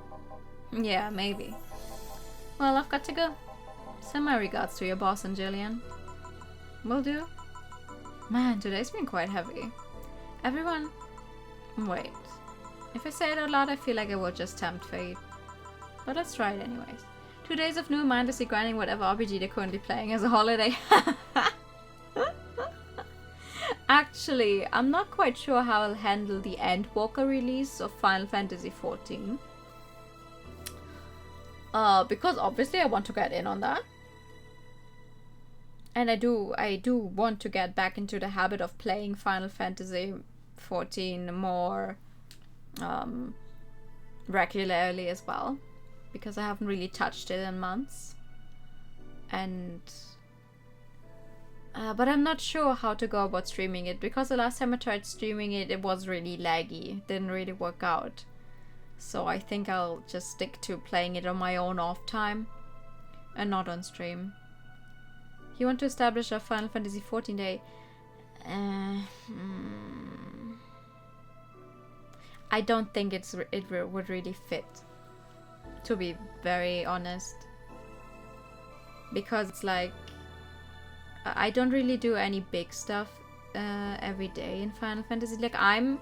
Yeah, maybe. Well, I've got to go. Send my regards to your boss and Jillian. Will do. Man, today's been quite heavy. Everyone... Wait. If I say it out loud, I feel like I will just tempt fate. But let's try it anyways. 2 days of new mindlessly grinding whatever RPG they're currently playing as a holiday. Actually, I'm not quite sure how I'll handle the Endwalker release of Final Fantasy XIV. Because obviously I want to get in on that. And I do want to get back into the habit of playing Final Fantasy XIV more regularly as well. Because I haven't really touched it in months. And... but I'm not sure how to go about streaming it. Because the last time I tried streaming it, it was really laggy. It didn't really work out. So I think I'll just stick to playing it on my own off time. And not on stream. You want to establish a Final Fantasy XIV day? I don't think it would really fit. To be very honest. Because it's like... I don't really do any big stuff every day in Final Fantasy. Like I'm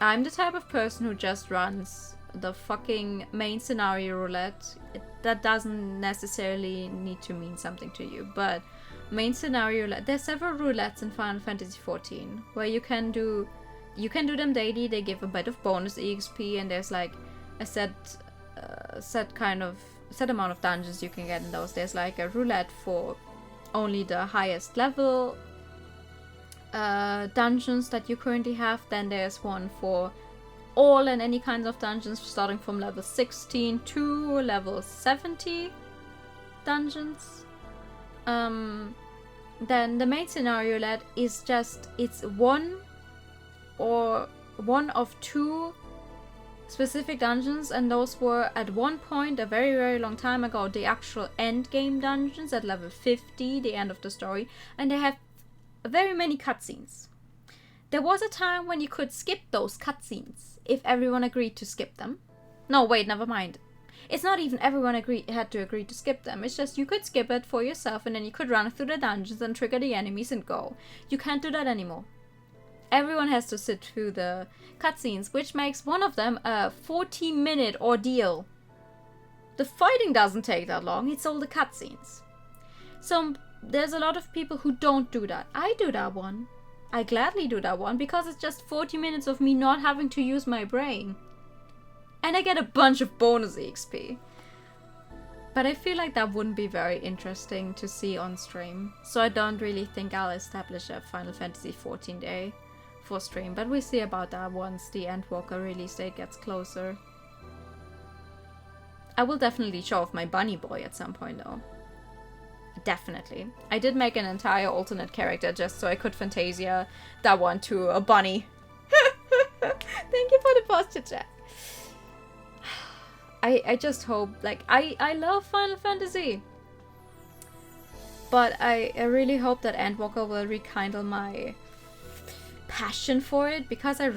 the type of person who just runs the fucking main scenario roulette, that doesn't necessarily need to mean something to you, but main scenario roulette, there's several roulettes in Final Fantasy XIV where you can do them daily. They give a bit of bonus EXP, and there's like a set amount of dungeons you can get in those. There's like a roulette for only the highest level dungeons that you currently have. Then there's one for all and any kinds of dungeons starting from level 16 to level 70 dungeons. Then the main scenario roulette is just, it's one of two specific dungeons, and those were at one point a very, very long time ago the actual end game dungeons at level 50, the end of the story, and they have very many cutscenes. There was a time when you could skip those cutscenes if everyone agreed to skip them. No, wait, never mind. It's not even everyone had to agree to skip them. It's just you could skip it for yourself, and then you could run through the dungeons and trigger the enemies and go. You can't do that anymore. Everyone has to sit through the cutscenes, which makes one of them a 40-minute ordeal. The fighting doesn't take that long, it's all the cutscenes. So there's a lot of people who don't do that. I do that one. I gladly do that one because it's just 40 minutes of me not having to use my brain. And I get a bunch of bonus EXP. But I feel like that wouldn't be very interesting to see on stream. So I don't really think I'll establish a Final Fantasy XIV day for stream. But we'll see about that once the Endwalker release date gets closer. I will definitely show off my bunny boy at some point though. Definitely. I did make an entire alternate character just so I could Fantasia that one to a bunny. Thank you for the posture chat. I just hope, like, I love Final Fantasy. But I really hope that Endwalker will rekindle my passion for it, because I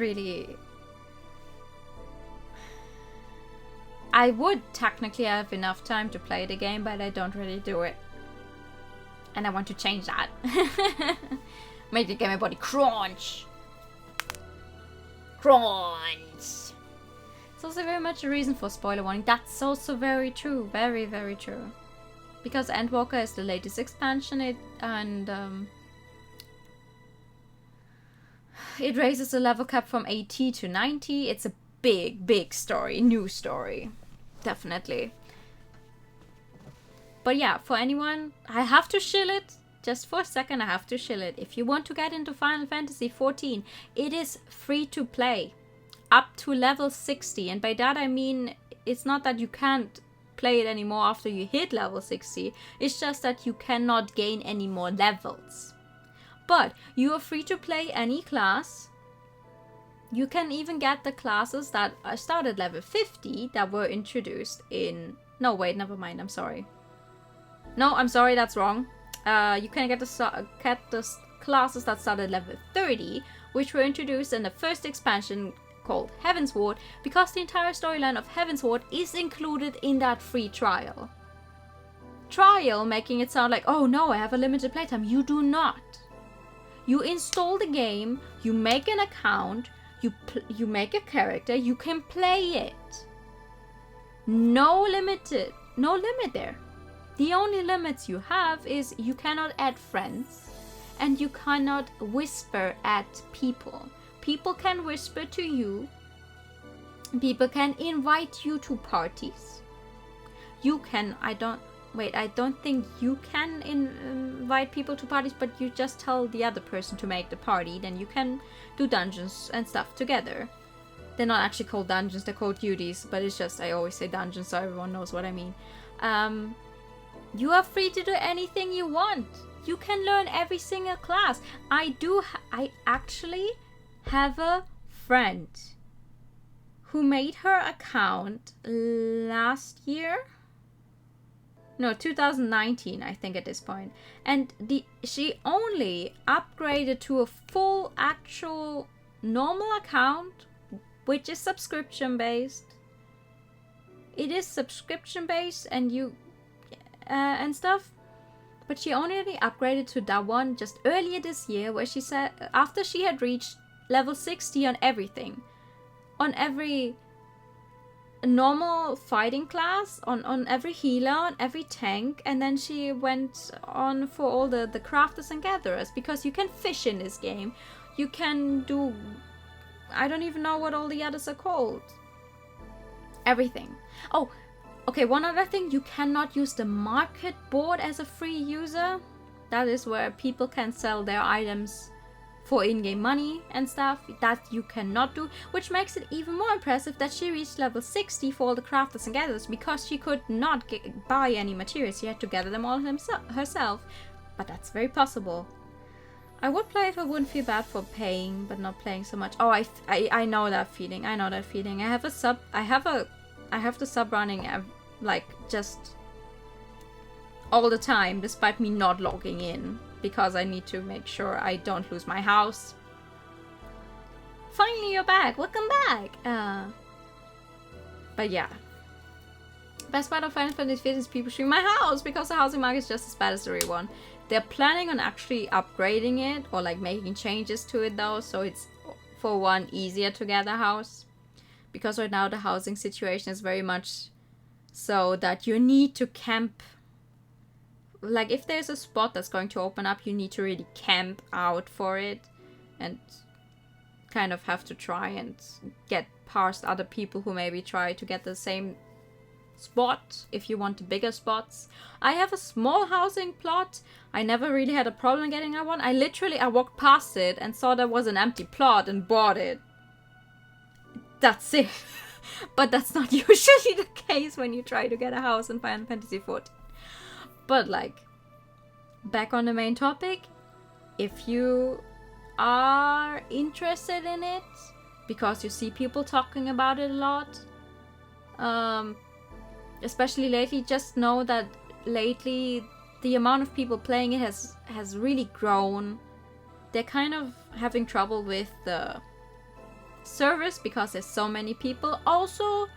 would technically have enough time to play the game, but I don't really do it. And I want to change that. Make the game body crunch. Crunch. It's also very much a reason for spoiler warning. That's also very true. Very, very true. Because Endwalker is the latest expansion, it raises the level cap from 80 to 90. It's a big, big story. New story. Definitely. But yeah, for anyone, I have to shill it. Just for a second, I have to shill it. If you want to get into Final Fantasy XIV, it is free to play. Up to level 60. And by that I mean, it's not that you can't play it anymore after you hit level 60. It's just that you cannot gain any more levels. But you are free to play any class. You can even get the classes that start at level 50 that were introduced in... No, wait, never mind, I'm sorry. No, I'm sorry, that's wrong. You can get the classes that start at level 30, which were introduced in the first expansion called Heavensward, because the entire storyline of Heavensward is included in that free trial. Trial making it sound like, oh no, I have a limited playtime. You do not. You install the game, you make an account, you make a character, you can play it. No limit there. The only limits you have is you cannot add friends and you cannot whisper at people. People can whisper to you. People can invite you to parties. You can, I don't think you can invite people to parties, but you just tell the other person to make the party. Then you can do dungeons and stuff together. They're not actually called dungeons, they're called duties, but it's just, I always say dungeons so everyone knows what I mean. You are free to do anything you want. You can learn every single class. I actually have a friend who made her account last year. No, 2019, I think at this point. And she only upgraded to a full actual normal account, which is subscription based. It is subscription based and stuff. But she only upgraded to that one just earlier this year, where she said after she had reached level 60 on everything. On every a normal fighting class on every healer, on every tank, and then she went on for all the crafters and gatherers, because you can fish in this game. You can do... I don't even know what all the others are called. Everything. Oh, okay, one other thing. You cannot use the market board as a free user. That is where people can sell their items for in-game money and stuff. That you cannot do, which makes it even more impressive that she reached level 60 for all the crafters and gatherers, because she could not buy any materials. She had to gather them all herself. But that's very possible. I would play if I wouldn't feel bad for paying, but not playing so much. Oh, I know that feeling. I know that feeling. I have the sub running like just all the time, despite me not logging in, because I need to make sure I don't lose my house. Finally, you're back. Welcome back. But yeah. Best part of Final Fantasy XV is people stream my house, because the housing market is just as bad as the real one. They're planning on actually upgrading it, or like making changes to it though, so it's for one easier to get a house. Because right now the housing situation is very much so that you need to camp. Like if there's a spot that's going to open up, you need to really camp out for it and kind of have to try and get past other people who maybe try to get the same spot if you want the bigger spots. I have a small housing plot. I never really had a problem getting that one. I walked past it and saw there was an empty plot and bought it. That's it. But that's not usually the case when you try to get a house in Final Fantasy XIV. But like, back on the main topic, if you are interested in it, because you see people talking about it a lot, especially lately, just know that lately the amount of people playing it has really grown. They're kind of having trouble with the servers because there's so many people. Also,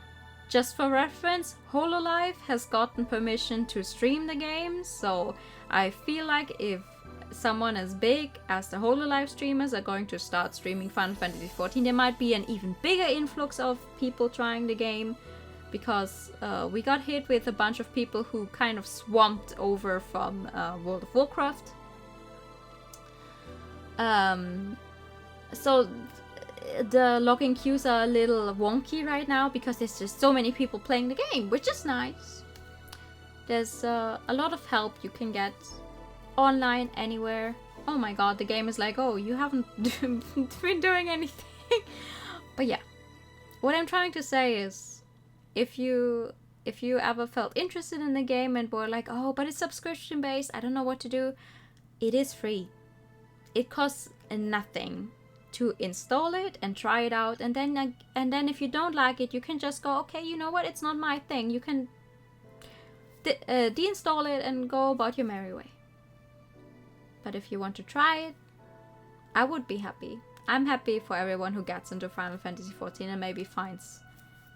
just for reference, Hololive has gotten permission to stream the game, so I feel like if someone as big as the Hololive streamers are going to start streaming Final Fantasy XIV, there might be an even bigger influx of people trying the game, because we got hit with a bunch of people who kind of swamped over from World of Warcraft. So the login queues are a little wonky right now because there's just so many people playing the game, which is nice. There's a lot of help you can get online anywhere. Oh my god, the game is like, oh, you haven't been doing anything. But yeah, what I'm trying to say is, if you ever felt interested in the game and were like, oh, but it's subscription based, I don't know what to do, it is free. It costs nothing to install it and try it out, and then if you don't like it, you can just go, okay, you know what, it's not my thing. You can deinstall it and go about your merry way. But if you want to try it, I would be happy. I'm happy for everyone who gets into Final Fantasy XIV and maybe finds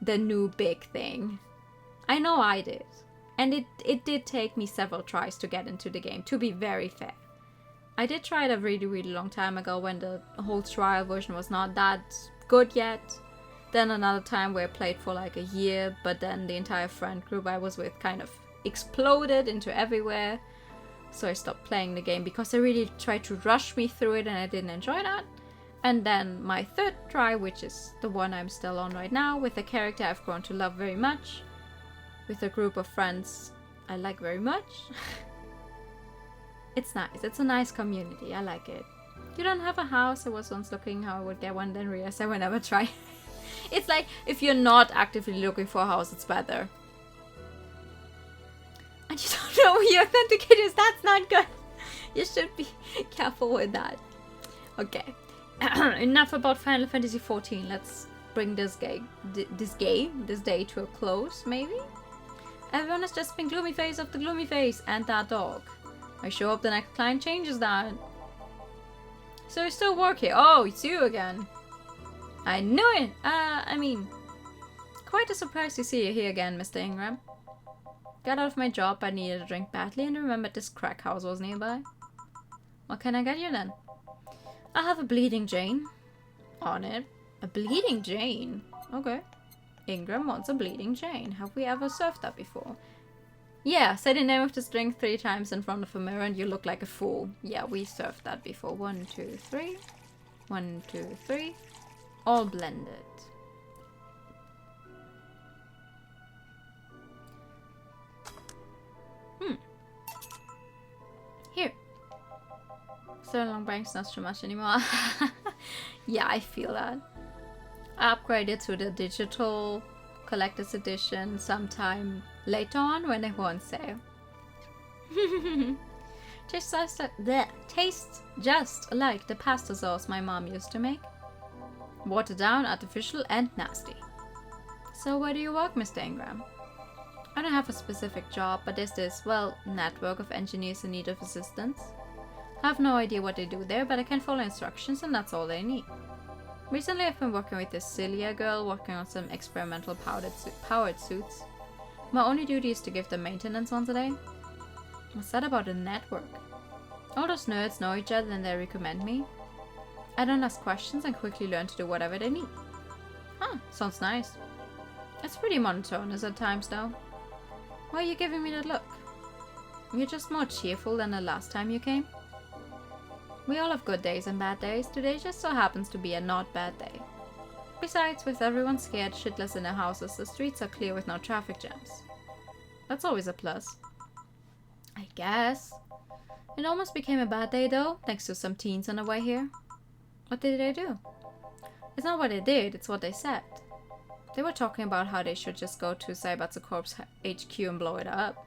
the new big thing. I know I did. And it did take me several tries to get into the game, to be very fair. I did try it a really, really long time ago when the whole trial version was not that good yet. Then another time where I played for like a year, but then the entire friend group I was with kind of exploded into everywhere. So I stopped playing the game because they really tried to rush me through it and I didn't enjoy that. And then my third try, which is the one I'm still on right now, with a character I've grown to love very much, with a group of friends I like very much. It's nice. It's a nice community. I like it. You don't have a house. I was once looking how I would get one, then realized I would never try. It's like, if you're not actively looking for a house, it's better. And you don't know who your authenticator is. That's not good. You should be careful with that. Okay. Enough about Final Fantasy XIV. Let's bring this day to a close, maybe? Everyone has just been gloomy face of the gloomy face and that dog. I sure hope the next client changes that. So you still work here? Oh, it's you again. I knew it! I mean, quite a surprise to see you here again, Mr. Ingram. Got out of my job, I needed a drink badly and remembered this crack house was nearby. What can I get you then? I'll have a Bleeding Jane. On it. A Bleeding Jane? Okay. Ingram wants a bleeding Jane. Have we ever surfed that before? Yeah, say the name of this drink 3 times in front of a mirror and you look like a fool. Yeah, we surfed that before. 1, 2, 3. 1, 2, 3. All blended. Here. So long bank's not too much anymore. Yeah, I feel that. I upgraded to the digital collector's edition sometime later on when they were on sale. Tastes just like the pasta sauce my mom used to make. Watered down, artificial, and nasty. So where do you work, Mr. Ingram? I don't have a specific job, but there's this, well, network of engineers in need of assistance. I have no idea what they do there, but I can follow instructions and that's all they need. Recently I've been working with this Celia girl, working on some experimental powered suits. My only duty is to give them maintenance once a day. What's that about a network? All those nerds know each other and they recommend me. I don't ask questions and quickly learn to do whatever they need. Huh, sounds nice. It's pretty monotonous at times though. Why are you giving me that look? You're just more cheerful than the last time you came. We all have good days and bad days. Today just so happens to be a not bad day. Besides, with everyone scared shitless in their houses, the streets are clear with no traffic jams. That's always a plus. I guess. It almost became a bad day though, thanks to some teens on the way here. What did they do? It's not what they did, it's what they said. They were talking about how they should just go to Saibatsu Corp's HQ and blow it up.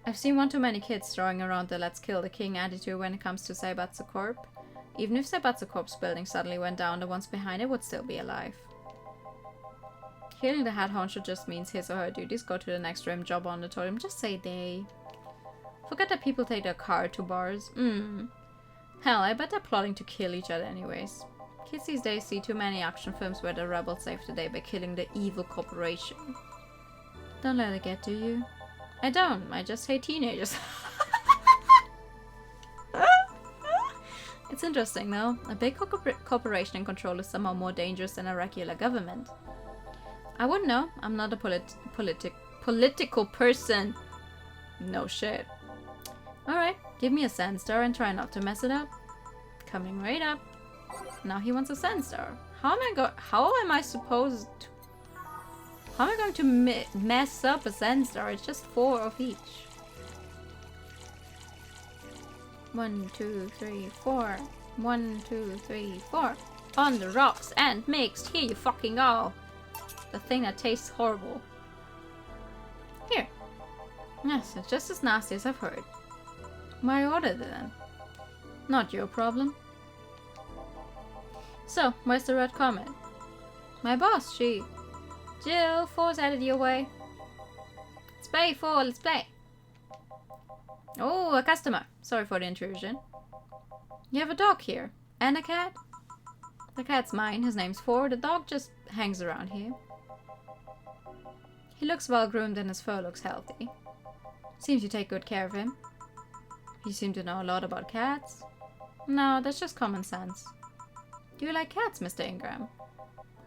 I've seen one too many kids throwing around the let's kill the king attitude when it comes to Saibatsu Corp. Even if Saibatsu Corp's building suddenly went down, the ones behind it would still be alive. Killing the head honcho just means his or her duties go to the next rim job on the totem. Just say they. Forget that people take their car to bars. Hell, I bet they're plotting to kill each other anyways. Kids these days see too many action films where the rebels save the day by killing the evil corporation. Don't let it get to you. I don't, I just hate teenagers. It's interesting though. A big corporation in control is somehow more dangerous than a regular government. I wouldn't know. I'm not a political person. No shit. Alright, give me a sandstar and try not to mess it up. Coming right up. Now he wants a sandstar. How am I going to mess up a sandstar? It's just 4 of each. 1, 2, 3, 4. 1, 2, 3, 4. On the rocks and mixed. Here you fucking go. The thing that tastes horrible. Here. Yes, it's just as nasty as I've heard. Why ordered it then? Not your problem. So, where's the red comet? My boss, she... Jill, 4's headed your way. Let's play, 4, let's play. Oh, a customer. Sorry for the intrusion. You have a dog here. And a cat? The cat's mine. His name's 4. The dog just hangs around here. He looks well groomed and his fur looks healthy. Seems you take good care of him. You seem to know a lot about cats. No, that's just common sense. Do you like cats, Mr. Ingram?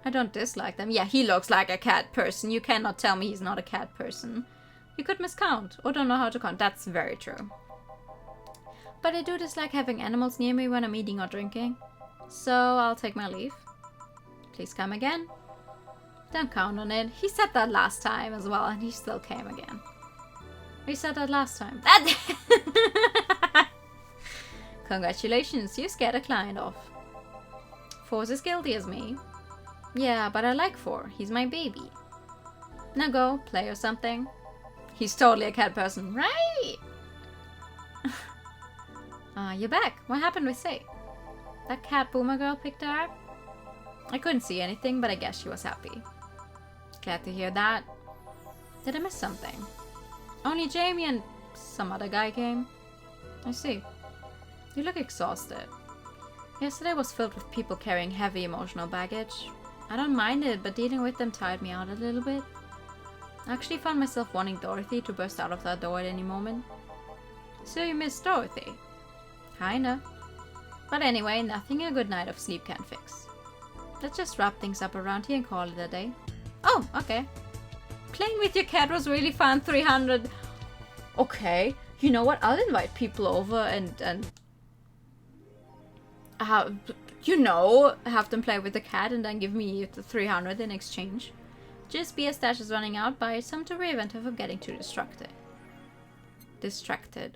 I don't dislike them. Yeah, he looks like a cat person. You cannot tell me he's not a cat person. You could miscount, or don't know how to count. That's very true. But I do dislike having animals near me when I'm eating or drinking. So I'll take my leave. Please come again. Don't count on it. He said that last time as well, and he still came again. He said that last time. Congratulations, you scared a client off. 4's as guilty as me. Yeah, but I like 4. He's my baby. Now go, play or something. He's totally a cat person, right? You're back. What happened with Say? That cat boomer girl picked her up? I couldn't see anything, but I guess she was happy. Glad to hear that. Did I miss something? Only Jamie and some other guy came. I see. You look exhausted. Yesterday was filled with people carrying heavy emotional baggage. I don't mind it, but dealing with them tired me out a little bit. I actually found myself wanting Dorothy to burst out of that door at any moment. So you miss Dorothy? Kinda. But anyway, nothing a good night of sleep can fix. Let's just wrap things up around here and call it a day. Oh, okay. Playing with your cat was really fun. 300. Okay. You know what? I'll invite people over and have, have them play with the cat and then give me the 300 in exchange. Just beer stash is running out. Buy some to prevent her from getting too distracted.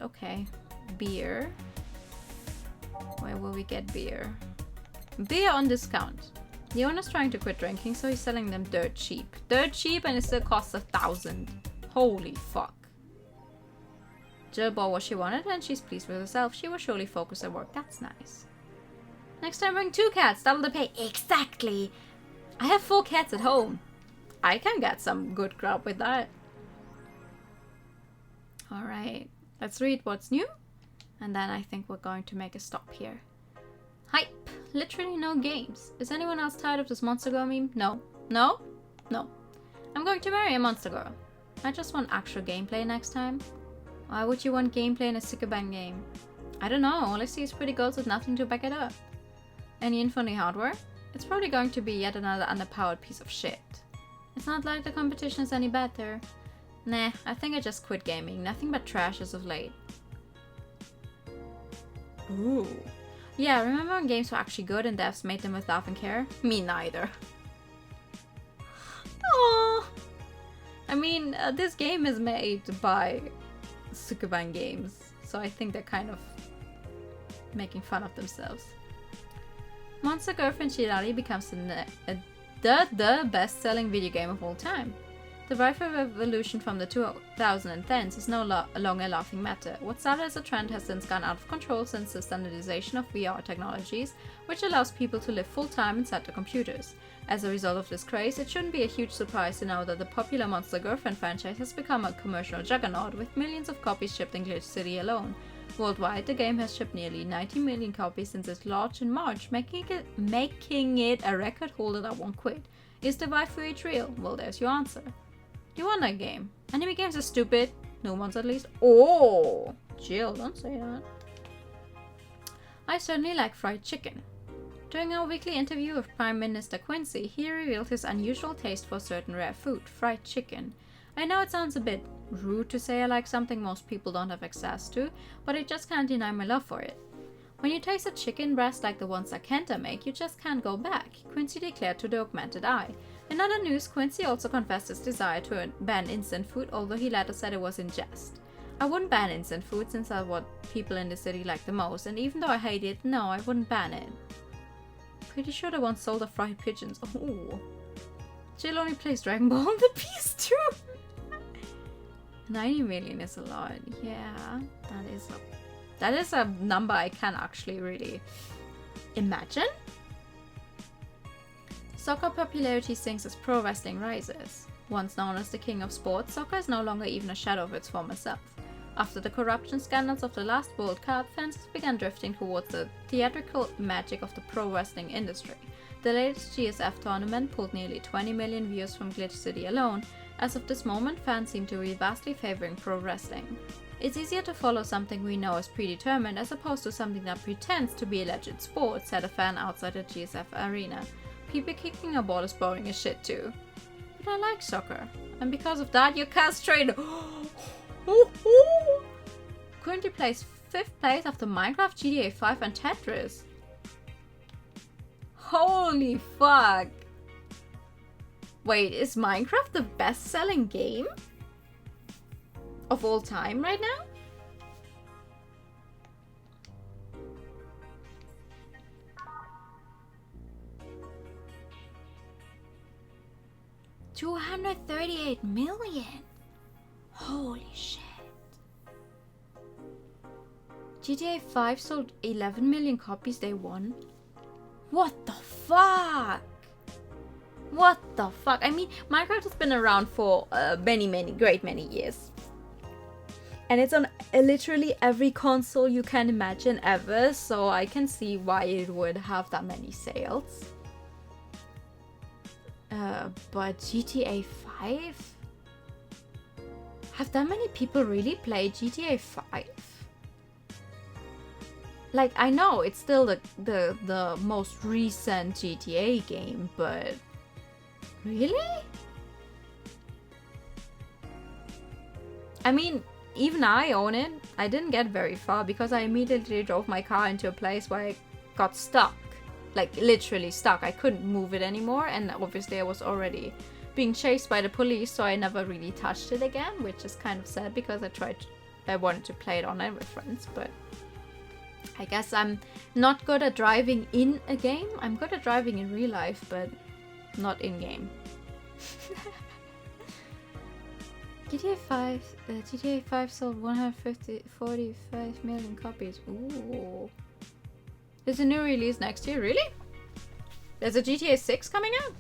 Okay. Beer. Where will we get beer? Beer on discount. The owner's trying to quit drinking, so he's selling them dirt cheap. Dirt cheap, and it still costs 1,000. Holy fuck. Jill bought what she wanted and she's pleased with herself. She will surely focus at work. That's nice. Next time bring 2 cats. Double the pay. Exactly. I have 4 cats at home. I can get some good grub with that. Alright. Let's read what's new. And then I think we're going to make a stop here. Hype. Literally no games. Is anyone else tired of this Monster Girl meme? No. No? No. I'm going to marry a Monster Girl. I just want actual gameplay next time. Why would you want gameplay in a Sukuban game? I don't know. All I see is pretty girls with nothing to back it up. Any info on the hardware? It's probably going to be yet another underpowered piece of shit. It's not like the competition is any better. Nah, I think I just quit gaming. Nothing but trash as of late. Ooh. Yeah, remember when games were actually good and devs made them with love and care? Me neither. Aww. I mean, this game is made by Sukuban Games, so I think they're kind of making fun of themselves. Monster Girlfriend Shirari becomes the best-selling video game of all time. The rifle revolution from the 2010s is no longer a laughing matter. What started as a trend has since gone out of control since the standardization of VR technologies, which allows people to live full-time inside their computers. As a result of this craze, it shouldn't be a huge surprise to know that the popular Monster Girlfriend franchise has become a commercial juggernaut with millions of copies shipped in Glitch City alone. Worldwide, the game has shipped nearly 90 million copies since its launch in March, making it a record holder that won't quit. Is the waifu age real? Well, there's your answer. You want that game? Anime games are stupid. New ones at least. Oh! Jill, don't say that. I certainly like fried chicken. During our weekly interview with Prime Minister Quincy, he revealed his unusual taste for certain rare food, fried chicken. I know it sounds a bit rude to say I like something most people don't have access to, but I just can't deny my love for it. When you taste a chicken breast like the ones that Kenta make, you just can't go back, Quincy declared to the Augmented Eye. In other news, Quincy also confessed his desire to ban instant food, although he later said it was in jest. I wouldn't ban instant food since that's what people in the city like the most, and even though I hate it, no, I wouldn't ban it. Pretty sure they once sold the fried pigeons. Oh. Jill only plays Dragon Ball on the PS2. 90 million is a lot. Yeah, that is a number I can actually really imagine. Soccer popularity sinks as pro wrestling rises. Once known as the king of sports, soccer is no longer even a shadow of its former self. After the corruption scandals of the last World Cup, fans began drifting towards the theatrical magic of the pro wrestling industry. The latest GSF tournament pulled nearly 20 million views from Glitch City alone. As of this moment, fans seem to be vastly favoring pro wrestling. It's easier to follow something we know is predetermined as opposed to something that pretends to be a legit sport, said a fan outside the GSF arena. People kicking a ball is boring as shit too. But I like soccer. And because of that, you're castrated. Currently plays 5th place after Minecraft, GTA 5 and Tetris. Holy fuck. Wait, is Minecraft the best-selling game of all time right now? $238 million. Holy shit. GTA 5 sold 11 million copies day one. What the fuck? What the fuck? I mean, Minecraft has been around for many years. And it's on literally every console you can imagine ever, so I can see why it would have that many sales. But GTA 5? Have that many people really played GTA 5? Like, I know it's still the most recent GTA game, but really? I mean, even I own it. I didn't get very far because I immediately drove my car into a place where I got stuck. Like, literally stuck. I couldn't move it anymore, and obviously I was already being chased by the police, so I never really touched it again, which is kind of sad because I wanted to play it online with friends, but I guess I'm not good at driving in a game. I'm good at driving in real life, but not in game. GTA 5 sold 145 million copies. Ooh. There's a new release next year, really? There's a GTA 6 coming out?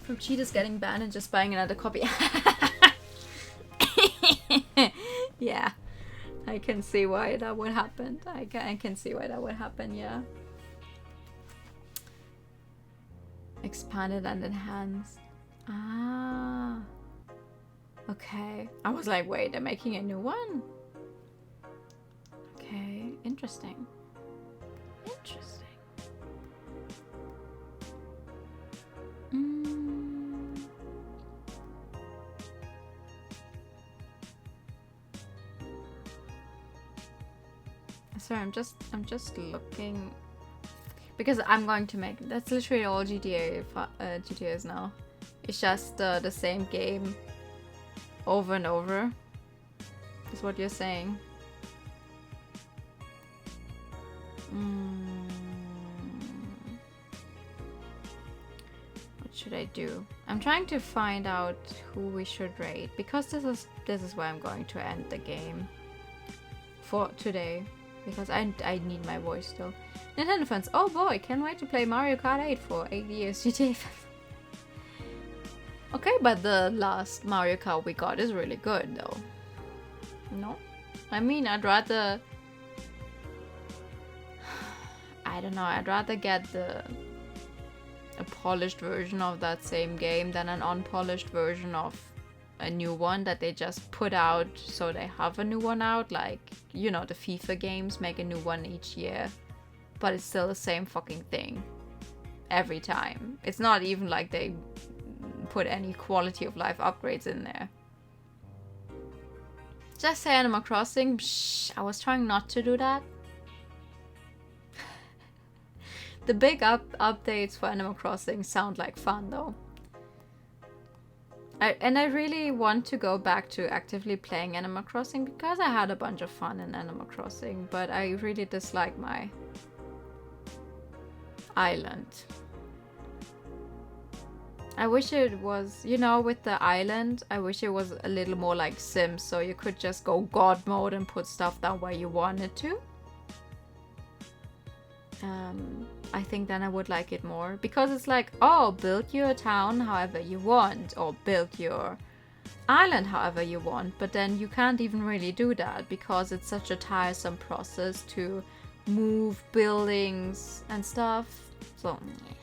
From cheaters getting banned and just buying another copy. Yeah. I can see why that would happen. I can see why that would happen, yeah. Expanded and enhanced. Ah. Okay. I was like, wait, they're making a new one? Okay. Interesting. Interesting. Sorry, I'm just looking because I'm going to make that's literally all GTAs now. It's just the same game over and over. Is what you're saying? What should I do? I'm trying to find out who we should rate because this is where I'm going to end the game for today. Because I need my voice still. Nintendo fans, oh boy, can't wait to play Mario Kart 8 for 8 years. GTA fans. Okay, but the last Mario Kart we got is really good though. No? I mean, I'd rather... I don't know, I'd rather get a polished version of that same game than an unpolished version of a new one that they just put out so they have a new one out, like, you know, the FIFA games make a new one each year, but it's still the same fucking thing every time. It's not even like they put any quality of life upgrades in there. Just say Animal Crossing. Shh, I was trying not to do that. The big updates for Animal Crossing sound like fun though. I really want to go back to actively playing Animal Crossing because I had a bunch of fun in Animal Crossing, but I really dislike my island. I wish it was, you know, with the island, I wish it was a little more like Sims, so you could just go God mode and put stuff down where you wanted to. I think then I would like it more because it's like, oh, build your town however you want or build your island however you want, but then you can't even really do that because it's such a tiresome process to move buildings and stuff. So yeah.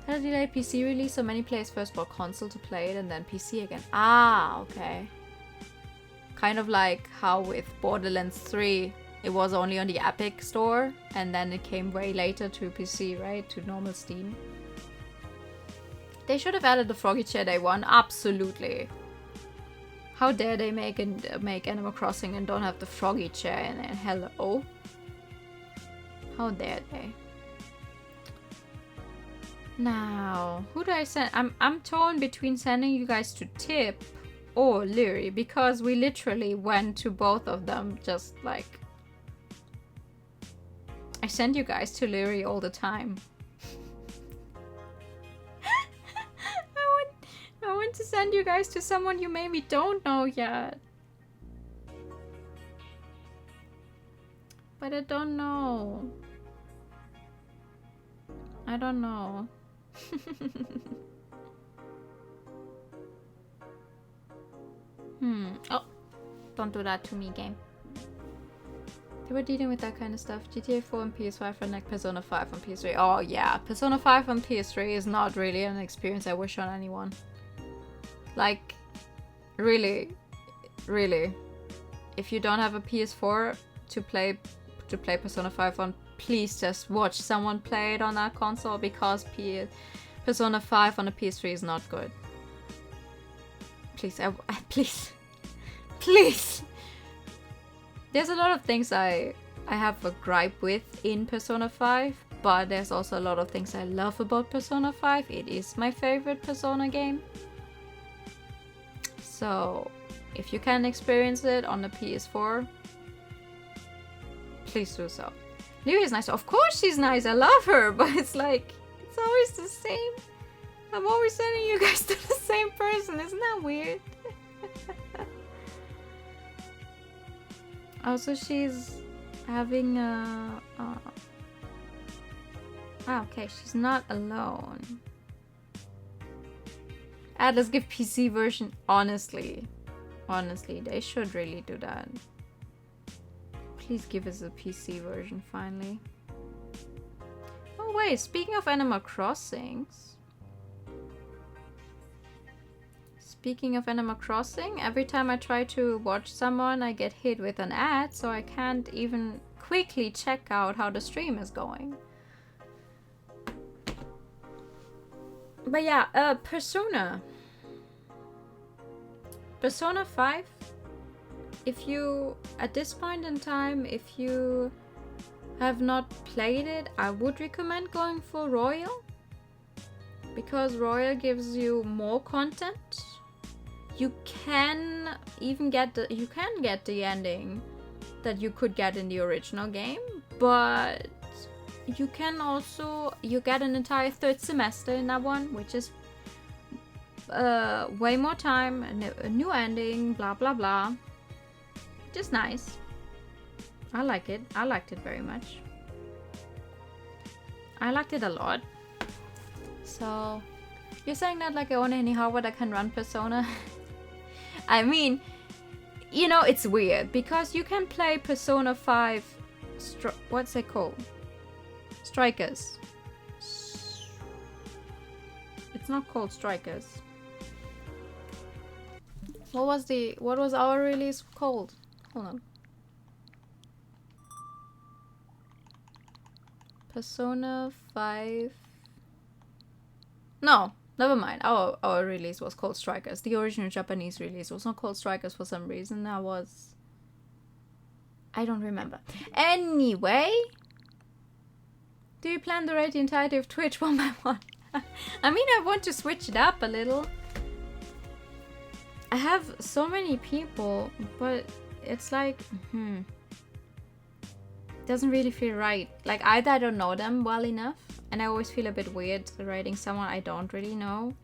Had a delayed PC release, so many players first bought console to play it and then PC again. Ah, okay. Kind of like how with Borderlands 3 it was only on the Epic store, and then it came way later to PC, right? To normal Steam. They should have added the Froggy Chair Day one, absolutely. How dare they make Animal Crossing and don't have the Froggy Chair in it? Hello? How dare they? Now, who do I send? I'm torn between sending you guys to Tip or Leary because we literally went to both of them just like... I send you guys to Leary all the time. I want to send you guys to someone you maybe don't know yet. But I don't know. I don't know. Oh, don't do that to me, game. They were dealing with that kind of stuff. GTA 4 and PS5 and like Persona 5 on PS3. Oh yeah, Persona 5 on PS3 is not really an experience I wish on anyone. Like, really, really. If you don't have a PS4 to play to play Persona 5 on, please just watch someone play it on that console, because Persona 5 on the PS3 is not good. Please, please, please. There's a lot of things I have a gripe with in Persona 5, but there's also a lot of things I love about Persona 5. It is my favorite Persona game. So, if you can experience it on the PS4, please do so. Lyria is nice. Of course she's nice. I love her, but it's like, it's always the same. I'm always sending you guys to the same person. Isn't that weird? Also, she's having a... okay, she's not alone. Let's give PC version. Honestly, they should really do that. Please give us a PC version finally. Oh wait, speaking of Animal Crossings. Every time I try to watch someone, I get hit with an ad, so I can't even quickly check out how the stream is going. But yeah, Persona 5, if you, at this point in time, if you have not played it, I would recommend going for Royal, because Royal gives you more content. You can even get the ending that you could get in the original game, but you can also, you get an entire third semester in that one, which is way more time, a new ending, blah blah blah. Just nice. I like it. I liked it very much. I liked it a lot. So, you're saying that like I own any hardware that can run Persona? I mean, you know, it's weird because you can play Persona 5, what's it called? Strikers. It's not called Strikers. What was our release called? Hold on. Persona 5. No, never mind. Our release was called Strikers. The original Japanese release was not called Strikers for some reason. I don't remember. Anyway, do you plan to rate the entirety of Twitch one by one? I mean, I want to switch it up a little. I have so many people, but it's like, doesn't really feel right. Like, either I don't know them well enough, and I always feel a bit weird rating someone I don't really know,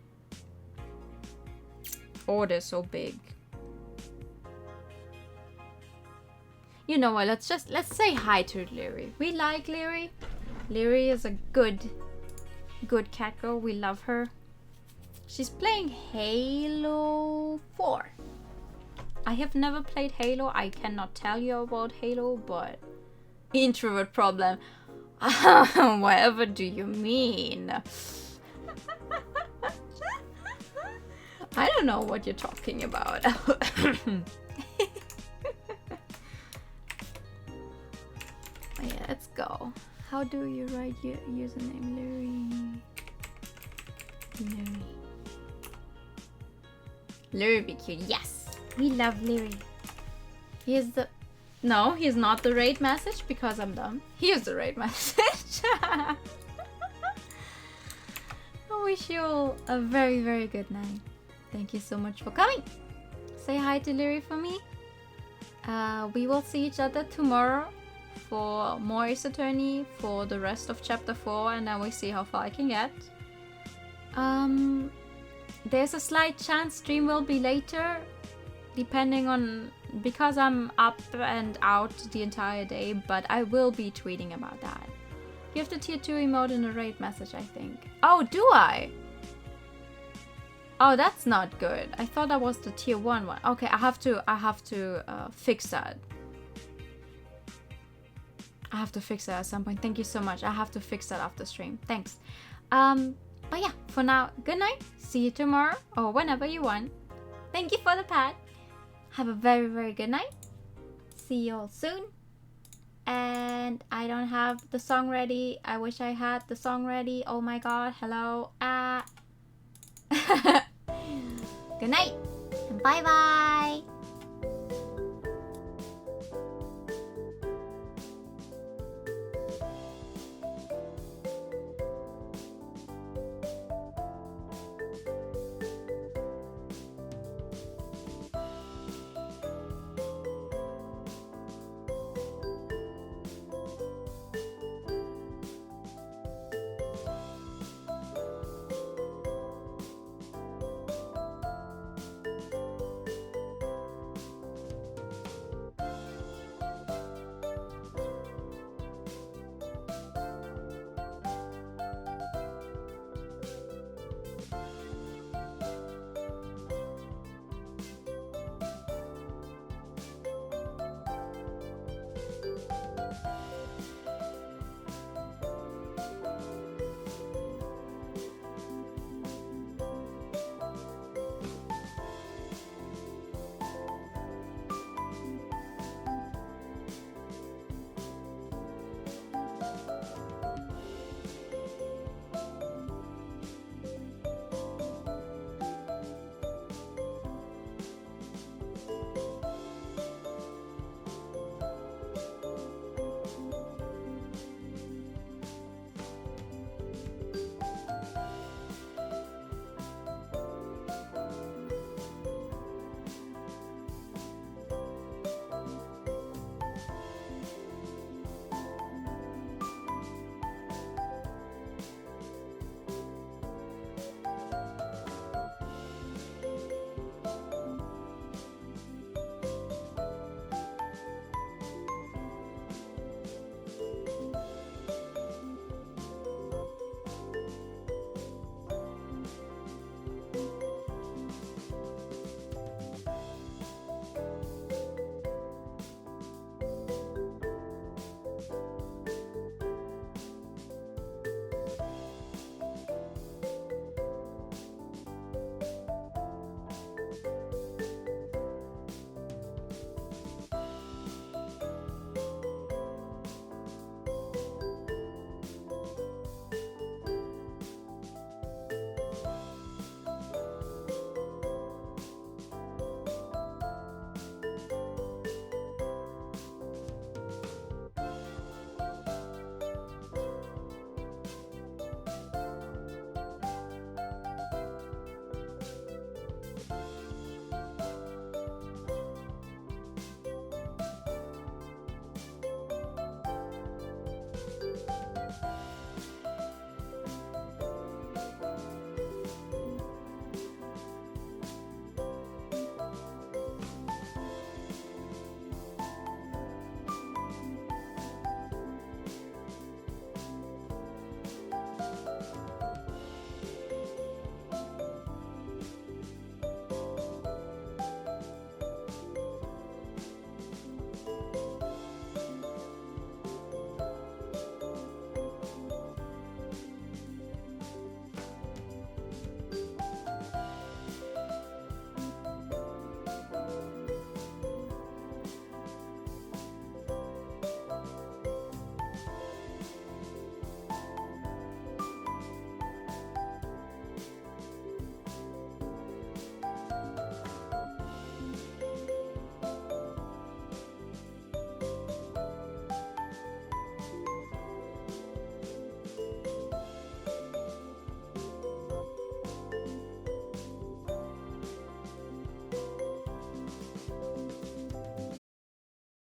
or they're so big. You know what, let's say hi to Lyri. We like Lyri. Lyri is a good cat girl. We love her. She's playing Halo 4. I have never played Halo. I cannot tell you about Halo, but introvert problem. Whatever do you mean? I don't know what you're talking about. Yeah, let's go. How do you write your username? Lyri. Lyri be cute. Yes! We love Lyri. No, he's not the raid message because I'm dumb. Here's the raid message. I wish you all a very, very good night. Thank you so much for coming. Say hi to Lyri for me. We will see each other tomorrow for more Ace Attorney for the rest of chapter 4, and then we see how far I can get. There's a slight chance stream will be later, depending on, because I'm up and out the entire day, but I will be tweeting about that. You have the tier 2 emote in the raid message, I think. Oh, do I? Oh, that's not good. I thought that was the tier 1 one. Okay, I have to fix that. I have to fix that at some point. Thank you so much. I have to fix that after stream. Thanks. But yeah, for now, good night. See you tomorrow or whenever you want. Thank you for the pat. Have a very, very good night. See you all soon. And I don't have the song ready. I wish I had the song ready. Oh my god, hello. Good night. Bye bye.